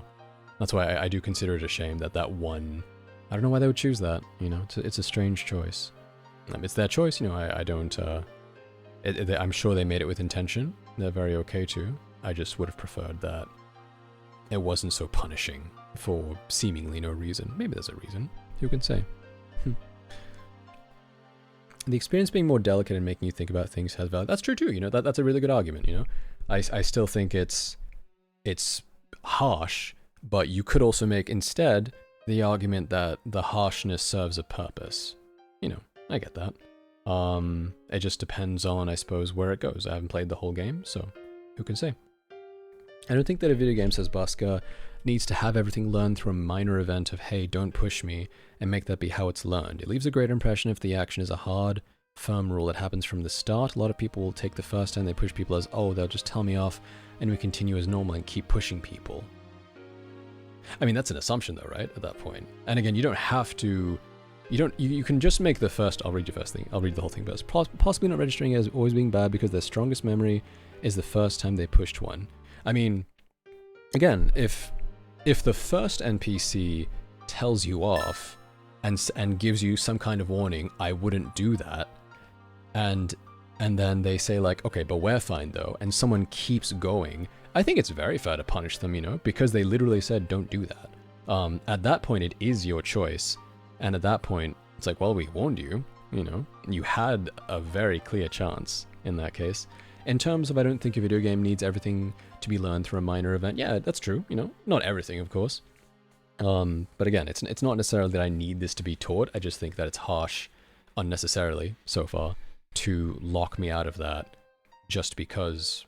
that's why I do consider it a shame that one, I don't know why they would choose that, you know? It's a strange choice. It's their choice, you know, I don't, I'm sure they made it with intention. They're very okay too. I just would have preferred that it wasn't so punishing for seemingly no reason. Maybe there's a reason. Who can say? The experience being more delicate and making you think about things has value. That's true too, you know, that's a really good argument, you know? I still think it's harsh, but you could also make instead the argument that the harshness serves a purpose. You know, I get that. It just depends on, I suppose, where it goes. I haven't played the whole game, so who can say? I don't think that a video game, says Busker, needs to have everything learned through a minor event of, hey, don't push me, and make that be how it's learned. It leaves a greater impression if the action is a hard, firm rule that happens from the start. A lot of people will take the first time they push people as, oh, they'll just tell me off, and we continue as normal and keep pushing people. I mean, that's an assumption though, right? At that point. And again, you don't have to, you can just make the first, I'll read your first thing, I'll read the whole thing first. Possibly not registering as always being bad because their strongest memory is the first time they pushed one. I mean, again, if the first NPC tells you off and gives you some kind of warning, I wouldn't do that, and then they say like, okay, but we're fine though, and someone keeps going, I think it's very fair to punish them, you know, because they literally said don't do that. At that point, it is your choice, and at that point, it's like, well, we warned you, you know, you had a very clear chance in that case. In terms of, I don't think a video game needs everything to be learned through a minor event. Yeah, that's true, you know, not everything, of course. But again, it's not necessarily that I need this to be taught. I just think that it's harsh unnecessarily so far to lock me out of that just because,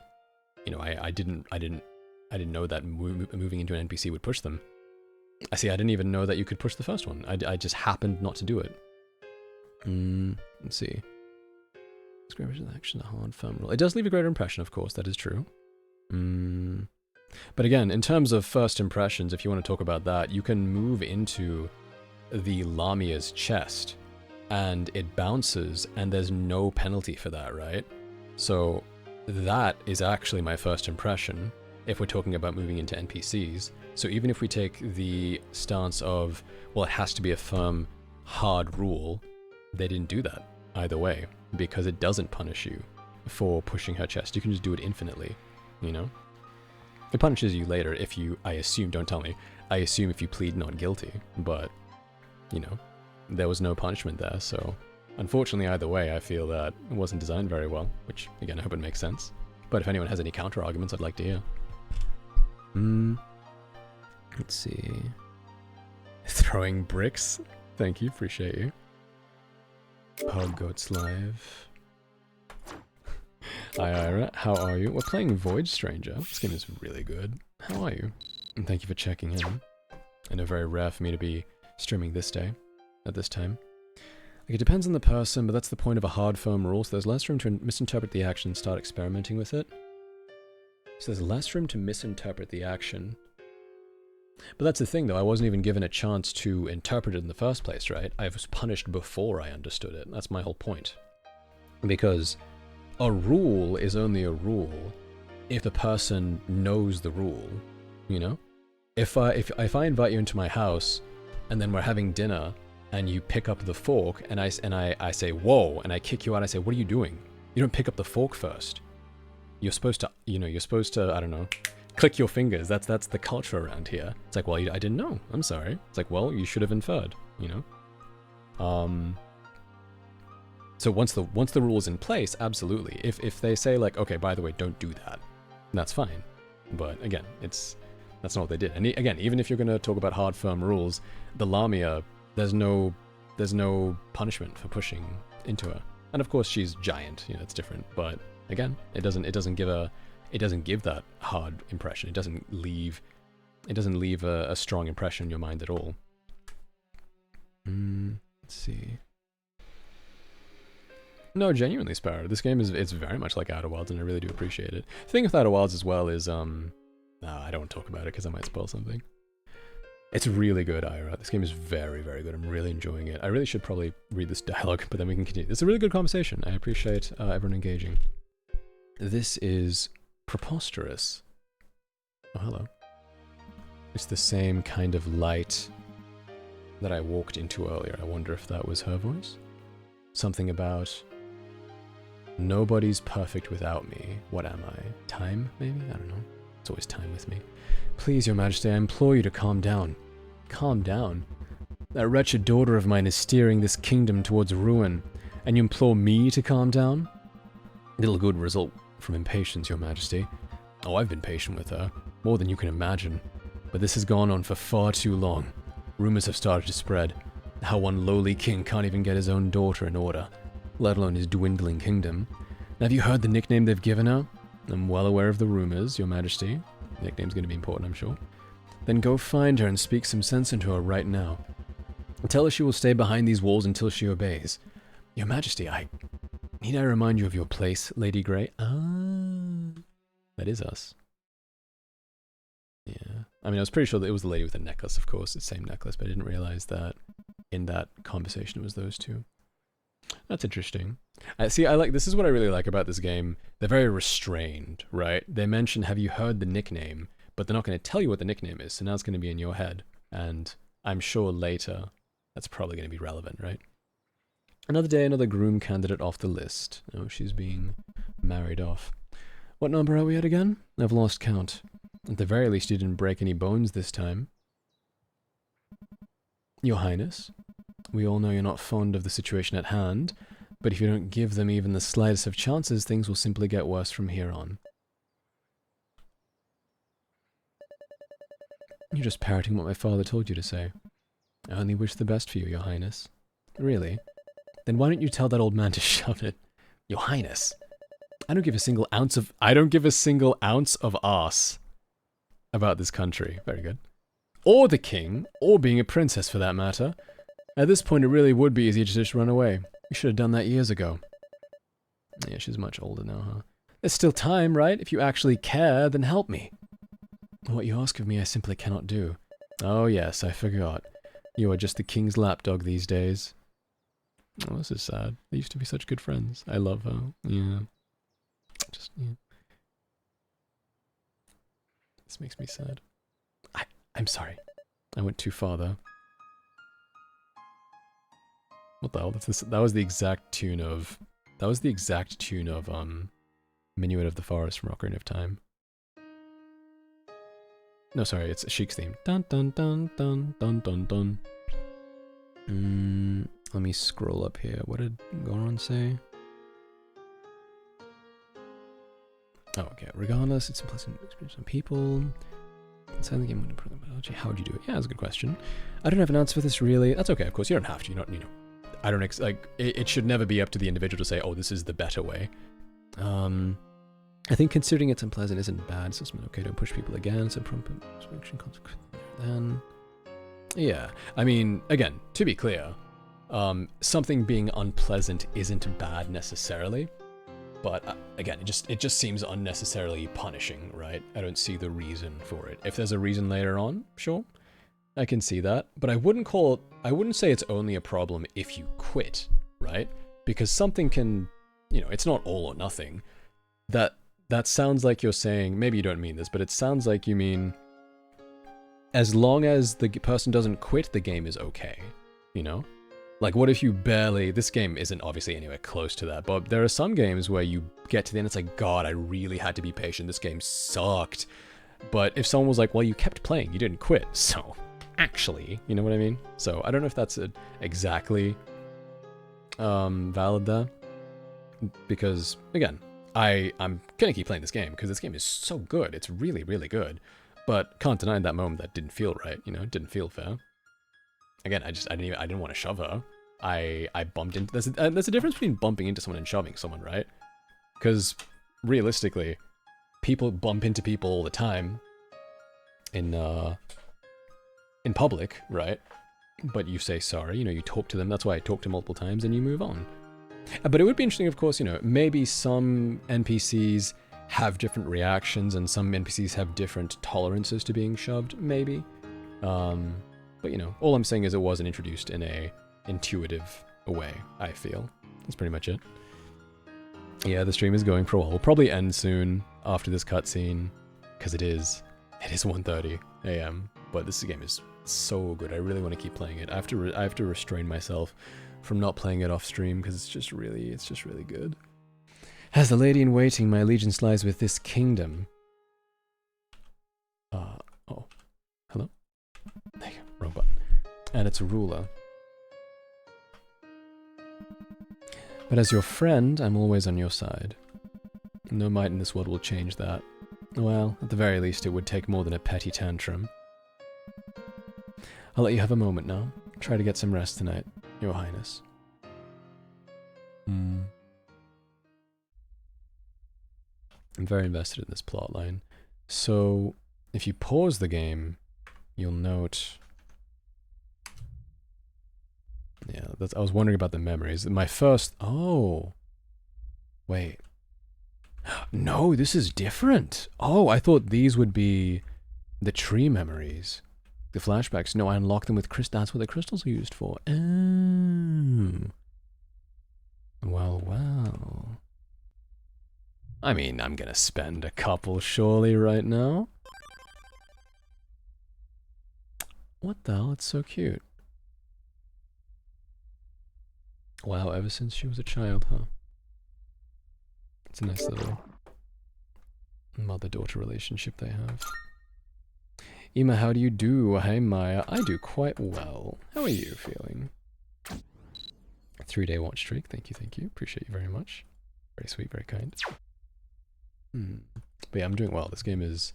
you know, I didn't know that moving into an NPC would push them. I didn't even know that you could push the first one. I just happened not to do it. Let's see. Action, a hard, firm rule. It does leave a greater impression, of course, that is true. But again, in terms of first impressions, if you want to talk about that, you can move into the Lamia's chest, and it bounces, and there's no penalty for that, right? So that is actually my first impression, if we're talking about moving into NPCs. So even if we take the stance of, well, it has to be a firm, hard rule, they didn't do that either way, because it doesn't punish you for pushing her chest. You can just do it infinitely, you know? It punishes you later if you, I assume, don't tell me, I assume if you plead not guilty, but, you know, there was no punishment there, so unfortunately either way, I feel that it wasn't designed very well, which, again, I hope it makes sense. But if anyone has any counter-arguments, I'd like to hear. Let's see. Throwing bricks? Thank you, appreciate you. Pug Goats Live. Hi Ira, how are you? We're playing Void Stranger. This game is really good. How are you? And thank you for checking in. I know very rare for me to be streaming this day, at this time. Like, it depends on the person, but that's the point of a hard, firm rule, so there's less room to misinterpret the action and start experimenting with it. So there's less room to misinterpret the action. But that's the thing, though. I wasn't even given a chance to interpret it in the first place, right? I was punished before I understood it. That's my whole point. Because a rule is only a rule if the person knows the rule, you know? If I invite you into my house, and then we're having dinner, and you pick up the fork, and I say, whoa, and I kick you out, I say, what are you doing? You don't pick up the fork first. You're supposed to, I don't know, click your fingers. That's the culture around here. It's like, well, I didn't know. I'm sorry. It's like, well, you should have inferred, you know? So once the rule is in place, absolutely. If they say, like, okay, by the way, don't do that, that's fine. But again, that's not what they did. And again, even if you're going to talk about hard, firm rules, the Lamia, there's no punishment for pushing into her. And of course, she's giant. You know, it's different. But again, it doesn't give that hard impression. It doesn't leave a strong impression in your mind at all. Let's see. No, genuinely, Sparrow. This game it's very much like Outer Wilds, and I really do appreciate it. The thing with Outer Wilds as well is, I don't want to talk about it because I might spoil something. It's really good, Ira. This game is very, very good. I'm really enjoying it. I really should probably read this dialogue, but then we can continue. It's a really good conversation. I appreciate everyone engaging. This is Preposterous. Oh, hello. It's the same kind of light that I walked into earlier. I wonder if that was her voice? Something about... Nobody's perfect without me. What am I? Time, maybe? I don't know. It's always time with me. Please, Your Majesty, I implore you to calm down. Calm down? That wretched daughter of mine is steering this kingdom towards ruin, and you implore me to calm down? Little good result from impatience, Your Majesty. Oh, I've been patient with her, more than you can imagine. But this has gone on for far too long. Rumors have started to spread. How one lowly king can't even get his own daughter in order, let alone his dwindling kingdom. Have you heard the nickname they've given her? I'm well aware of the rumors, Your Majesty. The nickname's going to be important, I'm sure. Then go find her and speak some sense into her right now. Tell her she will stay behind these walls until she obeys. Your Majesty, need I remind you of your place, Lady Grey? Ah, that is us. Yeah. I mean, I was pretty sure that it was the lady with the necklace, of course. It's the same necklace, but I didn't realize that in that conversation it was those two. That's interesting. This is what I really like about this game. They're very restrained, right? They mention, have you heard the nickname? But they're not going to tell you what the nickname is, so now it's going to be in your head. And I'm sure later that's probably going to be relevant, right? Another day, another groom candidate off the list. Oh, she's being married off. What number are we at again? I've lost count. At the very least, you didn't break any bones this time. Your Highness, we all know you're not fond of the situation at hand, but if you don't give them even the slightest of chances, things will simply get worse from here on. You're just parroting what my father told you to say. I only wish the best for you, Your Highness. Really? Then why don't you tell that old man to shut it? Your Highness, I don't give a single ounce of arse about this country. Very good. Or the king, or being a princess for that matter. At this point, it really would be easy to just run away. You should have done that years ago. Yeah, she's much older now, huh? There's still time, right? If you actually care, then help me. What you ask of me, I simply cannot do. Oh yes, I forgot. You are just the king's lapdog these days. Oh, this is sad. They used to be such good friends. I love her. Yeah. Yeah. This makes me sad. I'm sorry. I went too far there. What the hell? That was the exact tune of Minuet of the Forest from Ocarina of Time. No, sorry, it's Sheik's theme. Dun dun dun dun dun dun dun. Let me scroll up here. What did Goron say? Oh, okay. Regardless, it's a pleasant experience on people. Inside the game would improve the biology. How would you do it? Yeah, that's a good question. I don't have an answer for this, really. That's okay, of course. You don't have to. I don't it should never be up to the individual to say, oh, this is the better way. I think considering it's unpleasant isn't bad. So it's okay, don't push people again. So prompt inspection consequence. Then, yeah. I mean, again, to be clear, something being unpleasant isn't bad necessarily, but again, it just seems unnecessarily punishing, right? I don't see the reason for it. If there's a reason later on, sure, I can see that, but I wouldn't say it's only a problem if you quit, right? Because something can, you know, it's not all or nothing. That sounds like you're saying, maybe you don't mean this, but it sounds like you mean as long as the person doesn't quit, the game is okay, you know? Like, what if you barely... This game isn't obviously anywhere close to that, but there are some games where you get to the end, it's like, God, I really had to be patient, this game sucked. But if someone was like, well, you kept playing, you didn't quit, so actually, you know what I mean? So I don't know if that's exactly valid there, because, again, I'm gonna keep playing this game, because this game is so good, it's really, really good. But can't deny that moment that didn't feel right, you know, it didn't feel fair. Again, I didn't want to shove her. I bumped into... There's a difference between bumping into someone and shoving someone, right? Because, realistically, people bump into people all the time in public, right? But you say sorry, you know, you talk to them, that's why I talked to multiple times, and you move on. But it would be interesting, of course, you know, maybe some NPCs have different reactions, and some NPCs have different tolerances to being shoved, maybe. But, you know, all I'm saying is it wasn't introduced in a intuitive way, I feel. That's pretty much it. Yeah, the stream is going for a while. We'll probably end soon after this cutscene, because it is 1:30 a.m., but this game is so good. I really want to keep playing it. I have to restrain myself from not playing it off stream, because it's just really good. As the lady in waiting, my allegiance lies with this kingdom. Oh. Hello? There you go. Wrong button. And its ruler. But as your friend, I'm always on your side. No might in this world will change that. Well, at the very least, it would take more than a petty tantrum. I'll let you have a moment now. Try to get some rest tonight, Your Highness. I'm very invested in this plotline. So, if you pause the game, you'll note... Yeah, I was wondering about the memories. My first... Oh! Wait. No, this is different! Oh, I thought these would be the tree memories. The flashbacks. No, I unlocked them with crystals. That's what the crystals are used for. Oh. Well. I mean, I'm gonna spend a couple surely right now. What the hell? It's so cute. Wow, ever since she was a child, huh? It's a nice little mother-daughter relationship they have. Ima, how do you do? Hey, Maya. I do quite well. How are you feeling? 3-day watch streak. Thank you. Appreciate you very much. Very sweet, very kind. But yeah, I'm doing well. This game is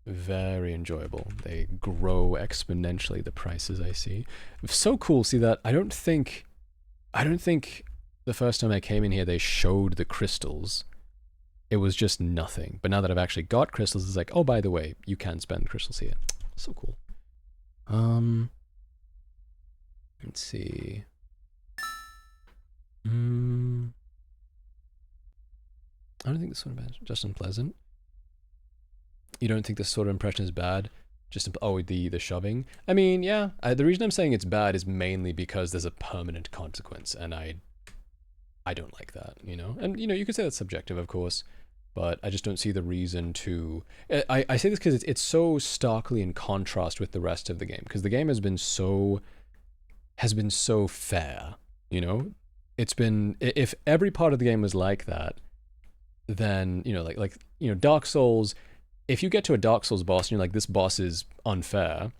very enjoyable. They grow exponentially, the prices I see. It's so cool. See that? I don't think the first time I came in here they showed the crystals. It was just nothing. But now that I've actually got crystals, it's like, oh, by the way, you can spend crystals here. So cool. Let's see. I don't think this sort of bad. Just unpleasant. You don't think this sort of impression is bad? Just the shoving. I mean, yeah. The reason I'm saying it's bad is mainly because there's a permanent consequence, and I don't like that, you know. And you know, you could say that's subjective, of course, but I just don't see the reason to. I say this because it's so starkly in contrast with the rest of the game, because the game has been so fair, you know. It's been, if every part of the game was like that, then, you know, like you know, Dark Souls, if you get to a Dark Souls boss and you're like, this boss is unfair,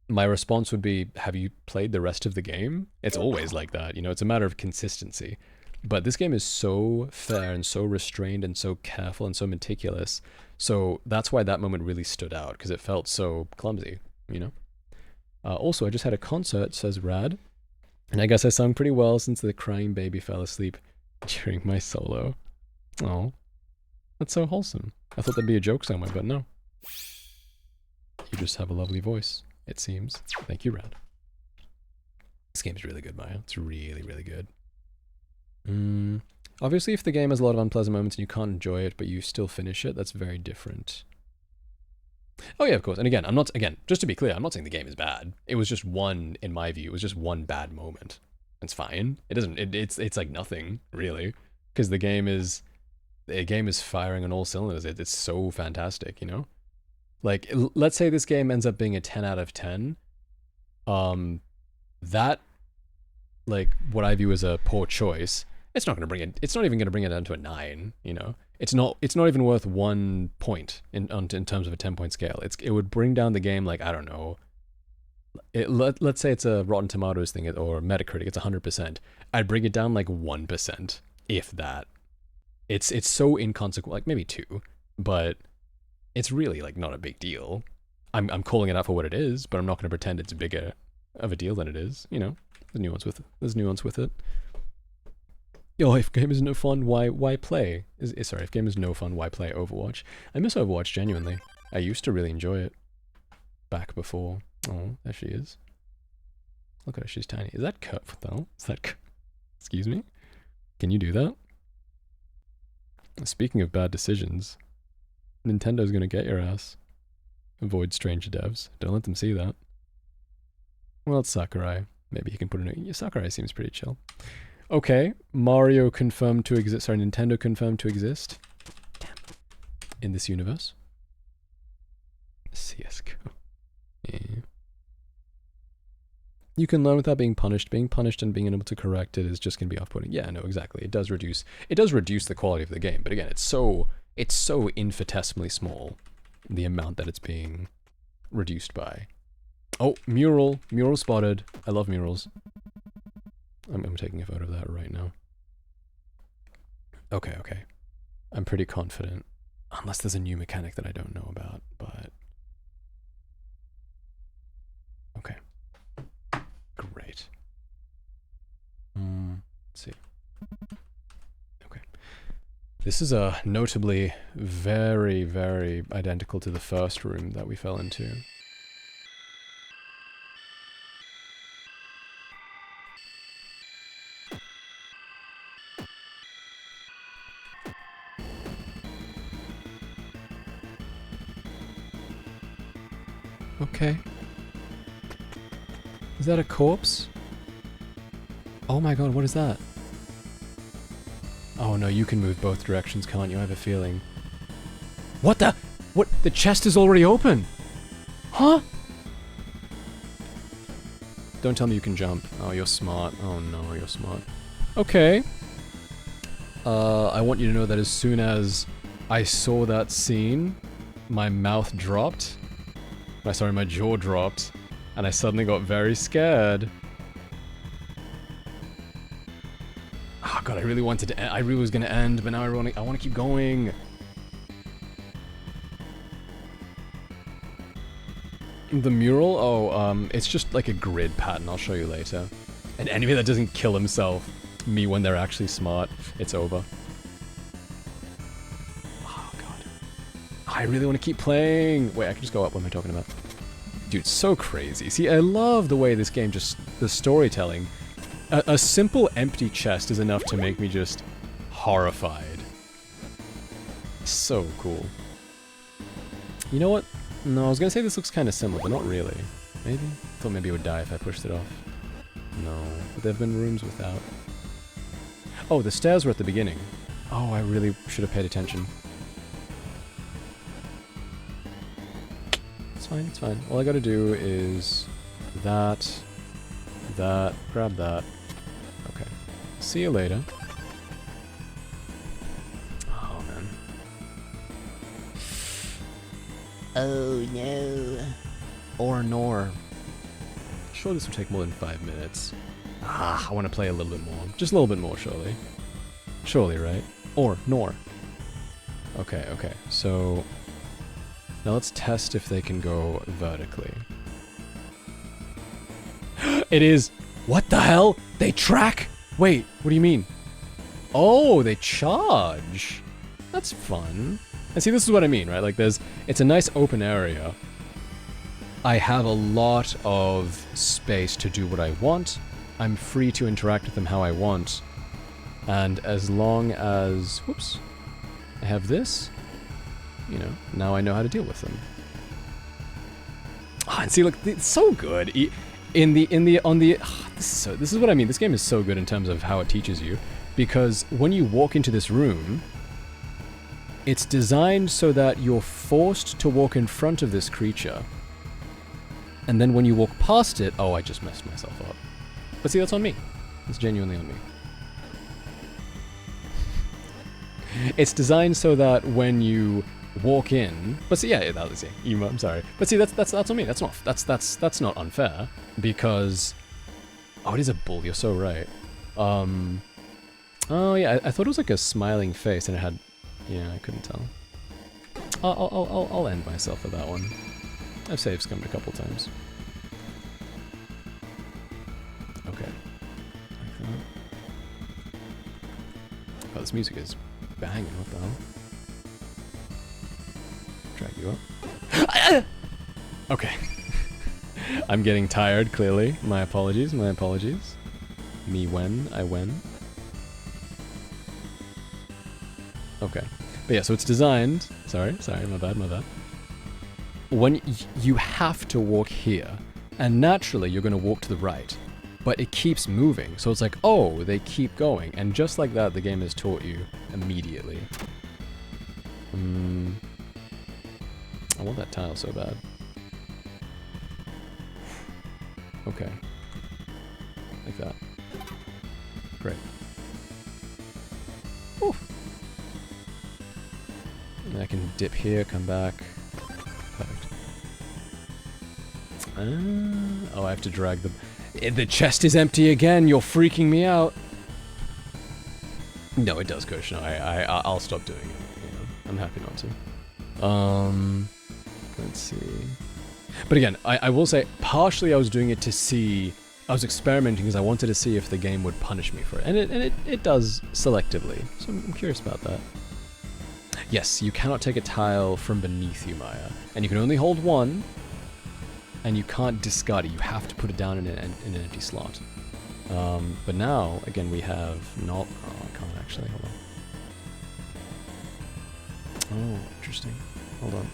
my response would be, have you played the rest of the game? It's always like that, you know, it's a matter of consistency. But this game is so fair and so restrained and so careful and so meticulous, so that's why that moment really stood out, because it felt so clumsy, you know? Also, I just had a concert, says Rad, and I guess I sung pretty well since the crying baby fell asleep during my solo. Oh, that's so wholesome. I thought that'd be a joke somewhere, but no. You just have a lovely voice, it seems. Thank you, Rad. This game's really good, Maya. It's really, really good. Obviously, if the game has a lot of unpleasant moments and you can't enjoy it, but you still finish it, that's very different. Oh yeah, of course. And again, just to be clear, I'm not saying the game is bad. It was just one, in my view, it was just one bad moment. It's fine. It's like nothing, really. Because the game is firing on all cylinders. It's so fantastic, you know? Like, let's say this game ends up being a 10 out of 10. That, like, what I view as a poor choice, it's not even gonna bring it down to a 9, you know? It's not even worth 1 point in terms of a 10-point scale. It would bring down the game, like, I don't know. Let's say it's a Rotten Tomatoes thing or Metacritic, it's 100%. I'd bring it down like 1%, if that. It's so inconsequential, like maybe 2, but it's really like not a big deal. I'm calling it out for what it is, but I'm not going to pretend it's bigger of a deal than it is. You know, there's nuance with it. Yo, if game is no fun, why play? Sorry, if game is no fun, why play Overwatch? I miss Overwatch genuinely. I used to really enjoy it back before. Oh, there she is. Look at her, she's tiny. Is that cut? What the hell? Is that? Excuse me? Can you do that? Speaking of bad decisions, Nintendo's gonna get your ass. Avoid stranger devs. Don't let them see that. Well, it's Sakurai. Maybe he can put in a... Sakurai seems pretty chill. Okay, Mario confirmed to exist. Sorry, Nintendo confirmed to exist. Damn. In this universe. CSGO. Yeah. You can learn without being punished. Being punished and being able to correct it is just going to be off-putting. Yeah, no, exactly. It does reduce the quality of the game. But again, it's so infinitesimally small, the amount that it's being reduced by. Oh, mural spotted. I love murals. I'm taking a photo of that right now. Okay. I'm pretty confident. Unless there's a new mechanic that I don't know about, but... Okay. Great. Let's see. Okay. This is notably very, very identical to the first room that we fell into. Okay. Is that a corpse? Oh my god, what is that? Oh no, you can move both directions, can't you? I have a feeling. What the? What? The chest is already open! Huh? Don't tell me you can jump. Oh, you're smart. Oh no, you're smart. Okay. I want you to know that as soon as I saw that scene, my mouth dropped. Sorry, my jaw dropped. And I suddenly got very scared. Oh god, I really wanted to end. I really was gonna end, but now I want to keep going. The mural? Oh, it's just like a grid pattern. I'll show you later. An enemy that doesn't kill himself, me when they're actually smart, it's over. Oh god. I really want to keep playing. Wait, I can just go up. What am I talking about? Dude, so crazy. See, I love the way this game just... The storytelling. A simple empty chest is enough to make me just horrified. So cool. You know what? No, I was gonna say this looks kind of similar, but not really. Maybe? I thought maybe it would die if I pushed it off. No, but there have been rooms without. Oh, the stairs were at the beginning. Oh, I really should have paid attention. It's fine. All I gotta do is that, grab that. Okay. See you later. Oh, man. Oh, no. Or nor. Sure, this will take more than 5 minutes. I want to play a little bit more. Just a little bit more, surely. Surely, right? Or nor. Okay. So... Now let's test if they can go vertically. It is... What the hell? They track? Wait, what do you mean? Oh, they charge. That's fun. And see, this is what I mean, right? Like it's a nice open area. I have a lot of space to do what I want. I'm free to interact with them how I want. And as long as, whoops, I have this, you know, now I know how to deal with them. Ah, and see, look, it's so good. This is what I mean. This game is so good in terms of how it teaches you, because when you walk into this room, it's designed so that you're forced to walk in front of this creature, and then when you walk past it, oh, I just messed myself up. But see, that's on me. It's genuinely on me. It's designed so that when you walk in, but see, yeah, that was it. Emo, I'm sorry, but see, that's on me. That's not unfair, because oh, it is a bull. You're so right. Oh yeah, I thought it was like a smiling face, and it had, yeah, I couldn't tell. I'll end myself with that one. I've save scummed a couple times. Okay, like that. Oh, this music is banging. What the hell? Drag you up. Okay. I'm getting tired, clearly. My apologies, my apologies. Me when, I when. Okay. But yeah, so it's designed... Sorry, my bad. When you have to walk here, and naturally you're going to walk to the right, but it keeps moving, so it's like, oh, they keep going, and just like that, the game has taught you immediately. I want that tile so bad. Okay. Like that. Great. Woo. And I can dip here, come back. Perfect. Oh, I have to drag the chest is empty again. You're freaking me out. No, it does, Kush. No, I'll stop doing it. You know, I'm happy not to. Let's see. But again, I will say, partially I was doing it to see... I was experimenting because I wanted to see if the game would punish me for it. And it does selectively. So I'm curious about that. Yes, you cannot take a tile from beneath you, Maya. And you can only hold one. And you can't discard it. You have to put it down in an empty slot. But now, again, we have not... Oh, I can't actually. Hold on. Oh, interesting. Hold on.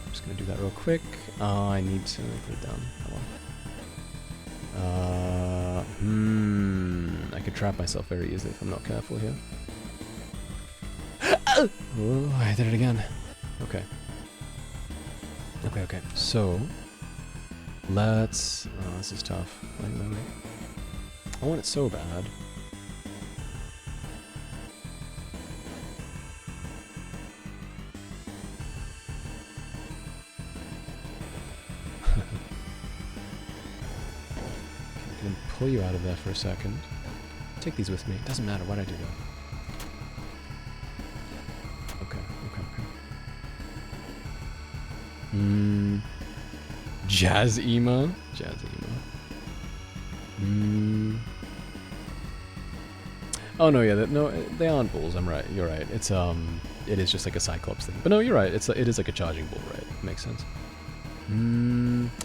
I'm just going to do that real quick. I need to put it down. Hold on. I could trap myself very easily if I'm not careful here. Oh, I did it again. Okay. Okay. So, let's... Oh, this is tough. Wait. I want it so bad. I can pull you out of there for a second. Take these with me. It doesn't matter what I do though. Okay. Jazz Ema? Oh no, yeah, no, they aren't bulls. I'm right. You're right. It's it is just like a Cyclops thing. But no, you're right. It is like a charging bull, right? Makes sense.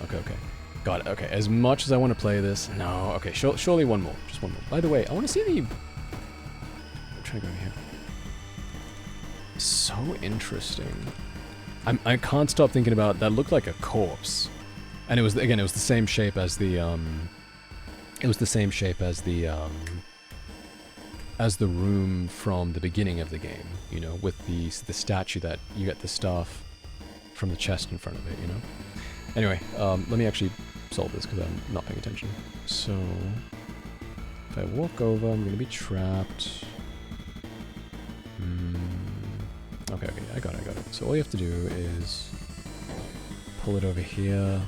Okay. Got it. Okay, as much as I want to play this, no. Okay, surely one more. Just one more. By the way, I want to see the... I'm trying to go here. So interesting. I can't stop thinking about that. Looked like a corpse, and it was the same shape as the room from the beginning of the game. You know, with the statue that you get the stuff from the chest in front of it. You know. Anyway, let me actually solve this because I'm not paying attention. So if I walk over, I'm gonna be trapped. Okay, I got it. So all you have to do is pull it over here.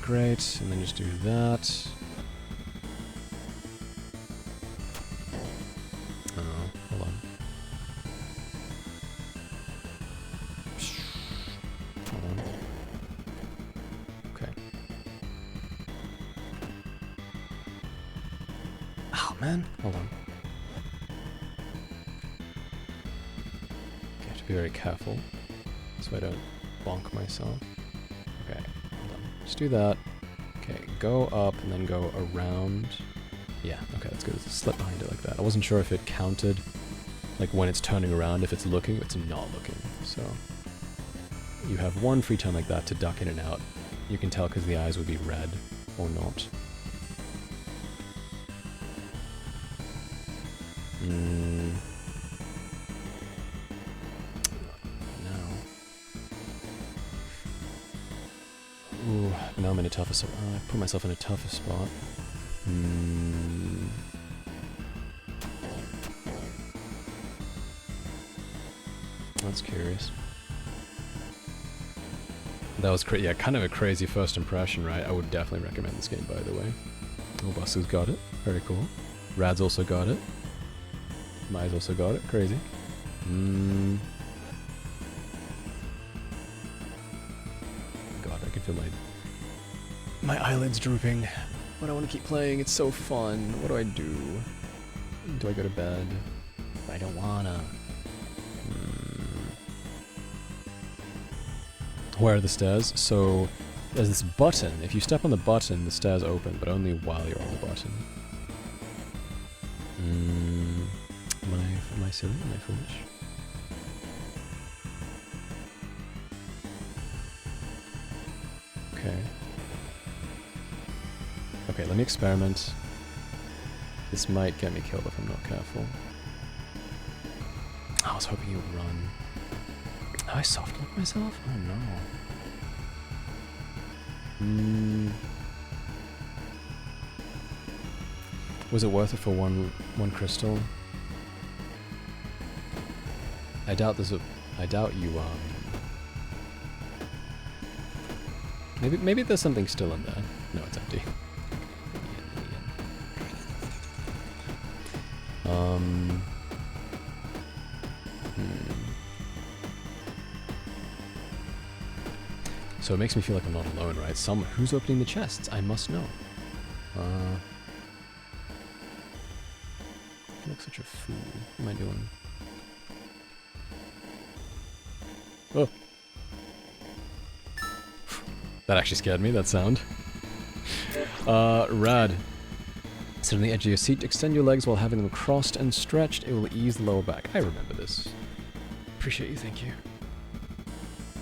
Great, and then just do that. Oh, hold on. Hold on. Okay. Oh man, hold on. Be very careful so I don't bonk myself. Okay, hold Just do that. Okay, go up and then go around. Yeah, okay, that's good. Slip behind it like that. I wasn't sure if it counted, like when it's turning around, if it's looking, it's not looking. So you have one free turn like that to duck in and out. You can tell because the eyes would be red or not. Ooh, now I'm in a tougher spot. I put myself in a tougher spot. That's curious. That was yeah, kind of a crazy first impression, right? I would definitely recommend this game, by the way. Obasu's got it. Very cool. Rad's also got it. Mai's also got it. Crazy. God, I can feel my eyelids drooping. But I want to keep playing. It's so fun. What do I do? Do I go to bed? I don't wanna. Where are the stairs? So there's this button. If you step on the button, the stairs open, but only while you're on the button. Am I silly? Am I foolish? Okay. Okay, let me experiment. This might get me killed if I'm not careful. I was hoping you would run. Have I soft-locked myself? Oh no. Was it worth it for one crystal? I doubt there's a. I doubt you. Maybe there's something still in there. No, it's empty. So it makes me feel like I'm not alone, right? Who's opening the chests? I must know. I look such a fool. What am I doing? Oh. That actually scared me, that sound. Rad. Sit on the edge of your seat, extend your legs while having them crossed and stretched. It will ease the lower back. I remember this. Appreciate you, thank you.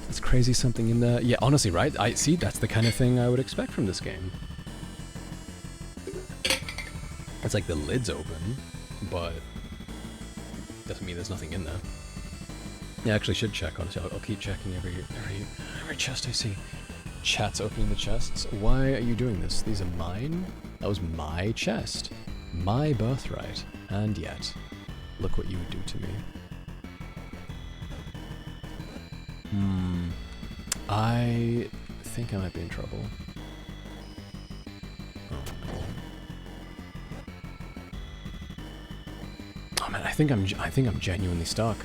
It's crazy something in there. Yeah, honestly, right? I see, that's the kind of thing I would expect from this game. It's like the lid's open, but doesn't mean there's nothing in there. Yeah, I actually should check, honestly. I'll keep checking every chest I see. Chat's opening the chests. Why are you doing this? These are mine? That was my chest. My birthright. And yet, look what you would do to me. I think I might be in trouble. Oh no. Oh man, I think I'm genuinely stuck.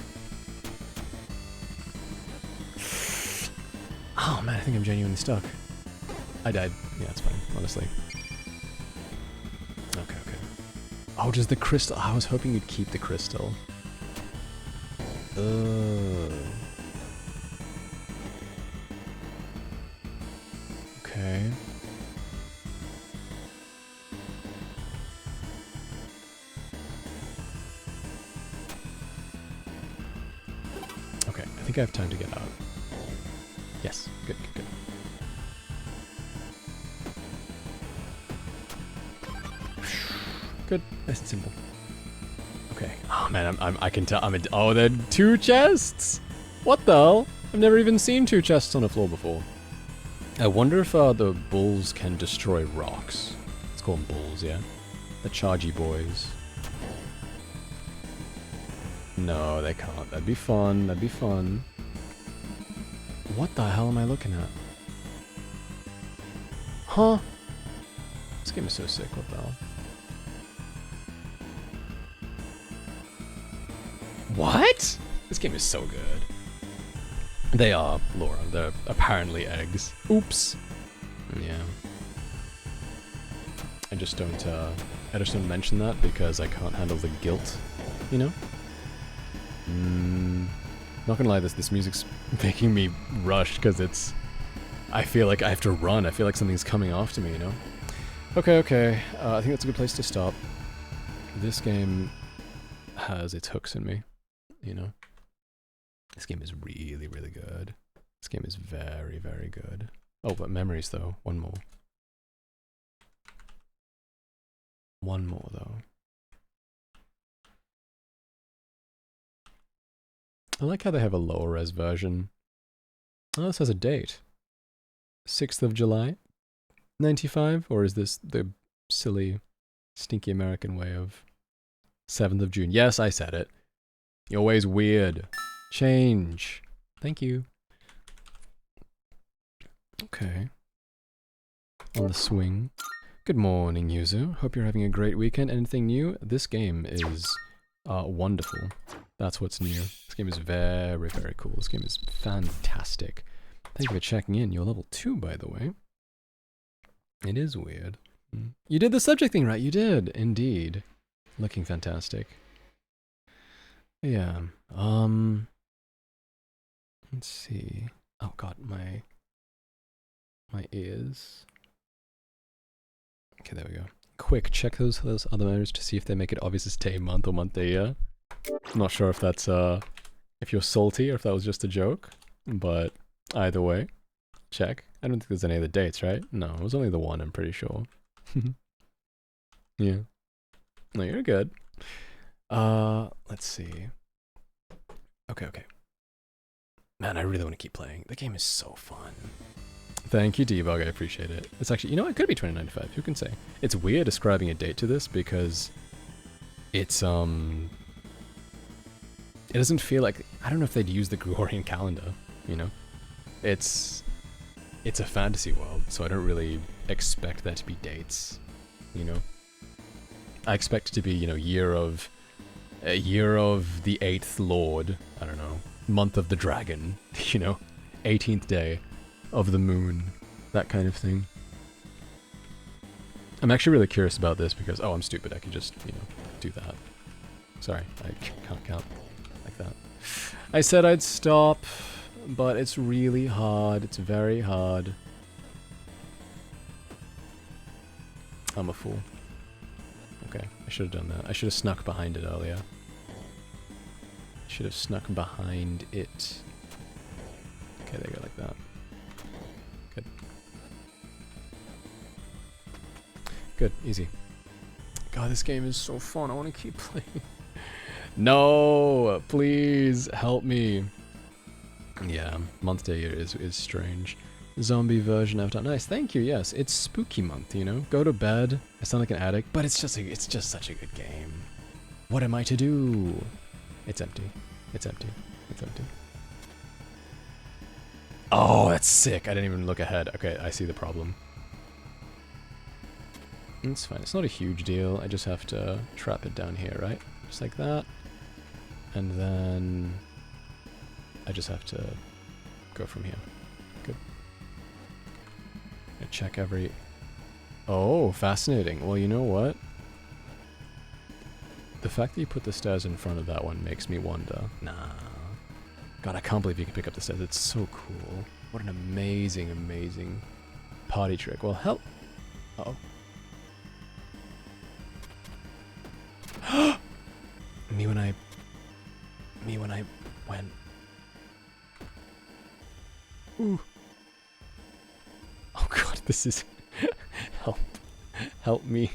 Oh man, I think I'm genuinely stuck. I died. Yeah, it's fine, honestly. Okay. Oh, does the crystal... I was hoping you'd keep the crystal. Okay. Okay, I think I have time to get out. Yes, good. Good, nice and simple. Okay. Oh man, I can tell. Oh, there are 2 chests. What the hell? I've never even seen 2 chests on a floor before. I wonder if the bulls can destroy rocks. Let's call them bulls, yeah. The chargy boys. No, they can't. That'd be fun. What the hell am I looking at? Huh? This game is so sick. What the hell? What? This game is so good. They are, Laura. They're apparently eggs. Oops. Yeah. I just don't mention that because I can't handle the guilt, you know? Not gonna lie, this music's making me rush because it's I feel like I have to run. I feel like something's coming after me, you know? Okay, okay. I think that's a good place to stop. This game has its hooks in me, you know? This game is really, really good. This game is very, very good. Oh, but memories, though. One more. One more, though. I like how they have a lower res version. Oh, this has a date. 6th of July, 95? Or is this the silly, stinky American way of 7th of June? Yes, I said it. You're always weird. Change. Thank you. Okay. On the swing. Good morning, Yuzu. Hope you're having a great weekend. Anything new? This game is wonderful. That's what's new. This game is very, very cool. This game is fantastic. Thank you for checking in. You're level 2, by the way. It is weird. You did the subject thing right. You did, indeed. Looking fantastic. Yeah. Let's see. Oh god, my ears. Okay, there we go. Quick, check those other matters to see if they make it obvious as day, month, or month, day, year. I'm not sure if that's if you're salty or if that was just a joke, but either way, check. I don't think there's any other dates, right? No, it was only the one, I'm pretty sure. Yeah. No, you're good. Let's see. Okay. Man, I really want to keep playing. The game is so fun. Thank you, Debug, I appreciate it. It's actually, you know, it could be 2095, who can say? It's weird ascribing a date to this because it's, it doesn't feel like, I don't know if they'd use the Gregorian calendar, you know? It's a fantasy world, so I don't really expect there to be dates, you know? I expect it to be, you know, year of the 8th Lord, I don't know, month of the dragon, you know? 18th day of the moon, that kind of thing. I'm actually really curious about this because, oh, I'm stupid, I can just, you know, do that. Sorry, I can't count like that. I said I'd stop, but it's really hard, it's very hard. I'm a fool. Okay, I should have done that. I should have snuck behind it earlier. Should have snuck behind it. Okay, there you go, like that. Good. Good, easy. God, this game is so fun. I want to keep playing. No, please help me. Yeah, month day is strange. Zombie version Avatar. Nice, thank you. Yes, it's spooky month. You know, go to bed. I sound like an addict, but it's just such a good game. What am I to do? It's empty. It's empty. It's empty. Oh, that's sick. I didn't even look ahead. Okay, I see the problem. It's fine. It's not a huge deal. I just have to trap it down here, right? Just like that. And then I just have to go from here. Good. I check every... Oh, fascinating. Well, you know what? The fact that you put the stairs in front of that one makes me wonder. Nah. God, I can't believe you can pick up the stairs. It's so cool. What an amazing, amazing party trick. Well, hell... Uh-oh. Me when I went. Ooh. Oh god, this is... Help me.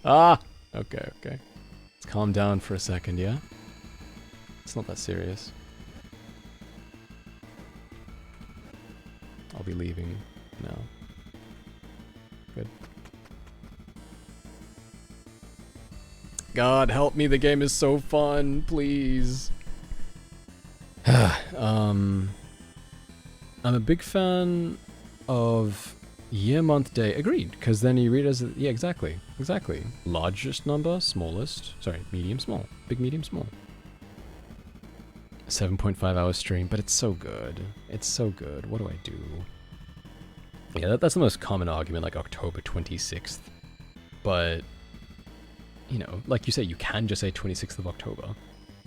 Ah! Okay. Let's calm down for a second, yeah? It's not that serious. I'll be leaving now. Good. God, help me, the game is so fun, please. I'm a big fan of year, month, day. Agreed, because then you read it as... Yeah, exactly. Largest number, smallest. Sorry, medium, small. Big, medium, small. 7.5 hour stream, but it's so good. It's so good. What do I do? Yeah, that's the most common argument, like October 26th. But... you know, like you say, you can just say 26th of October.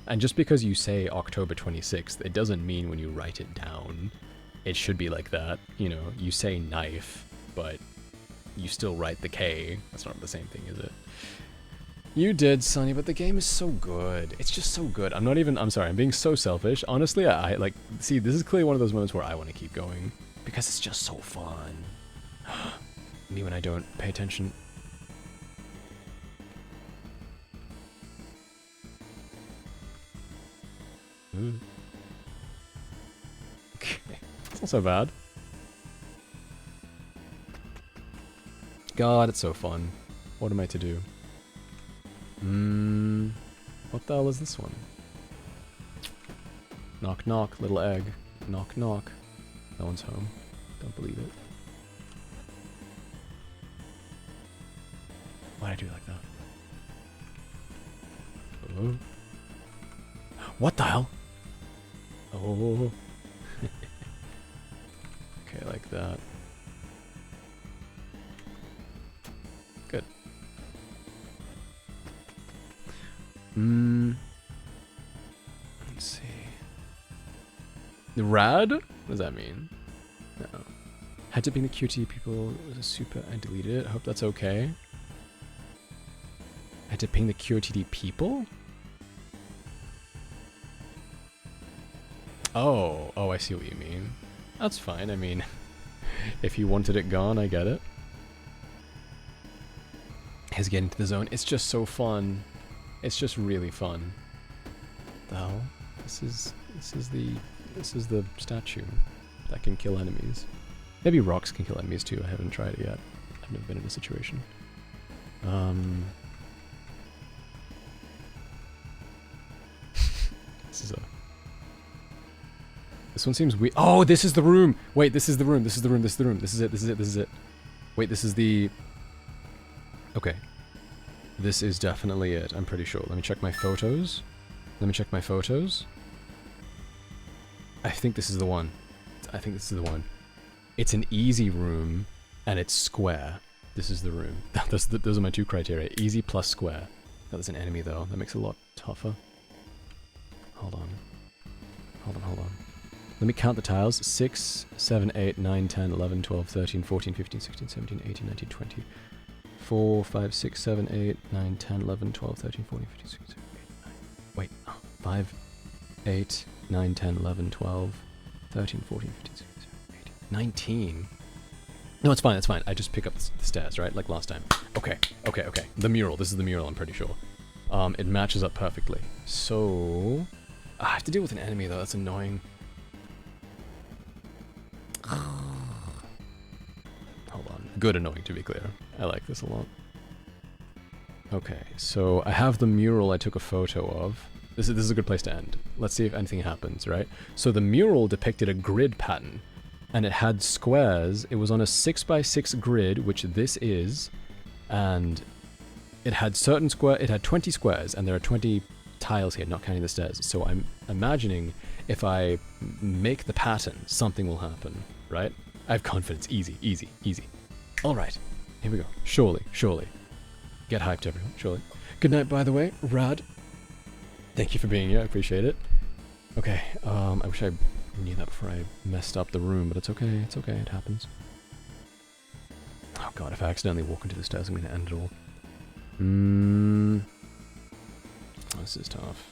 And just because you say October 26th, it doesn't mean when you write it down it should be like that. You know, you say knife, but you still write the K. That's not the same thing, is it? You did, Sonny, but the game is so good. It's just so good. I'm sorry, I'm being so selfish. Honestly, I like, see, this is clearly one of those moments where I want to keep going. Because it's just so fun. Me when I don't pay attention. Ooh. Okay, it's not so bad. God, it's so fun. What am I to do? What the hell is this one? Knock knock, little egg. Knock knock. No one's home. Don't believe it. Why'd I do like that? Oh. What the hell? Oh. Okay, like that. Good. Let's see. The rad? What does that mean? No. Had to be the QT people was a super. I deleted it. Hope that's okay. I had to ping the QOTD people? Oh, I see what you mean. That's fine. I mean, if you wanted it gone, I get it. His getting to the zone. It's just so fun. It's just really fun. The hell? This is the statue that can kill enemies. Maybe rocks can kill enemies too. I haven't tried it yet. I've never been in a situation. This one seems weird. Oh, this is the room! Wait, this is the room. This is the room. This is the room. This is it. This is it. This is it. Wait, this is the... Okay. This is definitely it. I'm pretty sure. Let me check my photos. Let me check my photos. I think this is the one. I think this is the one. It's an easy room, and it's square. This is the room. Those are my two criteria. Easy plus square. Oh, there's an enemy, though. That makes it a lot tougher. Hold on. Hold on, hold on. Let me count the tiles. 6, 7, 8, 9, 10, 11, 12, 13, 14, 15, 16, 17, 18, 19, 20. 4, 5, 6, 7, 8, 9, 10, 11, 12, 13, 14, 15, 16, 17, 18, 19. Wait. 5, 8, 9, 10, 11, 12, 13, 14, 15, 16, 17, 18, 19. No, it's fine, it's fine. I just pick up the stairs, right? Like last time. Okay, okay, okay. The mural. This is the mural, I'm pretty sure. It matches up perfectly. So... I have to deal with an enemy, though. That's annoying. Hold on. Good annoying, to be clear. I like this a lot. Okay, so I have the mural I took a photo of. This is a good place to end. Let's see if anything happens, right? So the mural depicted a grid pattern, and it had squares. It was on a 6x6 grid, which this is, and it had it had 20 squares, and there are 20 tiles here, not counting the stairs. So I'm imagining if I make the pattern, something will happen, right? I have confidence. Easy, easy, easy. All right, here we go. Surely, surely. Get hyped, everyone, surely. Good night, by the way. Rad. Thank you for being here. I appreciate it. Okay, I wish I knew that before I messed up the room, but it's okay. It's okay. It happens. Oh god, if I accidentally walk into the stairs, I'm going to end it all. This is tough.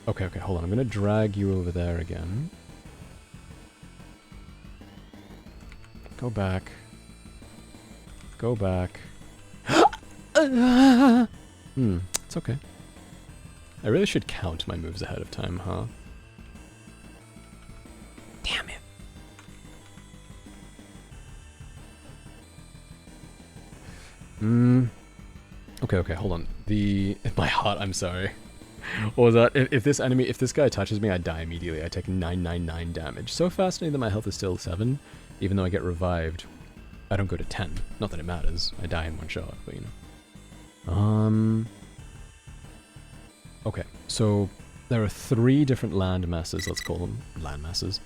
Okay, okay, hold on. I'm going to drag you over there again. Go back. Go back. It's okay. I really should count my moves ahead of time, huh? Damn it. Okay, okay, hold on. My heart, I'm sorry. What was that? If this guy touches me, I die immediately. I take 999 damage. So fascinating that my health is still 7, even though I get revived. I don't go to 10. Not that it matters. I die in one shot, but you know. Okay, so there are 3 different land masses, let's call them land masses,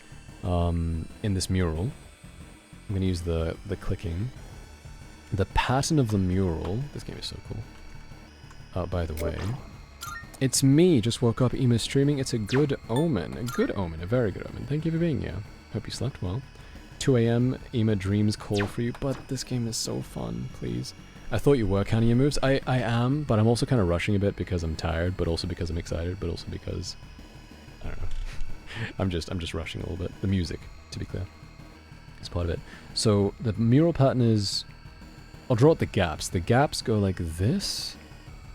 in this mural. I'm going to use the clicking. The pattern of the mural... This game is so cool. By the way, It's me. Just woke up. Ema's streaming. It's a good omen. A good omen. A very good omen. Thank you for being here. Hope you slept well. 2 a.m. Ema dreams call for you, but this game is so fun. Please. I thought you were counting your moves. I am, but I'm also kind of rushing a bit because I'm tired, but also because I'm excited, but also because I don't know. I'm just rushing a little bit. The music, to be clear, is part of it. So the mural pattern is, I'll draw out the gaps. The gaps go like this,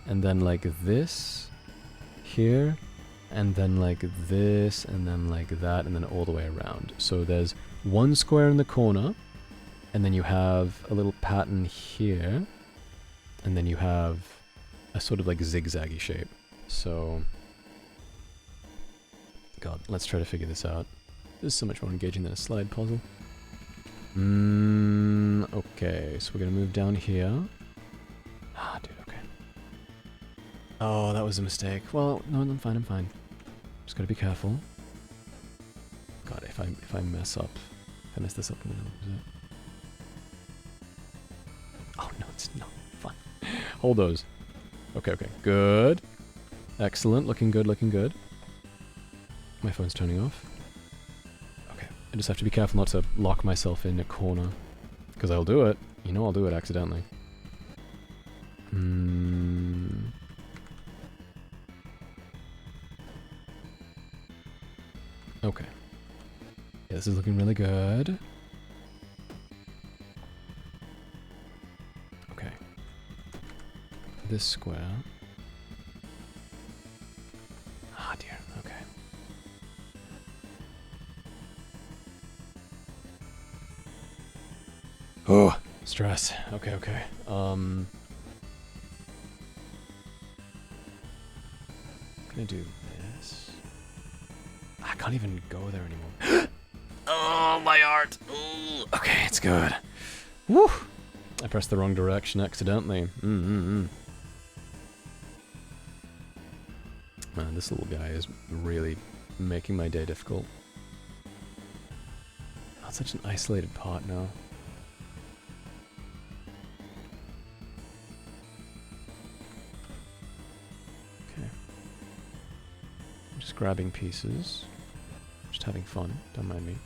and then like this, here, and then like this, and then like that, and then all the way around. So there's one square in the corner, and then you have a little pattern here, and then you have a sort of like zigzaggy shape. So, God, let's try to figure this out. This is so much more engaging than a slide puzzle. Okay, so we're gonna move down here. Ah, dude, okay. Oh, that was a mistake. Well, no, I'm fine, I'm fine. Just gotta be careful. God, if I mess up, if I mess this up, I'm gonna lose it. Oh, no, it's not fun. Hold those. Okay, okay, good. Excellent, looking good, looking good. My phone's turning off. Okay, I just have to be careful not to lock myself in a corner. Because I'll do it. You know I'll do it accidentally. Okay. Yeah, this is looking really good. Okay. This square. Ah, dear. Okay. Oh, stress. Okay, okay. Gonna do this. I can't even go there anymore. Oh, my art. Ooh. Okay, it's good. Woo! I pressed the wrong direction accidentally. Man, this little guy is really making my day difficult. That's such an isolated part now. Okay. I'm just grabbing pieces. Just having fun, don't mind me.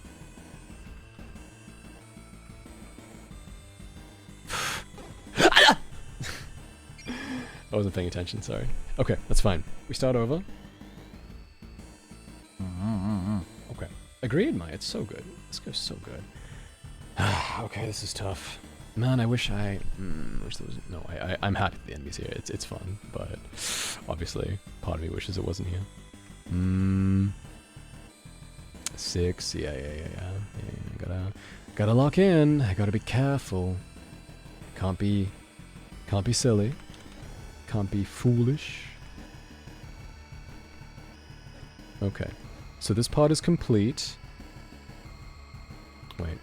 I wasn't paying attention, sorry. Okay, that's fine. We start over. Okay. Agreed, Maya. It's so good. This goes so good. Okay, this is tough. Man, I wish I... wish there was... No, I'm happy the enemy's here. It's fun, but obviously part of me wishes it wasn't here. 6. Yeah. Gotta lock in. I gotta be careful. Can't be silly. Can't be foolish. Okay. So this part is complete. Wait.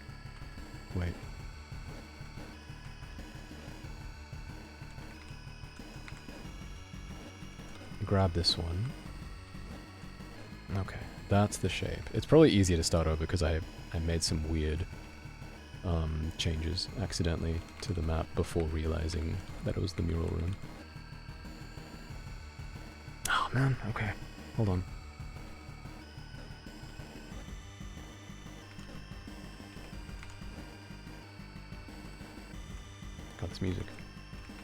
Grab this one. Okay. That's the shape. It's probably easier to start over because I made some weird changes accidentally to the map before realizing that it was the mural room. Oh man, okay. Hold on. Got this music.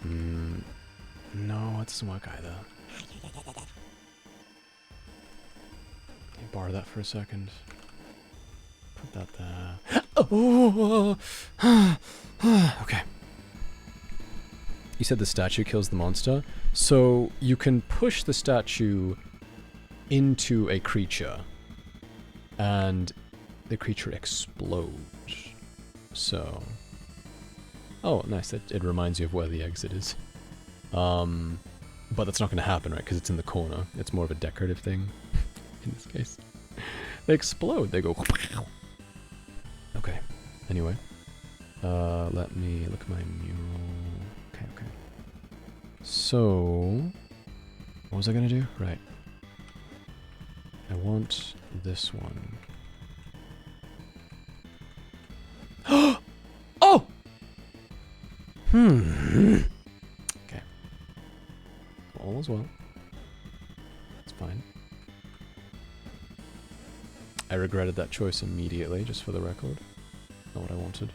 No, it doesn't work either. Can you borrow that for a second? Put that there. Oh! Okay. You said the statue kills the monster, so you can push the statue into a creature, and the creature explodes. So, oh, nice. It reminds you of where the exit is. But that's not going to happen, right? Because it's in the corner. It's more of a decorative thing in this case. They explode. They go. Okay. Anyway, let me look at my mural. Okay. So, what was I gonna do? Right. I want this one. Oh! Okay. All is well. I regretted that choice immediately, just for the record. Not what I wanted.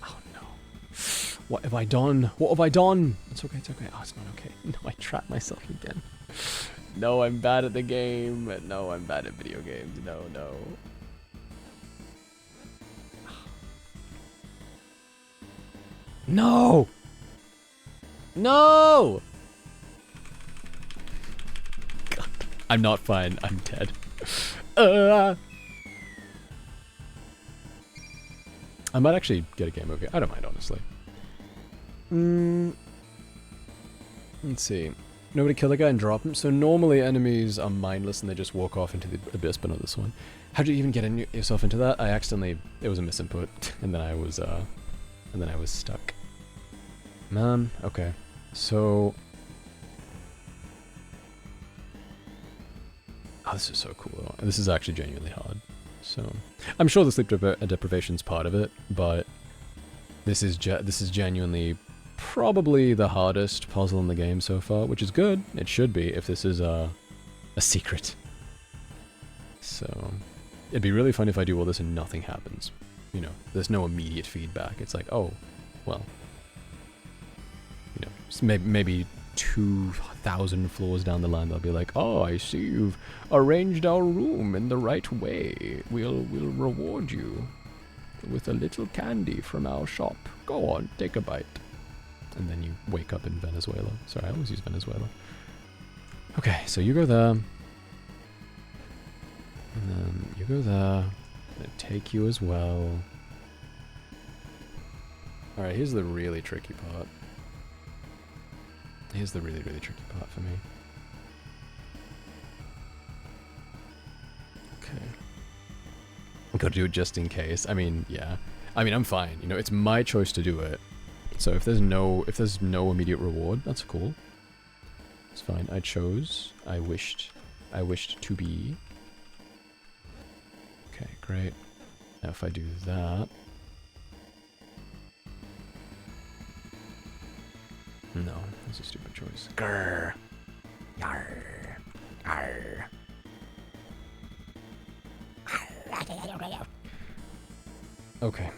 Oh no. What have I done? What have I done? It's okay, it's okay. Oh, it's not okay. No, I trapped myself again. No, I'm bad at the game. No, I'm bad at video games. No, no. No! No! God, I'm not fine. I'm dead. I might actually get a game okay. I don't mind, honestly. Let's see. Nobody kill the guy and drop him. So normally enemies are mindless and they just walk off into the abyss, but not this one. How'd you even get yourself into that? I accidentally, it was a misinput, and then I was stuck. Man, okay. So, oh, this is so cool. This is actually genuinely hard. So, I'm sure the sleep deprivation's part of it, but this is genuinely probably the hardest puzzle in the game so far, which is good. It should be if this is a secret. So, it'd be really fun if I do all this and nothing happens. You know, there's no immediate feedback. It's like, oh, well, you know, maybe 2,000 floors down the line, they'll be like, oh, I see you've arranged our room in the right way. We'll reward you with a little candy from our shop. Go on, take a bite. And then you wake up in Venezuela. Sorry, I always use Venezuela. Okay, so you go there. And then you go there. I'm gonna take you as well. Alright, here's the really tricky part. Here's the really, really tricky part for me. Okay. I've got to do it just in case. I mean, yeah. I mean, I'm fine. You know, it's my choice to do it. So if there's no immediate reward, that's cool. It's fine. I wished to be. Okay, great. Now if I do that. No, that's a stupid choice. Grr. Yarr. Yarr. Okay.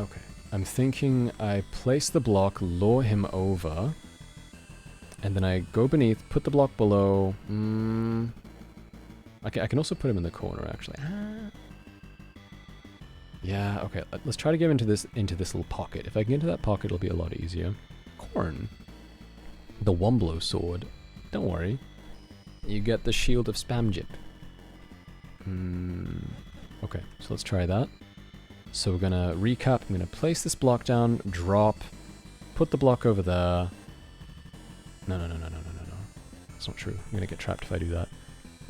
Okay. I'm thinking I place the block, lure him over, and then I go beneath, put the block below. Okay, I can also put him in the corner, actually. Yeah, okay. Let's try to get into this little pocket. If I can get into that pocket, it'll be a lot easier. Corn. The Womblow sword. Don't worry. You get the Shield of Spamjip. Okay, so let's try that. So we're gonna recap. I'm gonna place this block down, drop, put the block over there. No. That's not true. I'm gonna get trapped if I do that.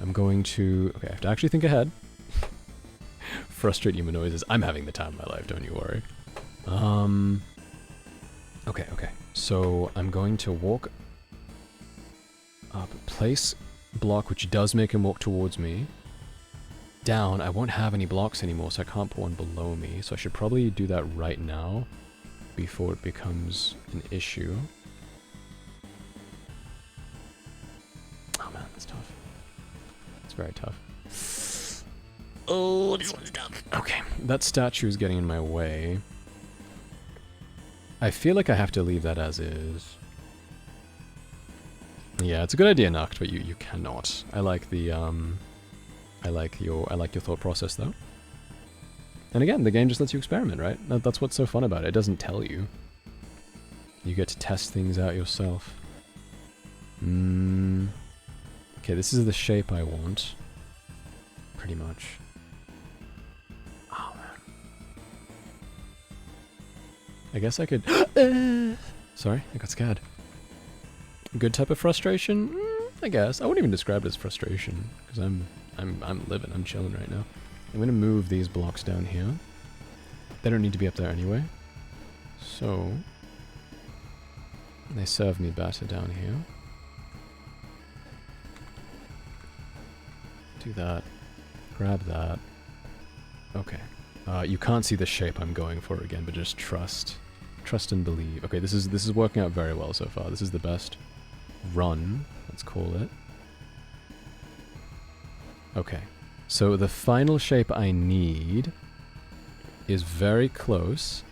I'm going to... Okay, I have to actually think ahead. Frustrate human noises. I'm having the time of my life, don't you worry. Okay. So I'm going to walk up, place block, which does make him walk towards me. Down, I won't have any blocks anymore, so I can't put one below me. So I should probably do that right now before it becomes an issue. Oh man, that's tough. It's very tough. Oh, this one's tough. Okay, that statue is getting in my way. I feel like I have to leave that as is. Yeah, it's a good idea, Nacht, but you cannot. I like the I like your thought process though. And again, the game just lets you experiment, right? That's what's so fun about it. It doesn't tell you. You get to test things out yourself. Okay, this is the shape I want. Pretty much. Oh man. I guess I could... Sorry, I got scared. Good type of frustration? I guess. I wouldn't even describe it as frustration, because I'm living, I'm chilling right now. I'm gonna move these blocks down here. They don't need to be up there anyway. So... they serve me better down here. Do that. Grab that. Okay. You can't see the shape I'm going for again, but just trust. Trust and believe. Okay, this is working out very well so far. This is the best run, let's call it. Okay. So the final shape I need is very close.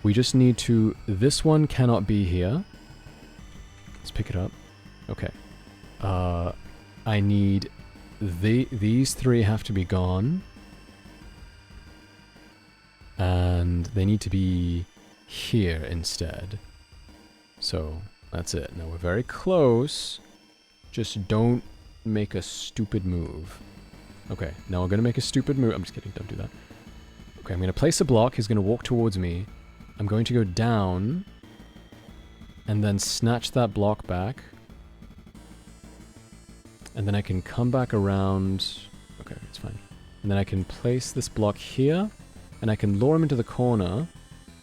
We just need to... This one cannot be here. Let's pick it up. Okay. I need... These three have to be gone. And they need to be here instead. So, that's it. Now we're very close. Just don't make a stupid move. Okay, now we're gonna make a stupid move. I'm just kidding, don't do that. Okay, I'm gonna place a block. He's gonna walk towards me. I'm going to go down. And then snatch that block back. And then I can come back around. Okay, it's fine. And then I can place this block here. And I can lure him into the corner.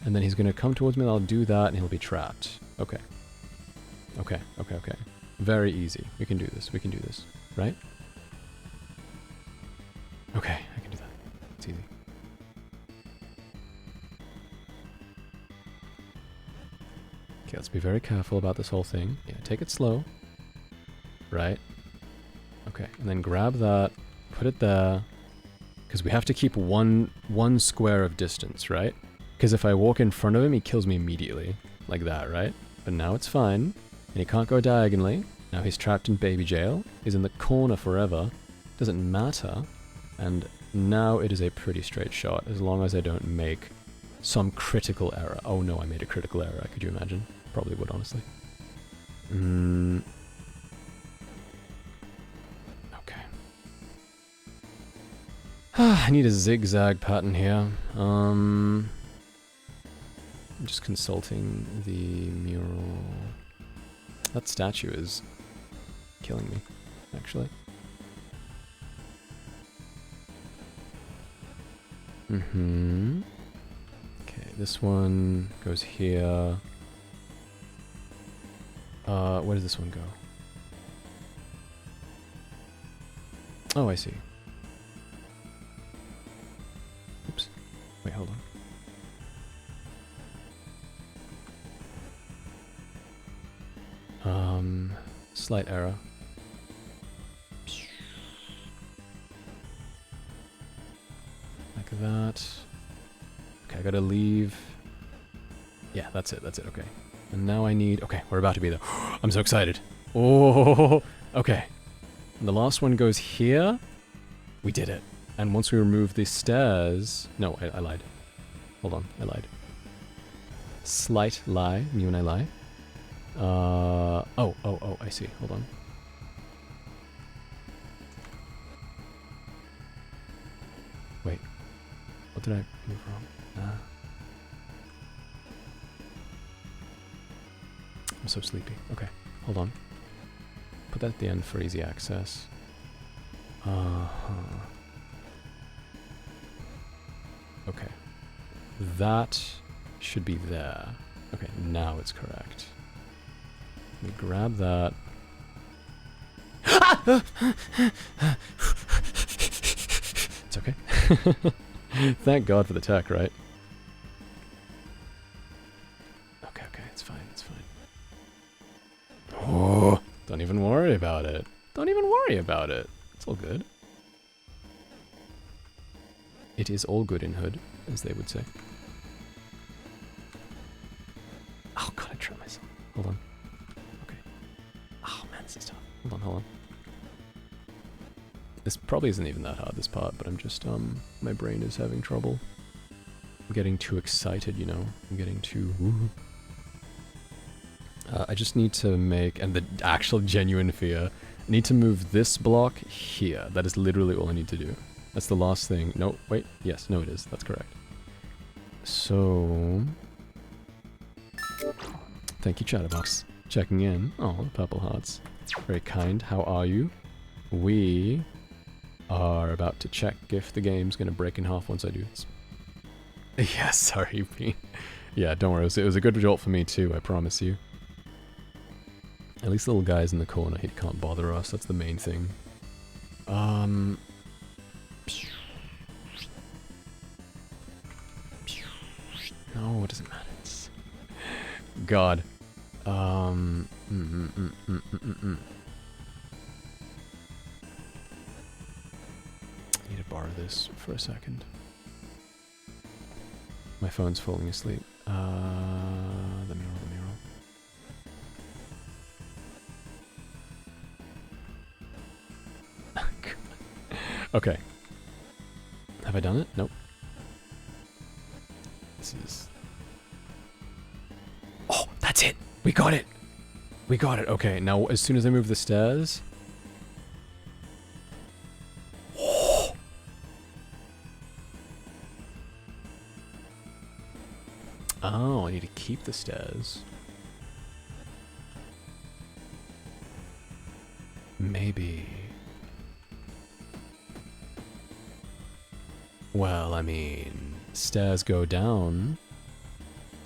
And then he's going to come towards me and I'll do that and he'll be trapped. Okay. Okay, okay, okay. Very easy. We can do this. We can do this. Right? Okay, I can do that. It's easy. Okay, let's be very careful about this whole thing. Yeah, take it slow. Right? Okay, and then grab that, put it there. Because we have to keep one square of distance, right? Because if I walk in front of him, he kills me immediately. Like that, right? But now it's fine. And he can't go diagonally. Now he's trapped in baby jail. He's in the corner forever. Doesn't matter. And now it is a pretty straight shot, as long as I don't make some critical error. Oh no, I made a critical error. Could you imagine? Probably would, honestly. Okay. I need a zigzag pattern here. I'm just consulting the mural. That statue is killing me, actually. Okay, this one goes here. Where does this one go? Oh, I see. Oops. Wait, hold on. Slight error. Like that. Okay, I gotta leave. Yeah, that's it, okay. And now I need... Okay, we're about to be there. I'm so excited. Oh, okay. And the last one goes here. We did it. And once we remove the stairs... No, I lied. Hold on, I lied. Slight lie. You and I lie. Oh, I see. Hold on. Wait. What did I move wrong? I'm so sleepy. Okay, hold on. Put that at the end for easy access. Okay. That should be there. Okay, now it's correct. Let me grab that. It's okay. Thank God for the tech, right? Okay, it's fine, it's fine. Oh, don't even worry about it. Don't even worry about it. It's all good. It is all good in hood, as they would say. Oh God, I tripped myself. Hold on. Okay. Oh man, this is tough. Hold on. This probably isn't even that hard, this part, but I'm just, my brain is having trouble. I'm getting too excited, you know? I'm getting too... I just need to make, and the actual genuine fear, I need to move this block here. That is literally all I need to do. That's the last thing. No, wait. Yes, no it is. That's correct. So... Thank you, Chatterbox. Checking in. Oh, purple hearts. Very kind. How are you? We are about to check if the game's gonna break in half once I do this. Yeah, sorry, P. Yeah, don't worry. It was a good result for me too, I promise you. At least the little guy's in the corner. He can't bother us. That's the main thing. No, it doesn't matter. God. I need to borrow this for a second. My phone's falling asleep. The mural. Okay. Have I done it? Nope. This is... Oh, that's it! We got it! We got it. Okay, now as soon as I move the stairs... Oh, I need to keep the stairs. Maybe... Well, I mean, stairs go down,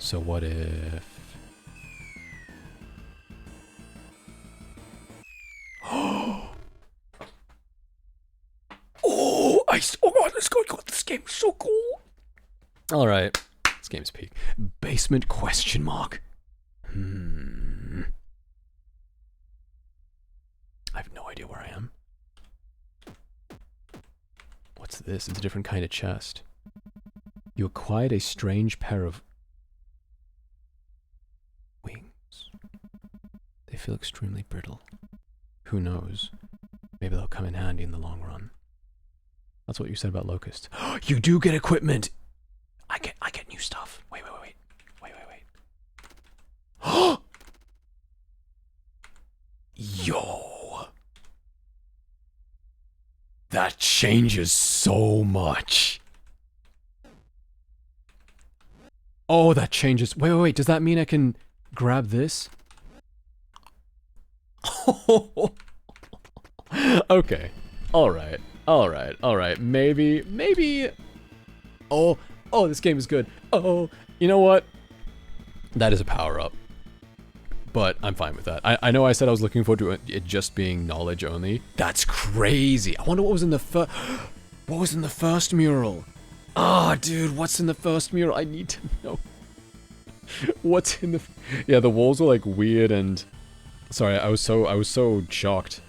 so what if... Oh, oh god, let's go, god, this game is so cool! Alright, this game's peak. Basement question mark. I have no idea where I am. What's this? It's a different kind of chest. You acquired a strange pair of wings. They feel extremely brittle. Who knows? Maybe they'll come in handy in the long run. That's what you said about Locust. You do get equipment! I get new stuff. Wait. Yo! That changes so much. Oh, that changes. Wait. Does that mean I can grab this? Okay. Alright. Maybe. Oh, this game is good. Oh, you know what? That is a power-up. But I'm fine with that. I know I said I was looking forward to it just being knowledge only. That's crazy. I wonder what was in the first mural. Ah, dude, what's in the first mural? I need to know. What's in the... Yeah, the walls were like weird and... Sorry, I was so shocked.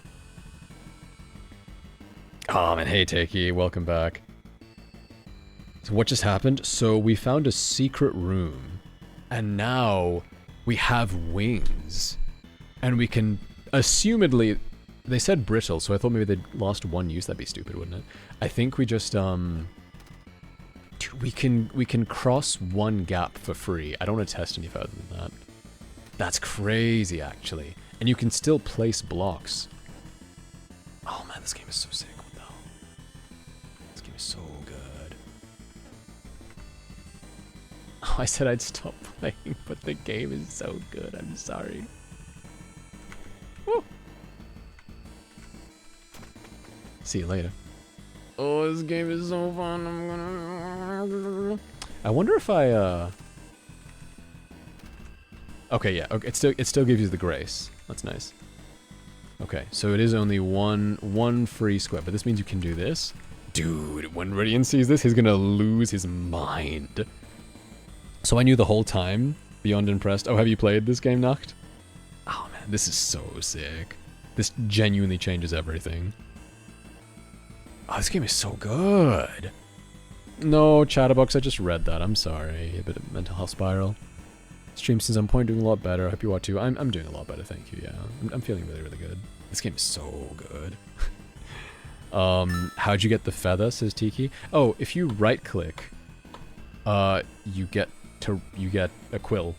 Oh man, hey Takey, welcome back. So what just happened? So we found a secret room, and now we have wings, and we can, assumedly, they said brittle, so I thought maybe they'd lost one use. That'd be stupid, wouldn't it? I think we just, dude, we can cross one gap for free. I don't want to test any further than that. That's crazy, actually. And you can still place blocks. Oh man, this game is so sick. What the hell? This game is so good. Oh, I said I'd stop playing, but the game is so good. I'm sorry. Woo. See you later. Oh, this game is so fun. I'm gonna... I wonder if I, Okay, yeah. Okay, it still gives you the grace. That's nice. Okay, so it is only one free square, but this means you can do this. Dude, when Rydian sees this, he's gonna lose his mind. So I knew the whole time, beyond impressed. Oh, have you played this game, Nacht? Oh man, this is so sick. This genuinely changes everything. Oh, this game is so good. No, Chatterbox, I just read that. I'm sorry. A bit of mental health spiral. Stream since I'm point doing a lot better. I hope you are too. I'm doing a lot better, thank you, yeah. I'm feeling really, really good. This game is so good. How'd you get the feather, says Tiki? Oh, if you right-click, you get a quill.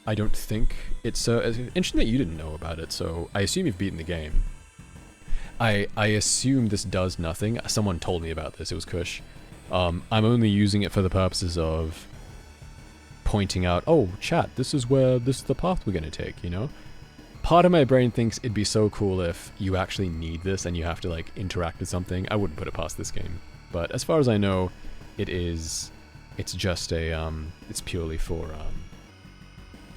I don't think it's interesting that you didn't know about it, so I assume you've beaten the game. I assume this does nothing. Someone told me about this, it was Kush. I'm only using it for the purposes of pointing out, oh, chat, this is the path we're gonna take, you know? Part of my brain thinks it'd be so cool if you actually need this and you have to, like, interact with something. I wouldn't put it past this game. But as far as I know, it's just a, it's purely for,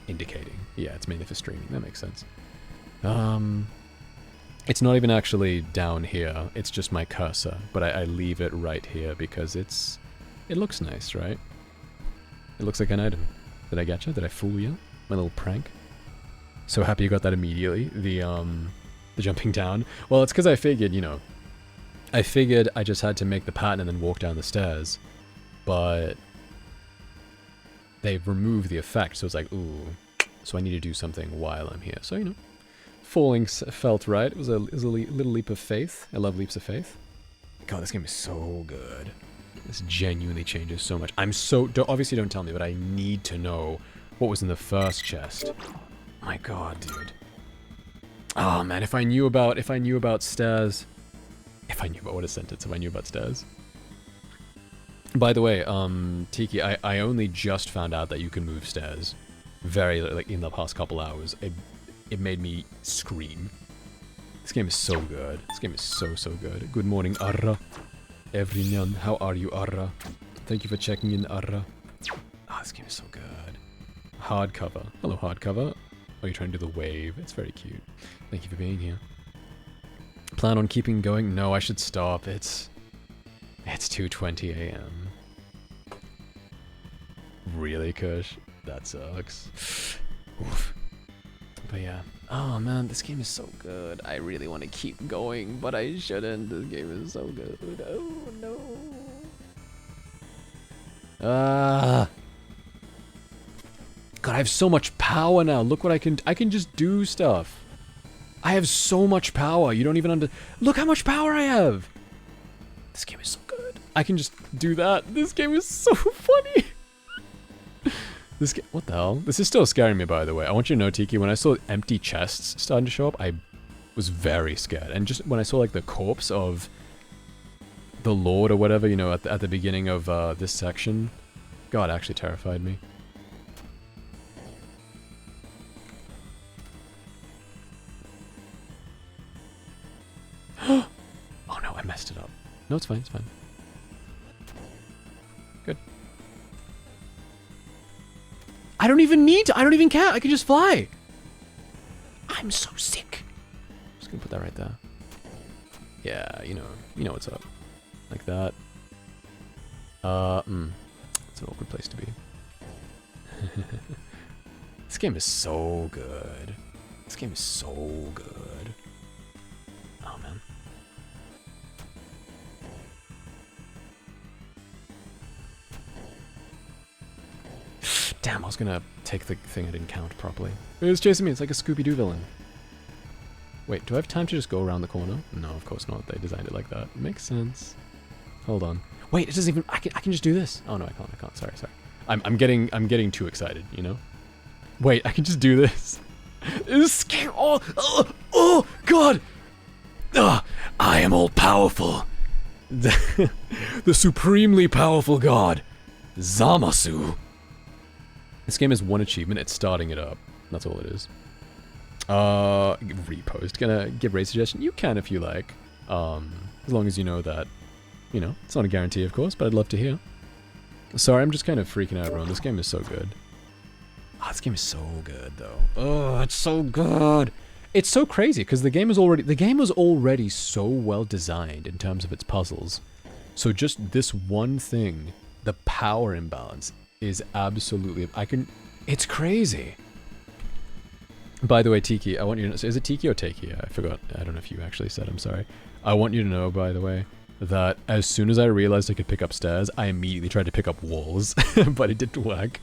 indicating. Yeah, it's mainly for streaming, that makes sense. It's not even actually down here, it's just my cursor, but I leave it right here because it looks nice, right? It looks like an item. Did I get you? Did I fool you? My little prank? So happy you got that immediately. The jumping down. Well, it's because I figured, you know, I figured I just had to make the pattern and then walk down the stairs. But they've removed the effect, so it's like, ooh. So I need to do something while I'm here. So, you know, falling felt right. It was a little leap of faith. I love leaps of faith. God, this game is so good. This genuinely changes so much. I'm so... obviously don't tell me, but I need to know what was in the first chest. My God, dude. Oh, man, if I knew about stairs... If I knew about what a sentence, if I knew about stairs. By the way, Tiki, I only just found out that you can move stairs. Very, like, in the past couple hours. It made me scream. This game is so good. This game is so, so good. Good morning, Arra. Everyone, how are you, Arra? Thank you for checking in, Arra. Ah, this game is so good. Hardcover. Hello, hardcover. Oh, you're trying to do the wave. It's very cute. Thank you for being here. Plan on keeping going? No, I should stop. It's 2:20 a.m. Really, Kush? That sucks. Oof. But yeah. Oh man, this game is so good. I really want to keep going, but I shouldn't. This game is so good. Oh no. God, I have so much power now. Look what I can just do stuff. I have so much power. You don't even look how much power I have. This game is so good. I can just do that. This game is so funny. What the hell? This is still scaring me, by the way. I want you to know, Tiki, when I saw empty chests starting to show up, I was very scared. And just when I saw, like, the corpse of the Lord or whatever, you know, at the beginning of this section, God, it actually terrified me. Oh no, I messed it up. No, it's fine, it's fine. Good. I don't even need to. I don't even care. I can just fly. I'm so sick. I'm just gonna put that right there. Yeah, you know what's up. Like that. It's an awkward place to be. This game is so good. This game is so good. Oh man. Damn, I was gonna take the thing I didn't count properly. It was chasing me, it's like a Scooby-Doo villain. Wait, do I have time to just go around the corner? No, of course not. They designed it like that. Makes sense. Hold on. Wait, it doesn't even... I can just do this. Oh no, I can't. Sorry. I'm getting too excited, you know? Wait, I can just do this. This is scary. Oh, God! I am all powerful. The supremely powerful god, Zamasu. This game has one achievement, it's starting it up. That's all it is. Repost. Gonna give raid suggestion? You can if you like. As long as you know that, you know, it's not a guarantee of course, but I'd love to hear. Sorry, I'm just kind of freaking out, everyone. This game is so good. Oh, this game is so good though. Oh, it's so good. It's so crazy because the game was already so well designed in terms of its puzzles. So just this one thing, the power imbalance is absolutely... It's crazy. By the way, Tiki, I want you to know... Is it Tiki or Taki? I forgot. I don't know if you actually said. I'm sorry. I want you to know, by the way, that as soon as I realized I could pick up stairs, I immediately tried to pick up walls, but it didn't work.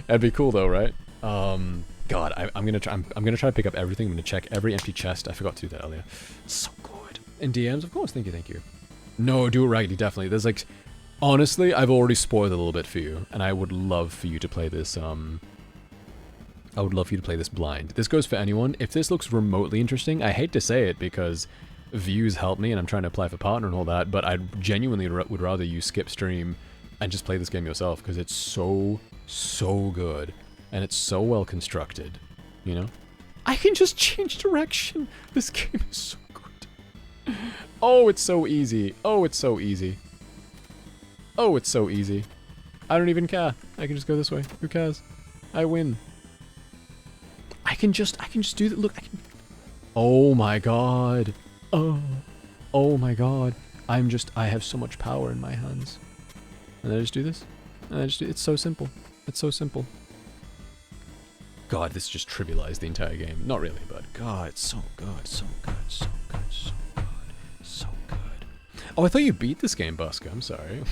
That'd be cool though, right? God, I'm gonna try to pick up everything. I'm gonna check every empty chest. I forgot to do that earlier. So good. And DMs, of course. Thank you. No, do it rightly, definitely. There's like... Honestly, I've already spoiled a little bit for you, and I would love for you to play this, I would love for you to play this blind. This goes for anyone. If this looks remotely interesting, I hate to say it because views help me and I'm trying to apply for partner and all that, but I genuinely would rather you skip stream and just play this game yourself because it's so, so good. And it's so well constructed, you know? I can just change direction. This game is so good. Oh, it's so easy. Oh, it's so easy. Oh, it's so easy. I don't even care. I can just go this way. Who cares? I win. I can just do that. Look, oh my god. Oh my god. I have so much power in my hands. And I just do this. And it's so simple. It's so simple. God, this just trivialized the entire game. Not really, but God, it's so good, so good, so good, so good, so good. Oh, I thought you beat this game, Busker. I'm sorry.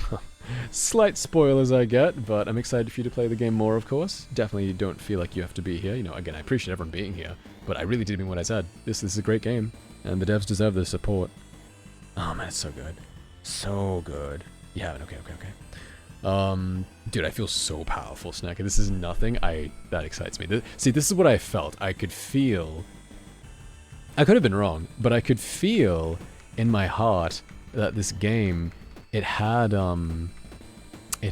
Slight spoilers I get, but I'm excited for you to play the game more, of course. Definitely don't feel like you have to be here. You know, again, I appreciate everyone being here, but I really did mean what I said. This is a great game, and the devs deserve the support. Oh man, it's so good. So good. You haven't? Okay. Dude, I feel so powerful, Snacker. This is nothing. That excites me. See, this is what I felt. I could feel... I could have been wrong, but I could feel in my heart that this game, it had, I'm trying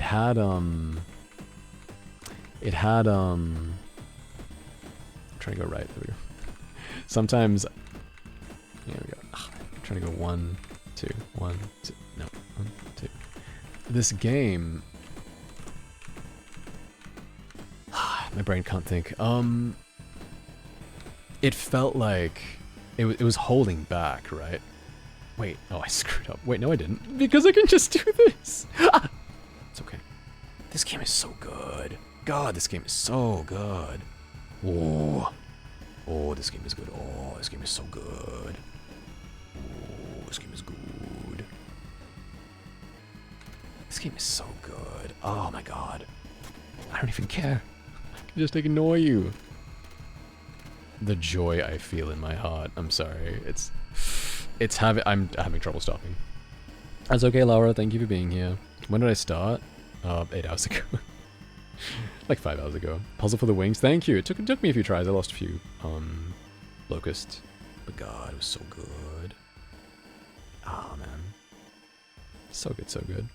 to go right. There we go. Sometimes... Here we go. I'm trying to go 1, 2, 1, 2. No, 1, 2. This game... My brain can't think. It felt like it was holding back, right? Wait, oh, I screwed up. Wait, no, I didn't. Because I can just do this. Ah! It's okay. This game is so good. God, this game is so good. Oh, this game is good. Oh, this game is so good. Oh, this game is good. This game is so good. Oh my god. I don't even care. I can just ignore you. The joy I feel in my heart. I'm sorry. I'm having trouble stopping. That's okay, Laura. Thank you for being here. When did I start? 8 hours ago. Like 5 hours ago. Puzzle for the Wings. Thank you. It took me a few tries. I lost a few locusts. But God, it was so good. Ah, man. So good, so good.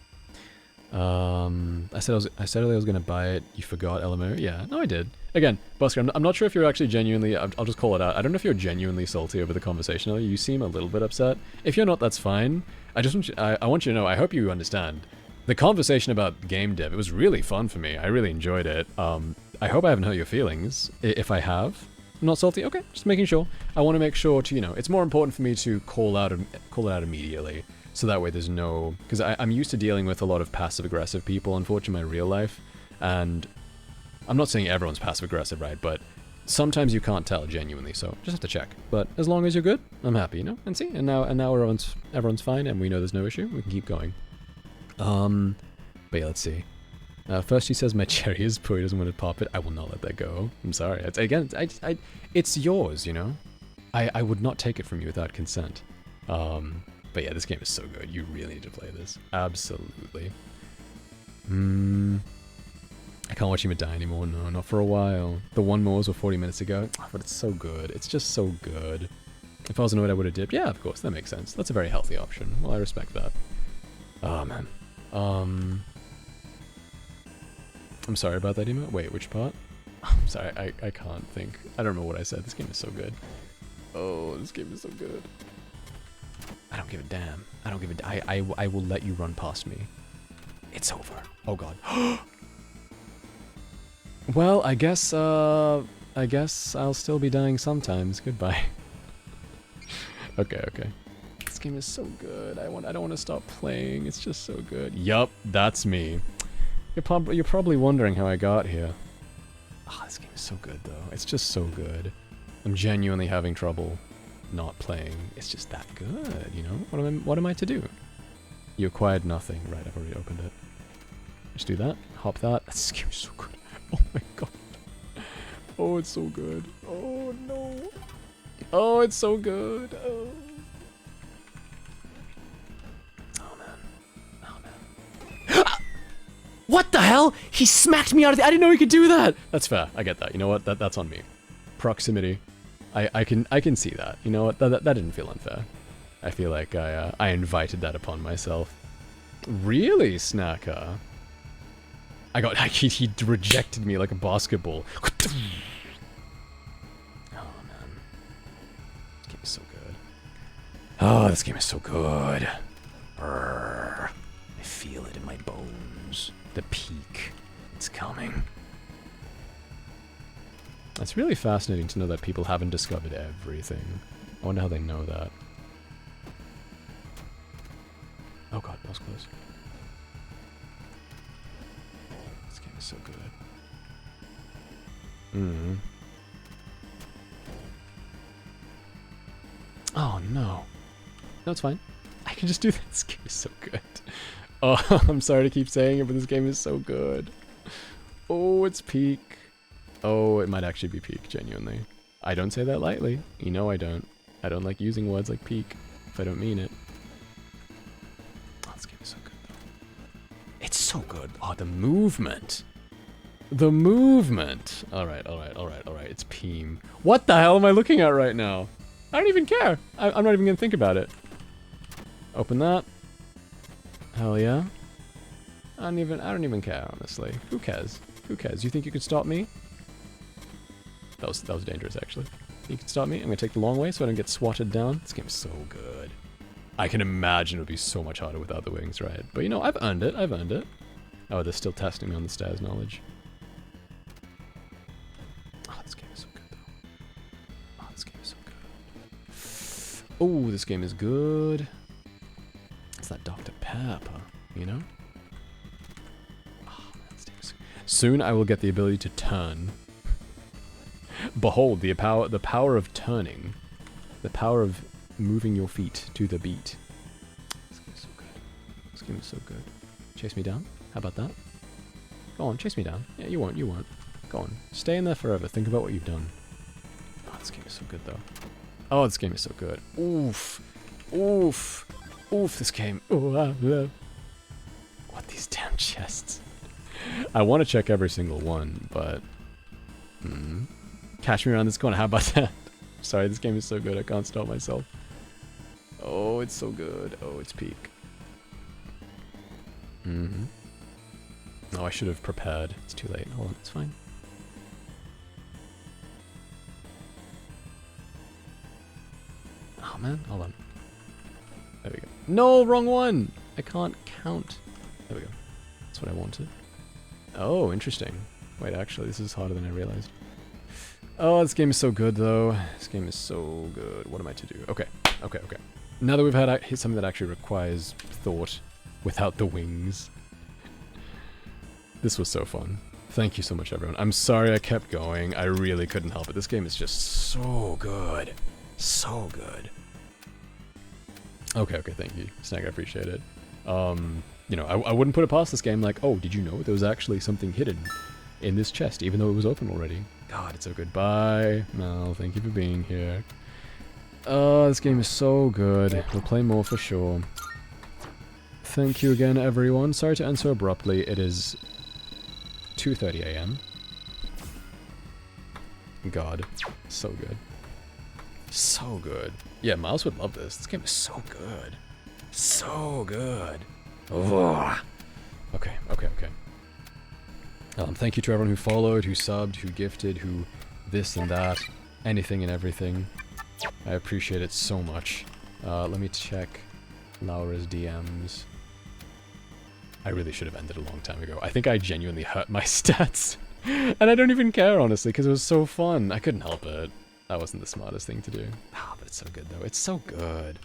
I said earlier I was gonna buy it. You forgot, LMO. Yeah, no, I did. Again, Busker, I'm not sure if you're actually genuinely. I'll just call it out. I don't know if you're genuinely salty over the conversation earlier. You seem a little bit upset. If you're not, that's fine. I just want you. I want you to know. I hope you understand. The conversation about game dev. It was really fun for me. I really enjoyed it. I hope I haven't hurt your feelings. If I have, I'm not salty. Okay, just making sure. I want to make sure to, you know, it's more important for me to call it out immediately. So that way there's no... Because I'm used to dealing with a lot of passive-aggressive people, unfortunately, in my real life. And I'm not saying everyone's passive-aggressive, right? But sometimes you can't tell genuinely, so just have to check. But as long as you're good, I'm happy, you know? And see, and now everyone's fine, and we know there's no issue. We can keep going. But yeah, let's see. First she says my cherry is poor, he doesn't want to pop it. I will not let that go. I'm sorry. It's yours, you know? I would not take it from you without consent. But yeah, this game is so good. You really need to play this. Absolutely. I can't watch him die anymore. No, not for a while. The one more was 40 minutes ago. But it's so good. It's just so good. If I was annoyed, I would have dipped. Yeah, of course. That makes sense. That's a very healthy option. Well, I respect that. Oh, man. I'm sorry about that email. Wait, which part? I'm sorry. I can't think. I don't remember what I said. This game is so good. Oh, this game is so good. I don't give a damn. I don't give a I will let you run past me. It's over. Oh god. Well, I guess I'll still be dying sometimes. Goodbye. Okay. This game is so good. I don't want to stop playing. It's just so good. Yup, that's me. You're probably wondering how I got here. Ah, this game is so good though. It's just so good. I'm genuinely having trouble not playing. It's just that good, you know? What am I to do? You acquired nothing. Right, I've already opened it. Just do that. Hop that. This game is so good. Oh my god. Oh, it's so good. Oh no. Oh, it's so good. Oh. Oh man. What the hell? He smacked me out of the... I didn't know he could do that! That's fair. I get that. You know what? That's on me. Proximity. I can see that. You know what? That didn't feel unfair. I feel like I invited that upon myself. Really, Snacker? He rejected me like a basketball. Oh man. This game is so good. Oh, this game is so good. I feel it in my bones. The peak. It's coming. It's really fascinating to know that people haven't discovered everything. I wonder how they know that. Oh god, that was close. This game is so good. Mm. Oh no. No, it's fine. I can just do that. This game is so good. Oh, I'm sorry to keep saying it, but this game is so good. Oh, it's peak. Oh, it might actually be peak, genuinely. I don't say that lightly. You know I don't. I don't like using words like peak if I don't mean it. Oh, this game is so good, though. It's so good. Oh, the movement. The movement. Alright. It's Peem. What the hell am I looking at right now? I don't even care. I'm not even gonna think about it. Open that. Hell yeah. I don't even care, honestly. Who cares? Who cares? You think you could stop me? That was dangerous, actually. You can stop me? I'm gonna take the long way so I don't get swatted down. This game's so good. I can imagine it would be so much harder without the wings, right? But you know, I've earned it. I've earned it. Oh, they're still testing me on the stairs knowledge. Oh, this game is so good, though. Oh, this game is so good. Oh, this game is good. It's that Dr. Pepper, you know? Oh, man, this game is so good. Soon I will get the ability to turn. Behold, the power of turning. The power of moving your feet to the beat. This game is so good. This game is so good. Chase me down? How about that? Go on, chase me down. Yeah, you won't. Go on. Stay in there forever. Think about what you've done. Oh, this game is so good, though. Oh, this game is so good. Oof. Oof. Oof, this game. Oh, what, these damn chests? I want to check every single one, but... Catch me around this corner. How about that? Sorry, this game is so good. I can't stop myself. Oh, it's so good. Oh, it's peak. Oh, I should have prepared. It's too late. Hold on, it's fine. Oh, man. Hold on. There we go. No, wrong one! I can't count. There we go. That's what I wanted. Oh, interesting. Wait, actually, this is harder than I realized. Oh, this game is so good, though. This game is so good. What am I to do? Okay. Now that we've had something that actually requires thought without the wings. This was so fun. Thank you so much, everyone. I'm sorry I kept going. I really couldn't help it. This game is just so good. So good. Okay, thank you, Snag. I appreciate it. You know, I wouldn't put it past this game like, oh, did you know there was actually something hidden in this chest, even though it was open already? God, it's so good. Bye, Mel. Thank you for being here. Oh, this game is so good. We'll play more for sure. Thank you again, everyone. Sorry to end so abruptly. It is 2:30 a.m. God, so good. So good. Yeah, Miles would love this. This game is so good. So good. Oh. Okay. Thank you to everyone who followed, who subbed, who gifted, who this and that. Anything and everything. I appreciate it so much. Let me check Laura's DMs. I really should have ended a long time ago. I think I genuinely hurt my stats. And I don't even care, honestly, because it was so fun. I couldn't help it. That wasn't the smartest thing to do. Ah, but it's so good, though. It's so good.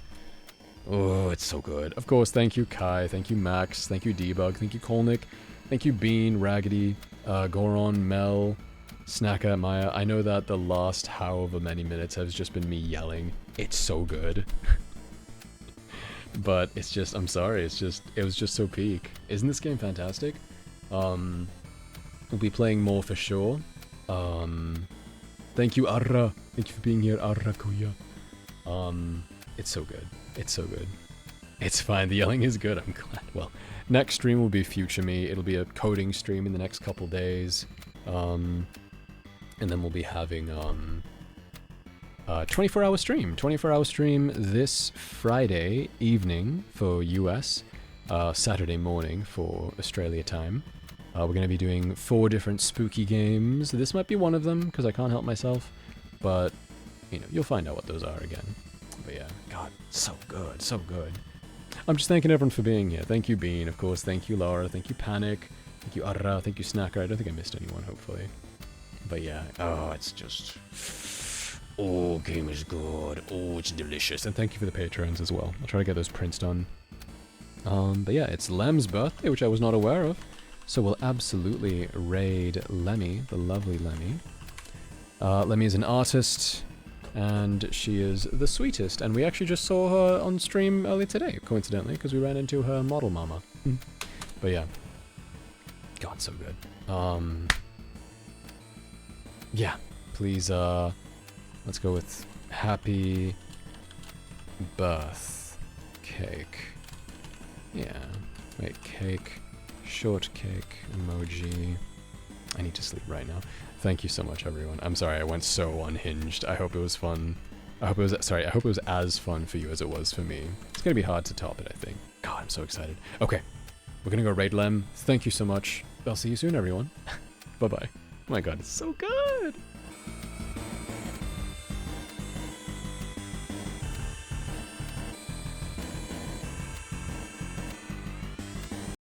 Oh, it's so good. Of course, thank you, Kai. Thank you, Max. Thank you, Debug. Thank you, Kolnick. Thank you, Bean, Raggedy, Goron, Mel, Snacker, Maya. I know that the last however many minutes has just been me yelling. It's so good. But it's just, I'm sorry, it was just so peak. Isn't this game fantastic? We'll be playing more for sure. Thank you, Arra. Thank you for being here, Arrakuya. It's so good. It's so good. It's fine, the yelling is good, I'm glad. Well, next stream will be Future Me. It'll be a coding stream in the next couple days. And then we'll be having, 24-hour stream. 24-hour stream this Friday evening for US, Saturday morning for Australia time. We're going to be doing 4 different spooky games. This might be one of them, because I can't help myself. But, you know, you'll find out what those are again. But yeah, God, so good, so good. I'm just thanking everyone for being here. Thank you, Bean, of course. Thank you, Laura. Thank you, Panic. Thank you, Arra. Thank you, Snacker. I don't think I missed anyone, hopefully. But yeah, oh, it's just... Oh, game is good. Oh, it's delicious. And thank you for the patrons as well. I'll try to get those prints done. But yeah, it's Lem's birthday, which I was not aware of. So we'll absolutely raid Lemmy, the lovely Lemmy. Lemmy is an artist, and she is the sweetest. And we actually just saw her on stream early today, coincidentally, because we ran into her model mama. But yeah. God, so good. Yeah, please, let's go with happy birth cake. Yeah, wait, cake, shortcake, emoji. I need to sleep right now. Thank you so much, everyone. I'm sorry I went so unhinged. I hope it was fun. I hope it was as fun for you as it was for me. It's gonna be hard to top it, I think. God, I'm so excited. Okay, we're gonna go raid Lem. Thank you so much. I'll see you soon, everyone. Bye-bye. Oh my god, it's so good!